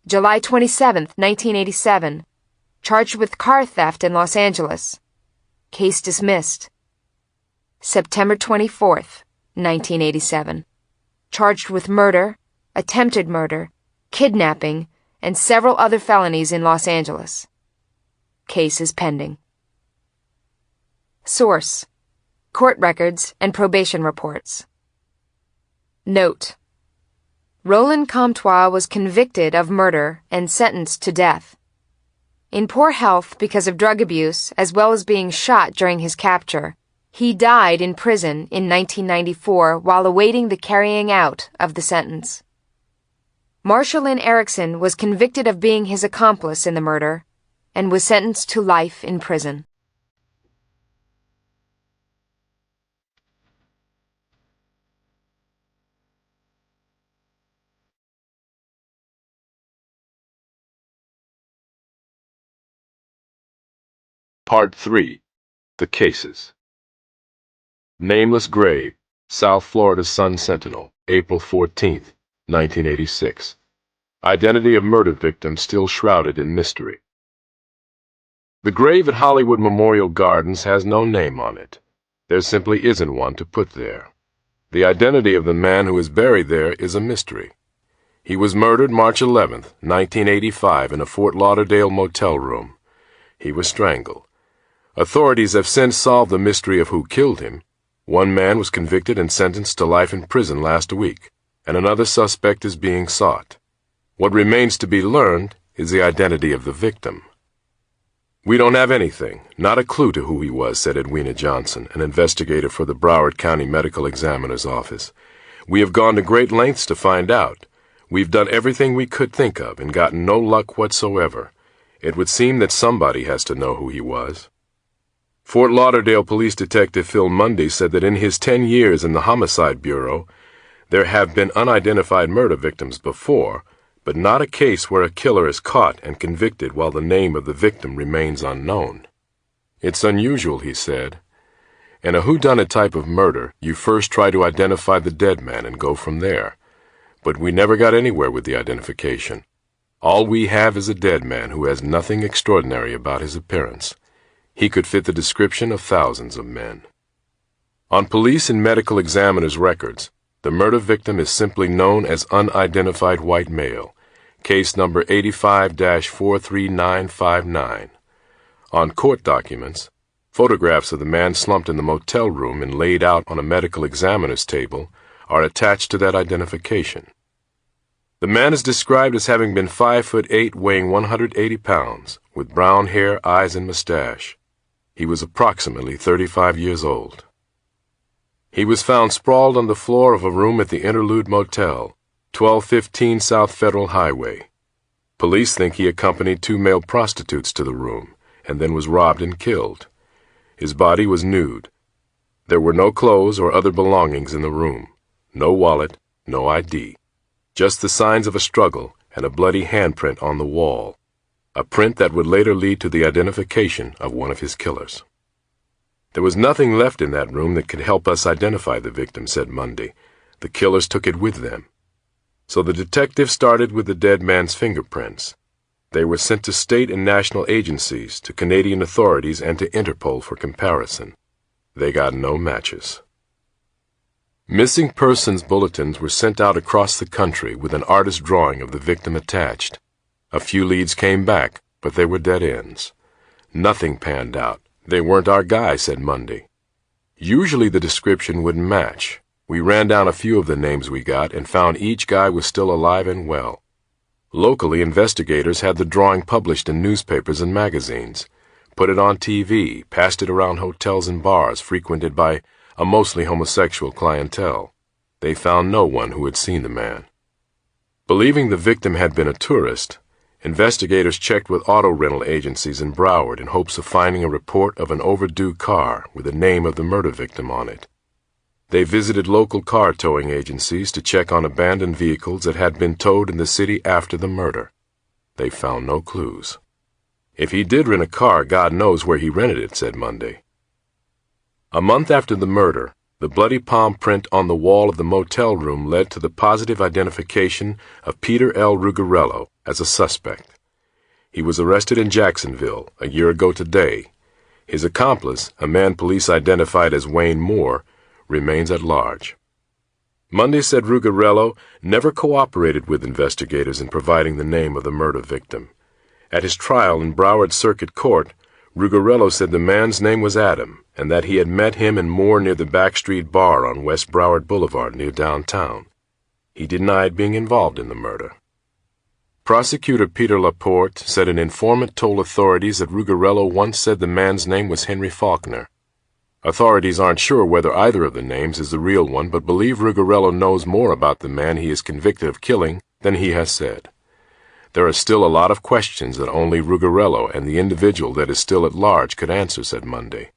July 27, 1987. Charged with car theft in Los Angeles. Case dismissed. September 24, 1987. Charged with murder, attempted murder, kidnapping, and several other felonies in Los Angeles. Case is pending. Source: Court records and probation reports. Note: Roland Comtois was convicted of murder and sentenced to death. In poor health because of drug abuse as well as being shot during his capture, he died in prison in 1994 while awaiting the carrying out of the sentence. Marsha Lynn Erickson was convicted of being his accomplice in the murder and was sentenced to life in prison. Part 3. The Cases. Nameless Grave, South Florida Sun-Sentinel, April 14, 1986. Identity of murder victim still shrouded in mystery. The grave at Hollywood Memorial Gardens has no name on it. There simply isn't one to put there. The identity of the man who is buried there is a mystery. He was murdered March 11, 1985 in a Fort Lauderdale motel room. He was strangled. Authorities have since solved the mystery of who killed him. One man was convicted and sentenced to life in prison last week, and another suspect is being sought. What remains to be learned is the identity of the victim. "We don't have anything, not a clue to who he was," said Edwina Johnson, an investigator for the Broward County Medical Examiner's Office. "We have gone to great lengths to find out. We've done everything we could think of and gotten no luck whatsoever. It would seem that somebody has to know who he was." Fort Lauderdale Police Detective Phil Mundy said that in his 10 years in the Homicide Bureau, there have been unidentified murder victims before, but not a case where a killer is caught and convicted while the name of the victim remains unknown. "It's unusual," he said. "In a whodunit type of murder, you first try to identify the dead man and go from there. But we never got anywhere with the identification. All we have is a dead man who has nothing extraordinary about his appearance. He could fit the description of thousands of men." On police and medical examiners' records, the murder victim is simply known as unidentified white male, case number 85-43959. On court documents, photographs of the man slumped in the motel room and laid out on a medical examiner's table are attached to that identification. The man is described as having been 5'8", weighing 180 pounds, with brown hair, eyes, and mustache. He was approximately 35 years old. He was found sprawled on the floor of a room at the Interlude Motel, 1215 South Federal Highway. Police think he accompanied 2 male prostitutes to the room and then was robbed and killed. His body was nude. There were no clothes or other belongings in the room. No wallet, no ID. Just the signs of a struggle and a bloody handprint on the wall. A print that would later lead to the identification of one of his killers. "There was nothing left in that room that could help us identify the victim," said Mundy. "The killers took it with them." So the detectives started with the dead man's fingerprints. They were sent to state and national agencies, to Canadian authorities, and to Interpol for comparison. They got no matches. Missing persons bulletins were sent out across the country with an artist's drawing of the victim attached. A few leads came back, but they were dead ends. Nothing panned out. They weren't our guy, said Monday. Usually the description wouldn't match. We ran down a few of the names we got and found each guy was still alive and well. Locally, investigators had the drawing published in newspapers and magazines, put it on TV, passed it around hotels and bars frequented by a mostly homosexual clientele. They found no one who had seen the man. Believing the victim had been a tourist, investigators checked with auto rental agencies in Broward in hopes of finding a report of an overdue car with the name of the murder victim on it. They visited local car towing agencies to check on abandoned vehicles that had been towed in the city after the murder. They found no clues. If he did rent a car, God knows where he rented it, said Monday. A month after the murder, the bloody palm print on the wall of the motel room led to the positive identification of Peter L. Rugarello as a suspect. He was arrested in Jacksonville a year ago today. His accomplice, a man police identified as Wayne Moore, remains at large. Monday said Rugarello never cooperated with investigators in providing the name of the murder victim. At his trial in Broward Circuit Court, Rugarello said the man's name was Adam and that he had met him and Moore near the Backstreet Bar on West Broward Boulevard near downtown. He denied being involved in the murder. Prosecutor Peter Laporte said an informant told authorities that Rugarello once said the man's name was Henry Faulkner. Authorities aren't sure whether either of the names is the real one, but believe Rugarello knows more about the man he is convicted of killing than he has said. There are still a lot of questions that only Rugarello and the individual that is still at large could answer, said Monday.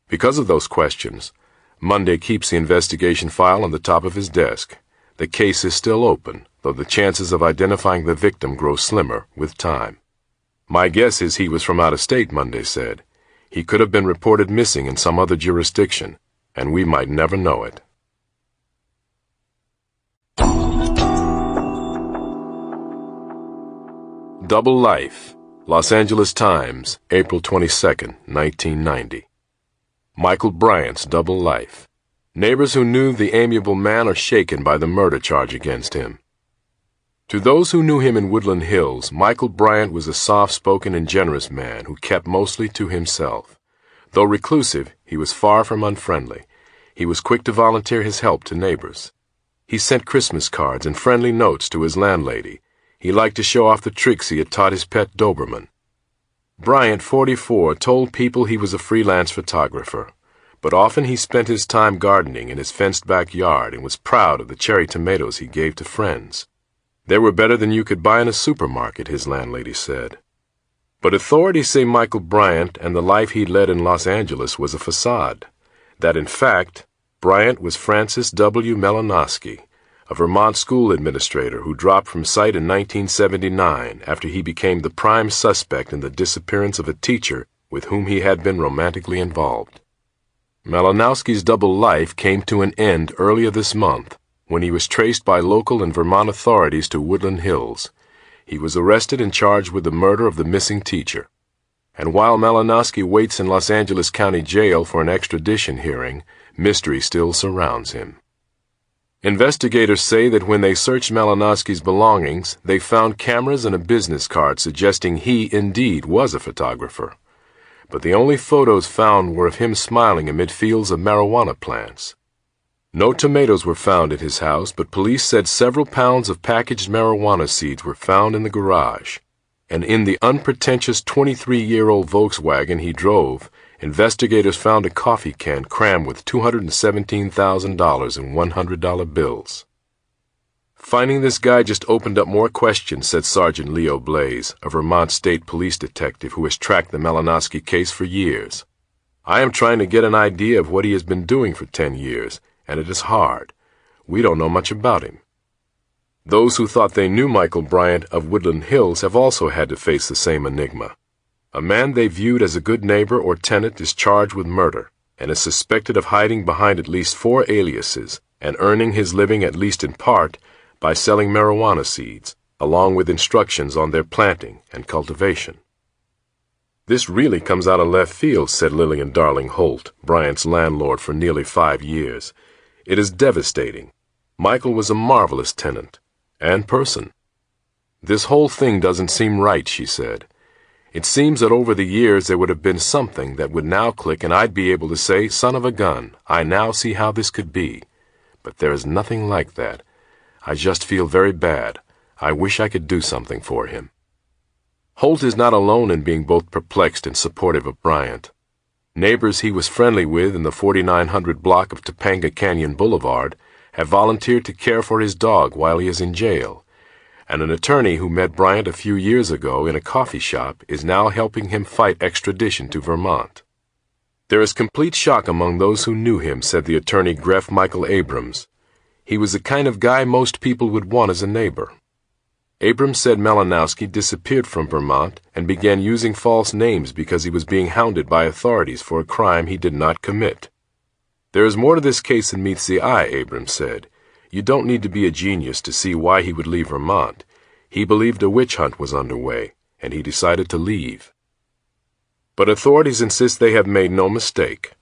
Because of those questions, Monday keeps the investigation file on the top of his desk. The case is still open, though the chances of identifying the victim grow slimmer with time. My guess is he was from out of state, Monday said. He could have been reported missing in some other jurisdiction, and we might never know it. Double Life, Los Angeles Times, April 22, 1990. Michael Bryant's double life. Neighbors who knew the amiable man are shaken by the murder charge against him. To those who knew him in Woodland Hills, Michael Bryant was a soft-spoken and generous man who kept mostly to himself. Though reclusive, he was far from unfriendly. He was quick to volunteer his help to neighbors. He sent Christmas cards and friendly notes to his landlady. He liked to show off the tricks he had taught his pet Doberman. Bryant, 44, told people he was a freelance photographer, but often he spent his time gardening in his fenced backyard and was proud of the cherry tomatoes he gave to friends. They were better than you could buy in a supermarket, his landlady said. But authorities say Michael Bryant and the life he led in Los Angeles was a facade, that in fact, Bryant was Francis W. Malinowski, a Vermont school administrator who dropped from sight in 1979 after he became the prime suspect in the disappearance of a teacher with whom he had been romantically involved. Malinowski's double life came to an end earlier this month when he was traced by local and Vermont authorities to Woodland Hills. He was arrested and charged with the murder of the missing teacher. And while Malinowski waits in Los Angeles County Jail for an extradition hearing, mystery still surrounds him. Investigators say that when they searched Malinowski's belongings, they found cameras and a business card suggesting he indeed was a photographer. But the only photos found were of him smiling amid fields of marijuana plants. No tomatoes were found at his house, but police said several pounds of packaged marijuana seeds were found in the garage. And in the unpretentious 23-year-old Volkswagen he drove, investigators found a coffee can crammed with $217,000 in $100 bills. Finding this guy just opened up more questions, said Sergeant Leo Blaze, a Vermont State Police detective who has tracked the Malinowski case for years. I am trying to get an idea of what he has been doing for 10 years, and it is hard. We don't know much about him. Those who thought they knew Michael Bryant of Woodland Hills have also had to face the same enigma. A man they viewed as a good neighbor or tenant is charged with murder and is suspected of hiding behind at least 4 aliases and earning his living at least in part by selling marijuana seeds, along with instructions on their planting and cultivation. This really comes out of left field, said Lillian Darling Holt, Bryant's landlord for nearly 5 years. It is devastating. Michael was a marvelous tenant and person. This whole thing doesn't seem right, she said. It seems that over the years there would have been something that would now click and I'd be able to say, son of a gun, I now see how this could be. But there is nothing like that. I just feel very bad. I wish I could do something for him. Holt is not alone in being both perplexed and supportive of Bryant. Neighbors he was friendly with in the 4900 block of Topanga Canyon Boulevard have volunteered to care for his dog while he is in jail, and an attorney who met Bryant a few years ago in a coffee shop is now helping him fight extradition to Vermont. There is complete shock among those who knew him, said the attorney Greff Michael Abrams. He was the kind of guy most people would want as a neighbor. Abrams said Malinowski disappeared from Vermont and began using false names because he was being hounded by authorities for a crime he did not commit. There is more to this case than meets the eye, Abrams said. You don't need to be a genius to see why he would leave Vermont. He believed a witch hunt was underway, and he decided to leave. But authorities insist they have made no mistake.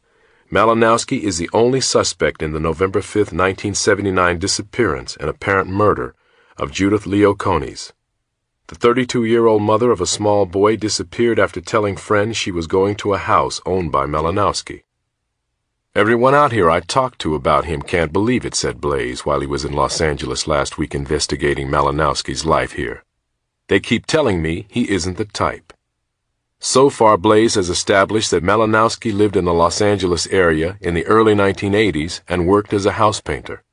Malinowski is the only suspect in the November 5, 1979 disappearance and apparent murder of Judith Leo Conis. The 32-year-old mother of a small boy disappeared after telling friends she was going to a house owned by Malinowski. Everyone out here I talked to about him can't believe it, said Blaze while he was in Los Angeles last week investigating Malinowski's life here. They keep telling me he isn't the type. So far, Blaze has established that Malinowski lived in the Los Angeles area in the early 1980s and worked as a house painter.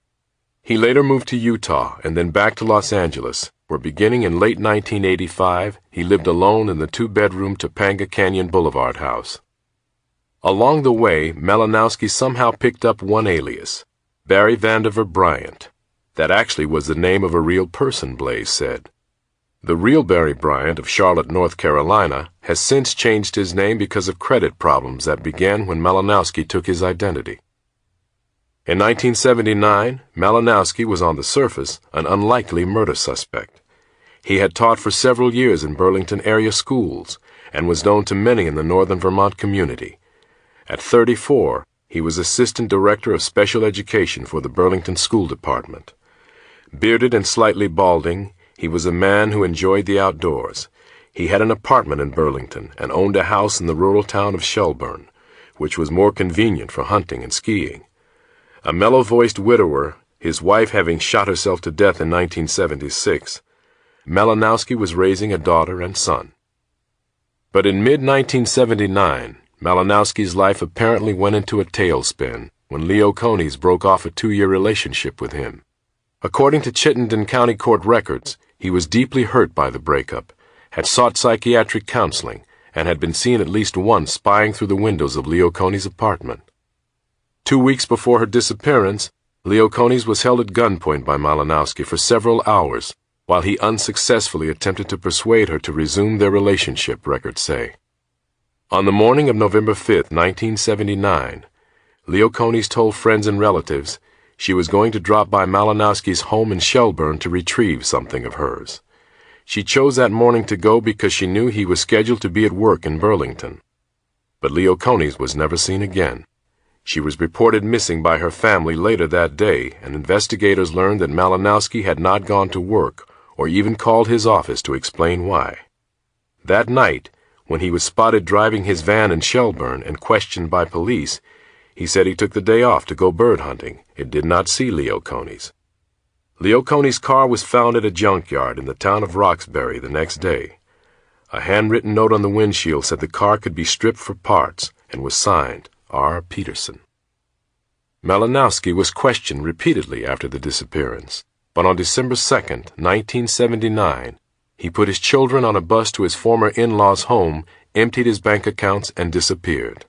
He later moved to Utah and then back to Los Angeles, where beginning in late 1985, he lived alone in the two-bedroom Topanga Canyon Boulevard house. Along the way, Malinowski somehow picked up one alias, Barry Vandiver Bryant. That actually was the name of a real person, Blaze said. The real Barry Bryant of Charlotte, North Carolina, has since changed his name because of credit problems that began when Malinowski took his identity. In 1979, Malinowski was on the surface an unlikely murder suspect. He had taught for several years in Burlington area schools and was known to many in the northern Vermont community. At 34, he was assistant director of special education for the Burlington School Department. Bearded and slightly balding, he was a man who enjoyed the outdoors. He had an apartment in Burlington and owned a house in the rural town of Shelburne, which was more convenient for hunting and skiing. A mellow-voiced widower, his wife having shot herself to death in 1976, Malinowski was raising a daughter and son. But in mid-1979, Malinowski's life apparently went into a tailspin when Leo Conis broke off a 2-year relationship with him. According to Chittenden County Court records, he was deeply hurt by the breakup, had sought psychiatric counseling, and had been seen at least once spying through the windows of Leo Conis' apartment. 2 weeks before her disappearance, Leo Conis was held at gunpoint by Malinowski for several hours, while he unsuccessfully attempted to persuade her to resume their relationship, records say. On the morning of November 5, 1979, Leo Conis told friends and relatives she was going to drop by Malinowski's home in Shelburne to retrieve something of hers. She chose that morning to go because she knew he was scheduled to be at work in Burlington. But Leo Conis was never seen again. She was reported missing by her family later that day, and investigators learned that Malinowski had not gone to work or even called his office to explain why. That night, when he was spotted driving his van in Shelburne and questioned by police, he said he took the day off to go bird hunting and did not see Leo Conis. Leo Conis' car was found at a junkyard in the town of Roxbury the next day. A handwritten note on the windshield said the car could be stripped for parts and was signed R. Peterson. Malinowski was questioned repeatedly after the disappearance, but on December 2, 1979, he put his children on a bus to his former in-laws' home, emptied his bank accounts, and disappeared.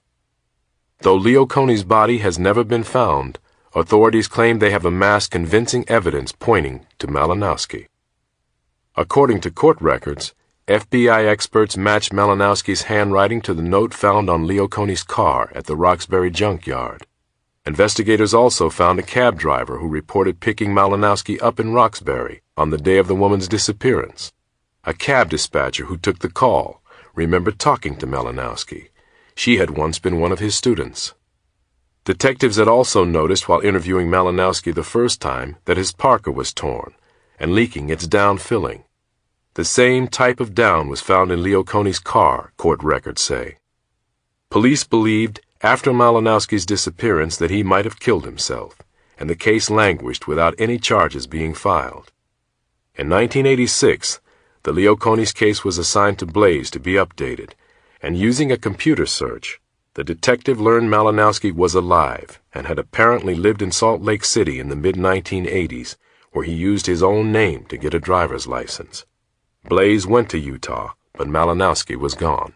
Though Leo Conis' body has never been found, authorities claim they have amassed convincing evidence pointing to Malinowski. According to court records, FBI experts matched Malinowski's handwriting to the note found on Leo Conis' car at the Roxbury junkyard. Investigators also found a cab driver who reported picking Malinowski up in Roxbury on the day of the woman's disappearance. A cab dispatcher who took the call remembered talking to Malinowski. She had once been one of his students. Detectives had also noticed while interviewing Malinowski the first time that his parka was torn and leaking its down filling. The same type of down was found in Leo Coney's car, court records say. Police believed after Malinowski's disappearance that he might have killed himself, and the case languished without any charges being filed. In 1986, the Leo Coney's case was assigned to Blaze to be updated, and using a computer search, the detective learned Malinowski was alive and had apparently lived in Salt Lake City in the mid-1980s, where he used his own name to get a driver's license. Blaze went to Utah, but Malinowski was gone.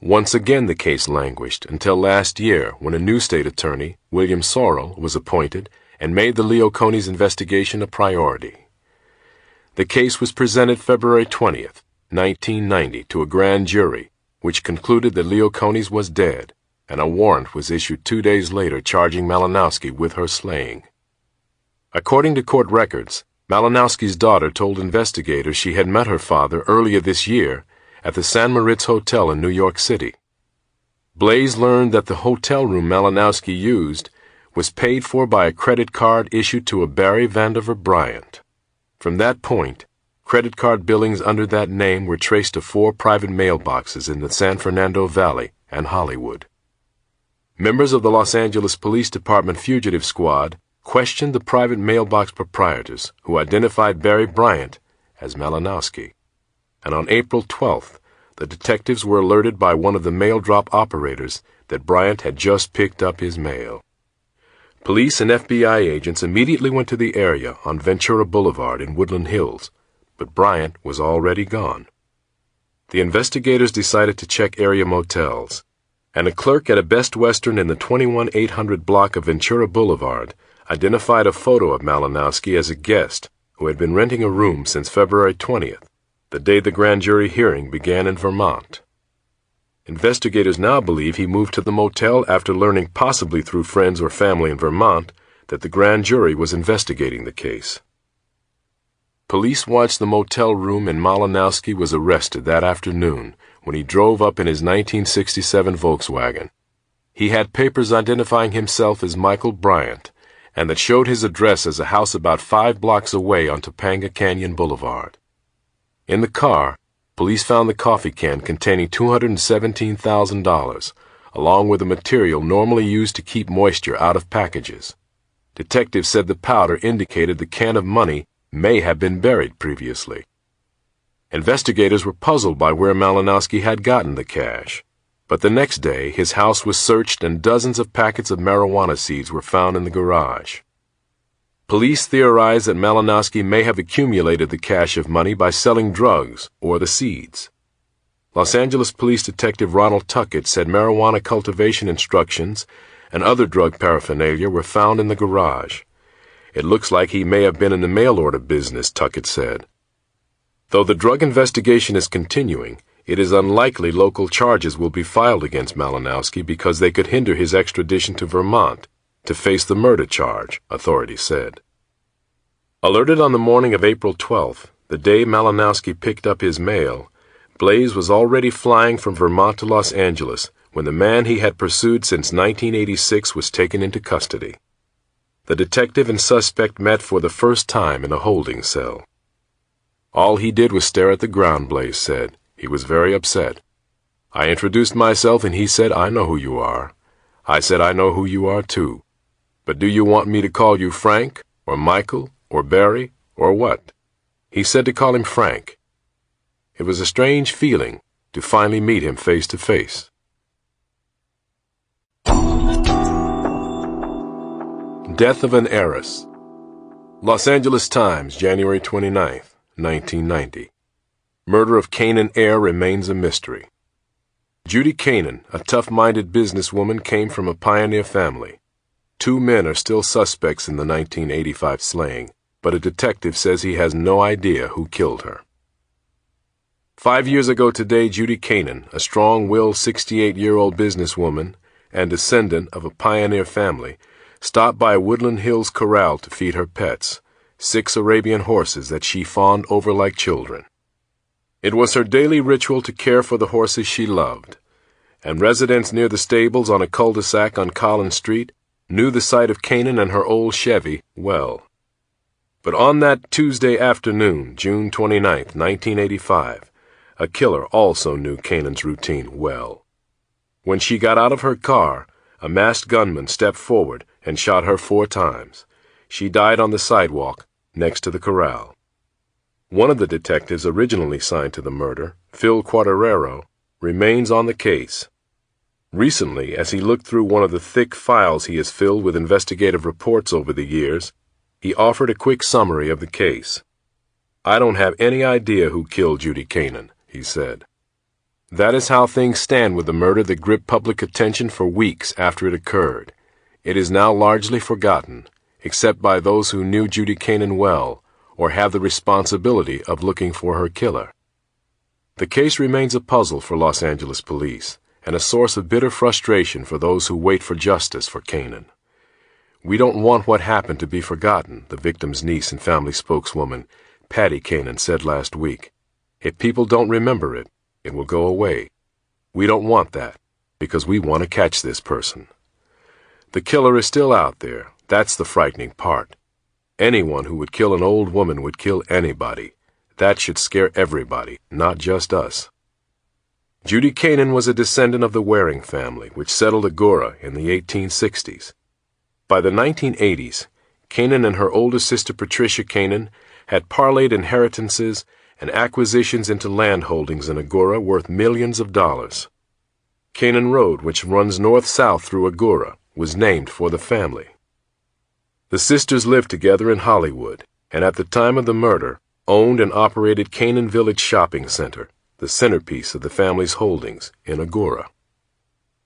Once again the case languished until last year when a new state attorney, William Sorrell, was appointed and made the Leo Coney's investigation a priority. The case was presented February 20th, 1990, to a grand jury, which concluded that Leo Coney's was dead, and a warrant was issued 2 days later charging Malinowski with her slaying. According to court records, Malinowski's daughter told investigators she had met her father earlier this year at the San Moritz Hotel in New York City. Blaze learned that the hotel room Malinowski used was paid for by a credit card issued to a Barry Vandiver Bryant. From that point, credit card billings under that name were traced to 4 private mailboxes in the San Fernando Valley and Hollywood. Members of the Los Angeles Police Department Fugitive Squad questioned the private mailbox proprietors, who identified Barry Bryant as Malinowski. And on April 12th, the detectives were alerted by one of the mail drop operators that Bryant had just picked up his mail. Police and FBI agents immediately went to the area on Ventura Boulevard in Woodland Hills, but Bryant was already gone. The investigators decided to check area motels, and a clerk at a Best Western in the 21800 block of Ventura Boulevard identified a photo of Malinowski as a guest who had been renting a room since February 20th, the day the grand jury hearing began in Vermont. Investigators now believe he moved to the motel after learning, possibly through friends or family in Vermont, that the grand jury was investigating the case. Police watched the motel room and Malinowski was arrested that afternoon when he drove up in his 1967 Volkswagen. He had papers identifying himself as Michael Bryant and that showed his address as a house about 5 blocks away on Topanga Canyon Boulevard. In the car, police found the coffee can containing $217,000, along with the material normally used to keep moisture out of packages. Detectives said the powder indicated the can of money may have been buried previously. Investigators were puzzled by where Malinowski had gotten the cash, but the next day his house was searched and dozens of packets of marijuana seeds were found in the garage. Police theorized that Malinowski may have accumulated the cache of money by selling drugs or the seeds. Los Angeles Police Detective Ronald Tuckett said marijuana cultivation instructions and other drug paraphernalia were found in the garage. It looks like he may have been in the mail order business, Tuckett said. Though the drug investigation is continuing, it is unlikely local charges will be filed against Malinowski because they could hinder his extradition to Vermont to face the murder charge, authorities said. Alerted on the morning of April 12th, the day Malinowski picked up his mail, Blaze was already flying from Vermont to Los Angeles when the man he had pursued since 1986 was taken into custody. The detective and suspect met for the first time in a holding cell. All he did was stare at the ground, Blaze said. He was very upset. I introduced myself and he said, "I know who you are." I said, "I know who you are too. But do you want me to call you Frank, or Michael, or Barry, or what?" He said to call him Frank. It was a strange feeling to finally meet him face to face. Death of an Heiress. Los Angeles Times, January 29th, 1990. Murder of Canaan heir remains a mystery. Judy Canaan, a tough-minded businesswoman, came from a pioneer family. 2 men are still suspects in the 1985 slaying, but a detective says he has no idea who killed her. 5 years ago today, Judy Canaan, a strong-willed 68-year-old businesswoman and descendant of a pioneer family, stopped by a Woodland Hills corral to feed her pets, 6 Arabian horses that she fawned over like children. It was her daily ritual to care for the horses she loved, and residents near the stables on a cul-de-sac on Collins Street knew the site of Canaan and her old Chevy well. But on that Tuesday afternoon, June 29, 1985, a killer also knew Canaan's routine well. When she got out of her car, a masked gunman stepped forward and shot her 4 times. She died on the sidewalk next to the corral. One of the detectives originally signed to the murder, Phil Quattarero, remains on the case. Recently, as he looked through one of the thick files he has filled with investigative reports over the years, he offered a quick summary of the case. "I don't have any idea who killed Judy Canaan," he said. That is how things stand with the murder that gripped public attention for weeks after it occurred. It is now largely forgotten, except by those who knew Judy Canaan well or have the responsibility of looking for her killer. The case remains a puzzle for Los Angeles police and a source of bitter frustration for those who wait for justice for Canaan. "We don't want what happened to be forgotten," the victim's niece and family spokeswoman, Patty Canaan, said last week. "If people don't remember it, it will go away. We don't want that, because we want to catch this person." The killer is still out there. That's the frightening part. Anyone who would kill an old woman would kill anybody. That should scare everybody, not just us. Judy Canaan was a descendant of the Waring family, which settled Agoura in the 1860s. By the 1980s, Canaan and her older sister Patricia Canaan had parlayed inheritances and acquisitions into land holdings in Agoura worth millions of dollars. Canaan Road, which runs north-south through Agoura, was named for the family. The sisters lived together in Hollywood, and at the time of the murder, owned and operated Canaan Village Shopping Center, the centerpiece of the family's holdings in Agoura.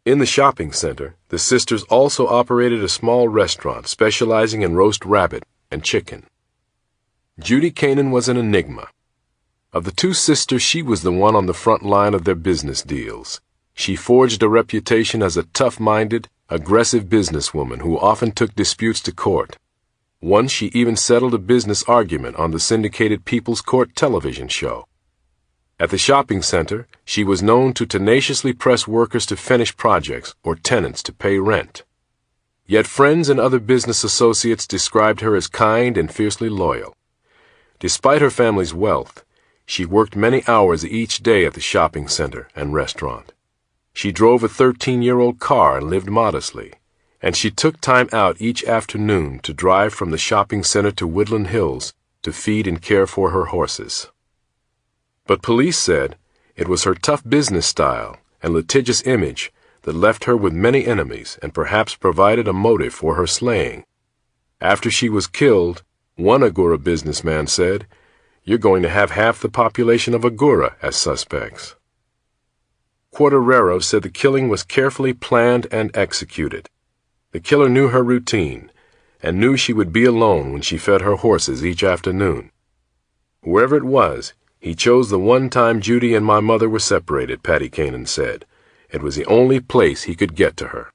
In the shopping center, the sisters also operated a small restaurant specializing in roast rabbit and chicken. Judy Canaan was an enigma. Of the 2 sisters, she was the one on the front line of their business deals. She forged a reputation as a tough-minded, aggressive businesswoman who often took disputes to court. Once she even settled a business argument on the syndicated People's Court television show. At the shopping center, she was known to tenaciously press workers to finish projects or tenants to pay rent. Yet friends and other business associates described her as kind and fiercely loyal. Despite her family's wealth, she worked many hours each day at the shopping center and restaurant. She drove a 13-year-old car and lived modestly, and she took time out each afternoon to drive from the shopping center to Woodland Hills to feed and care for her horses. But police said it was her tough business style and litigious image that left her with many enemies and perhaps provided a motive for her slaying. After she was killed, one Agoura businessman said, "You're going to have half the population of Agoura as suspects." Quattarero said the killing was carefully planned and executed. The killer knew her routine and knew she would be alone when she fed her horses each afternoon. "Wherever it was, he chose the one time Judy and my mother were separated," Patty Canaan said. "It was the only place he could get to her."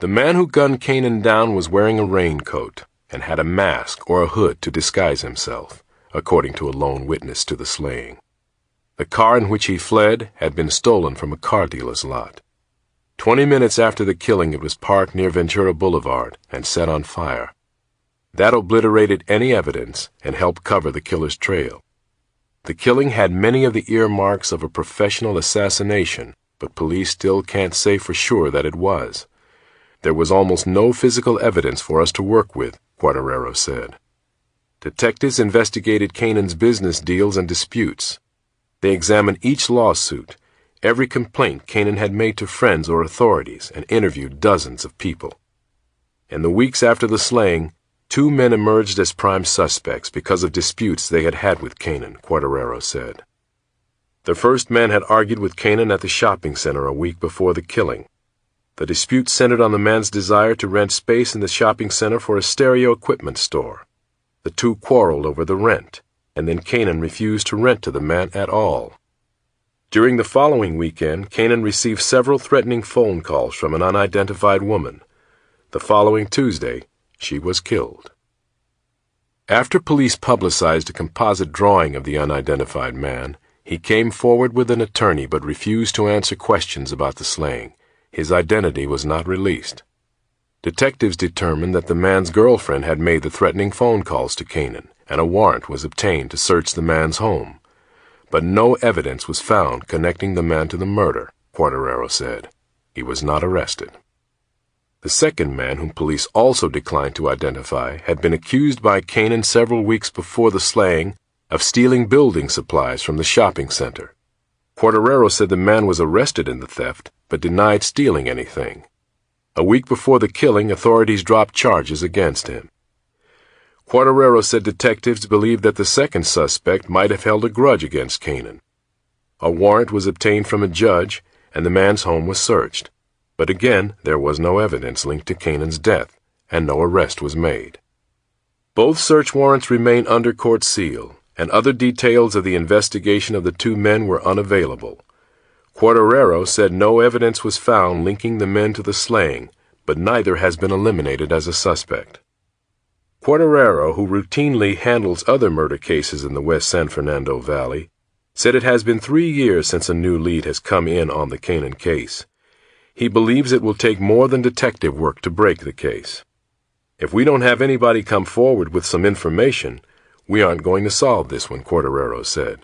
The man who gunned Canaan down was wearing a raincoat and had a mask or a hood to disguise himself, according to a lone witness to the slaying. The car in which he fled had been stolen from a car dealer's lot. 20 minutes after the killing, it was parked near Ventura Boulevard and set on fire. That obliterated any evidence and helped cover the killer's trail. The killing had many of the earmarks of a professional assassination, but police still can't say for sure that it was. There was almost no physical evidence for us to work with, Quattarero said. Detectives investigated Canaan's business deals and disputes. They examined each lawsuit, every complaint Canaan had made to friends or authorities, and interviewed dozens of people. In the weeks after the slaying, 2 men emerged as prime suspects because of disputes they had had with Canaan, Quattarero said. The first man had argued with Canaan at the shopping center a week before the killing. The dispute centered on the man's desire to rent space in the shopping center for a stereo equipment store. The 2 quarreled over the rent, and then Canaan refused to rent to the man at all. During the following weekend, Canaan received several threatening phone calls from an unidentified woman. The following Tuesday, she was killed. After police publicized a composite drawing of the unidentified man, He came forward with an attorney but refused to answer questions about the slaying. His identity was not released. Detectives determined that the man's girlfriend had made the threatening phone calls to Canaan, and a warrant was obtained to search the man's home. But no evidence was found connecting the man to the murder, Quartararo said. He was not arrested. The second man, whom police also declined to identify, had been accused by Canaan several weeks before the slaying of stealing building supplies from the shopping center. Quartararo said the man was arrested in the theft, but denied stealing anything. A week before the killing, authorities dropped charges against him. Quartararo said detectives believed that the second suspect might have held a grudge against Canaan. A warrant was obtained from a judge, and the man's home was searched. But again, there was no evidence linked to Canaan's death, and no arrest was made. Both search warrants remain under court seal, and other details of the investigation of the two men were unavailable. Quartararo said no evidence was found linking the men to the slaying, but neither has been eliminated as a suspect. Quartararo, who routinely handles other murder cases in the West San Fernando Valley, said it has been 3 years since a new lead has come in on the Canaan case. He believes it will take more than detective work to break the case. If we don't have anybody come forward with some information, we aren't going to solve this one, Quartararo said.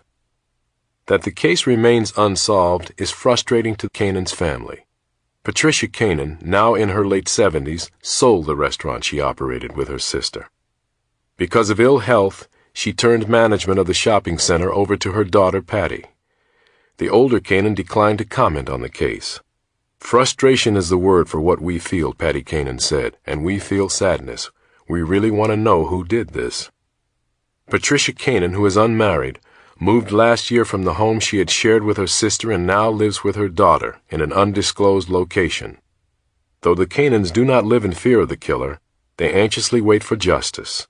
That the case remains unsolved is frustrating to Canaan's family. Patricia Canaan, now in her late 70s, sold the restaurant she operated with her sister. Because of ill health, she turned management of the shopping center over to her daughter, Patty. The older Canaan declined to comment on the case. Frustration is the word for what we feel, Patty Canaan said, and we feel sadness. We really want to know who did this. Patricia Canaan, who is unmarried, moved last year from the home she had shared with her sister and now lives with her daughter in an undisclosed location. Though the Canaans do not live in fear of the killer, they anxiously wait for justice.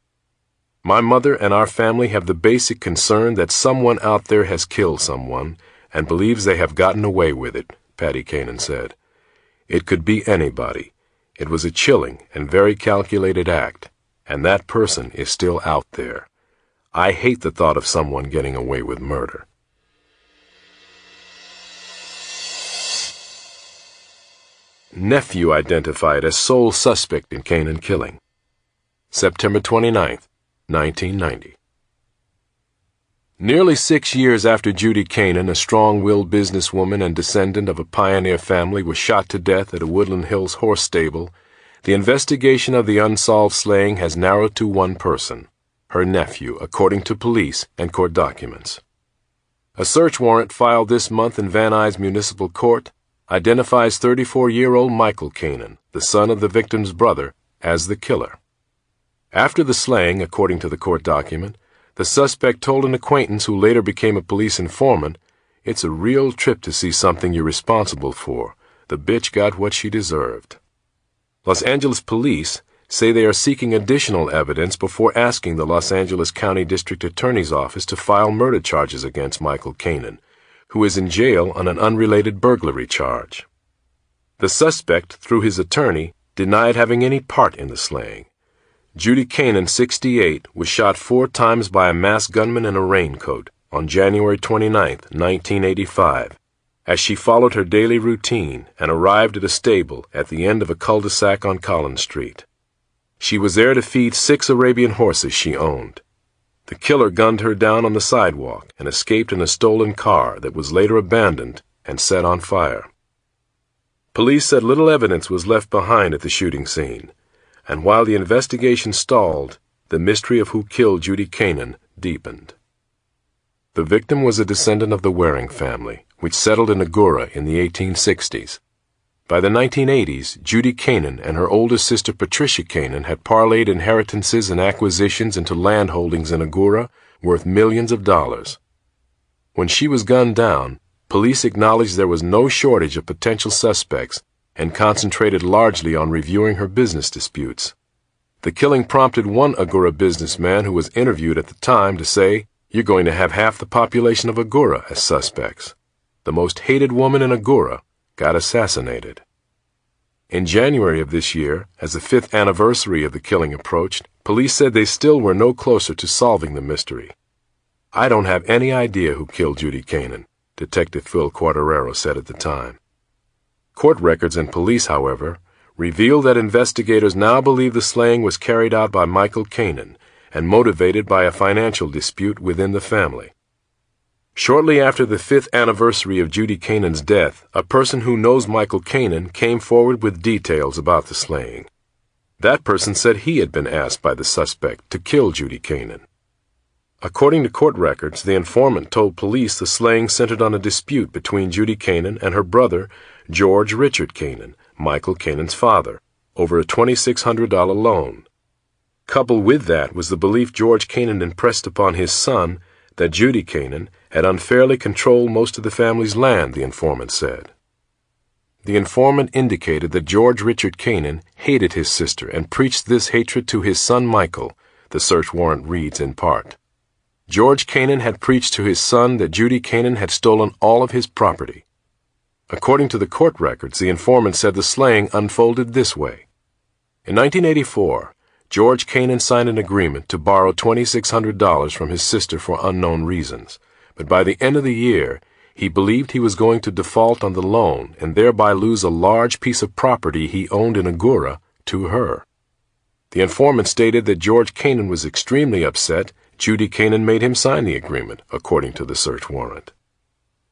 My mother and our family have the basic concern that someone out there has killed someone and believes they have gotten away with it, Patty Canaan said. It could be anybody. It was a chilling and very calculated act, and that person is still out there. I hate the thought of someone getting away with murder. Nephew identified as sole suspect in Canaan killing. September 29, 1990. Nearly 6 years after Judy Canaan, a strong-willed businesswoman and descendant of a pioneer family, was shot to death at a Woodland Hills horse stable, the investigation of the unsolved slaying has narrowed to one person, her nephew, according to police and court documents. A search warrant filed this month in Van Nuys Municipal Court identifies 34-year-old Michael Canaan, the son of the victim's brother, as the killer. After the slaying, according to the court document, the suspect told an acquaintance who later became a police informant, "It's a real trip to see something you're responsible for. The bitch got what she deserved." Los Angeles police say they are seeking additional evidence before asking the Los Angeles County District Attorney's Office to file murder charges against Michael Canaan, who is in jail on an unrelated burglary charge. The suspect, through his attorney, denied having any part in the slaying. Judy Canaan, 68, was shot 4 times by a masked gunman in a raincoat on January 29, 1985, as she followed her daily routine and arrived at a stable at the end of a cul-de-sac on Collins Street. She was there to feed 6 Arabian horses she owned. The killer gunned her down on the sidewalk and escaped in a stolen car that was later abandoned and set on fire. Police said little evidence was left behind at the shooting scene, and while the investigation stalled, the mystery of who killed Judy Canaan deepened. The victim was a descendant of the Waring family, which settled in Agoura in the 1860s. By the 1980s, Judy Canaan and her older sister Patricia Canaan had parlayed inheritances and acquisitions into land holdings in Agoura worth millions of dollars. When she was gunned down, police acknowledged there was no shortage of potential suspects and concentrated largely on reviewing her business disputes. The killing prompted one Agoura businessman who was interviewed at the time to say, "You're going to have half the population of Agoura as suspects." The most hated woman in Agoura got assassinated. In January of this year, as the 5th anniversary of the killing approached, police said they still were no closer to solving the mystery. "I don't have any idea who killed Judy Cannon," Detective Phil Quartararo said at the time. Court records and police, however, reveal that investigators now believe the slaying was carried out by Michael Cannon and motivated by a financial dispute within the family. Shortly after the 5th anniversary of Judy Cannon's death, a person who knows Michael Cannon came forward with details about the slaying. That person said he had been asked by the suspect to kill Judy Cannon. According to court records, the informant told police the slaying centered on a dispute between Judy Cannon and her brother, George Richard Cannon, Michael Cannon's father, over a $2,600 loan. Coupled with that was the belief George Cannon impressed upon his son that Judy Cannon had unfairly controlled most of the family's land, the informant said. The informant indicated that George Richard Cannon hated his sister and preached this hatred to his son Michael, the search warrant reads in part. George Cannon had preached to his son that Judy Cannon had stolen all of his property. According to the court records, the informant said the slaying unfolded this way. In 1984, George Cannon signed an agreement to borrow $2,600 from his sister for unknown reasons, but by the end of the year, he believed he was going to default on the loan and thereby lose a large piece of property he owned in Agoura to her. The informant stated that George Cannon was extremely upset Judy Cannon made him sign the agreement, according to the search warrant.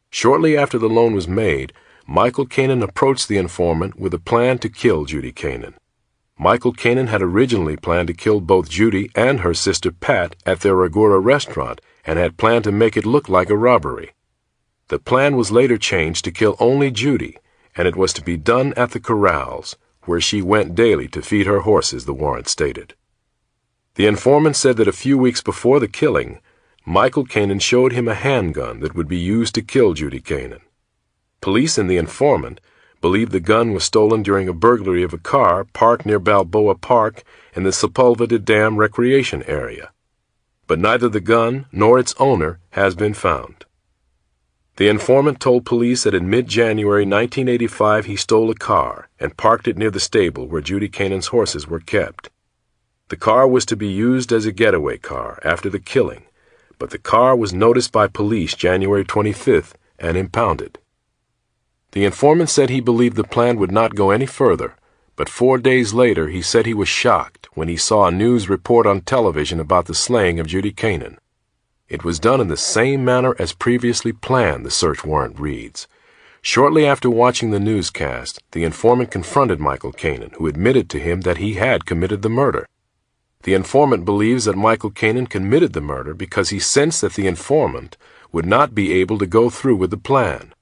Shortly after the loan was made, Michael Cannon approached the informant with a plan to kill Judy Cannon. Michael Cannon had originally planned to kill both Judy and her sister Pat at their Agoura restaurant and had planned to make it look like a robbery. The plan was later changed to kill only Judy, and it was to be done at the corrals, where she went daily to feed her horses, the warrant stated. The informant said that a few weeks before the killing, Michael Cannon showed him a handgun that would be used to kill Judy Cannon. Police and the informant believed the gun was stolen during a burglary of a car parked near Balboa Park in the Sepulveda Dam recreation area, but neither the gun nor its owner has been found. The informant told police that in mid-January 1985 he stole a car and parked it near the stable where Judy Cannon's horses were kept. The car was to be used as a getaway car after the killing, but the car was noticed by police January 25th and impounded. The informant said he believed the plan would not go any further, but 4 days later he said he was shocked when he saw a news report on television about the slaying of Judy Cannon. It was done in the same manner as previously planned, the search warrant reads. Shortly after watching the newscast, the informant confronted Michael Cannon, who admitted to him that he had committed the murder. The informant believes that Michael Cannon committed the murder because he sensed that the informant would not be able to go through with the plan.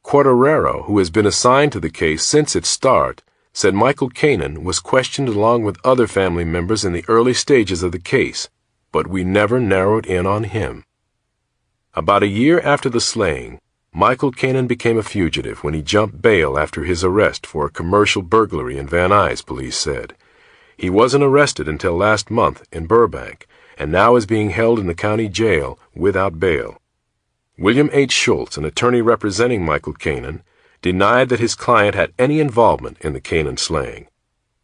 Quartararo, who has been assigned to the case since its start, said Michael Cannon was questioned along with other family members in the early stages of the case, but we never narrowed in on him. About a year after the slaying, Michael Cannon became a fugitive when he jumped bail after his arrest for a commercial burglary in Van Nuys, police said. He wasn't arrested until last month in Burbank, and now is being held in the county jail without bail. William H. Schultz, an attorney representing Michael Cannon, denied that his client had any involvement in the Cannon slaying.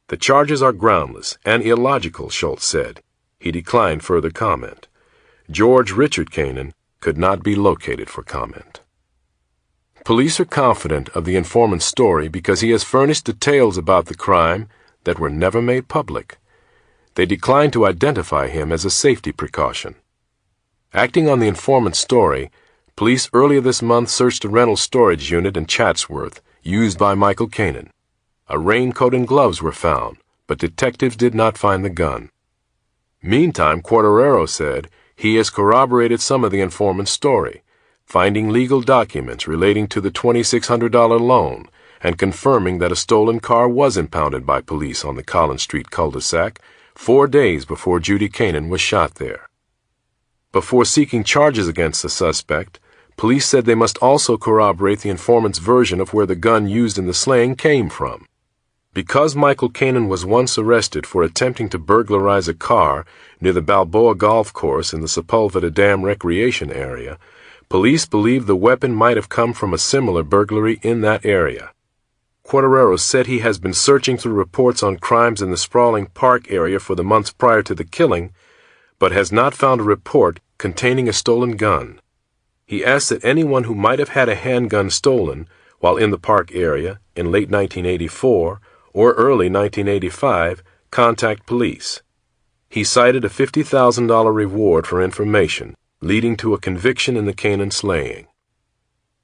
The charges are groundless and illogical, Schultz said. He declined further comment. George Richard Cannon could not be located for comment. Police are confident of the informant's story because he has furnished details about the crime that were never made public. They declined to identify him as a safety precaution. Acting on the informant's story, police earlier this month searched a rental storage unit in Chatsworth used by Michael Cannon. A raincoat and gloves were found, but detectives did not find the gun. Meantime, Quartararo said he has corroborated some of the informant's story, finding legal documents relating to the $2,600 loan and confirming that a stolen car was impounded by police on the Collins Street cul-de-sac 4 days before Judy Cannon was shot there. Before seeking charges against the suspect, police said they must also corroborate the informant's version of where the gun used in the slaying came from. Because Michael Cannon was once arrested for attempting to burglarize a car near the Balboa Golf Course in the Sepulveda Dam recreation area, police believe the weapon might have come from a similar burglary in that area. Quartararo said he has been searching through reports on crimes in the sprawling park area for the months prior to the killing, but has not found a report containing a stolen gun. He asked that anyone who might have had a handgun stolen while in the park area in late 1984 or early 1985 contact police. He cited a $50,000 reward for information, leading to a conviction in the Canaan slaying.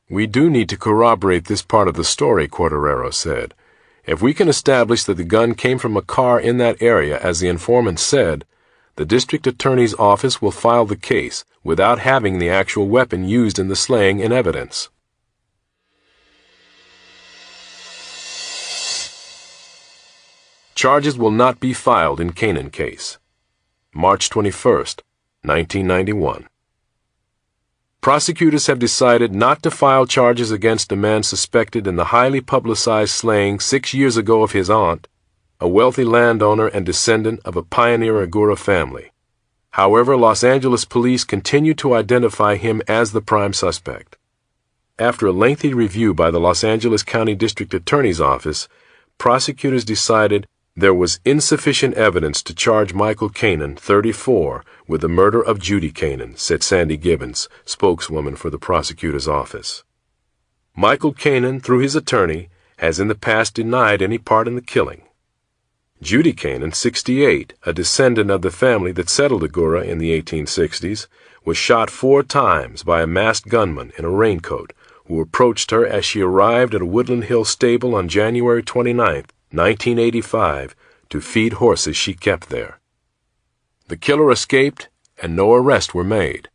"We do need to corroborate this part of the story," Quartararo said. "If we can establish that the gun came from a car in that area, as the informant said, the district attorney's office will file the case without having the actual weapon used in the slaying in evidence." Charges will not be filed in Canaan case. March 21, 1991. Prosecutors have decided not to file charges against a man suspected in the highly publicized slaying 6 years ago of his aunt, a wealthy landowner and descendant of a pioneer Agoura family. However, Los Angeles police continue to identify him as the prime suspect. After a lengthy review by the Los Angeles County District Attorney's Office, prosecutors decided there was insufficient evidence to charge Michael Canaan, 34, with the murder of Judy Canaan, said Sandy Gibbons, spokeswoman for the prosecutor's office. Michael Canaan, through his attorney, has in the past denied any part in the killing. Judy Canaan, 68, a descendant of the family that settled Agoura in the 1860s, was shot 4 times by a masked gunman in a raincoat who approached her as she arrived at a Woodland Hill stable on January 29, 1985, to feed horses she kept there. The killer escaped and no arrests were made.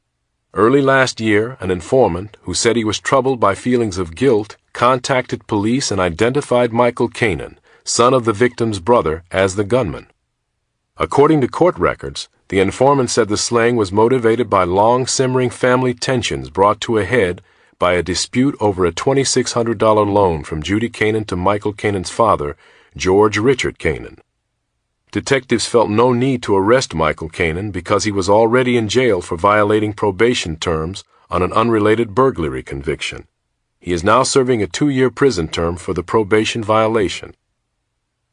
Early last year, an informant who said he was troubled by feelings of guilt contacted police and identified Michael Canaan, son of the victim's brother, as the gunman. According to court records, the informant said the slaying was motivated by long-simmering family tensions brought to a head by a dispute over a $2,600 loan from Judy Canaan to Michael Canaan's father, George Richard Canaan. Detectives felt no need to arrest Michael Canaan because he was already in jail for violating probation terms on an unrelated burglary conviction. He is now serving a 2-year prison term for the probation violation.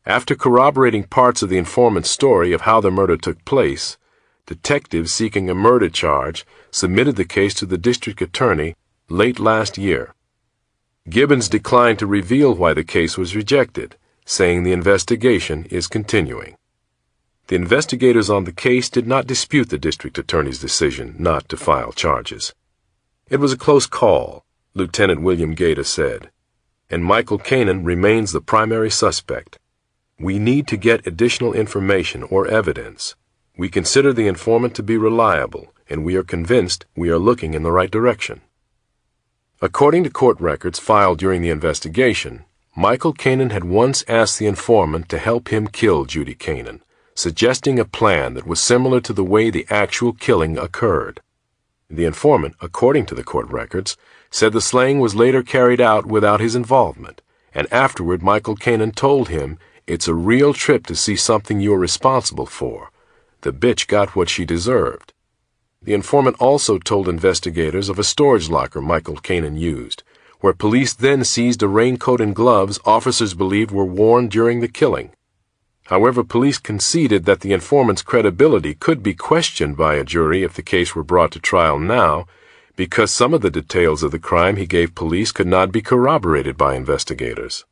After corroborating parts of the informant's story of how the murder took place, detectives seeking a murder charge submitted the case to the district attorney late last year. Gibbons declined to reveal why the case was rejected, saying the investigation is continuing. The investigators on the case did not dispute the district attorney's decision not to file charges. "It was a close call," Lieutenant William Gaeta said, "and Michael Canaan remains the primary suspect. We need to get additional information or evidence. We consider the informant to be reliable, and we are convinced we are looking in the right direction." According to court records filed during the investigation, Michael Canaan had once asked the informant to help him kill Judy Canaan, suggesting a plan that was similar to the way the actual killing occurred. The informant, according to the court records, said the slaying was later carried out without his involvement, and afterward Michael Canaan told him, "It's a real trip to see something you're responsible for. The bitch got what she deserved." The informant also told investigators of a storage locker Michael Canaan used, where police then seized a raincoat and gloves officers believed were worn during the killing. However, police conceded that the informant's credibility could be questioned by a jury if the case were brought to trial now, because some of the details of the crime he gave police could not be corroborated by investigators.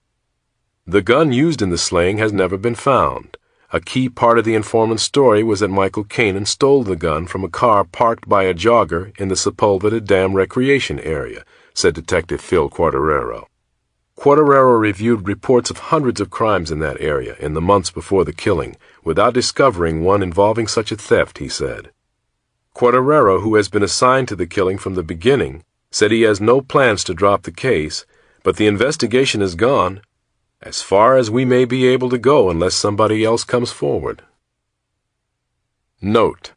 The gun used in the slaying has never been found. A key part of the informant's story was that Michael Canaan stole the gun from a car parked by a jogger in the Sepulveda Dam recreation area, said Detective Phil Quartararo. Quartararo reviewed reports of hundreds of crimes in that area in the months before the killing, without discovering one involving such a theft, he said. Quartararo, who has been assigned to the killing from the beginning, said he has no plans to drop the case, but the investigation has gone as far as we may be able to go unless somebody else comes forward. Note: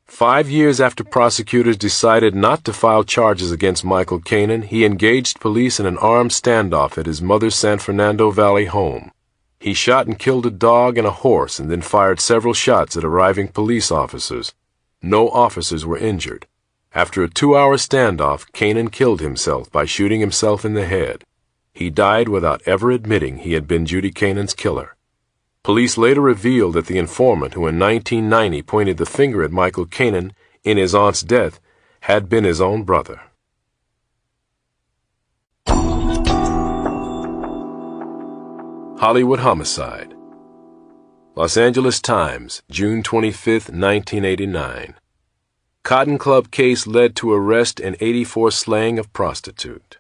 5 years after prosecutors decided not to file charges against Michael Canaan, he engaged police in an armed standoff at his mother's San Fernando Valley home. He shot and killed a dog and a horse and then fired several shots at arriving police officers. No officers were injured. After a 2-hour standoff, Canaan killed himself by shooting himself in the head. He died without ever admitting he had been Judy Canaan's killer. Police later revealed that the informant who in 1990 pointed the finger at Michael Canaan in his aunt's death had been his own brother. Hollywood homicide. Los Angeles Times, June 25, 1989. Cotton Club case led to arrest and 84 slaying of prostitute.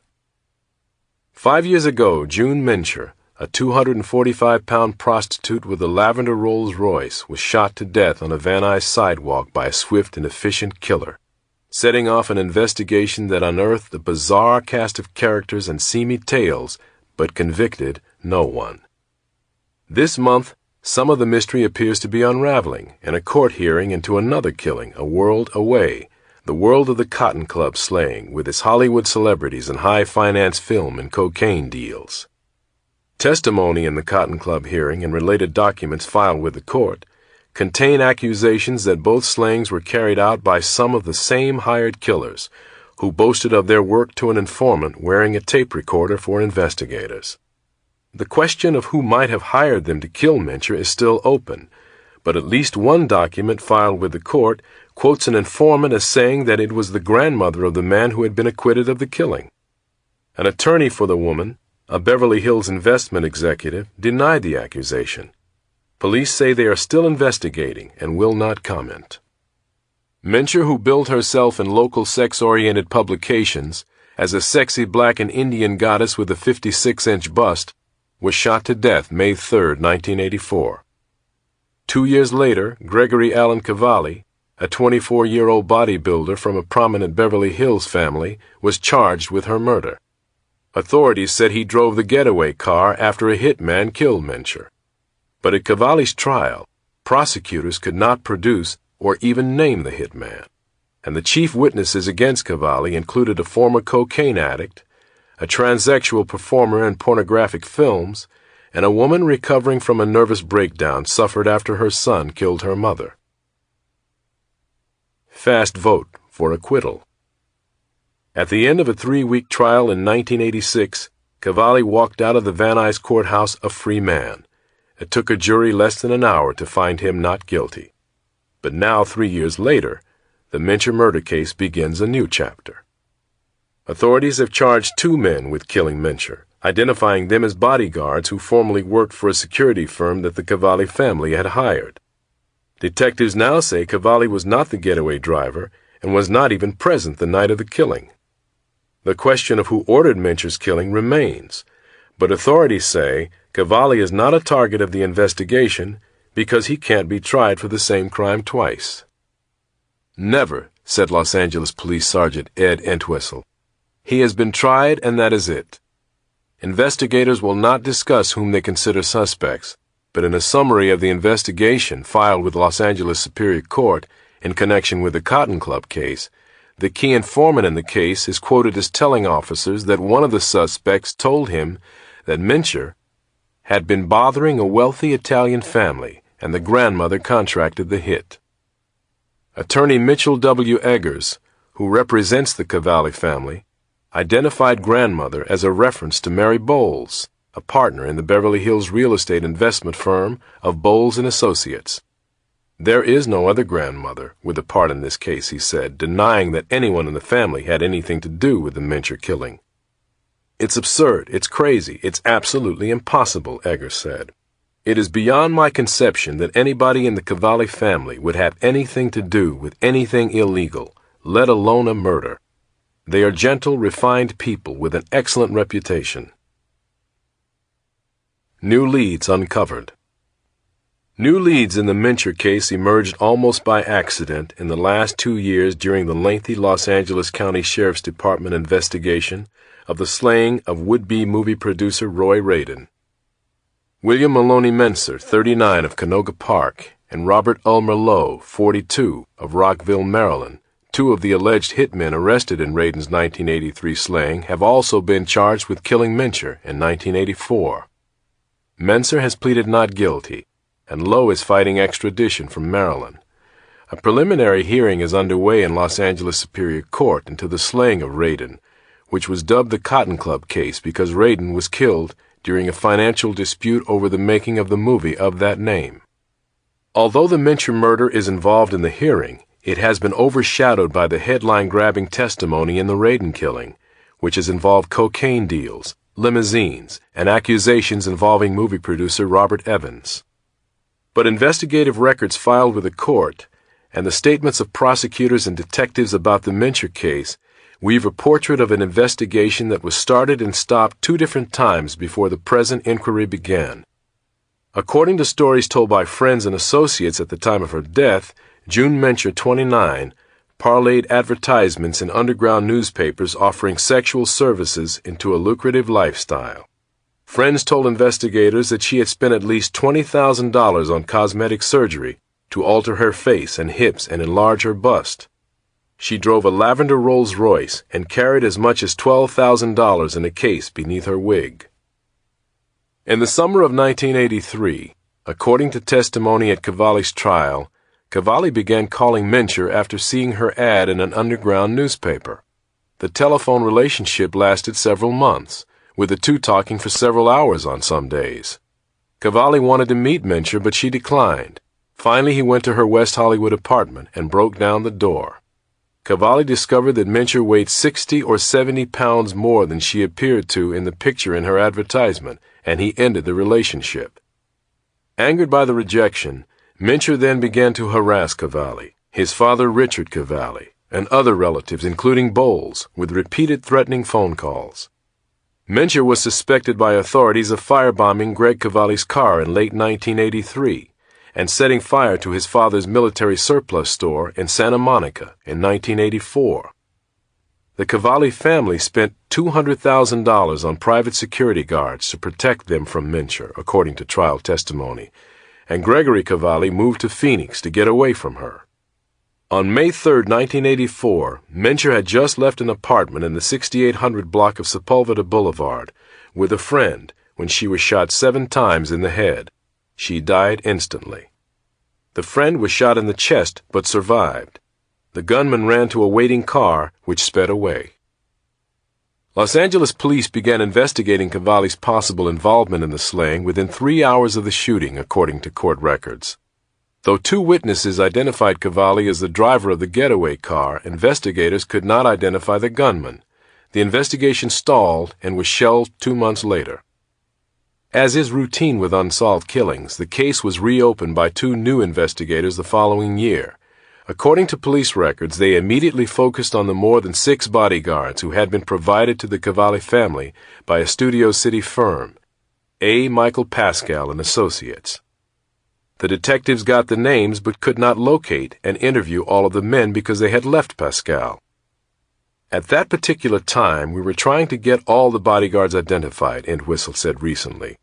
5 years ago, June Mincher, a 245-pound prostitute with a lavender Rolls Royce, was shot to death on a Van Nuys sidewalk by a swift and efficient killer, setting off an investigation that unearthed a bizarre cast of characters and seamy tales, but convicted no one. This month, some of the mystery appears to be unraveling in a court hearing into another killing a world away, the world of the Cotton Club slaying, with its Hollywood celebrities and high-finance film and cocaine deals. Testimony in the Cotton Club hearing and related documents filed with the court contain accusations that both slayings were carried out by some of the same hired killers who boasted of their work to an informant wearing a tape recorder for investigators. The question of who might have hired them to kill Mincher is still open, but at least one document filed with the court quotes an informant as saying that it was the grandmother of the man who had been acquitted of the killing. An attorney for the woman, a Beverly Hills investment executive, denied the accusation. Police say they are still investigating and will not comment. Mincher, who billed herself in local sex-oriented publications as a sexy black and Indian goddess with a 56-inch bust, was shot to death May 3, 1984. 2 years later, Gregory Allen Cavalli, a 24-year-old bodybuilder from a prominent Beverly Hills family, was charged with her murder. Authorities said he drove the getaway car after a hitman killed Mincher. But at Cavalli's trial, prosecutors could not produce or even name the hitman, and the chief witnesses against Cavalli included a former cocaine addict, a transsexual performer in pornographic films, and a woman recovering from a nervous breakdown suffered after her son killed her mother. Fast vote for acquittal. At the end of a 3-week trial in 1986, Cavalli walked out of the Van Nuys courthouse a free man. It took a jury less than an hour to find him not guilty. But now, 3 years later, the Mincher murder case begins a new chapter. Authorities have charged 2 men with killing Mincher, identifying them as bodyguards who formerly worked for a security firm that the Cavalli family had hired. Detectives now say Cavalli was not the getaway driver and was not even present the night of the killing. The question of who ordered Mincher's killing remains, but authorities say Cavalli is not a target of the investigation because he can't be tried for the same crime twice. Never, said Los Angeles Police Sergeant Ed Entwistle. He has been tried, and that is it. Investigators will not discuss whom they consider suspects, but in a summary of the investigation filed with Los Angeles Superior Court in connection with the Cotton Club case, the key informant in the case is quoted as telling officers that one of the suspects told him that Mincher had been bothering a wealthy Italian family, and the grandmother contracted the hit. Attorney Mitchell W. Eggers, who represents the Cavalli family, identified grandmother as a reference to Mary Bowles, a partner in the Beverly Hills real estate investment firm of Bowles & Associates. There is no other grandmother with a part in this case, he said, denying that anyone in the family had anything to do with the Mincher killing. It's absurd, it's crazy, it's absolutely impossible, Eggers said. It is beyond my conception that anybody in the Cavalli family would have anything to do with anything illegal, let alone a murder. They are gentle, refined people with an excellent reputation. New leads uncovered. New leads in the Mincher case emerged almost by accident in the last 2 years during the lengthy Los Angeles County Sheriff's Department investigation of the slaying of would-be movie producer Roy Radin. William Maloney Menser, 39, of Canoga Park, and Robert Ulmer Lowe, 42, of Rockville, Maryland, 2 of the alleged hitmen arrested in Radin's 1983 slaying, have also been charged with killing Mincher in 1984. Menser has pleaded not guilty, and Lowe is fighting extradition from Maryland. A preliminary hearing is underway in Los Angeles Superior Court into the slaying of Radin, which was dubbed the Cotton Club case because Radin was killed during a financial dispute over the making of the movie of that name. Although the Mincher murder is involved in the hearing, it has been overshadowed by the headline-grabbing testimony in the Radin killing, which has involved cocaine deals, limousines, and accusations involving movie producer Robert Evans. But investigative records filed with the court and the statements of prosecutors and detectives about the Mincher case weave a portrait of an investigation that was started and stopped 2 different times before the present inquiry began. According to stories told by friends and associates at the time of her death, June Mincher, 29, parlayed advertisements in underground newspapers offering sexual services into a lucrative lifestyle. Friends told investigators that she had spent at least $20,000 on cosmetic surgery to alter her face and hips and enlarge her bust. She drove a lavender Rolls-Royce and carried as much as $12,000 in a case beneath her wig. In the summer of 1983, according to testimony at Cavalli's trial, Cavalli began calling Mincher after seeing her ad in an underground newspaper. The telephone relationship lasted several months, with the two talking for several hours on some days. Cavalli wanted to meet Mincher, but she declined. Finally, he went to her West Hollywood apartment and broke down the door. Cavalli discovered that Mincher weighed 60 or 70 pounds more than she appeared to in the picture in her advertisement, and he ended the relationship. Angered by the rejection, Mincher then began to harass Cavalli, his father Richard Cavalli, and other relatives, including Bowles, with repeated threatening phone calls. Mincher was suspected by authorities of firebombing Greg Cavalli's car in late 1983 and setting fire to his father's military surplus store in Santa Monica in 1984. The Cavalli family spent $200,000 on private security guards to protect them from Mincher, according to trial testimony, and Gregory Cavalli moved to Phoenix to get away from her. On May 3, 1984, Mincher had just left an apartment in the 6800 block of Sepulveda Boulevard with a friend when she was shot 7 times in the head. She died instantly. The friend was shot in the chest but survived. The gunman ran to a waiting car which sped away. Los Angeles police began investigating Cavalli's possible involvement in the slaying within 3 hours of the shooting, according to court records. Though 2 witnesses identified Cavalli as the driver of the getaway car, investigators could not identify the gunman. The investigation stalled and was shelved 2 months later. As is routine with unsolved killings, the case was reopened by 2 new investigators the following year. According to police records, they immediately focused on the more than 6 bodyguards who had been provided to the Cavalli family by a Studio City firm, A. Michael Pascal and Associates. The detectives got the names but could not locate and interview all of the men because they had left Pascal. At that particular time, we were trying to get all the bodyguards identified, Entwistle said recently.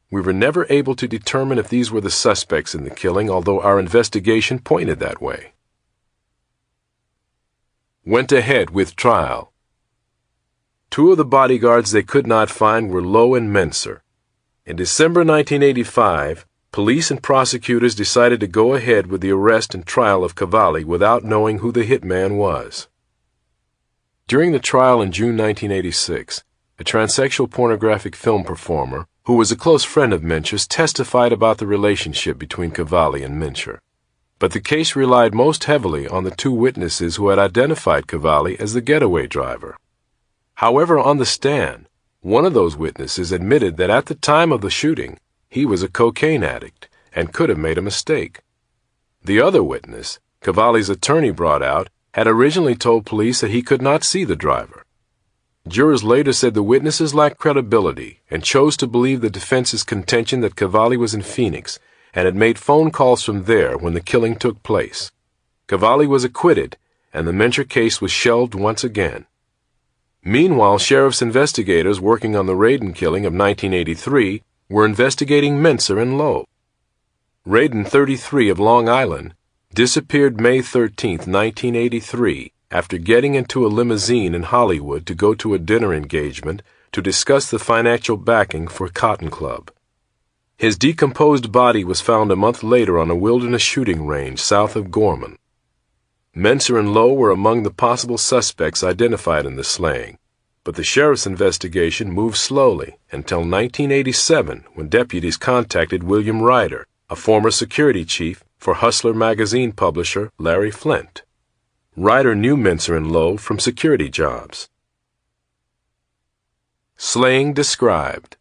We were never able to determine if these were the suspects in the killing, although our investigation pointed that way. Went ahead with trial. 2 of the bodyguards they could not find were Lowe and Menser. In December 1985, police and prosecutors decided to go ahead with the arrest and trial of Cavalli without knowing who the hitman was. During the trial in June 1986, a transsexual pornographic film performer, who was a close friend of Mincher's, testified about the relationship between Cavalli and Mincher. But the case relied most heavily on the 2 witnesses who had identified Cavalli as the getaway driver. However, on the stand, one of those witnesses admitted that at the time of the shooting, he was a cocaine addict and could have made a mistake. The other witness, Cavalli's attorney brought out, had originally told police that he could not see the driver. Jurors later said the witnesses lacked credibility and chose to believe the defense's contention that Cavalli was in Phoenix and had made phone calls from there when the killing took place. Cavalli was acquitted, and the Mincher case was shelved once again. Meanwhile, sheriff's investigators working on the Radin killing of 1983 were investigating Menser and Lowe. Radin, 33, of Long Island, disappeared May 13, 1983, after getting into a limousine in Hollywood to go to a dinner engagement to discuss the financial backing for Cotton Club. His decomposed body was found a month later on a wilderness shooting range south of Gorman. Menser and Lowe were among the possible suspects identified in the slaying, but the sheriff's investigation moved slowly until 1987 when deputies contacted William Ryder, a former security chief for Hustler magazine publisher Larry Flint. Ryder knew Mincer and Lowe from security jobs. Slaying described.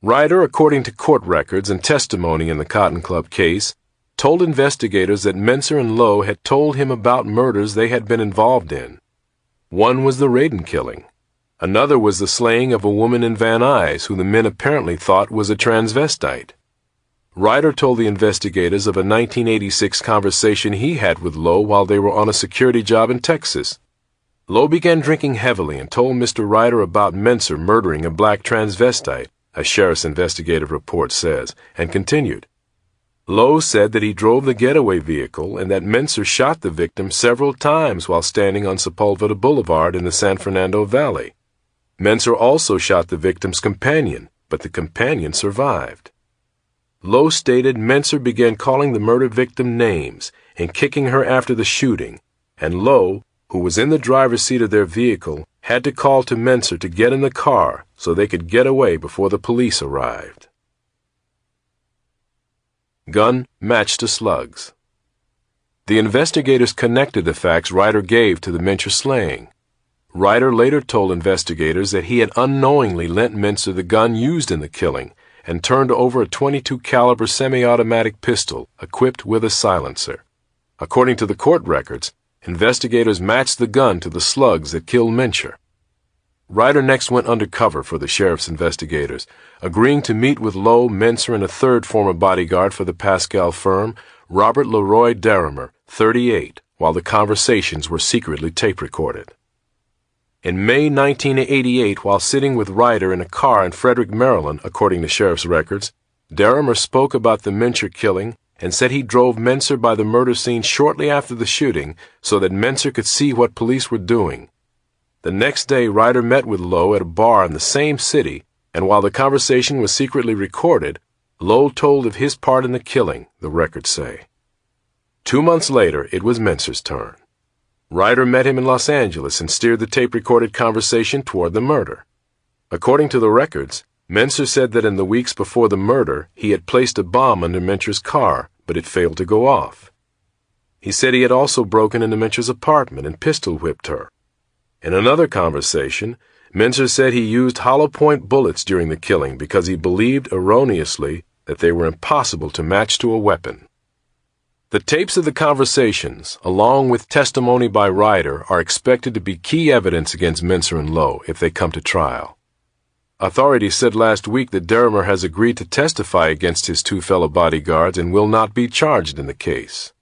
Ryder, according to court records and testimony in the Cotton Club case, told investigators that Mincer and Lowe had told him about murders they had been involved in. One was the Radin killing. Another was the slaying of a woman in Van Nuys who the men apparently thought was a transvestite. Ryder told the investigators of a 1986 conversation he had with Lowe while they were on a security job in Texas. Lowe began drinking heavily and told Mr. Ryder about Mincer murdering a black transvestite, a sheriff's investigative report says, and continued. Lowe said that he drove the getaway vehicle and that Mincer shot the victim several times while standing on Sepulveda Boulevard in the San Fernando Valley. Mincer also shot the victim's companion, but the companion survived. Lowe stated Mincer began calling the murder victim names and kicking her after the shooting, and Lowe, who was in the driver's seat of their vehicle, had to call to Mincer to get in the car so they could get away before the police arrived. Gun matched to slugs. The investigators connected the facts Ryder gave to the Mincer slaying. Ryder later told investigators that he had unknowingly lent Mincer the gun used in the killing and turned over a .22 caliber semi-automatic pistol equipped with a silencer. According to the court records, investigators matched the gun to the slugs that killed Mincer. Ryder next went undercover for the sheriff's investigators, agreeing to meet with Lowe, Mincer, and a third former bodyguard for the Pascal firm, Robert Leroy Derrimer, 38, while the conversations were secretly tape-recorded. In May 1988, while sitting with Ryder in a car in Frederick, Maryland, according to sheriff's records, Derrimer spoke about the Mincer killing and said he drove Mincer by the murder scene shortly after the shooting so that Mincer could see what police were doing. The next day, Ryder met with Lowe at a bar in the same city, and while the conversation was secretly recorded, Lowe told of his part in the killing, the records say. 2 months later, it was Mincer's turn. Ryder met him in Los Angeles and steered the tape-recorded conversation toward the murder. According to the records, Mincer said that in the weeks before the murder, he had placed a bomb under Mincer's car, but it failed to go off. He said he had also broken into Mincer's apartment and pistol-whipped her. In another conversation, Mincer said he used hollow-point bullets during the killing because he believed erroneously that they were impossible to match to a weapon. The tapes of the conversations, along with testimony by Ryder, are expected to be key evidence against Mincer and Lowe if they come to trial. Authorities said last week that Derrimer has agreed to testify against his 2 fellow bodyguards and will not be charged in the case.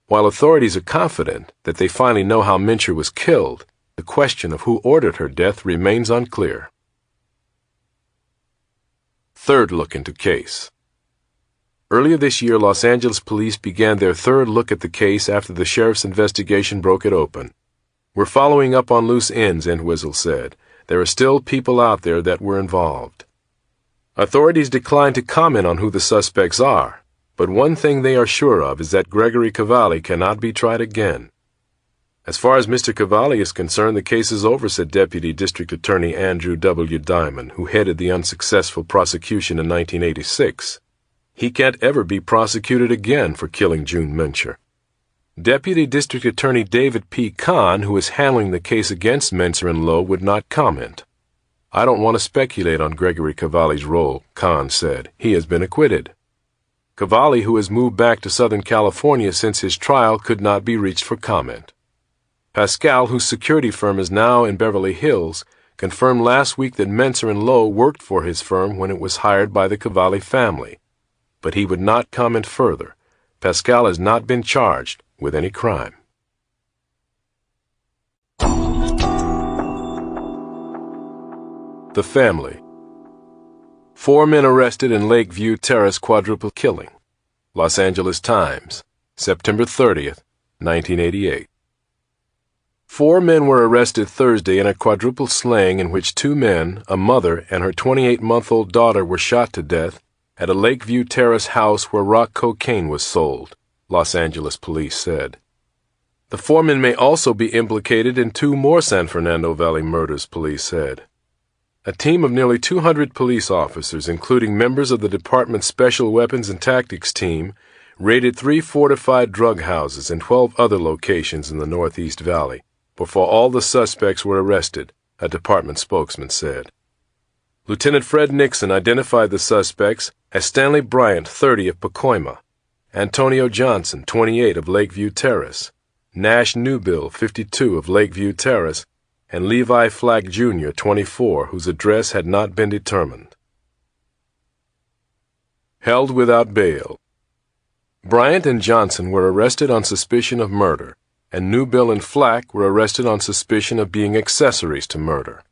While authorities are confident that they finally know how Mincer was killed, the question of who ordered her death remains unclear. Third look into case. Earlier this year, Los Angeles police began their third look at the case after the sheriff's investigation broke it open. We're following up on loose ends, Entwistle said. There are still people out there that were involved. Authorities declined to comment on who the suspects are, but one thing they are sure of is that Gregory Cavalli cannot be tried again. As far as Mr. Cavalli is concerned, the case is over, said Deputy District Attorney Andrew W. Diamond, who headed the unsuccessful prosecution in 1986. He can't ever be prosecuted again for killing June Mincer. Deputy District Attorney David P. Kahn, who is handling the case against Mincer and Lowe, would not comment. I don't want to speculate on Gregory Cavalli's role, Kahn said. He has been acquitted. Cavalli, who has moved back to Southern California since his trial, could not be reached for comment. Pascal, whose security firm is now in Beverly Hills, confirmed last week that Mincer and Lowe worked for his firm when it was hired by the Cavalli family. But he would not comment further. Pascal has not been charged with any crime. The family. 4 men arrested in Lakeview Terrace quadruple killing. Los Angeles Times, September 30th, 1988. 4 men were arrested Thursday in a quadruple slaying in which 2 men, a mother, and her 28-month-old daughter were shot to death at a Lakeview Terrace house where rock cocaine was sold, Los Angeles police said. The 4 men may also be implicated in 2 more San Fernando Valley murders, police said. A team of nearly 200 police officers, including members of the department's Special Weapons and Tactics team, raided 3 fortified drug houses and 12 other locations in the Northeast Valley before all the suspects were arrested, a department spokesman said. Lieutenant Fred Nixon identified the suspects as Stanley Bryant, 30, of Pacoima, Antonio Johnson, 28, of Lakeview Terrace, Nash Newbill, 52, of Lakeview Terrace, and Levi Flack, Jr., 24, whose address had not been determined. Held without bail. Bryant and Johnson were arrested on suspicion of murder, and Newbill and Flack were arrested on suspicion of being accessories to murder.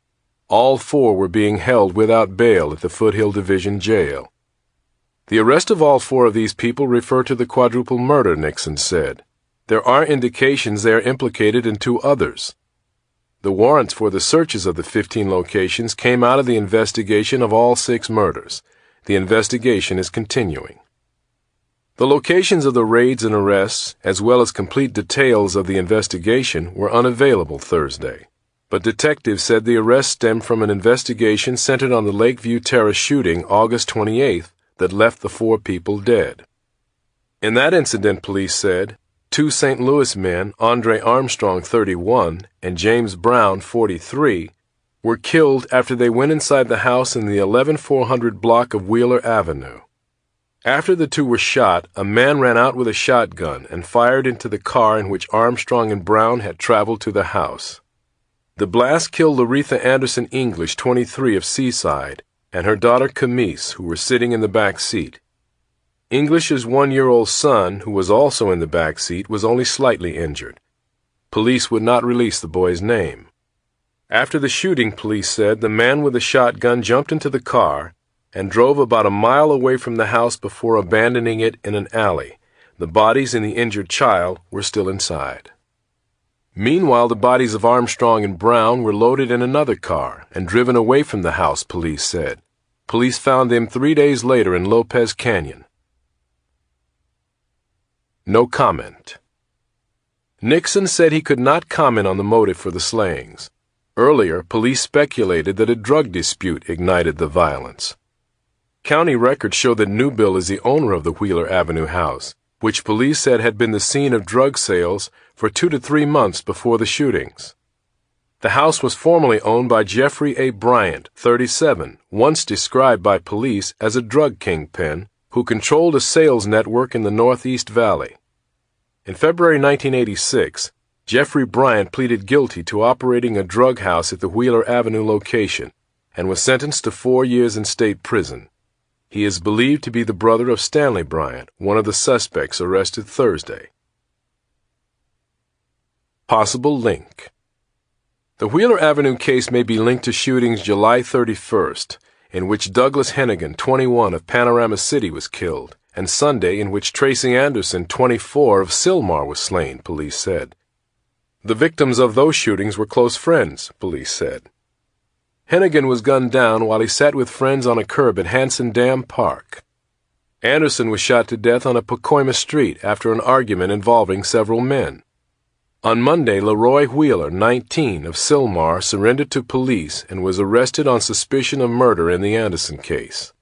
All 4 were being held without bail at the Foothill Division Jail. The arrest of all 4 of these people refer to the quadruple murder, Nixon said. There are indications they are implicated in 2 others. The warrants for the searches of the 15 locations came out of the investigation of all 6 murders. The investigation is continuing. The locations of the raids and arrests, as well as complete details of the investigation, were unavailable Thursday. But detectives said the arrest stemmed from an investigation centered on the Lakeview Terrace shooting August 28th that left the 4 people dead. In that incident, police said, 2 St. Louis men, Andre Armstrong, 31, and James Brown, 43, were killed after they went inside the house in the 11400 block of Wheeler Avenue. After the 2 were shot, a man ran out with a shotgun and fired into the car in which Armstrong and Brown had traveled to the house. The blast killed Laretha Anderson English, 23, of Seaside, and her daughter Camise, who were sitting in the back seat. English's 1-year-old son, who was also in the back seat, was only slightly injured. Police would not release the boy's name. After the shooting, police said, the man with the shotgun jumped into the car and drove about a mile away from the house before abandoning it in an alley. The bodies and the injured child were still inside. Meanwhile, the bodies of Armstrong and Brown were loaded in another car and driven away from the house, police said. Police found them 3 days later in Lopez Canyon. No comment. Nixon said he could not comment on the motive for the slayings. Earlier, police speculated that a drug dispute ignited the violence. County records show that Newbill is the owner of the Wheeler Avenue house, which police said had been the scene of drug sales for 2 to 3 months before the shootings. The house was formerly owned by Jeffrey A. Bryant, 37, once described by police as a drug kingpin who controlled a sales network in the Northeast Valley. In February 1986, Jeffrey Bryant pleaded guilty to operating a drug house at the Wheeler Avenue location and was sentenced to 4 years in state prison. He is believed to be the brother of Stanley Bryant, one of the suspects arrested Thursday. Possible link. The Wheeler Avenue case may be linked to shootings July 31st, in which Douglas Hennigan, 21, of Panorama City was killed, and Sunday, in which Tracy Anderson, 24, of Sylmar was slain, police said. The victims of those shootings were close friends, police said. Hennigan was gunned down while he sat with friends on a curb at Hanson Dam Park. Anderson was shot to death on a Pacoima street after an argument involving several men. On Monday, Leroy Wheeler, 19, of Sylmar, surrendered to police and was arrested on suspicion of murder in the Anderson case.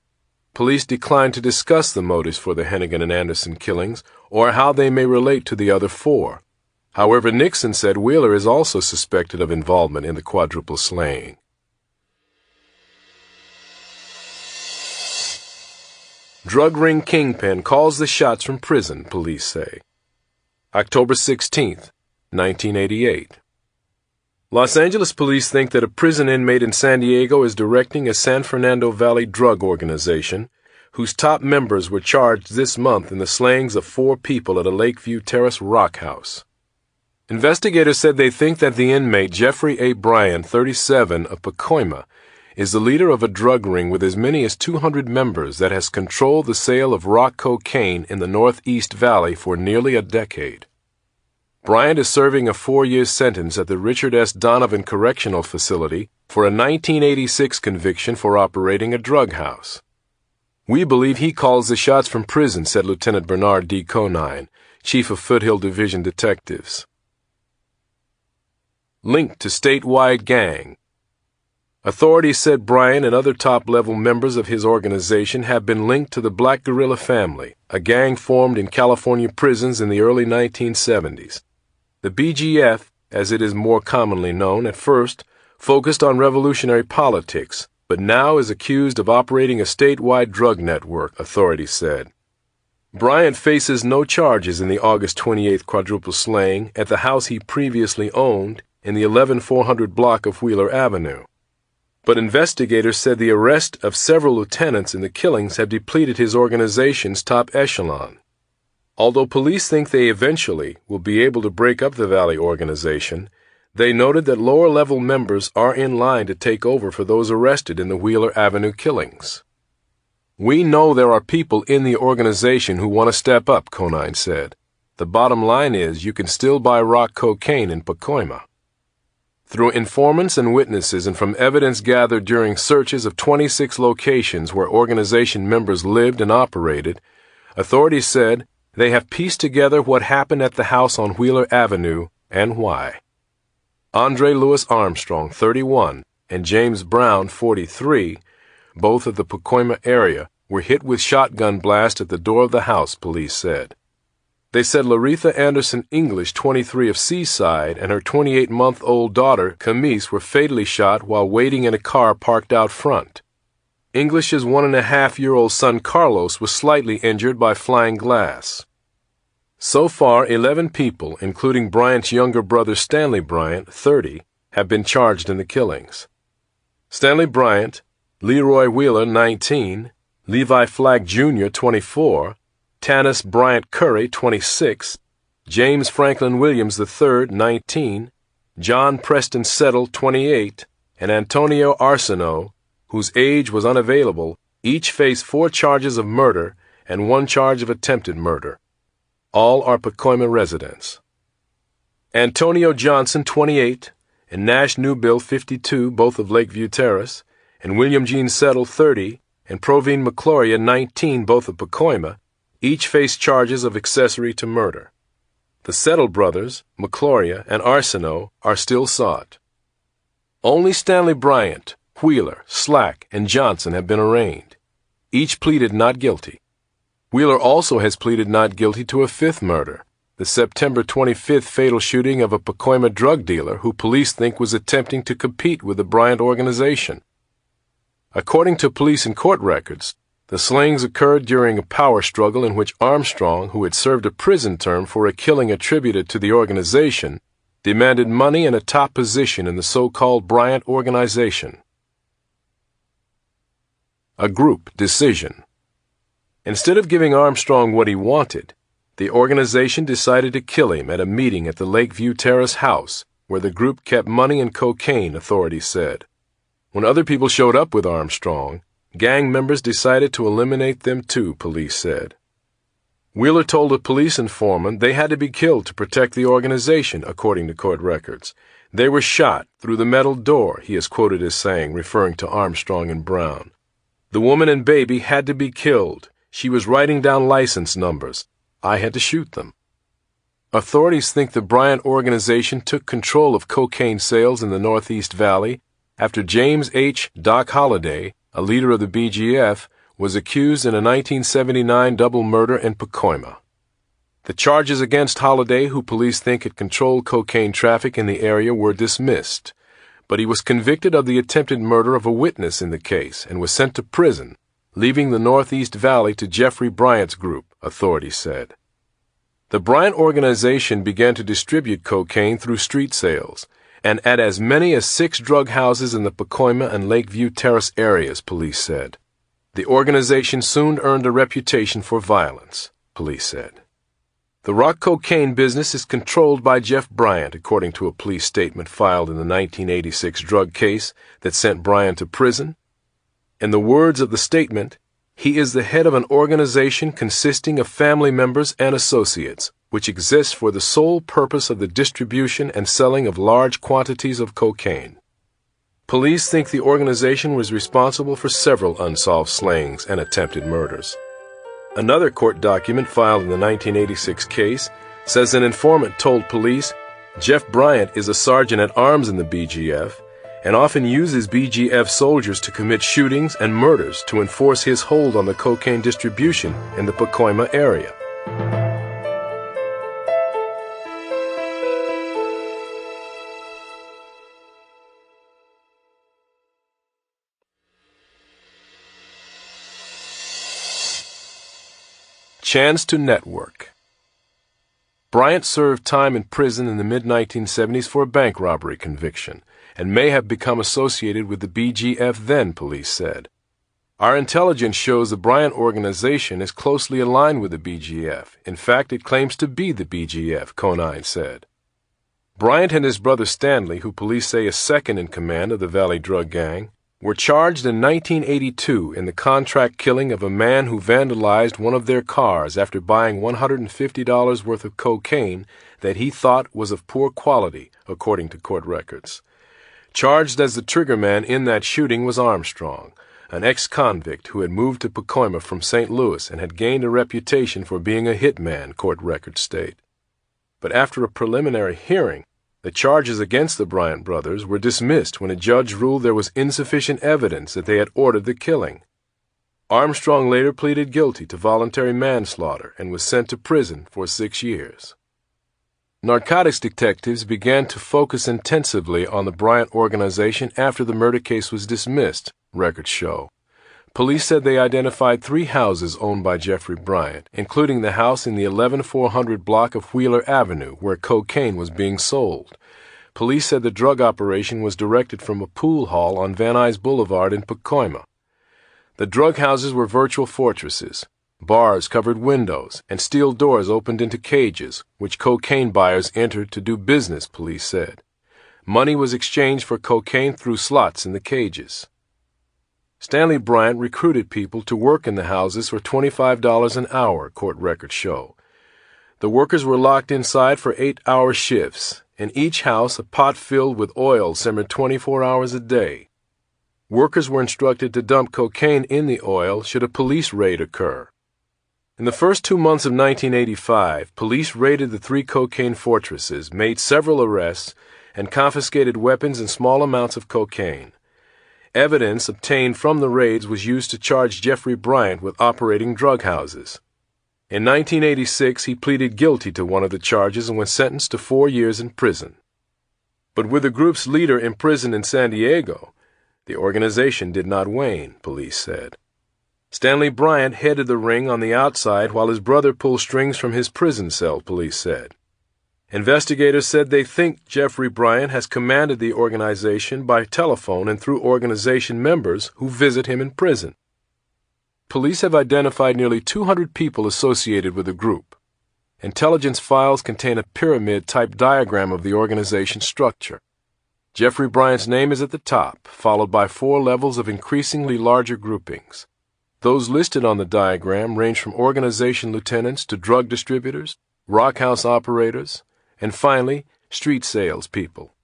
Police declined to discuss the motives for the Hennigan and Anderson killings or how they may relate to the other 4. However, Nixon said Wheeler is also suspected of involvement in the quadruple slaying. Drug ring kingpin calls the shots from prison, police say. October 16, 1988. Los Angeles police think that a prison inmate in San Diego is directing a San Fernando Valley drug organization whose top members were charged this month in the slayings of 4 people at a Lakeview Terrace rock house. Investigators said they think that the inmate Jeffrey A. Bryant, 37, of Pacoima, is the leader of a drug ring with as many as 200 members that has controlled the sale of rock cocaine in the Northeast Valley for nearly a decade. Bryant is serving a 4-year sentence at the Richard S. Donovan Correctional Facility for a 1986 conviction for operating a drug house. We believe he calls the shots from prison, said Lieutenant Bernard D. Conine, Chief of Foothill Division Detectives. Linked to statewide gang. Authorities said Bryant and other top-level members of his organization have been linked to the Black Guerrilla Family, a gang formed in California prisons in the early 1970s. The BGF, as it is more commonly known, at first focused on revolutionary politics, but now is accused of operating a statewide drug network, authorities said. Bryant faces no charges in the August 28th quadruple slaying at the house he previously owned in the 11400 block of Wheeler Avenue. But investigators said the arrest of several lieutenants in the killings have depleted his organization's top echelon. Although police think they eventually will be able to break up the Valley organization, they noted that lower-level members are in line to take over for those arrested in the Wheeler Avenue killings. "We know there are people in the organization who want to step up," Conine said. "The bottom line is you can still buy rock cocaine in Pacoima." Through informants and witnesses and from evidence gathered during searches of 26 locations where organization members lived and operated, authorities said they have pieced together what happened at the house on Wheeler Avenue and why. Andre Louis Armstrong, 31, and James Brown, 43, both of the Pacoima area, were hit with shotgun blast at the door of the house, police said. They said Laretha Anderson English, 23, of Seaside, and her 28-month-old daughter, Camise, were fatally shot while waiting in a car parked out front. English's 1.5-year-old son, Carlos, was slightly injured by flying glass. So far, 11 people, including Bryant's younger brother Stanley Bryant, 30, have been charged in the killings. Stanley Bryant, Leroy Wheeler, 19, Levi Flagg Jr., 24, Tanis Bryant Curry, 26, James Franklin Williams III, 19, John Preston Settle, 28, and Antonio Arsenault, whose age was unavailable, each face 4 charges of murder and 1 charge of attempted murder. All are Pacoima residents. Antonio Johnson, 28, and Nash Newbill, 52, both of Lakeview Terrace, and William Jean Settle, 30, and Proveen McCloria, 19, both of Pacoima, each face charges of accessory to murder. The Settle brothers, McCloria and Arsenault, are still sought. Only Stanley Bryant, Wheeler, Slack, and Johnson have been arraigned. Each pleaded not guilty. Wheeler also has pleaded not guilty to a 5th murder, the September 25th fatal shooting of a Pacoima drug dealer who police think was attempting to compete with the Bryant organization. According to police and court records, the slayings occurred during a power struggle in which Armstrong, who had served a prison term for a killing attributed to the organization, demanded money and a top position in the so-called Bryant organization. A group decision. Instead of giving Armstrong what he wanted, the organization decided to kill him at a meeting at the Lakeview Terrace house, where the group kept money and cocaine, authorities said. When other people showed up with Armstrong, gang members decided to eliminate them too, police said. Wheeler told a police informant they had to be killed to protect the organization, according to court records. They were shot through the metal door, he is quoted as saying, referring to Armstrong and Brown. The woman and baby had to be killed. She was writing down license numbers. I had to shoot them. Authorities think the Bryant organization took control of cocaine sales in the Northeast Valley after James H. Doc Holliday, a leader of the BGF, was accused in a 1979 double murder in Pacoima. The charges against Holliday, who police think had controlled cocaine traffic in the area, were dismissed, but he was convicted of the attempted murder of a witness in the case and was sent to prison, leaving the Northeast Valley to Jeffrey Bryant's group, authorities said. The Bryant organization began to distribute cocaine through street sales, and at as many as 6 drug houses in the Pacoima and Lakeview Terrace areas, police said. The organization soon earned a reputation for violence, police said. The rock cocaine business is controlled by Jeff Bryant, according to a police statement filed in the 1986 drug case that sent Bryant to prison. In the words of the statement, he is the head of an organization consisting of family members and associates, which exists for the sole purpose of the distribution and selling of large quantities of cocaine. Police think the organization was responsible for several unsolved slayings and attempted murders. Another court document filed in the 1986 case says an informant told police Jeff Bryant is a sergeant-at-arms in the BGF and often uses BGF soldiers to commit shootings and murders to enforce his hold on the cocaine distribution in the Pacoima area. Chance to network. Bryant served time in prison in the mid-1970s for a bank robbery conviction and may have become associated with the BGF then, police said. Our intelligence shows the Bryant organization is closely aligned with the BGF. In fact, it claims to be the BGF, Connelly said. Bryant and his brother Stanley, who police say is second in command of the Valley drug gang, were charged in 1982 in the contract killing of a man who vandalized one of their cars after buying $150 worth of cocaine that he thought was of poor quality, according to court records. Charged as the triggerman in that shooting was Armstrong, an ex-convict who had moved to Pacoima from St. Louis and had gained a reputation for being a hitman, court records state. But after a preliminary hearing, the charges against the Bryant brothers were dismissed when a judge ruled there was insufficient evidence that they had ordered the killing. Armstrong later pleaded guilty to voluntary manslaughter and was sent to prison for 6 years. Narcotics detectives began to focus intensively on the Bryant organization after the murder case was dismissed, records show. Police said they identified 3 houses owned by Jeffrey Bryant, including the house in the 11400 block of Wheeler Avenue where cocaine was being sold. Police said the drug operation was directed from a pool hall on Van Nuys Boulevard in Pacoima. The drug houses were virtual fortresses. Bars covered windows, and steel doors opened into cages, which cocaine buyers entered to do business, police said. Money was exchanged for cocaine through slots in the cages. Stanley Bryant recruited people to work in the houses for $25 an hour, court records show. The workers were locked inside for 8-hour shifts. In each house, a pot filled with oil simmered 24 hours a day. Workers were instructed to dump cocaine in the oil should a police raid occur. In the first 2 months of 1985, police raided the 3 cocaine fortresses, made several arrests, and confiscated weapons and small amounts of cocaine. Evidence obtained from the raids was used to charge Jeffrey Bryant with operating drug houses. In 1986, he pleaded guilty to one of the charges and was sentenced to 4 years in prison. But with the group's leader imprisoned in San Diego, the organization did not wane, police said. Stanley Bryant headed the ring on the outside while his brother pulled strings from his prison cell, police said. Investigators said they think Jeffrey Bryant has commanded the organization by telephone and through organization members who visit him in prison. Police have identified nearly 200 people associated with the group. Intelligence files contain a pyramid-type diagram of the organization's structure. Jeffrey Bryant's name is at the top, followed by 4 levels of increasingly larger groupings. Those listed on the diagram range from organization lieutenants to drug distributors, rock house operators, and finally, street salespeople.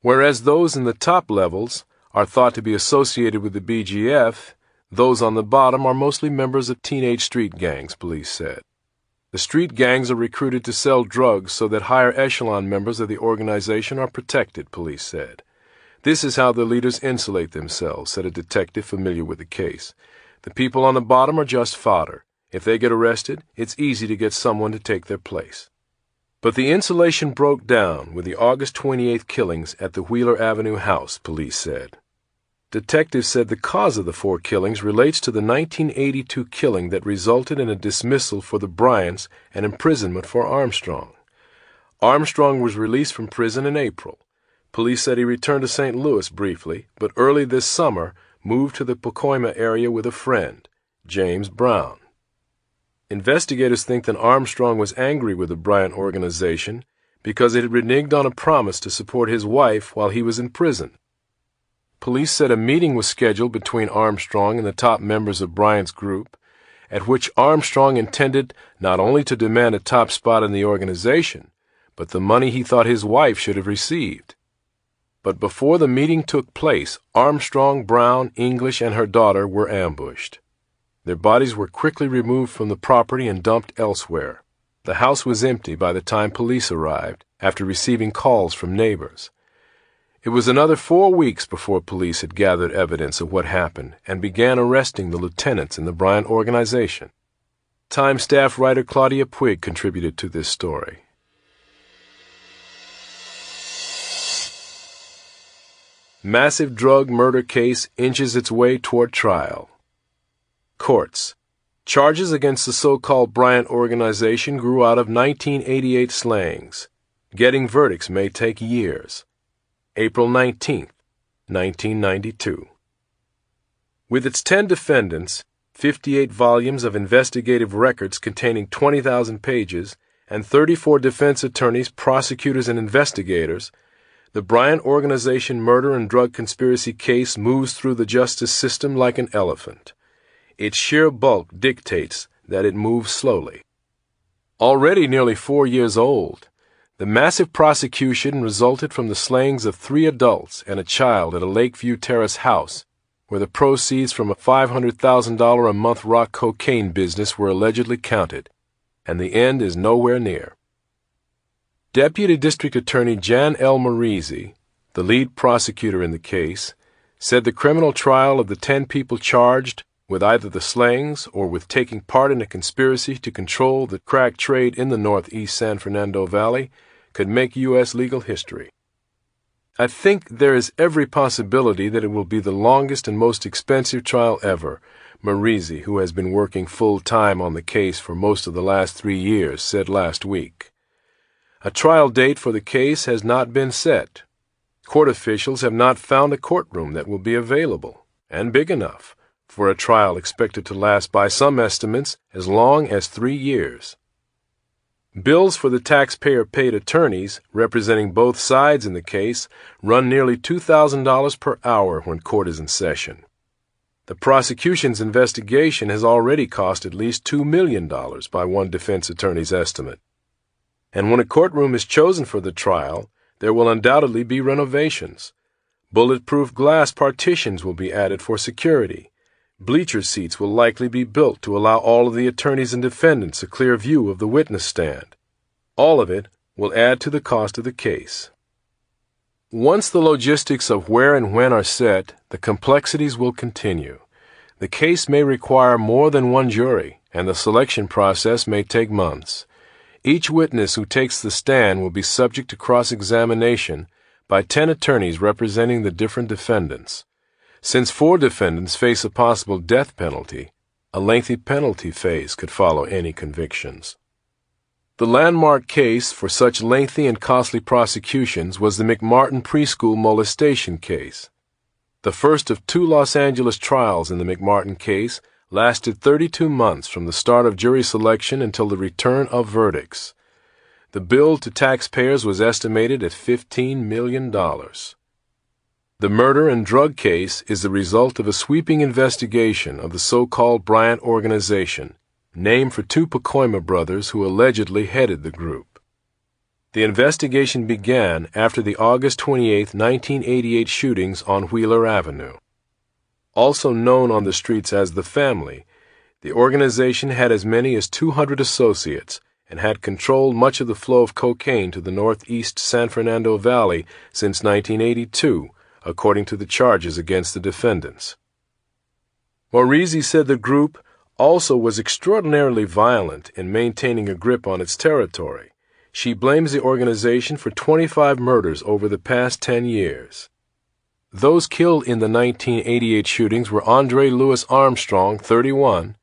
Whereas those in the top levels are thought to be associated with the BGF, those on the bottom are mostly members of teenage street gangs, police said. The street gangs are recruited to sell drugs so that higher echelon members of the organization are protected, police said. This is how the leaders insulate themselves, said a detective familiar with the case. The people on the bottom are just fodder. If they get arrested, it's easy to get someone to take their place. But the insulation broke down with the August 28th killings at the Wheeler Avenue house, police said. Detectives said the cause of the 4 killings relates to the 1982 killing that resulted in a dismissal for the Bryants and imprisonment for Armstrong. Armstrong was released from prison in April. Police said he returned to St. Louis briefly, but early this summer moved to the Pacoima area with a friend, James Brown. Investigators think that Armstrong was angry with the Bryant organization because it had reneged on a promise to support his wife while he was in prison. Police said a meeting was scheduled between Armstrong and the top members of Bryant's group, at which Armstrong intended not only to demand a top spot in the organization, but the money he thought his wife should have received. But before the meeting took place, Armstrong, Brown, English, and her daughter were ambushed. Their bodies were quickly removed from the property and dumped elsewhere. The house was empty by the time police arrived, after receiving calls from neighbors. It was another 4 weeks before police had gathered evidence of what happened and began arresting the lieutenants in the Bryant organization. Time staff writer Claudia Puig contributed to this story. Massive drug murder case inches its way toward trial. Courts. Charges against the so-called Bryant organization grew out of 1988 slangs. Getting verdicts may take years. April 19, 1992. With its 10 defendants, 58 volumes of investigative records containing 20,000 pages, and 34 defense attorneys, prosecutors, and investigators, the Bryant organization murder and drug conspiracy case moves through the justice system like an elephant. Its sheer bulk dictates that it moves slowly. Already nearly 4 years old, the massive prosecution resulted from the slayings of 3 adults and a child at a Lakeview Terrace house, where the proceeds from a $500,000 a month rock cocaine business were allegedly counted, and the end is nowhere near. Deputy District Attorney Jan L. Marizzi, the lead prosecutor in the case, said the criminal trial of the 10 people charged with either the slayings or with taking part in a conspiracy to control the crack trade in the northeast San Fernando Valley could make U.S. legal history. I think there is every possibility that it will be the longest and most expensive trial ever, Marizzi, who has been working full-time on the case for most of the last 3 years, said last week. A trial date for the case has not been set. Court officials have not found a courtroom that will be available and big enough for a trial expected to last, by some estimates, as long as 3 years. Bills for the taxpayer-paid attorneys, representing both sides in the case, run nearly $2,000 per hour when court is in session. The prosecution's investigation has already cost at least $2 million by one defense attorney's estimate. And when a courtroom is chosen for the trial, there will undoubtedly be renovations. Bulletproof glass partitions will be added for security. Bleacher seats will likely be built to allow all of the attorneys and defendants a clear view of the witness stand. All of it will add to the cost of the case. Once the logistics of where and when are set, the complexities will continue. The case may require more than one jury, and the selection process may take months. Each witness who takes the stand will be subject to cross-examination by 10 attorneys representing the different defendants. Since 4 defendants face a possible death penalty, a lengthy penalty phase could follow any convictions. The landmark case for such lengthy and costly prosecutions was the McMartin preschool molestation case. The first of 2 Los Angeles trials in the McMartin case lasted 32 months from the start of jury selection until the return of verdicts. The bill to taxpayers was estimated at $15 million. The murder and drug case is the result of a sweeping investigation of the so-called Bryant organization, named for 2 Pacoima brothers who allegedly headed the group. The investigation began after the August 28, 1988 shootings on Wheeler Avenue. Also known on the streets as the Family, the organization had as many as 200 associates and had controlled much of the flow of cocaine to the northeast San Fernando Valley since 1982, according to the charges against the defendants. Marizzi said the group also was extraordinarily violent in maintaining a grip on its territory. She blames the organization for 25 murders over the past 10 years. Those killed in the 1988 shootings were Andre Louis Armstrong, 31,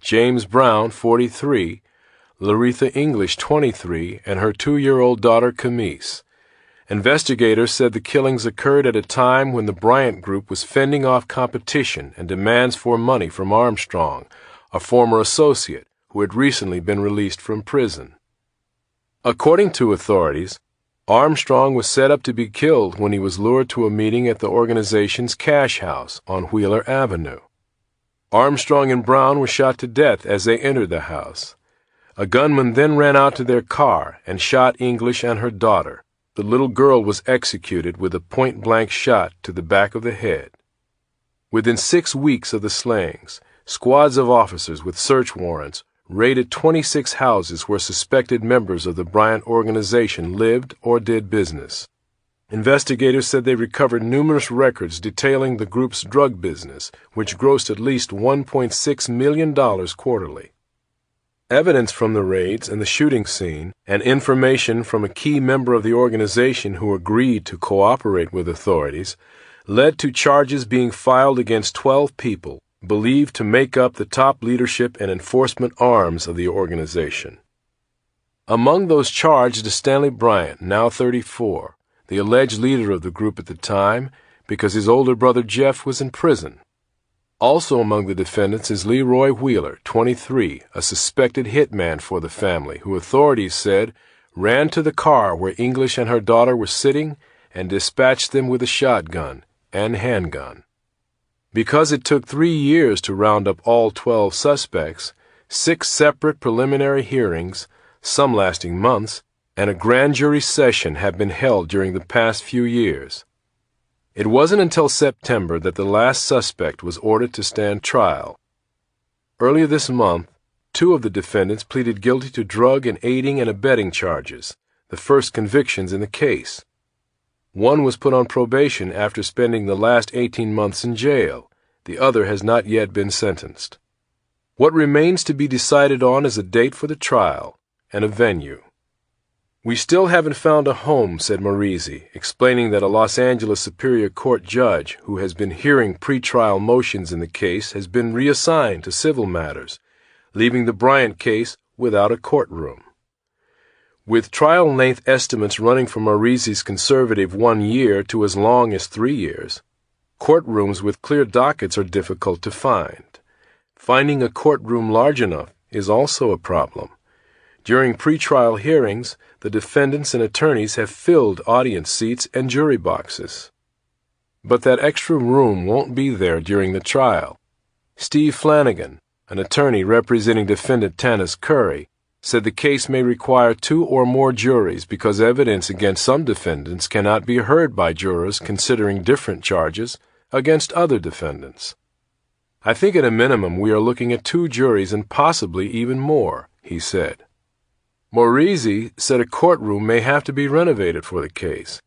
James Brown, 43, Laretha English, 23, and her 2-year-old daughter, Camise. Investigators said the killings occurred at a time when the Bryant Group was fending off competition and demands for money from Armstrong, a former associate who had recently been released from prison. According to authorities, Armstrong was set up to be killed when he was lured to a meeting at the organization's cash house on Wheeler Avenue. Armstrong and Brown were shot to death as they entered the house. A gunman then ran out to their car and shot English and her daughter. The little girl was executed with a point-blank shot to the back of the head. Within 6 weeks of the slayings, squads of officers with search warrants raided 26 houses where suspected members of the Bryant organization lived or did business. Investigators said they recovered numerous records detailing the group's drug business, which grossed at least $1.6 million quarterly. Evidence from the raids and the shooting scene, and information from a key member of the organization who agreed to cooperate with authorities, led to charges being filed against 12 people believed to make up the top leadership and enforcement arms of the organization. Among those charged is Stanley Bryant, now 34, the alleged leader of the group at the time, because his older brother Jeff was in prison. Also among the defendants is Leroy Wheeler, 23, a suspected hitman for the family, who authorities said ran to the car where English and her daughter were sitting and dispatched them with a shotgun and handgun. Because it took 3 years to round up all 12 suspects, 6 separate preliminary hearings, some lasting months, and a grand jury session have been held during the past few years. It wasn't until September that the last suspect was ordered to stand trial. Earlier this month, 2 of the defendants pleaded guilty to drug and aiding and abetting charges, the first convictions in the case. One was put on probation after spending the last 18 months in jail. The other has not yet been sentenced. What remains to be decided on is a date for the trial and a venue. "We still haven't found a home," said Morisi, explaining that a Los Angeles Superior Court judge who has been hearing pretrial motions in the case has been reassigned to civil matters, leaving the Bryant case without a courtroom. With trial length estimates running from Morisi's conservative 1 year to as long as 3 years, courtrooms with clear dockets are difficult to find. Finding a courtroom large enough is also a problem. During pretrial hearings, the defendants and attorneys have filled audience seats and jury boxes. But that extra room won't be there during the trial. Steve Flanagan, an attorney representing defendant Tanis Curry, said the case may require 2 or more juries because evidence against some defendants cannot be heard by jurors considering different charges against other defendants. "I think at a minimum we are looking at 2 juries and possibly even more," he said. Morisi said a courtroom may have to be renovated for the case.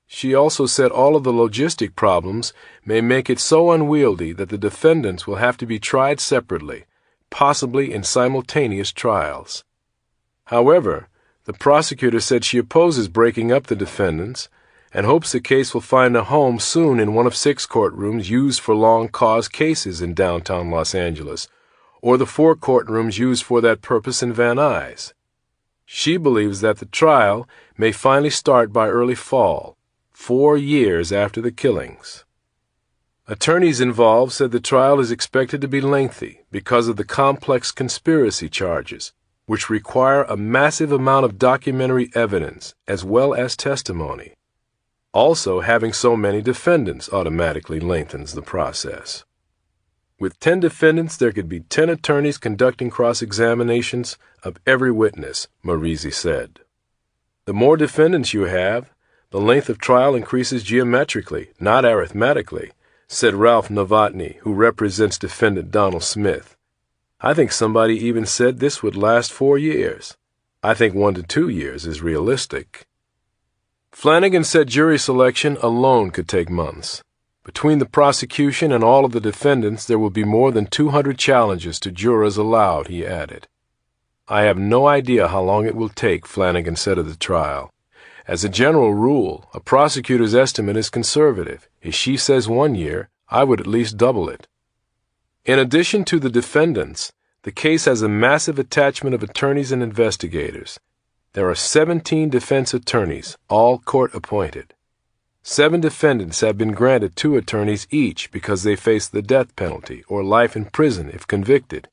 She also said all of the logistic problems may make it so unwieldy that the defendants will have to be tried separately, possibly in simultaneous trials. However, the prosecutor said she opposes breaking up the defendants and hopes the case will find a home soon in one of 6 courtrooms used for long-cause cases in downtown Los Angeles, or the 4 courtrooms used for that purpose in Van Nuys. She believes that the trial may finally start by early fall, 4 years after the killings. Attorneys involved said the trial is expected to be lengthy because of the complex conspiracy charges, which require a massive amount of documentary evidence as well as testimony. Also, having so many defendants automatically lengthens the process. With 10 defendants, there could be 10 attorneys conducting cross-examinations of every witness, Morisi said. The more defendants you have, the length of trial increases geometrically, not arithmetically, said Ralph Novotny, who represents defendant Donald Smith. "I think somebody even said this would last 4 years. I think 1 to 2 years is realistic." Flanagan said jury selection alone could take months. Between the prosecution and all of the defendants, there will be more than 200 challenges to jurors allowed, he added. "I have no idea how long it will take," Flanagan said of the trial. "As a general rule, a prosecutor's estimate is conservative. If she says 1 year, I would at least double it." In addition to the defendants, the case has a massive attachment of attorneys and investigators. There are 17 defense attorneys, all court-appointed. 7 defendants have been granted 2 attorneys each because they face the death penalty or life in prison if convicted.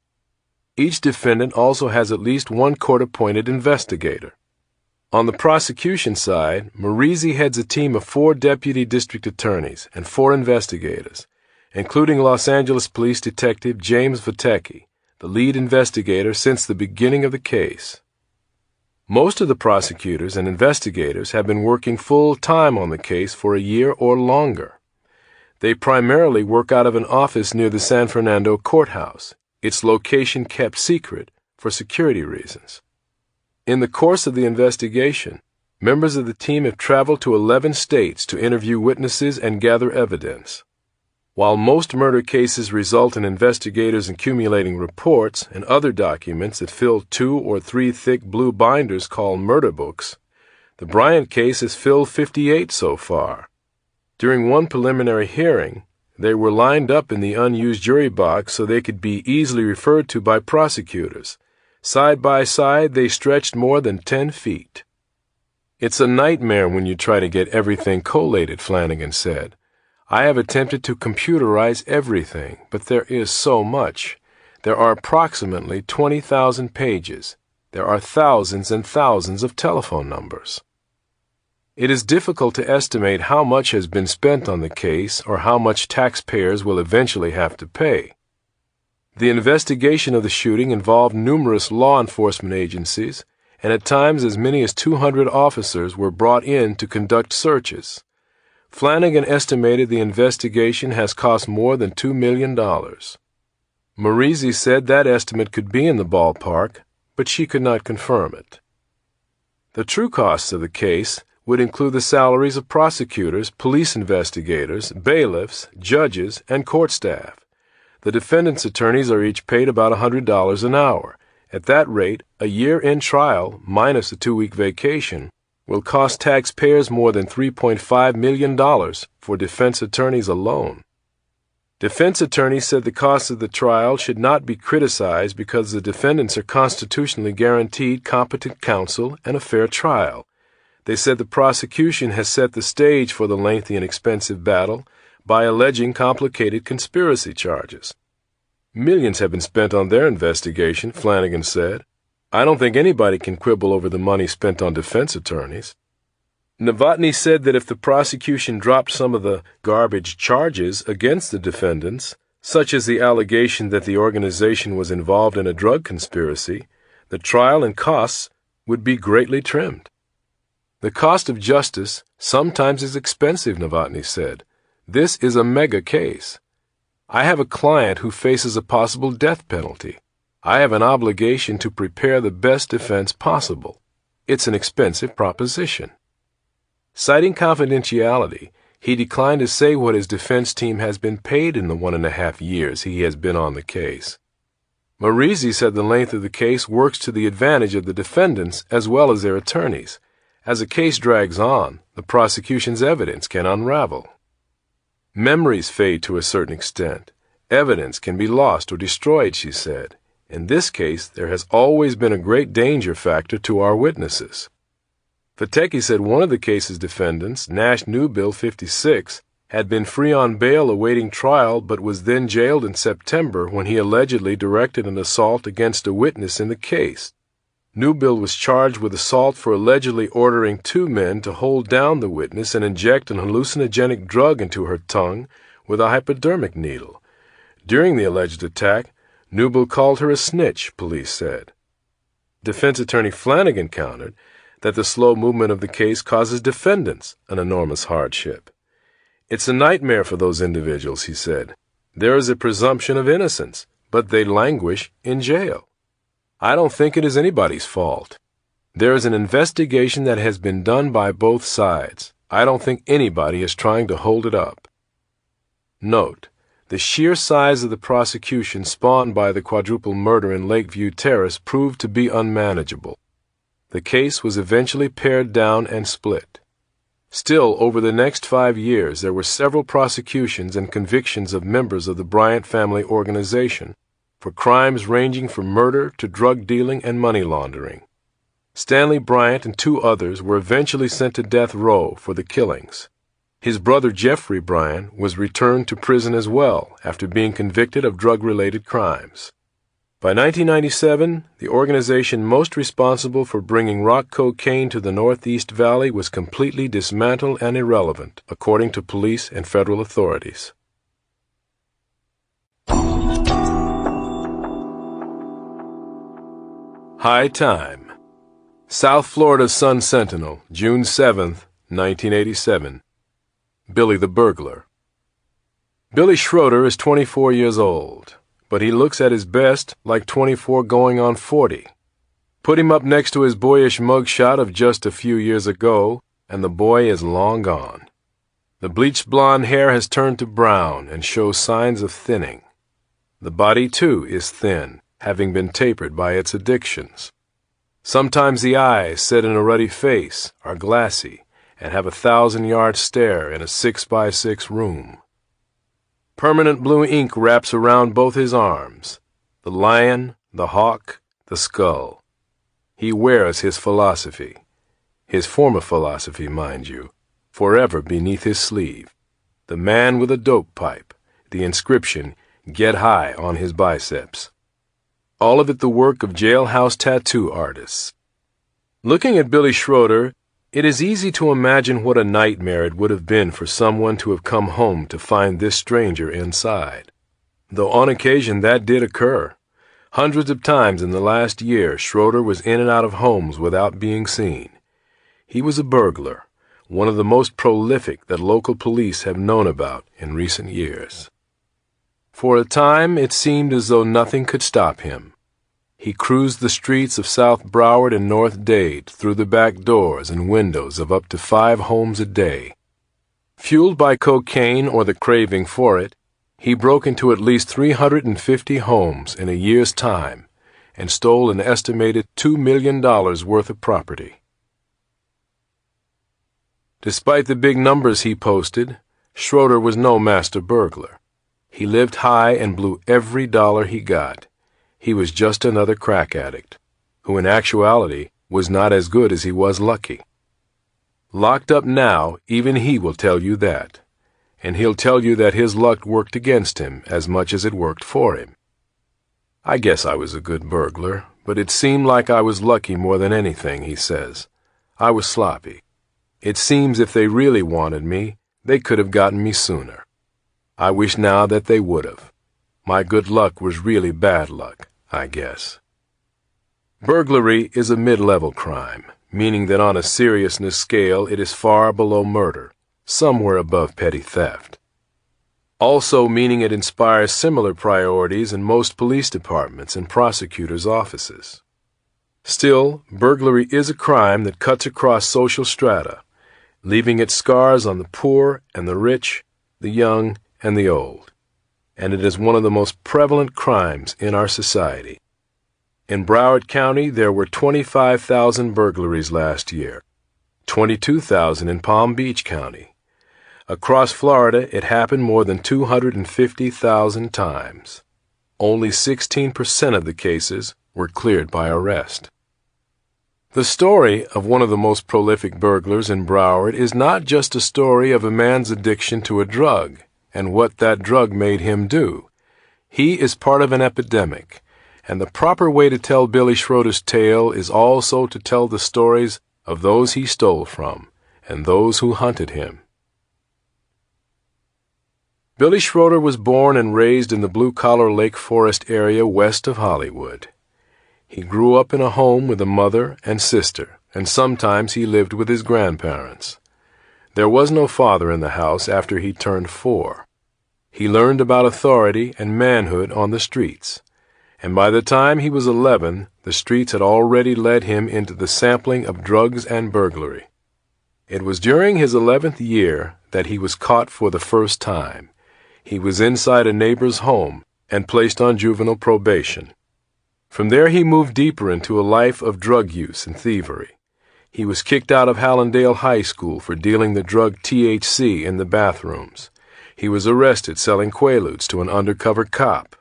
Each defendant also has at least 1 court-appointed investigator. On the prosecution side, Morisi heads a team of 4 deputy district attorneys and 4 investigators, including Los Angeles Police Detective James Vitecchi, the lead investigator since the beginning of the case. Most of the prosecutors and investigators have been working full-time on the case for a year or longer. They primarily work out of an office near the San Fernando courthouse, its location kept secret for security reasons. In the course of the investigation, Members of the team have traveled to 11 states to interview witnesses and gather evidence. While most murder cases result in investigators accumulating reports and other documents that fill 2 or 3 thick blue binders called murder books, the Bryant case has filled 58 so far. During one preliminary hearing, they were lined up in the unused jury box so they could be easily referred to by prosecutors. Side by side, they stretched more than 10 feet. "It's a nightmare when you try to get everything collated," Flanagan said. "I have attempted to computerize everything, but there is so much. There are approximately 20,000 pages. There are thousands and thousands of telephone numbers. It is difficult to estimate how much has been spent on the case or how much taxpayers will eventually have to pay. The investigation of the shooting involved numerous law enforcement agencies, and at times as many as 200 officers were brought in to conduct searches. Flanagan estimated the investigation has cost more than $2 million. Marizzi said that estimate could be in the ballpark, but she could not confirm it. The true costs of the case would include the salaries of prosecutors, police investigators, bailiffs, judges, and court staff. The defendant's attorneys are each paid about $100 an hour. At that rate, a year in trial, minus a 2-week vacation, will cost taxpayers more than $3.5 million for defense attorneys alone. Defense attorneys said the cost of the trial should not be criticized because the defendants are constitutionally guaranteed competent counsel and a fair trial. They said the prosecution has set the stage for the lengthy and expensive battle by alleging complicated conspiracy charges. "Millions have been spent on their investigation," Flanagan said. "I don't think anybody can quibble over the money spent on defense attorneys." Novotny said that if the prosecution dropped some of the garbage charges against the defendants, such as the allegation that the organization was involved in a drug conspiracy, the trial and costs would be greatly trimmed. "The cost of justice sometimes is expensive," Novotny said. "This is a mega case. I have a client who faces a possible death penalty. I have an obligation to prepare the best defense possible. It's an expensive proposition." Citing confidentiality, he declined to say what his defense team has been paid in the 1.5 years he has been on the case. Marizzi said the length of the case works to the advantage of the defendants as well as their attorneys. As a case drags on, the prosecution's evidence can unravel. "Memories fade to a certain extent. Evidence can be lost or destroyed," she said. "In this case, there has always been a great danger factor to our witnesses." Fatecki said one of the case's defendants, Nash Newbill 56, had been free on bail awaiting trial but was then jailed in September when he allegedly directed an assault against a witness in the case. Newbill was charged with assault for allegedly ordering 2 men to hold down the witness and inject an hallucinogenic drug into her tongue with a hypodermic needle. During the alleged attack, Newbill called her a snitch, police said. Defense attorney Flanagan countered that the slow movement of the case causes defendants an enormous hardship. "It's a nightmare for those individuals," he said. "There is a presumption of innocence, but they languish in jail. I don't think it is anybody's fault. There is an investigation that has been done by both sides. I don't think anybody is trying to hold it up." Note: the sheer size of the prosecution spawned by the quadruple murder in Lakeview Terrace proved to be unmanageable. The case was eventually pared down and split. Still, over the next 5 years, there were several prosecutions and convictions of members of the Bryant family organization for crimes ranging from murder to drug dealing and money laundering. Stanley Bryant and 2 others were eventually sent to death row for the killings. His brother Jeffrey Bryant was returned to prison as well after being convicted of drug-related crimes. By 1997, the organization most responsible for bringing rock cocaine to the Northeast Valley was completely dismantled and irrelevant, according to police and federal authorities. High Time. South Florida Sun-Sentinel, June 7, 1987. Billy the Burglar. Billy Schroeder is 24 years old, but he looks at his best like 24 going on 40. Put him up next to his boyish mugshot of just a few years ago, and the boy is long gone. The bleached blonde hair has turned to brown and shows signs of thinning. The body, too, is thin, having been tapered by its addictions. Sometimes the eyes, set in a ruddy face, are glassy and have a 1,000-yard stare in a 6-by-6 room. Permanent blue ink wraps around both his arms, the lion, the hawk, the skull. He wears his philosophy, his former philosophy, mind you, forever beneath his sleeve. The man with a dope pipe, the inscription, "Get High," on his biceps. All of it the work of jailhouse tattoo artists. Looking at Billy Schroeder, it is easy to imagine what a nightmare it would have been for someone to have come home to find this stranger inside. Though on occasion that did occur. Hundreds of times in the last year, Schroeder was in and out of homes without being seen. He was a burglar, one of the most prolific that local police have known about in recent years. For a time, it seemed as though nothing could stop him. He cruised the streets of South Broward and North Dade through the back doors and windows of up to 5 homes a day. Fueled by cocaine or the craving for it, he broke into at least 350 homes in a year's time and stole an estimated $2 million worth of property. Despite the big numbers he posted, Schroeder was no master burglar. He lived high and blew every dollar he got. He was just another crack addict, who in actuality was not as good as he was lucky. Locked up now, even he will tell you that. And he'll tell you that his luck worked against him as much as it worked for him. I guess I was a good burglar, but it seemed like I was lucky more than anything, he says. I was sloppy. It seems if they really wanted me, they could have gotten me sooner. I wish now that they would have. My good luck was really bad luck, I guess. Burglary is a mid-level crime, meaning that on a seriousness scale it is far below murder, somewhere above petty theft. Also meaning it inspires similar priorities in most police departments and prosecutors' offices. Still, burglary is a crime that cuts across social strata, leaving its scars on the poor and the rich, the young and the old. And it is one of the most prevalent crimes in our society. In Broward County, there were 25,000 burglaries last year, 22,000 in Palm Beach County. Across Florida, it happened more than 250,000 times. Only 16% of the cases were cleared by arrest. The story of one of the most prolific burglars in Broward is not just a story of a man's addiction to a drug and what that drug made him do. He is part of an epidemic, and the proper way to tell Billy Schroeder's tale is also to tell the stories of those he stole from and those who hunted him. Billy Schroeder was born and raised in the blue-collar Lake Forest area west of Hollywood. He grew up in a home with a mother and sister, and sometimes he lived with his grandparents. There was no father in the house after he turned 4. He learned about authority and manhood on the streets, and by the time he was 11, the streets had already led him into the sampling of drugs and burglary. It was during his 11th year that he was caught for the first time. He was inside a neighbor's home and placed on juvenile probation. From there he moved deeper into a life of drug use and thievery. He was kicked out of Hallandale High School for dealing the drug THC in the bathrooms. He was arrested selling Quaaludes to an undercover cop.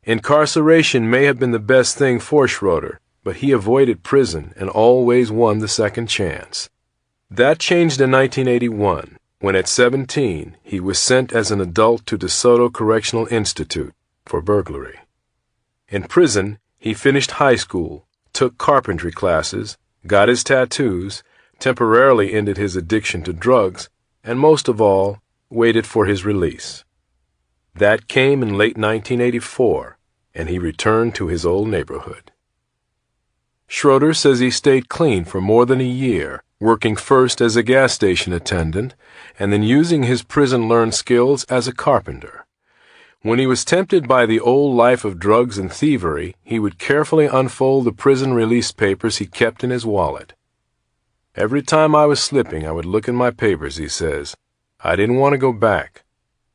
Incarceration may have been the best thing for Schroeder, but he avoided prison and always won the second chance. That changed in 1981, when at 17 he was sent as an adult to DeSoto Correctional Institute for burglary. In prison, he finished high school, took carpentry classes, got his tattoos, temporarily ended his addiction to drugs, and most of all, waited for his release. That came in late 1984, and he returned to his old neighborhood. Schroeder says he stayed clean for more than a year, working first as a gas station attendant and then using his prison-learned skills as a carpenter. When he was tempted by the old life of drugs and thievery, he would carefully unfold the prison release papers he kept in his wallet. Every time I was slipping, I would look in my papers, he says. I didn't want to go back.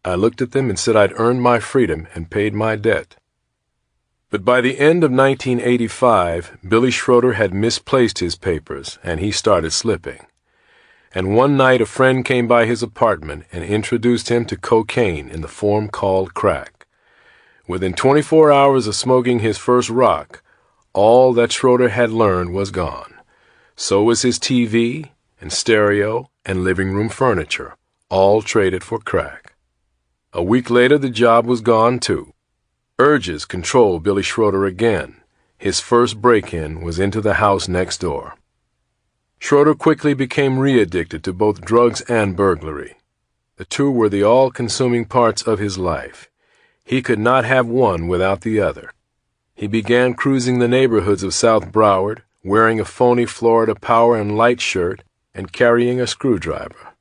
I looked at them and said I'd earned my freedom and paid my debt. But by the end of 1985, Billy Schroeder had misplaced his papers, and he started slipping. And one night a friend came by his apartment and introduced him to cocaine in the form called crack. Within 24 hours of smoking his first rock, all that Schroeder had learned was gone. So was his TV and stereo and living room furniture, all traded for crack. A week later the job was gone too. Urges controlled Billy Schroeder again. His first break-in was into the house next door. Schroeder quickly became re-addicted to both drugs and burglary. The two were the all-consuming parts of his life. He could not have one without the other. He began cruising the neighborhoods of South Broward, wearing a phony Florida Power and Light shirt and carrying a screwdriver.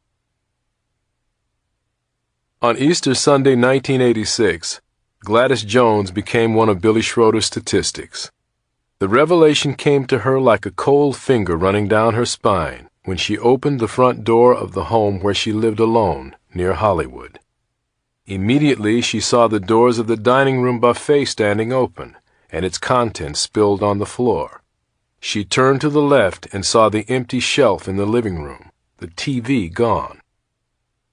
On Easter Sunday 1986, Gladys Jones became one of Billy Schroeder's statistics. The revelation came to her like a cold finger running down her spine when she opened the front door of the home where she lived alone, near Hollywood. Immediately she saw the doors of the dining room buffet standing open, and its contents spilled on the floor. She turned to the left and saw the empty shelf in the living room, the TV gone.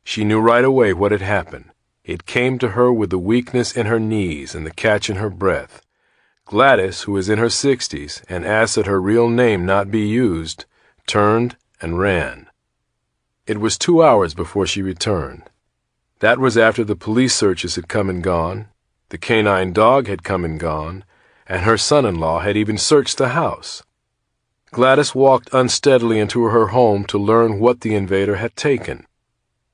She knew right away what had happened. It came to her with the weakness in her knees and the catch in her breath. Gladys, who was in her 60s and asked that her real name not be used, turned and ran. It was 2 hours before she returned. That was after the police searches had come and gone, the canine dog had come and gone, and her son-in-law had even searched the house. Gladys walked unsteadily into her home to learn what the invader had taken.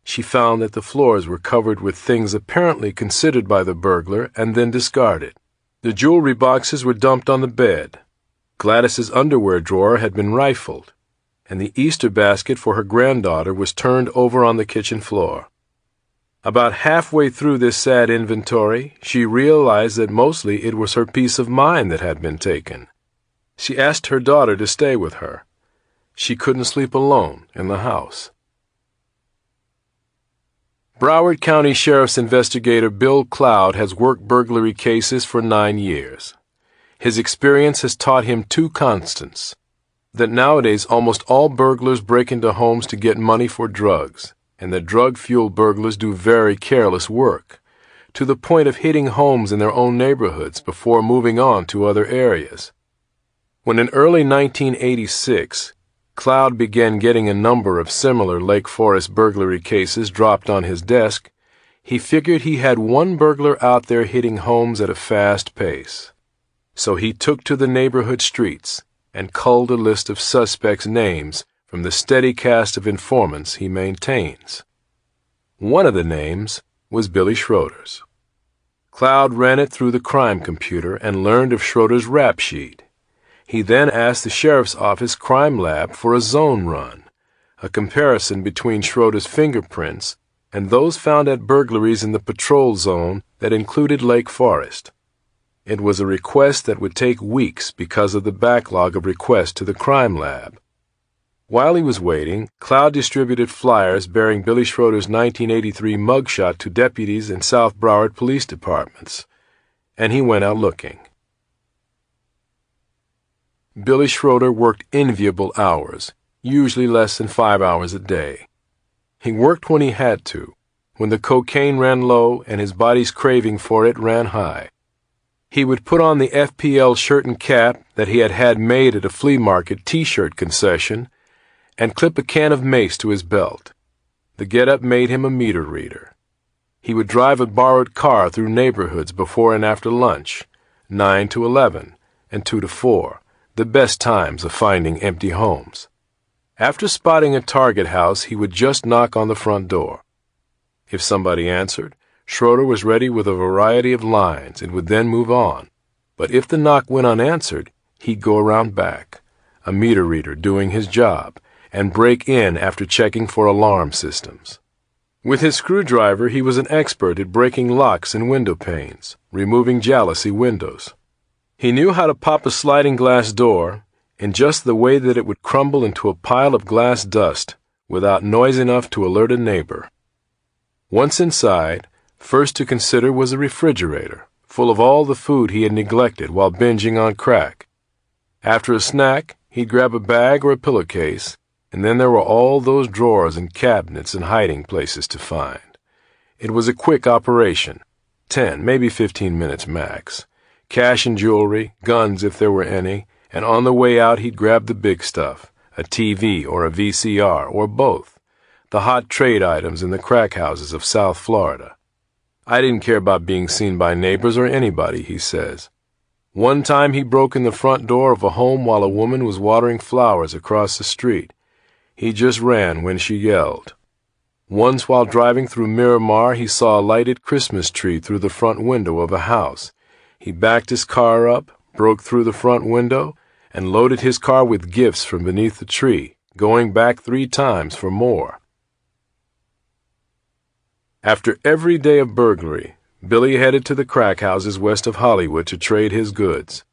She found that the floors were covered with things apparently considered by the burglar and then discarded. The jewelry boxes were dumped on the bed. Gladys's underwear drawer had been rifled, and the Easter basket for her granddaughter was turned over on the kitchen floor. About halfway through this sad inventory, she realized that mostly it was her peace of mind that had been taken. She asked her daughter to stay with her. She couldn't sleep alone in the house. Broward County Sheriff's investigator Bill Cloud has worked burglary cases for 9 years. His experience has taught him two constants: that nowadays almost all burglars break into homes to get money for drugs, and that drug-fueled burglars do very careless work, to the point of hitting homes in their own neighborhoods before moving on to other areas. When in early 1986, Cloud began getting a number of similar Lake Forest burglary cases dropped on his desk, he figured he had one burglar out there hitting homes at a fast pace. So he took to the neighborhood streets and culled a list of suspects' names from the steady cast of informants he maintains. One of the names was Billy Schroeder's. Cloud ran it through the crime computer and learned of Schroeder's rap sheet. He then asked the sheriff's office crime lab for a zone run, a comparison between Schroeder's fingerprints and those found at burglaries in the patrol zone that included Lake Forest. It was a request that would take weeks because of the backlog of requests to the crime lab. While he was waiting, Cloud distributed flyers bearing Billy Schroeder's 1983 mugshot to deputies in South Broward police departments, and he went out looking. Billy Schroeder worked enviable hours, usually less than 5 hours a day. He worked when he had to, when the cocaine ran low and his body's craving for it ran high. He would put on the FPL shirt and cap that he had had made at a flea market T-shirt concession and clip a can of mace to his belt. The get-up made him a meter reader. He would drive a borrowed car through neighborhoods before and after lunch, 9 to 11 and 2 to 4. The best times of finding empty homes. After spotting a target house, he would just knock on the front door. If somebody answered, Schroeder was ready with a variety of lines and would then move on. But if the knock went unanswered, he'd go around back, a meter reader doing his job, and break in after checking for alarm systems. With his screwdriver, he was an expert at breaking locks and window panes, removing jalousie windows. He knew how to pop a sliding glass door in just the way that it would crumble into a pile of glass dust without noise enough to alert a neighbor. Once inside, first to consider was a refrigerator, full of all the food he had neglected while binging on crack. After a snack, he'd grab a bag or a pillowcase, and then there were all those drawers and cabinets and hiding places to find. It was a quick operation, 10, maybe 15 minutes max. Cash and jewelry, guns if there were any, and on the way out he'd grab the big stuff, a TV or a VCR or both, the hot trade items in the crack houses of South Florida. I didn't care about being seen by neighbors or anybody, he says. One time he broke in the front door of a home while a woman was watering flowers across the street. He just ran when she yelled. Once while driving through Miramar, he saw a lighted Christmas tree through the front window of a house. He backed his car up, broke through the front window, and loaded his car with gifts from beneath the tree, going back 3 times for more. After every day of burglary, Billy headed to the crack houses west of Hollywood to trade his goods.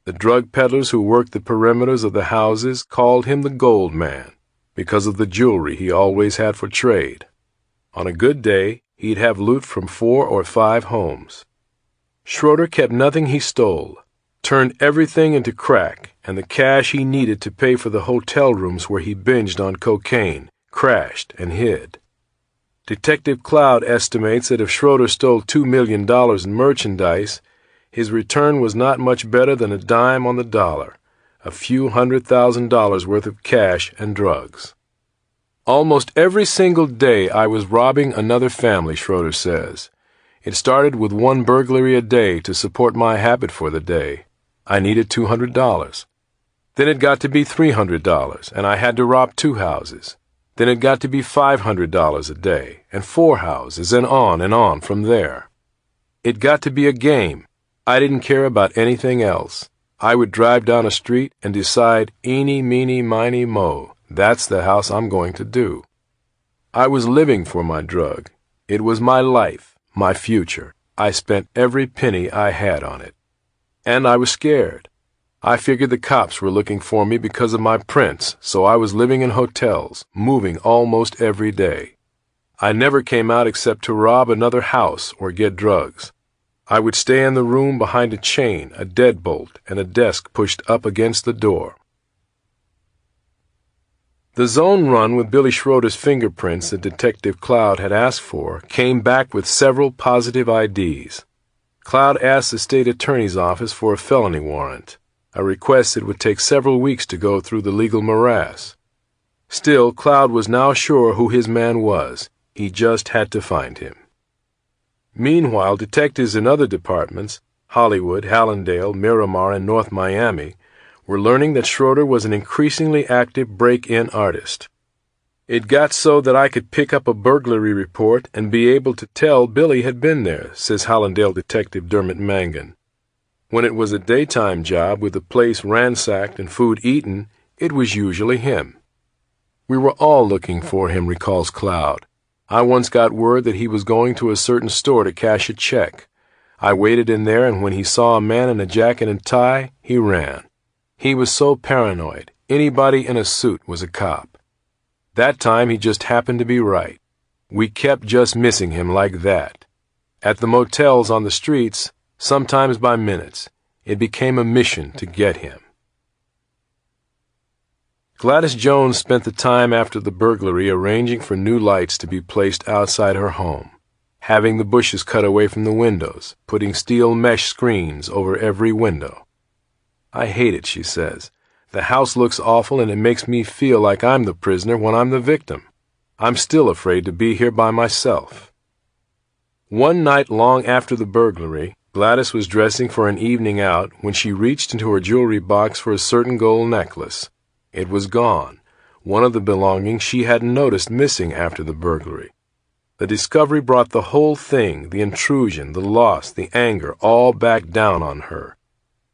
The drug peddlers who worked the perimeters of the houses called him the Gold Man, because of the jewelry he always had for trade. On a good day, he'd have loot from 4 or 5 homes. Schroeder kept nothing he stole, turned everything into crack and the cash he needed to pay for the hotel rooms where he binged on cocaine, crashed, and hid. Detective Cloud estimates that if Schroeder stole $2 million in merchandise, his return was not much better than a dime on the dollar, a few $100,000 worth of cash and drugs. Almost every single day I was robbing another family, Schroeder says. It started with 1 burglary a day to support my habit for the day. I needed $200. Then it got to be $300, and I had to rob 2 houses. Then it got to be $500 a day, and 4 houses, and on from there. It got to be a game. I didn't care about anything else. I would drive down a street and decide, eeny, meeny, miny, mo, that's the house I'm going to do. I was living for my drug. It was my life, my future. I spent every penny I had on it. And I was scared. I figured the cops were looking for me because of my prints, so I was living in hotels, moving almost every day. I never came out except to rob another house or get drugs. I would stay in the room behind a chain, a deadbolt, and a desk pushed up against the door. The zone run with Billy Schroeder's fingerprints that Detective Cloud had asked for came back with several positive IDs. Cloud asked the state attorney's office for a felony warrant, a request that would take several weeks to go through the legal morass. Still, Cloud was now sure who his man was. He just had to find him. Meanwhile, detectives in other departments, Hollywood, Hallandale, Miramar, and North Miami, were learning that Schroeder was an increasingly active break-in artist. It got so that I could pick up a burglary report and be able to tell Billy had been there, says Hallandale Detective Dermot Mangan. When it was a daytime job with the place ransacked and food eaten, it was usually him. We were all looking for him, recalls Cloud. I once got word that he was going to a certain store to cash a check. I waited in there, and when he saw a man in a jacket and tie, he ran. He was so paranoid, anybody in a suit was a cop. That time he just happened to be right. We kept just missing him like that. At the motels on the streets, sometimes by minutes, it became a mission to get him. Gladys Jones spent the time after the burglary arranging for new lights to be placed outside her home, having the bushes cut away from the windows, putting steel mesh screens over every window. I hate it, she says. The house looks awful and it makes me feel like I'm the prisoner when I'm the victim. I'm still afraid to be here by myself. One night long after the burglary, Gladys was dressing for an evening out when she reached into her jewelry box for a certain gold necklace. It was gone, one of the belongings she hadn't noticed missing after the burglary. The discovery brought the whole thing, the intrusion, the loss, the anger, all back down on her.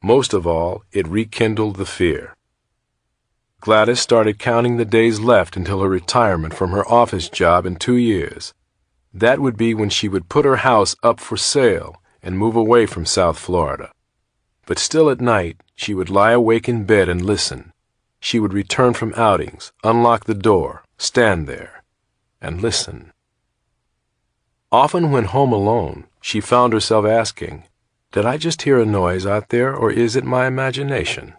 Most of all, it rekindled the fear. Gladys started counting the days left until her retirement from her office job in 2 years. That would be when she would put her house up for sale and move away from South Florida. But still at night, she would lie awake in bed and listen. She would return from outings, unlock the door, stand there, and listen. Often when home alone, she found herself asking, "Did I just hear a noise out there, or is it my imagination?"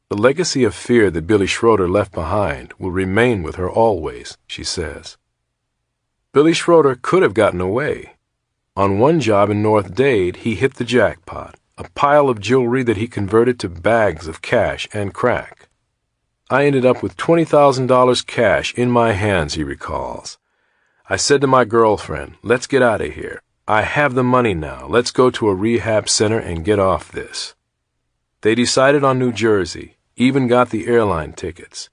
The legacy of fear that Billy Schroeder left behind will remain with her always, she says. Billy Schroeder could have gotten away. On one job in North Dade, he hit the jackpot, a pile of jewelry that he converted to bags of cash and crack. "I ended up with $20,000 cash in my hands," he recalls. "I said to my girlfriend, let's get out of here. I have the money now. Let's go to a rehab center and get off this." They decided on New Jersey, even got the airline tickets.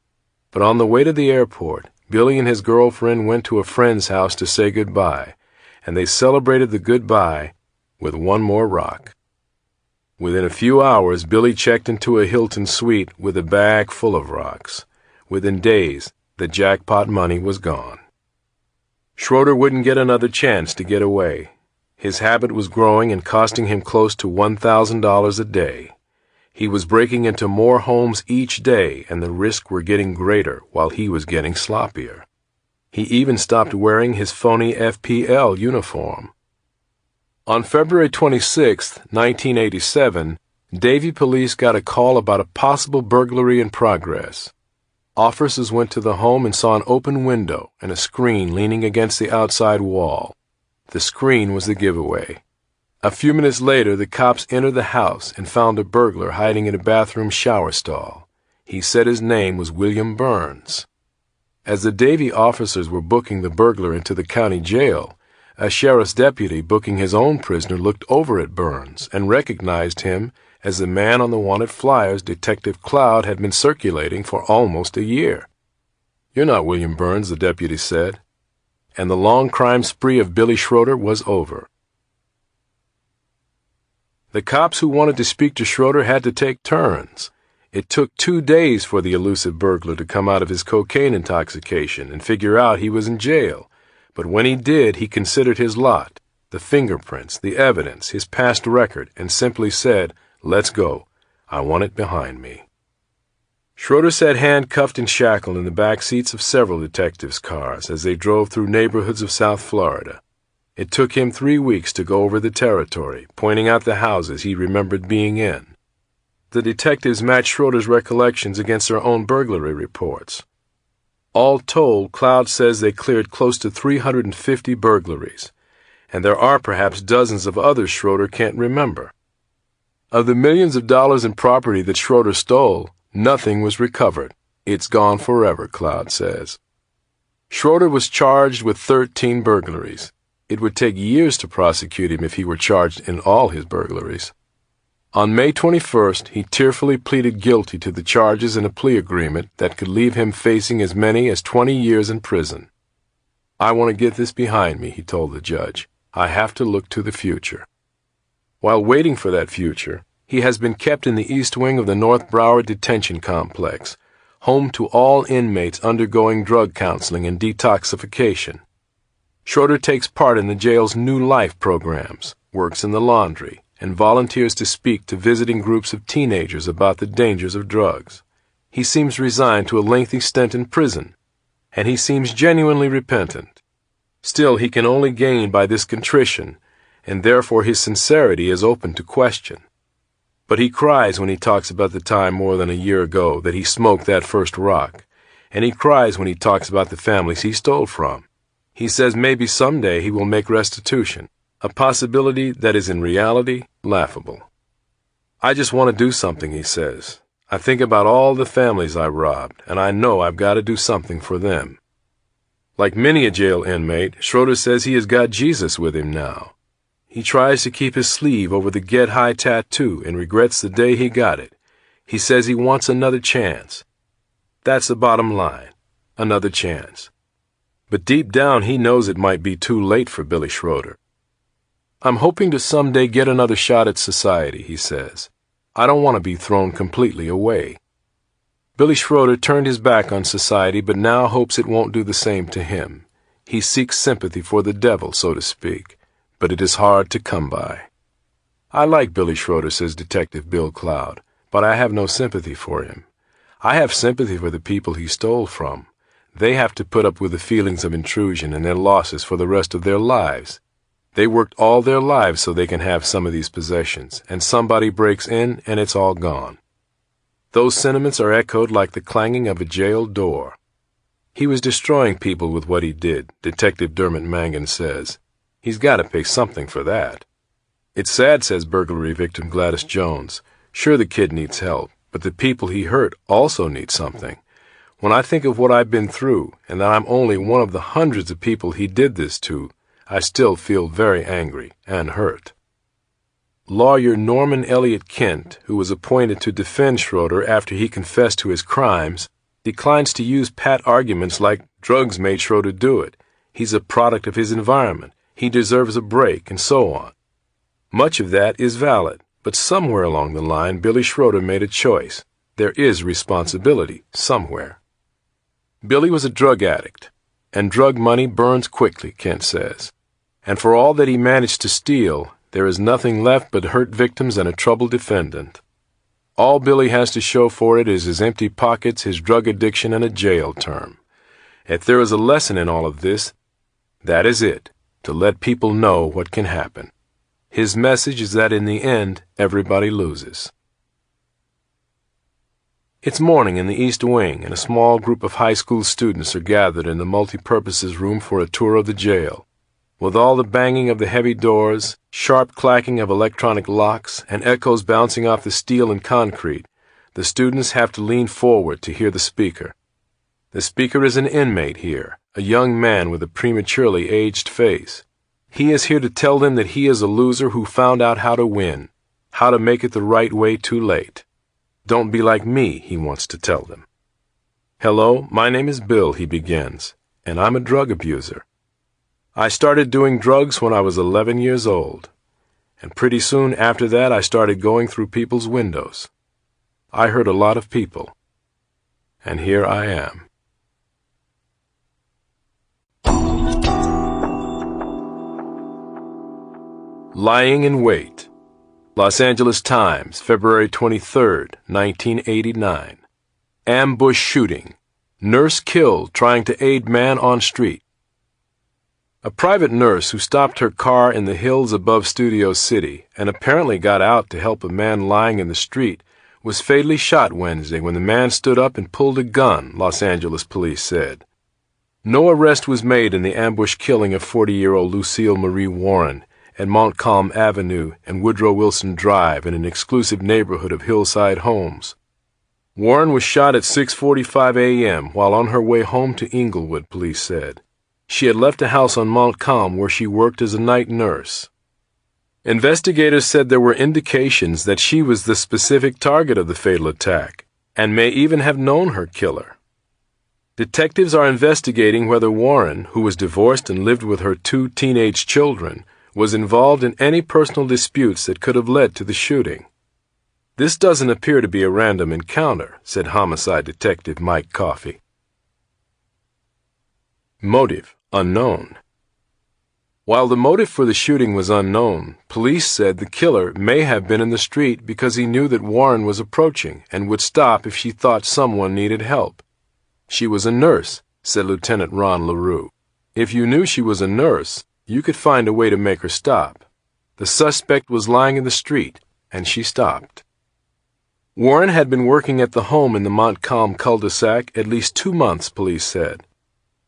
But on the way to the airport, Billy and his girlfriend went to a friend's house to say goodbye, and they celebrated the goodbye with one more rock. Within a few hours, Billy checked into a Hilton suite with a bag full of rocks. Within days, the jackpot money was gone. Schroeder wouldn't get another chance to get away. His habit was growing and costing him close to $1,000 a day. He was breaking into more homes each day, and the risks were getting greater while he was getting sloppier. He even stopped wearing his phony FPL uniform. On February 26, 1987, Davie police got a call about a possible burglary in progress. Officers went to the home and saw an open window and a screen leaning against the outside wall. The screen was the giveaway. A few minutes later, the cops entered the house and found a burglar hiding in a bathroom shower stall. He said his name was William Burns. As the Davie officers were booking the burglar into the county jail, a sheriff's deputy booking his own prisoner looked over at Burns and recognized him as the man on the wanted flyers Detective Cloud had been circulating for almost a year. "You're not William Burns," the deputy said. And the long crime spree of Billy Schroeder was over. The cops who wanted to speak to Schroeder had to take turns. It took 2 days for the elusive burglar to come out of his cocaine intoxication and figure out he was in jail. But when he did, he considered his lot, the fingerprints, the evidence, his past record, and simply said, "Let's go. I want it behind me." Schroeder sat handcuffed and shackled in the back seats of several detectives' cars as they drove through neighborhoods of South Florida. It took him 3 weeks to go over the territory, pointing out the houses he remembered being in. The detectives matched Schroeder's recollections against their own burglary reports. All told, Cloud says they cleared close to 350 burglaries, and there are perhaps dozens of others Schroeder can't remember. Of the millions of dollars in property that Schroeder stole, nothing was recovered. It's gone forever, Cloud says. Schroeder was charged with 13 burglaries. It would take years to prosecute him if he were charged in all his burglaries. On May 21st, he tearfully pleaded guilty to the charges in a plea agreement that could leave him facing as many as 20 years in prison. "I want to get this behind me," he told the judge. "I have to look to the future." While waiting for that future, he has been kept in the East Wing of the North Broward Detention Complex, home to all inmates undergoing drug counseling and detoxification. Schroeder takes part in the jail's New Life programs, works in the laundry, and volunteers to speak to visiting groups of teenagers about the dangers of drugs. He seems resigned to a lengthy stint in prison, and he seems genuinely repentant. Still, he can only gain by this contrition, and therefore his sincerity is open to question. But he cries when he talks about the time more than a year ago that he smoked that first rock, and he cries when he talks about the families he stole from. He says maybe someday he will make restitution, a possibility that is in reality laughable. "I just want to do something," he says. "I think about all the families I robbed, and I know I've got to do something for them." Like many a jail inmate, Schroeder says he has got Jesus with him now. He tries to keep his sleeve over the Get High tattoo and regrets the day he got it. He says he wants another chance. That's the bottom line, another chance. But deep down he knows it might be too late for Billy Schroeder. "I'm hoping to someday get another shot at society," he says. "I don't want to be thrown completely away." Billy Schroeder turned his back on society but now hopes it won't do the same to him. He seeks sympathy for the devil, so to speak, but it is hard to come by. I like Billy Schroeder, says Detective Bill Cloud, but I have no sympathy for him. I have sympathy for the people he stole from. They have to put up with the feelings of intrusion and their losses for the rest of their lives. They worked all their lives so they can have some of these possessions, and somebody breaks in and it's all gone. Those sentiments are echoed like the clanging of a jail door. He was destroying people with what he did, Detective Dermot Mangan says. He's got to pay something for that. It's sad, says burglary victim Gladys Jones. Sure, the kid needs help, but the people he hurt also need something. When I think of what I've been through, and that I'm only one of the hundreds of people he did this to, I still feel very angry and hurt. Lawyer Norman Elliott Kent, who was appointed to defend Schroeder after he confessed to his crimes, declines to use pat arguments like drugs made Schroeder do it, he's a product of his environment, he deserves a break, and so on. Much of that is valid, but somewhere along the line Billy Schroeder made a choice. There is responsibility somewhere. Billy was a drug addict, and drug money burns quickly, Kent says. And for all that he managed to steal, there is nothing left but hurt victims and a troubled defendant. All Billy has to show for it is his empty pockets, his drug addiction, and a jail term. If there is a lesson in all of this, that is it, to let people know what can happen. His message is that in the end, everybody loses. It's morning in the East Wing, and a small group of high school students are gathered in the multipurposes room for a tour of the jail. With all the banging of the heavy doors, sharp clacking of electronic locks, and echoes bouncing off the steel and concrete, the students have to lean forward to hear the speaker. The speaker is an inmate here, a young man with a prematurely aged face. He is here to tell them that he is a loser who found out how to win, how to make it the right way too late. Don't be like me, he wants to tell them. Hello, my name is Bill, he begins, and I'm a drug abuser. I started doing drugs when I was 11 years old, and pretty soon after that I started going through people's windows. I hurt a lot of people, and here I am. Lying in Wait. Los Angeles Times, February 23, 1989. Ambush shooting. Nurse killed trying to aid man on street. A private nurse who stopped her car in the hills above Studio City and apparently got out to help a man lying in the street was fatally shot Wednesday when the man stood up and pulled a gun, Los Angeles police said. No arrest was made in the ambush killing of 40-year-old Lucille Marie Warren at Montcalm Avenue and Woodrow Wilson Drive in an exclusive neighborhood of hillside homes. Warren was shot at 6:45 a.m. while on her way home to Inglewood, police said. She had left a house on Montcalm where she worked as a night nurse. Investigators said there were indications that she was the specific target of the fatal attack and may even have known her killer. Detectives are investigating whether Warren, who was divorced and lived with her 2 teenage children, was involved in any personal disputes that could have led to the shooting. This doesn't appear to be a random encounter, said homicide detective Mike Coffey. Motive unknown. While the motive for the shooting was unknown, police said the killer may have been in the street because he knew that Warren was approaching and would stop if she thought someone needed help. She was a nurse, said Lieutenant Ron LaRue. If you knew she was a nurse, you could find a way to make her stop. The suspect was lying in the street, and she stopped. Warren had been working at the home in the Montcalm cul-de-sac at least 2 months, police said.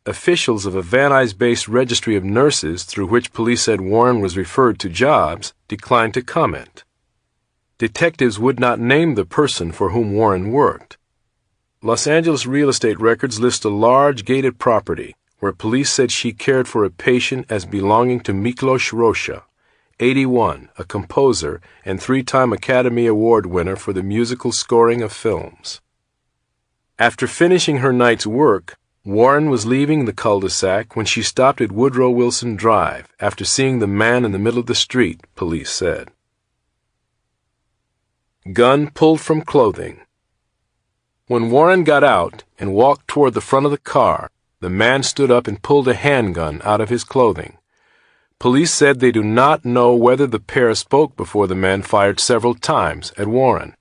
Officials of a Van Nuys-based registry of nurses, through which police said Warren was referred to jobs, declined to comment. Detectives would not name the person for whom Warren worked. Los Angeles real estate records list a large gated property where police said she cared for a patient as belonging to Miklos Rocha, 81, a composer and 3-time Academy Award winner for the musical scoring of films. After finishing her night's work, Warren was leaving the cul-de-sac when she stopped at Woodrow Wilson Drive after seeing the man in the middle of the street, police said. Gun pulled from clothing. When Warren got out and walked toward the front of the car, The man stood up and pulled a handgun out of his clothing. Police said they do not know whether the pair spoke before the man fired several times at Warren.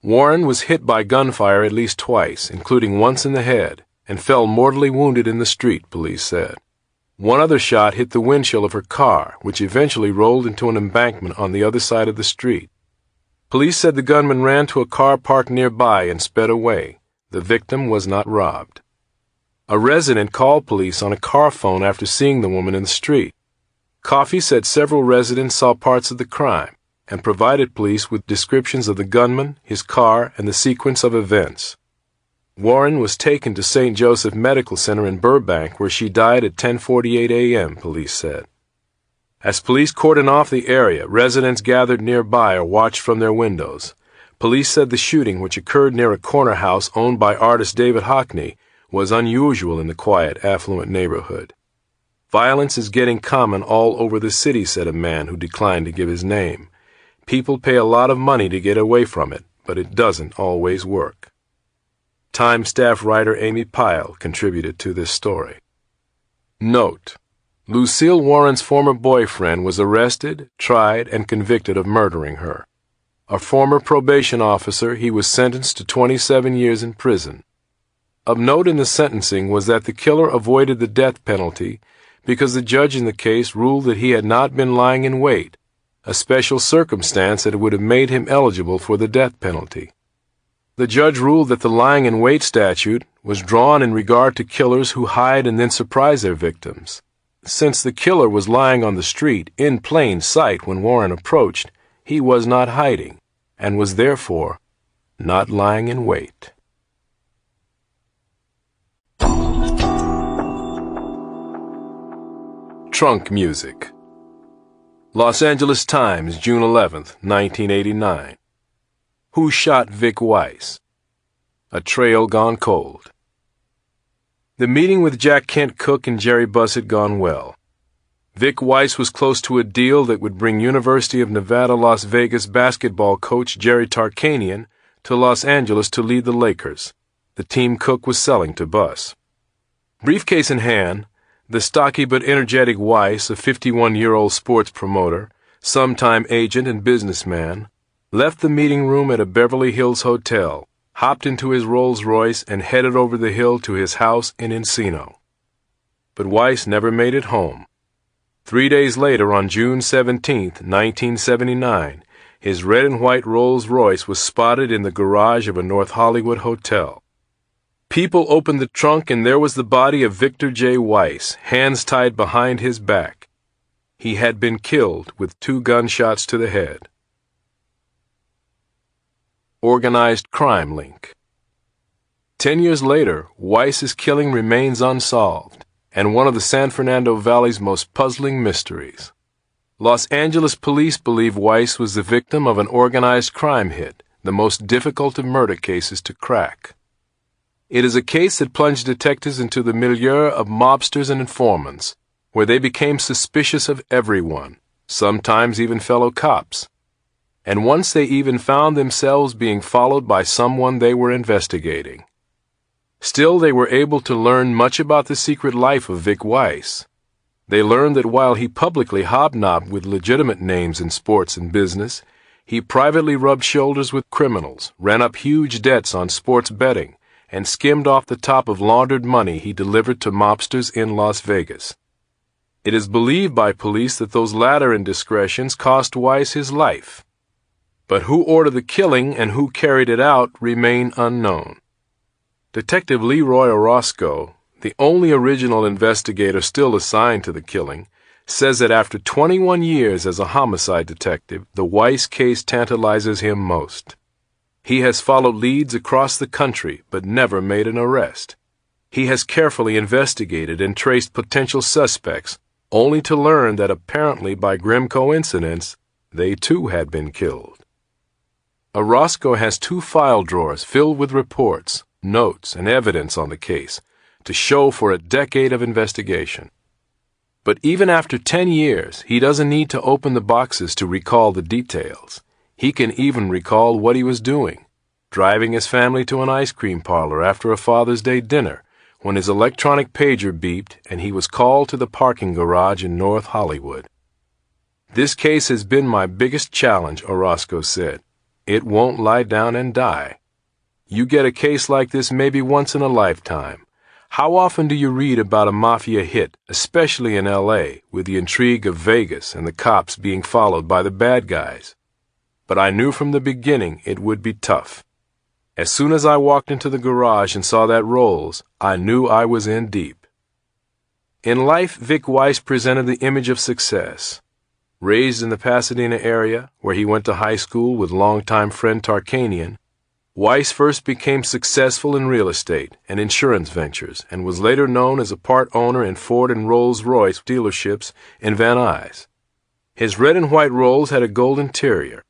Warren was hit by gunfire at least twice, including once in the head, and fell mortally wounded in the street, police said. One other shot hit the windshield of her car, which eventually rolled into an embankment on the other side of the street. Police said the gunman ran to a car parked nearby and sped away. The victim was not robbed. A resident called police on a car phone after seeing the woman in the street. Coffey said several residents saw parts of the crime and provided police with descriptions of the gunman, his car, and the sequence of events. Warren was taken to St. Joseph Medical Center in Burbank, where she died at 10:48 a.m., police said. As police cordoned off the area, residents gathered nearby or watched from their windows. Police said the shooting, which occurred near a corner house owned by artist David Hockney, was unusual in the quiet, affluent neighborhood. Violence is getting common all over the city, said a man who declined to give his name. People pay a lot of money to get away from it, but it doesn't always work. Time staff writer Amy Pyle contributed to this story. Note: Lucille Warren's former boyfriend was arrested, tried, and convicted of murdering her. A former probation officer, he was sentenced to 27 years in prison. Of note in the sentencing was that the killer avoided the death penalty because the judge in the case ruled that he had not been lying in wait, a special circumstance that would have made him eligible for the death penalty. The judge ruled that the lying in wait statute was drawn in regard to killers who hide and then surprise their victims. Since the killer was lying on the street in plain sight when Warren approached, he was not hiding, and was therefore not lying in wait. Trunk music. Los Angeles Times, June 11, 1989. Who shot Vic Weiss? A trail gone cold. The meeting with Jack Kent Cooke and Jerry Buss had gone well. Vic Weiss was close to a deal that would bring University of Nevada, Las Vegas basketball coach Jerry Tarkanian to Los Angeles to lead the Lakers, the team Cooke was selling to Buss. Briefcase in hand, the stocky but energetic Weiss, a 51-year-old sports promoter, sometime agent and businessman, left the meeting room at a Beverly Hills hotel, hopped into his Rolls-Royce, and headed over the hill to his house in Encino. But Weiss never made it home. 3 days later, on June 17, 1979, his red and white Rolls-Royce was spotted in the garage of a North Hollywood hotel. People opened the trunk, and there was the body of Victor J. Weiss, hands tied behind his back. He had been killed with 2 gunshots to the head. Organized crime link. 10 years later, Weiss's killing remains unsolved, and one of the San Fernando Valley's most puzzling mysteries. Los Angeles police believe Weiss was the victim of an organized crime hit, the most difficult of murder cases to crack. It is a case that plunged detectives into the milieu of mobsters and informants, where they became suspicious of everyone, sometimes even fellow cops. And once they even found themselves being followed by someone they were investigating. Still, they were able to learn much about the secret life of Vic Weiss. They learned that while he publicly hobnobbed with legitimate names in sports and business, he privately rubbed shoulders with criminals, ran up huge debts on sports betting, and skimmed off the top of laundered money he delivered to mobsters in Las Vegas. It is believed by police that those latter indiscretions cost Weiss his life. But who ordered the killing and who carried it out remain unknown. Detective Leroy Orozco, the only original investigator still assigned to the killing, says that after 21 years as a homicide detective, the Weiss case tantalizes him most. He has followed leads across the country but never made an arrest. He has carefully investigated and traced potential suspects, only to learn that apparently by grim coincidence, they too had been killed. Orozco has 2 file drawers filled with reports, notes, and evidence on the case to show for a decade of investigation. But even after 10 years, he doesn't need to open the boxes to recall the details. He can even recall what he was doing, driving his family to an ice cream parlor after a Father's Day dinner, when his electronic pager beeped and he was called to the parking garage in North Hollywood. "This case has been my biggest challenge," Orozco said. "It won't lie down and die. You get a case like this maybe once in a lifetime. How often do you read about a mafia hit, especially in L.A., with the intrigue of Vegas and the cops being followed by the bad guys? But I knew from the beginning it would be tough. As soon as I walked into the garage and saw that Rolls, I knew I was in deep." In life, Vic Weiss presented the image of success. Raised in the Pasadena area, where he went to high school with longtime friend Tarkanian, Weiss first became successful in real estate and insurance ventures and was later known as a part owner in Ford and Rolls-Royce dealerships in Van Nuys. His red and white Rolls had a gold interior.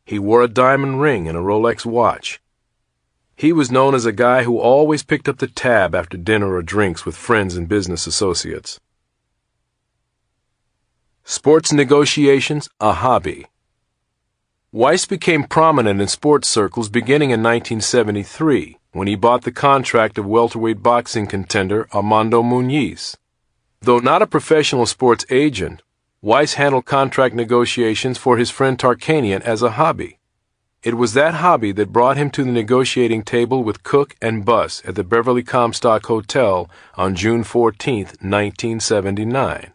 He wore a diamond ring and a Rolex watch. He was known as a guy who always picked up the tab after dinner or drinks with friends and business associates. Sports negotiations, a hobby. Weiss became prominent in sports circles beginning in 1973 when he bought the contract of welterweight boxing contender Armando Muniz. Though not a professional sports agent, Weiss handled contract negotiations for his friend Tarkanian as a hobby. It was that hobby that brought him to the negotiating table with Cook and Buss at the Beverly Comstock Hotel on June 14, 1979.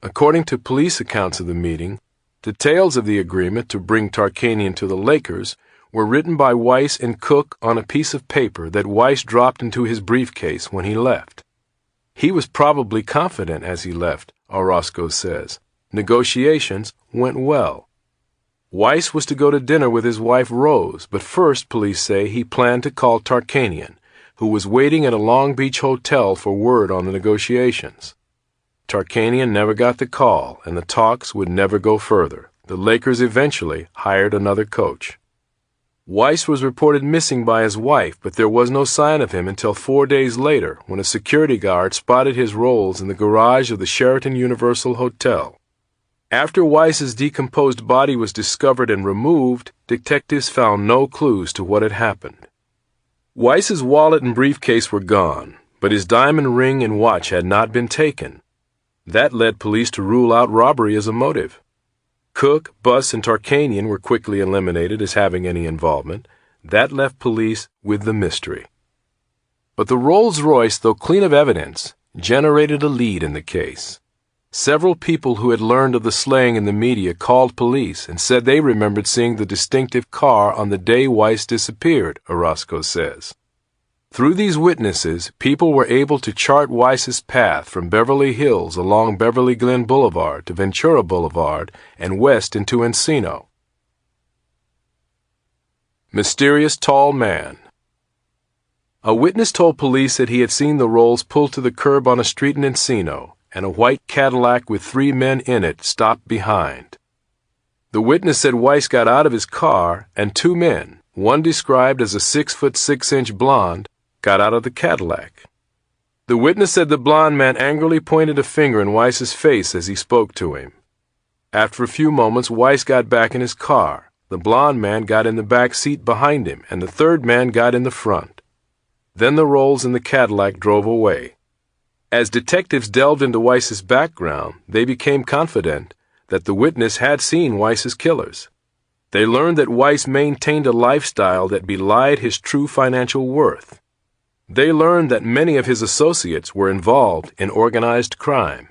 According to police accounts of the meeting, details of the agreement to bring Tarkanian to the Lakers were written by Weiss and Cook on a piece of paper that Weiss dropped into his briefcase when he left. He was probably confident as he left, Orozco says. Negotiations went well. Weiss was to go to dinner with his wife Rose, but first, police say, he planned to call Tarkanian, who was waiting at a Long Beach hotel for word on the negotiations. Tarkanian never got the call, and the talks would never go further. The Lakers eventually hired another coach. Weiss was reported missing by his wife, but there was no sign of him until 4 days later when a security guard spotted his Rolls in the garage of the Sheraton Universal Hotel. After Weiss's decomposed body was discovered and removed, detectives found no clues to what had happened. Weiss's wallet and briefcase were gone, but his diamond ring and watch had not been taken. That led police to rule out robbery as a motive. Cook, Buss, and Tarkanian were quickly eliminated as having any involvement. That left police with the mystery. But the Rolls-Royce, though clean of evidence, generated a lead in the case. Several people who had learned of the slaying in the media called police and said they remembered seeing the distinctive car on the day Weiss disappeared, Orozco says. Through these witnesses, people were able to chart Weiss's path from Beverly Hills along Beverly Glen Boulevard to Ventura Boulevard and west into Encino. Mysterious tall man. A witness told police that he had seen the Rolls pull to the curb on a street in Encino, and a white Cadillac with 3 men in it stopped behind. The witness said Weiss got out of his car, and 2 men, one described as a 6'6" blonde, got out of the Cadillac. The witness said the blond man angrily pointed a finger in Weiss's face as he spoke to him. After a few moments, Weiss got back in his car. The blond man got in the back seat behind him, and the third man got in the front. Then the Rolls and the Cadillac drove away. As detectives delved into Weiss's background, they became confident that the witness had seen Weiss's killers. They learned that Weiss maintained a lifestyle that belied his true financial worth. They learned that many of his associates were involved in organized crime.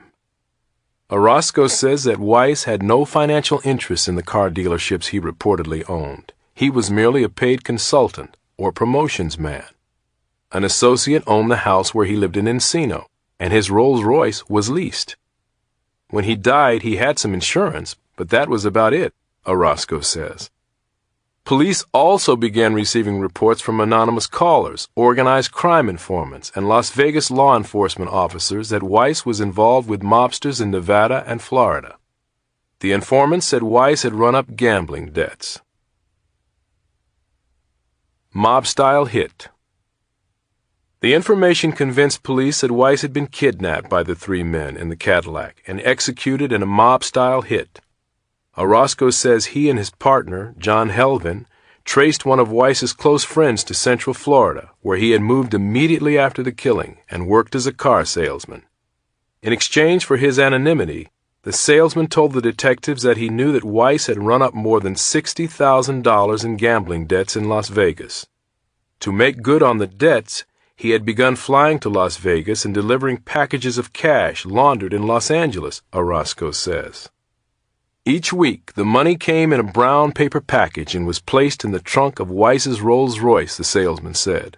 Orozco says that Weiss had no financial interest in the car dealerships he reportedly owned. He was merely a paid consultant or promotions man. An associate owned the house where he lived in Encino, and his Rolls-Royce was leased. When he died, he had some insurance, but that was about it, Orozco says. Police also began receiving reports from anonymous callers, organized crime informants, and Las Vegas law enforcement officers that Weiss was involved with mobsters in Nevada and Florida. The informants said Weiss had run up gambling debts. Mob-style hit. The information convinced police that Weiss had been kidnapped by the 3 men in the Cadillac and executed in a mob-style hit. Orozco says he and his partner, John Helvin, traced one of Weiss's close friends to Central Florida, where he had moved immediately after the killing and worked as a car salesman. In exchange for his anonymity, the salesman told the detectives that he knew that Weiss had run up more than $60,000 in gambling debts in Las Vegas. To make good on the debts, he had begun flying to Las Vegas and delivering packages of cash laundered in Los Angeles, Orozco says. Each week, the money came in a brown paper package and was placed in the trunk of Weiss's Rolls-Royce, the salesman said.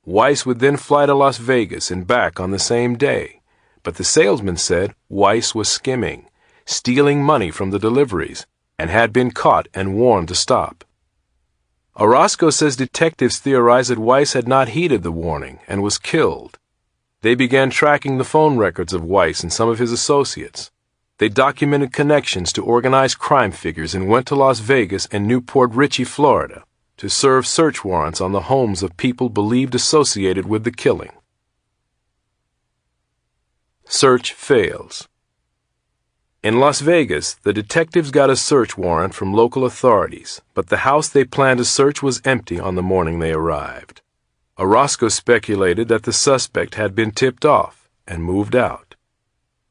Weiss would then fly to Las Vegas and back on the same day, but the salesman said Weiss was skimming, stealing money from the deliveries, and had been caught and warned to stop. Orozco says detectives theorized that Weiss had not heeded the warning and was killed. They began tracking the phone records of Weiss and some of his associates. They documented connections to organized crime figures and went to Las Vegas and Newport Richey, Florida, to serve search warrants on the homes of people believed associated with the killing. Search fails. In Las Vegas, the detectives got a search warrant from local authorities, but the house they planned to search was empty on the morning they arrived. Orozco speculated that the suspect had been tipped off and moved out.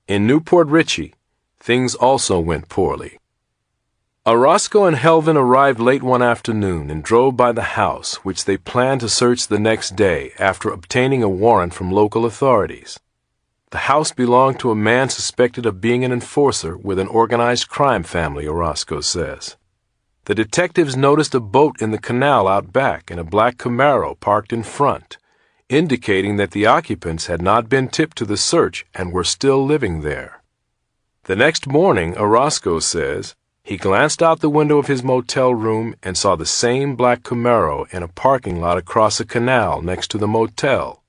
In Newport Richey, things also went poorly. Orozco and Helvin arrived late one afternoon and drove by the house, which they planned to search the next day after obtaining a warrant from local authorities. The house belonged to a man suspected of being an enforcer with an organized crime family, Orozco says. The detectives noticed a boat in the canal out back and a black Camaro parked in front, indicating that the occupants had not been tipped to the search and were still living there. The next morning, Orozco says, he glanced out the window of his motel room and saw the same black Camaro in a parking lot across a canal next to the motel.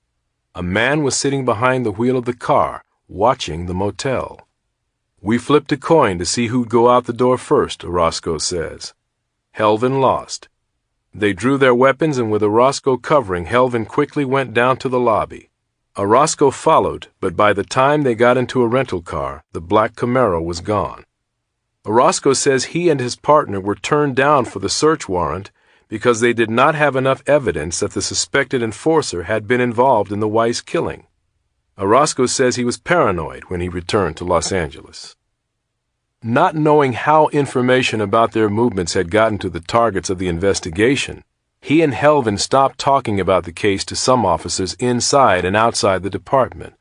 A man was sitting behind the wheel of the car, watching the motel. We flipped a coin to see who'd go out the door first, Orozco says. Helvin lost. They drew their weapons, and with Orozco covering, Helvin quickly went down to the lobby. Orozco followed, but by the time they got into a rental car, the black Camaro was gone. Orozco says he and his partner were turned down for the search warrant because they did not have enough evidence that the suspected enforcer had been involved in the Weiss killing. Orozco says he was paranoid when he returned to Los Angeles. Not knowing how information about their movements had gotten to the targets of the investigation, he and Helvin stopped talking about the case to some officers inside and outside the department.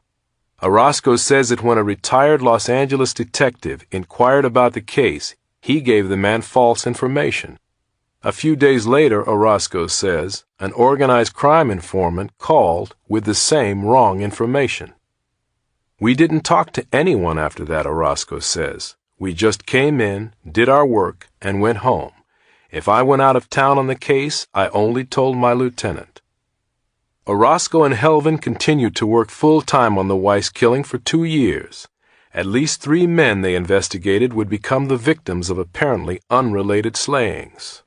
Orozco says that when a retired Los Angeles detective inquired about the case, he gave the man false information. A few days later, Orozco says, an organized crime informant called with the same wrong information. We didn't talk to anyone after that, Orozco says. We just came in, did our work, and went home. If I went out of town on the case, I only told my lieutenant. Orozco and Helvin continued to work full-time on the Weiss killing for 2 years. At least 3 men they investigated would become the victims of apparently unrelated slayings.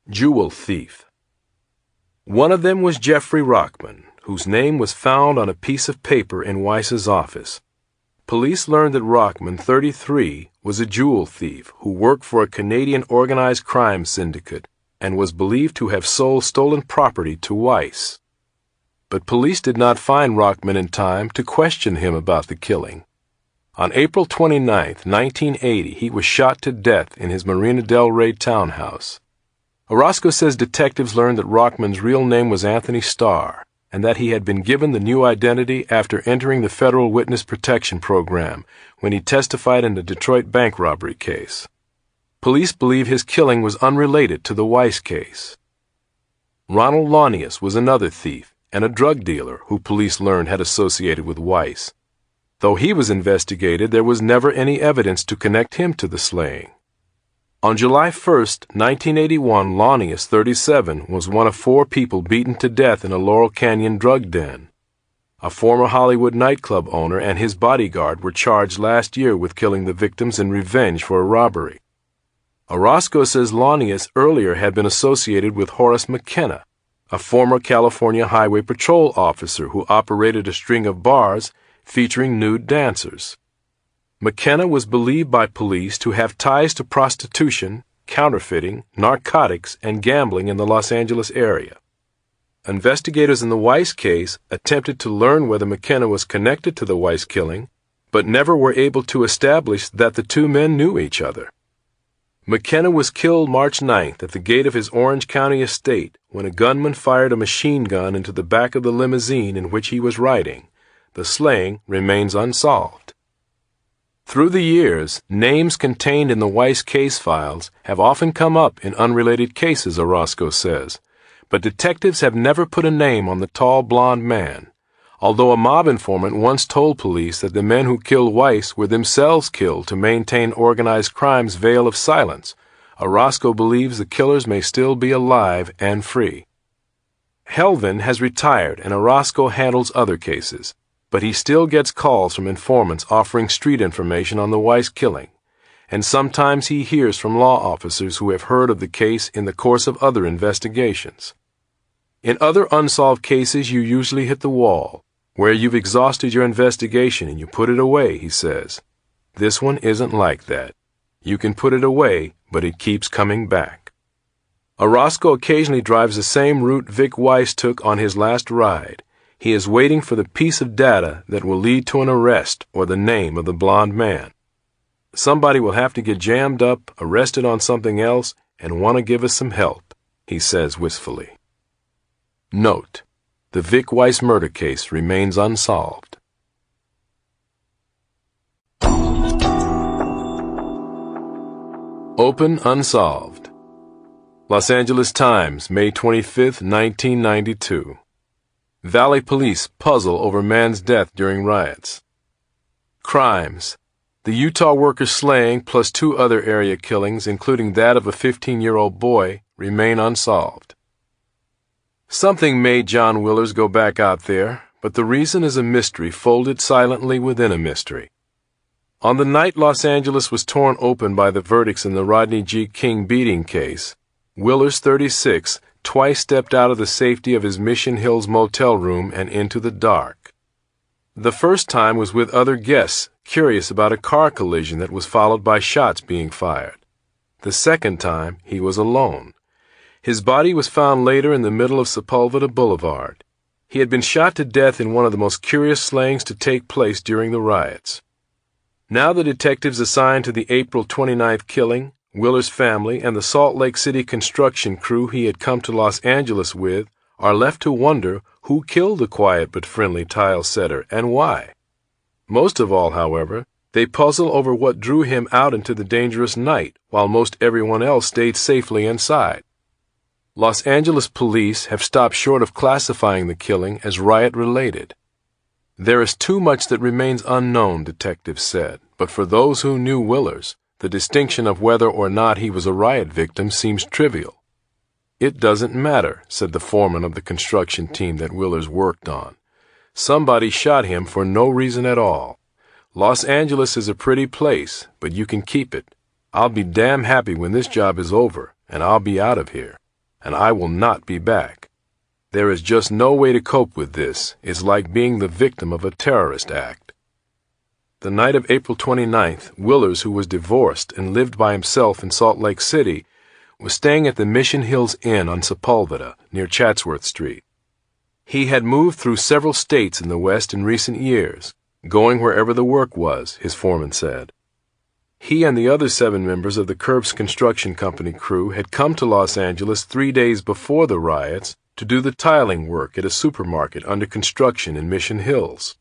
Jewel thief. One of them was Jeffrey Rockman, whose name was found on a piece of paper in Weiss's office. Police learned that Rockman, 33, was a jewel thief who worked for a Canadian organized crime syndicate and was believed to have sold stolen property to Weiss. But police did not find Rockman in time to question him about the killing. On April 29, 1980, he was shot to death in his Marina del Rey townhouse. Orozco says detectives learned that Rockman's real name was Anthony Starr, and that he had been given the new identity after entering the Federal Witness Protection Program when he testified in the Detroit bank robbery case. Police believe his killing was unrelated to the Weiss case. Ronald Launius was another thief and a drug dealer who police learned had associated with Weiss. Though he was investigated, there was never any evidence to connect him to the slaying. On July 1, 1981, Launius, 37, was one of 4 people beaten to death in a Laurel Canyon drug den. A former Hollywood nightclub owner and his bodyguard were charged last year with killing the victims in revenge for a robbery. Orozco says Launius earlier had been associated with Horace McKenna, a former California Highway Patrol officer who operated a string of bars featuring nude dancers. McKenna was believed by police to have ties to prostitution, counterfeiting, narcotics, and gambling in the Los Angeles area. Investigators in the Weiss case attempted to learn whether McKenna was connected to the Weiss killing, but never were able to establish that the two men knew each other. McKenna was killed March 9th at the gate of his Orange County estate when a gunman fired a machine gun into the back of the limousine in which he was riding. The slaying remains unsolved. Through the years, names contained in the Weiss case files have often come up in unrelated cases, Orozco says, but detectives have never put a name on the tall blond man, although a mob informant once told police that the men who killed Weiss were themselves killed to maintain organized crime's veil of silence. Orozco believes the killers may still be alive and free. Helvin has retired and Orozco handles other cases, but he still gets calls from informants offering street information on the Weiss killing, and sometimes he hears from law officers who have heard of the case in the course of other investigations. In other unsolved cases, you usually hit the wall, where you've exhausted your investigation and you put it away, he says. This one isn't like that. You can put it away, but it keeps coming back. Orozco occasionally drives the same route Vic Weiss took on his last ride. He is waiting for the piece of data that will lead to an arrest or the name of the blond man. Somebody will have to get jammed up, arrested on something else, and want to give us some help, he says wistfully. Note: the Vic Weiss murder case remains unsolved. Open Unsolved. Los Angeles Times, May 25, 1992. Valley police puzzle over man's death during riots. Crimes. The Utah worker slaying plus 2 other area killings, including that of a 15-year-old boy, remain unsolved. Something made John Willers go back out there, but the reason is a mystery folded silently within a mystery. On the night Los Angeles was torn open by the verdicts in the Rodney G. King beating case, Willers, 36, twice stepped out of the safety of his Mission Hills motel room and into the dark. The first time was with other guests, curious about a car collision that was followed by shots being fired. The second time, he was alone. His body was found later in the middle of Sepulveda Boulevard. He had been shot to death in one of the most curious slayings to take place during the riots. Now the detectives assigned to the April 29th killing, Willers' family, and the Salt Lake City construction crew he had come to Los Angeles with are left to wonder who killed the quiet but friendly tile setter and why. Most of all, however, they puzzle over what drew him out into the dangerous night while most everyone else stayed safely inside. Los Angeles police have stopped short of classifying the killing as riot-related. There is too much that remains unknown, detectives said, but for those who knew Willers, the distinction of whether or not he was a riot victim seems trivial. It doesn't matter, said the foreman of the construction team that Willers worked on. Somebody shot him for no reason at all. Los Angeles is a pretty place, but you can keep it. I'll be damn happy when this job is over, and I'll be out of here. And I will not be back. There is just no way to cope with this. It's like being the victim of a terrorist act. The night of April 29th, Willers, who was divorced and lived by himself in Salt Lake City, was staying at the Mission Hills Inn on Sepulveda, near Chatsworth Street. He had moved through several states in the West in recent years, going wherever the work was, his foreman said. He and the other 7 members of the Curbs Construction Company crew had come to Los Angeles 3 days before the riots to do the tiling work at a supermarket under construction in Mission Hills.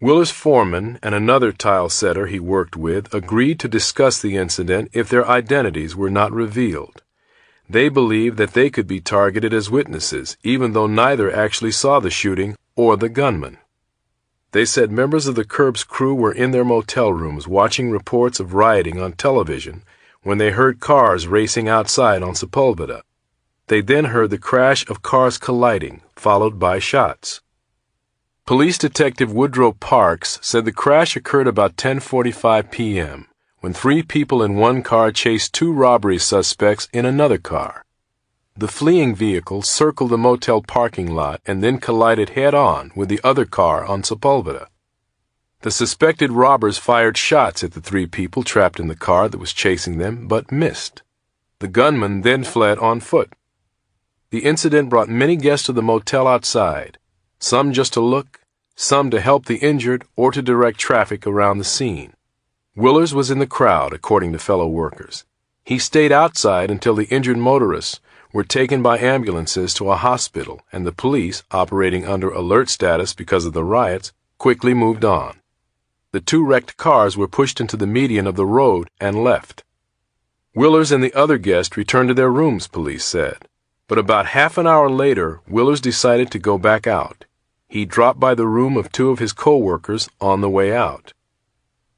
Willers' foreman and another tile setter he worked with agreed to discuss the incident if their identities were not revealed. They believed that they could be targeted as witnesses, even though neither actually saw the shooting or the gunman. They said members of the Curbs crew were in their motel rooms watching reports of rioting on television when they heard cars racing outside on Sepulveda. They then heard the crash of cars colliding, followed by shots. Police Detective Woodrow Parks said the crash occurred about 10:45 p.m., when 3 people in one car chased 2 robbery suspects in another car. The fleeing vehicle circled the motel parking lot and then collided head-on with the other car on Sepulveda. The suspected robbers fired shots at the 3 people trapped in the car that was chasing them, but missed. The gunman then fled on foot. The incident brought many guests to the motel outside, some just to look, some to help the injured or to direct traffic around the scene. Willers was in the crowd, according to fellow workers. He stayed outside until the injured motorists were taken by ambulances to a hospital, and the police, operating under alert status because of the riots, quickly moved on. The two wrecked cars were pushed into the median of the road and left. Willers and the other guest returned to their rooms, police said. But about half an hour later, Willers decided to go back out. He dropped by the room of two of his co-workers on the way out.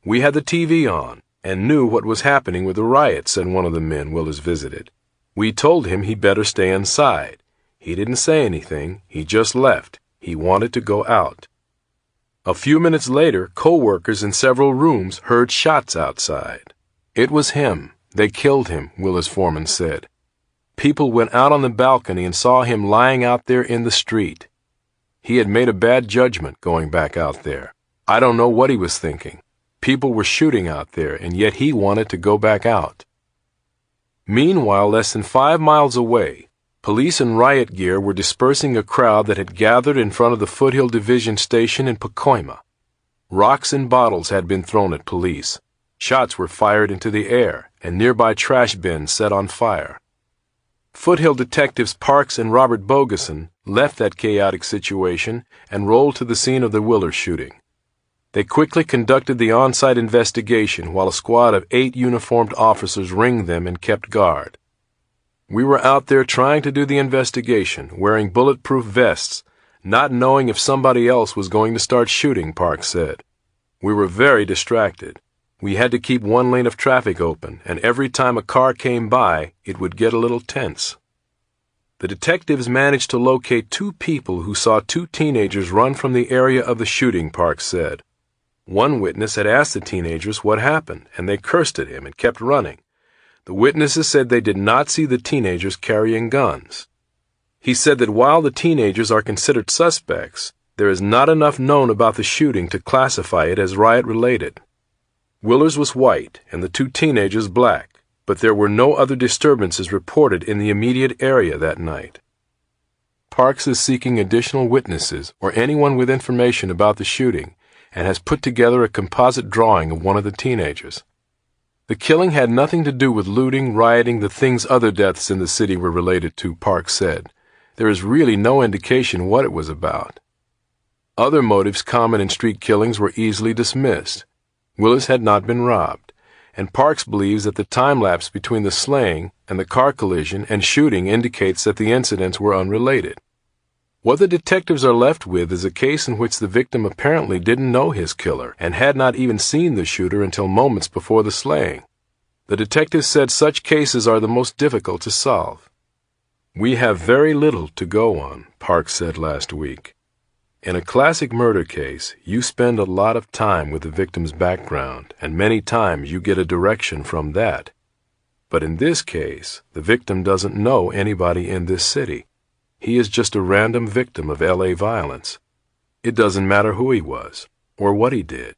"We had the TV on and knew what was happening with the riot," said one of the men Willers visited. "We told him he better stay inside. He didn't say anything. He just left. He wanted to go out." A few minutes later, co-workers in several rooms heard shots outside. "It was him. They killed him," Willers' foreman said. "People went out on the balcony and saw him lying out there in the street. He had made a bad judgment going back out there. I don't know what he was thinking. People were shooting out there, and yet he wanted to go back out." Meanwhile, less than 5 miles away, police in riot gear were dispersing a crowd that had gathered in front of the Foothill Division Station in Pacoima. Rocks and bottles had been thrown at police. Shots were fired into the air, and nearby trash bins set on fire. Foothill detectives Parks and Robert Bogeson left that chaotic situation and rolled to the scene of the Willers shooting. They quickly conducted the on-site investigation while a squad of 8 uniformed officers ringed them and kept guard. "We were out there trying to do the investigation, wearing bulletproof vests, not knowing if somebody else was going to start shooting," Parks said. "We were very distracted. We had to keep one lane of traffic open, and every time a car came by, it would get a little tense." The detectives managed to locate 2 people who saw 2 teenagers run from the area of the shooting, Parks said. One witness had asked the teenagers what happened, and they cursed at him and kept running. The witnesses said they did not see the teenagers carrying guns. He said that while the teenagers are considered suspects, there is not enough known about the shooting to classify it as riot-related. Willers was white and the 2 teenagers black, but there were no other disturbances reported in the immediate area that night. Parks is seeking additional witnesses or anyone with information about the shooting, and has put together a composite drawing of one of the teenagers. The killing had nothing to do with looting, rioting, the things other deaths in the city were related to, Parks said. There is really no indication what it was about. Other motives common in street killings were easily dismissed. Willers had not been robbed, and Parks believes that the time lapse between the slaying and the car collision and shooting indicates that the incidents were unrelated. What the detectives are left with is a case in which the victim apparently didn't know his killer and had not even seen the shooter until moments before the slaying. The detectives said such cases are the most difficult to solve. "We have very little to go on," Parks said last week. "In a classic murder case, you spend a lot of time with the victim's background, and many times you get a direction from that. But in this case, the victim doesn't know anybody in this city. He is just a random victim of LA violence. It doesn't matter who he was or what he did.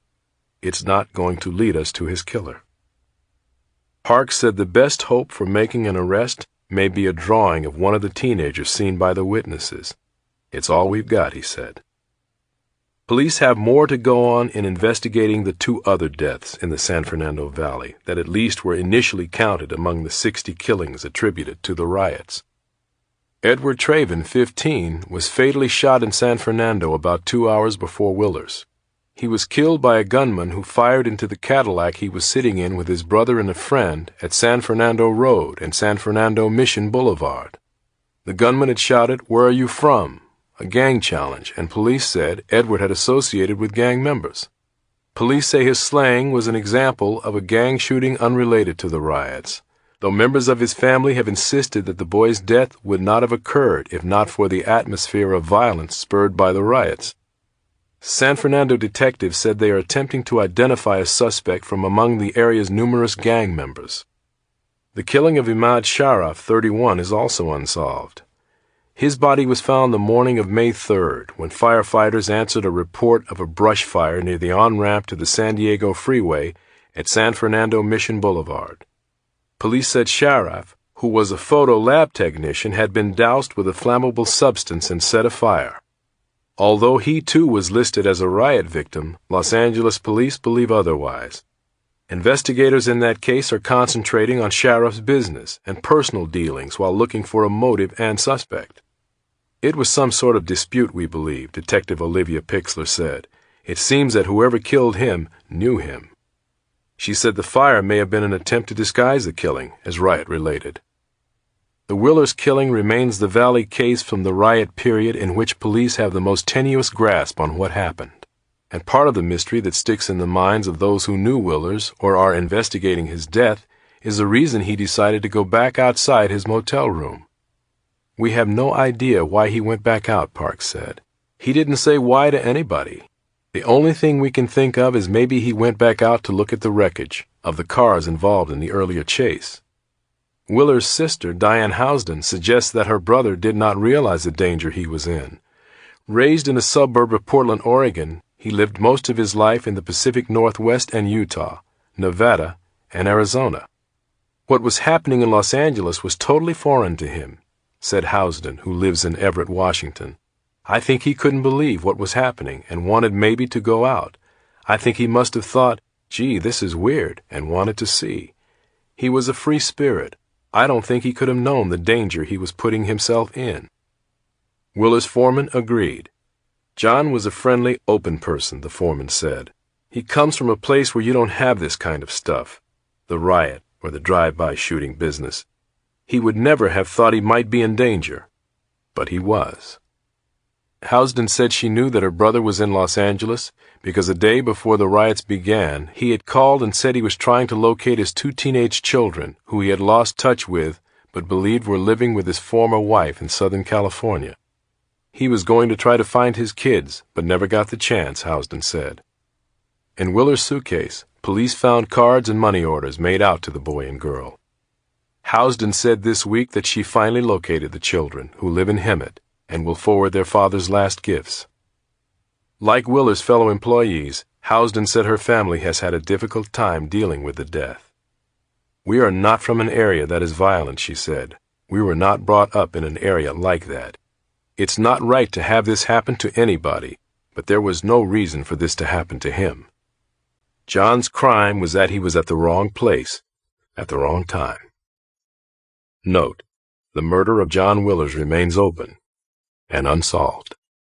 It's not going to lead us to his killer." Parks said the best hope for making an arrest may be a drawing of one of the teenagers seen by the witnesses. "It's all we've got," he said. Police have more to go on in investigating the 2 other deaths in the San Fernando Valley that at least were initially counted among the 60 killings attributed to the riots. Edward Traven, 15, was fatally shot in San Fernando about 2 hours before Willers. He was killed by a gunman who fired into the Cadillac he was sitting in with his brother and a friend at San Fernando Road and San Fernando Mission Boulevard. The gunman had shouted, "Where are you from?" a gang challenge, and police said Edward had associated with gang members. Police say his slaying was an example of a gang shooting unrelated to the riots, though members of his family have insisted that the boy's death would not have occurred if not for the atmosphere of violence spurred by the riots. San Fernando detectives said they are attempting to identify a suspect from among the area's numerous gang members. The killing of Imad Sharaf, 31, is also unsolved. His body was found the morning of May 3rd when firefighters answered a report of a brush fire near the on-ramp to the San Diego Freeway at San Fernando Mission Boulevard. Police said Sharaf, who was a photo lab technician, had been doused with a flammable substance and set afire. Although he too was listed as a riot victim, Los Angeles police believe otherwise. Investigators in that case are concentrating on sheriff's business and personal dealings while looking for a motive and suspect. It was some sort of dispute, we believe, Detective Olivia Pixler said. It seems that whoever killed him knew him. She said the fire may have been an attempt to disguise the killing as riot-related. The Willers killing remains the Valley case from the riot period in which police have the most tenuous grasp on what happened. And part of the mystery that sticks in the minds of those who knew Willers or are investigating his death is the reason he decided to go back outside his motel room. We have no idea why he went back out, Parks said. He didn't say why to anybody. The only thing we can think of is maybe he went back out to look at the wreckage of the cars involved in the earlier chase. Willer's sister, Diane Housden, suggests that her brother did not realize the danger he was in. Raised in a suburb of Portland, Oregon, he lived most of his life in the Pacific Northwest and Utah, Nevada, and Arizona. What was happening in Los Angeles was totally foreign to him, said Housden, who lives in Everett, Washington. I think he couldn't believe what was happening and wanted maybe to go out. I think he must have thought, gee, this is weird, and wanted to see. He was a free spirit. I don't think he could have known the danger he was putting himself in. Willer's foreman agreed. John was a friendly, open person, the foreman said. He comes from a place where you don't have this kind of stuff, the riot or the drive-by shooting business. He would never have thought he might be in danger, but he was. Housden said she knew that her brother was in Los Angeles because a day before the riots began, he had called and said he was trying to locate his 2 teenage children who he had lost touch with but believed were living with his former wife in Southern California. He was going to try to find his kids, but never got the chance, Housden said. In Willer's suitcase, police found cards and money orders made out to the boy and girl. Housden said this week that she finally located the children, who live in Hemet, and will forward their father's last gifts. Like Willer's fellow employees, Housden said her family has had a difficult time dealing with the death. We are not from an area that is violent, she said. We were not brought up in an area like that. It's not right to have this happen to anybody, but there was no reason for this to happen to him. John's crime was that he was at the wrong place, at the wrong time. Note: the murder of John Willers remains open and unsolved.